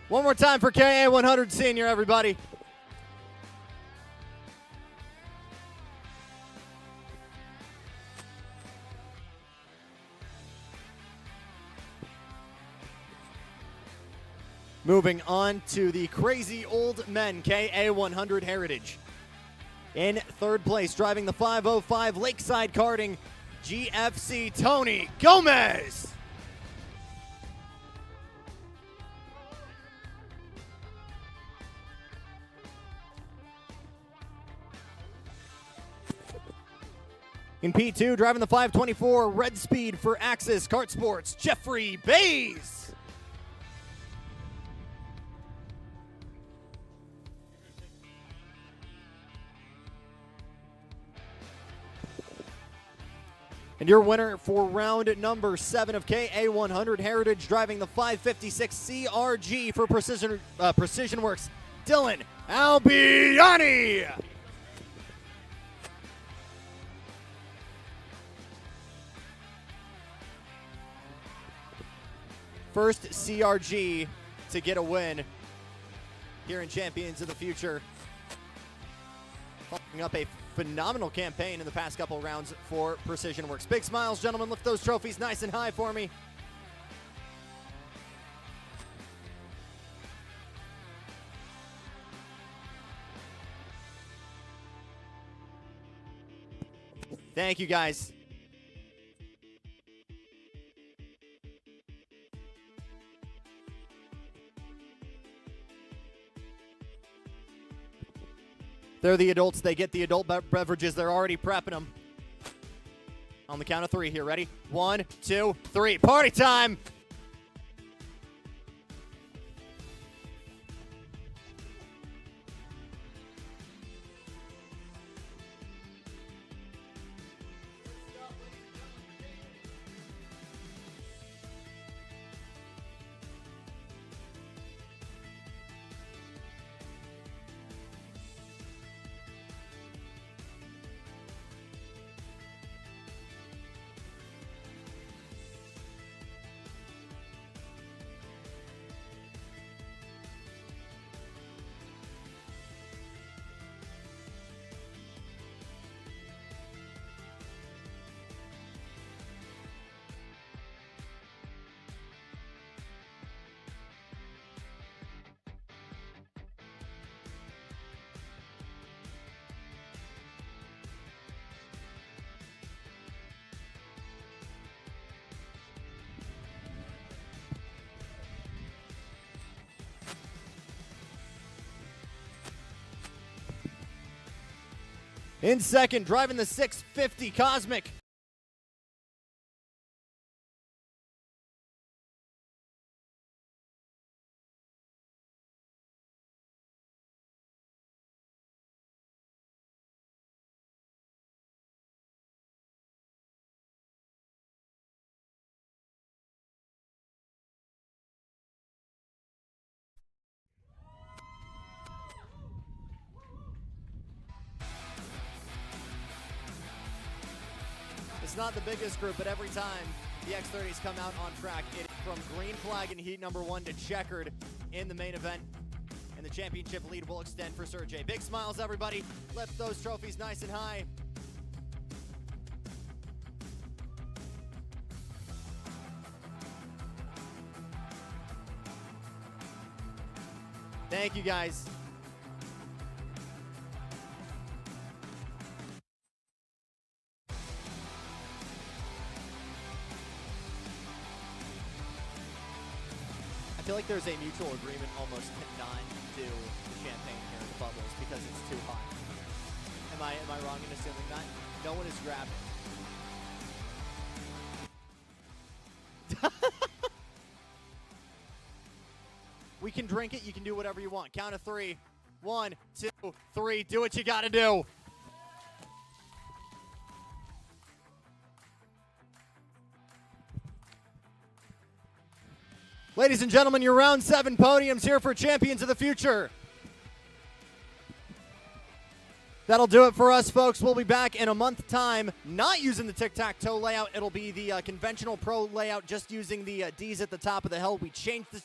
One more time for KA100 Senior, everybody. Moving on to the Crazy Old Men KA100 Heritage. In third place, driving the 505 Lakeside Karting GFC, Tony Gomez. In P2, driving the 524 Red Speed for Axis Kart Sports, Jeffrey Bays. And your winner for round number 7 of KA100 Heritage, driving the 556 CRG for Precision Works, Dylan Albiani. First CRG to get a win here in Champions of the Future. Following up a phenomenal campaign in the past couple rounds for Precision Works. Big smiles, gentlemen. Lift those trophies nice and high for me. Thank you, guys. They're the adults. They get the adult beverages. They're already prepping them. On the count of 3 here. Ready? 1, 2, 3. Party time! In second, driving the 650 Cosmic. It's not the biggest group, but every time the X30s come out on track, it's from green flag in heat number 1 to checkered in the main event. And the championship lead will extend for Sergey. Big smiles, everybody. Lift those trophies nice and high. Thank you, guys. I feel like there's a mutual agreement almost to not do the champagne here in the bubbles because it's too hot. Am I wrong in assuming that? No one is grabbing. We can drink it. You can do whatever you want. Count of 3. 1, 2, 3. Do what you got to do. Ladies and gentlemen, your round 7 podiums here for Champions of the Future. That'll do it for us, folks. We'll be back in a month's time, not using the tic-tac-toe layout. It'll be the conventional pro layout, just using the D's at the top of the hill. We changed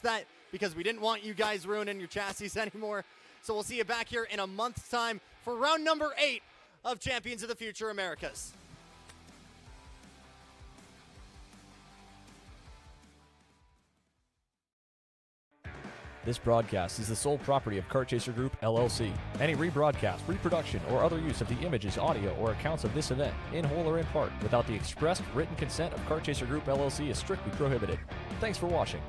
that because we didn't want you guys ruining your chassis anymore. So we'll see you back here in a month's time for round number 8 of Champions of the Future Americas. This broadcast is the sole property of Kart Chaser Group, LLC. Any rebroadcast, reproduction, or other use of the images, audio, or accounts of this event, in whole or in part, without the expressed written consent of Kart Chaser Group, LLC is strictly prohibited. Thanks for watching.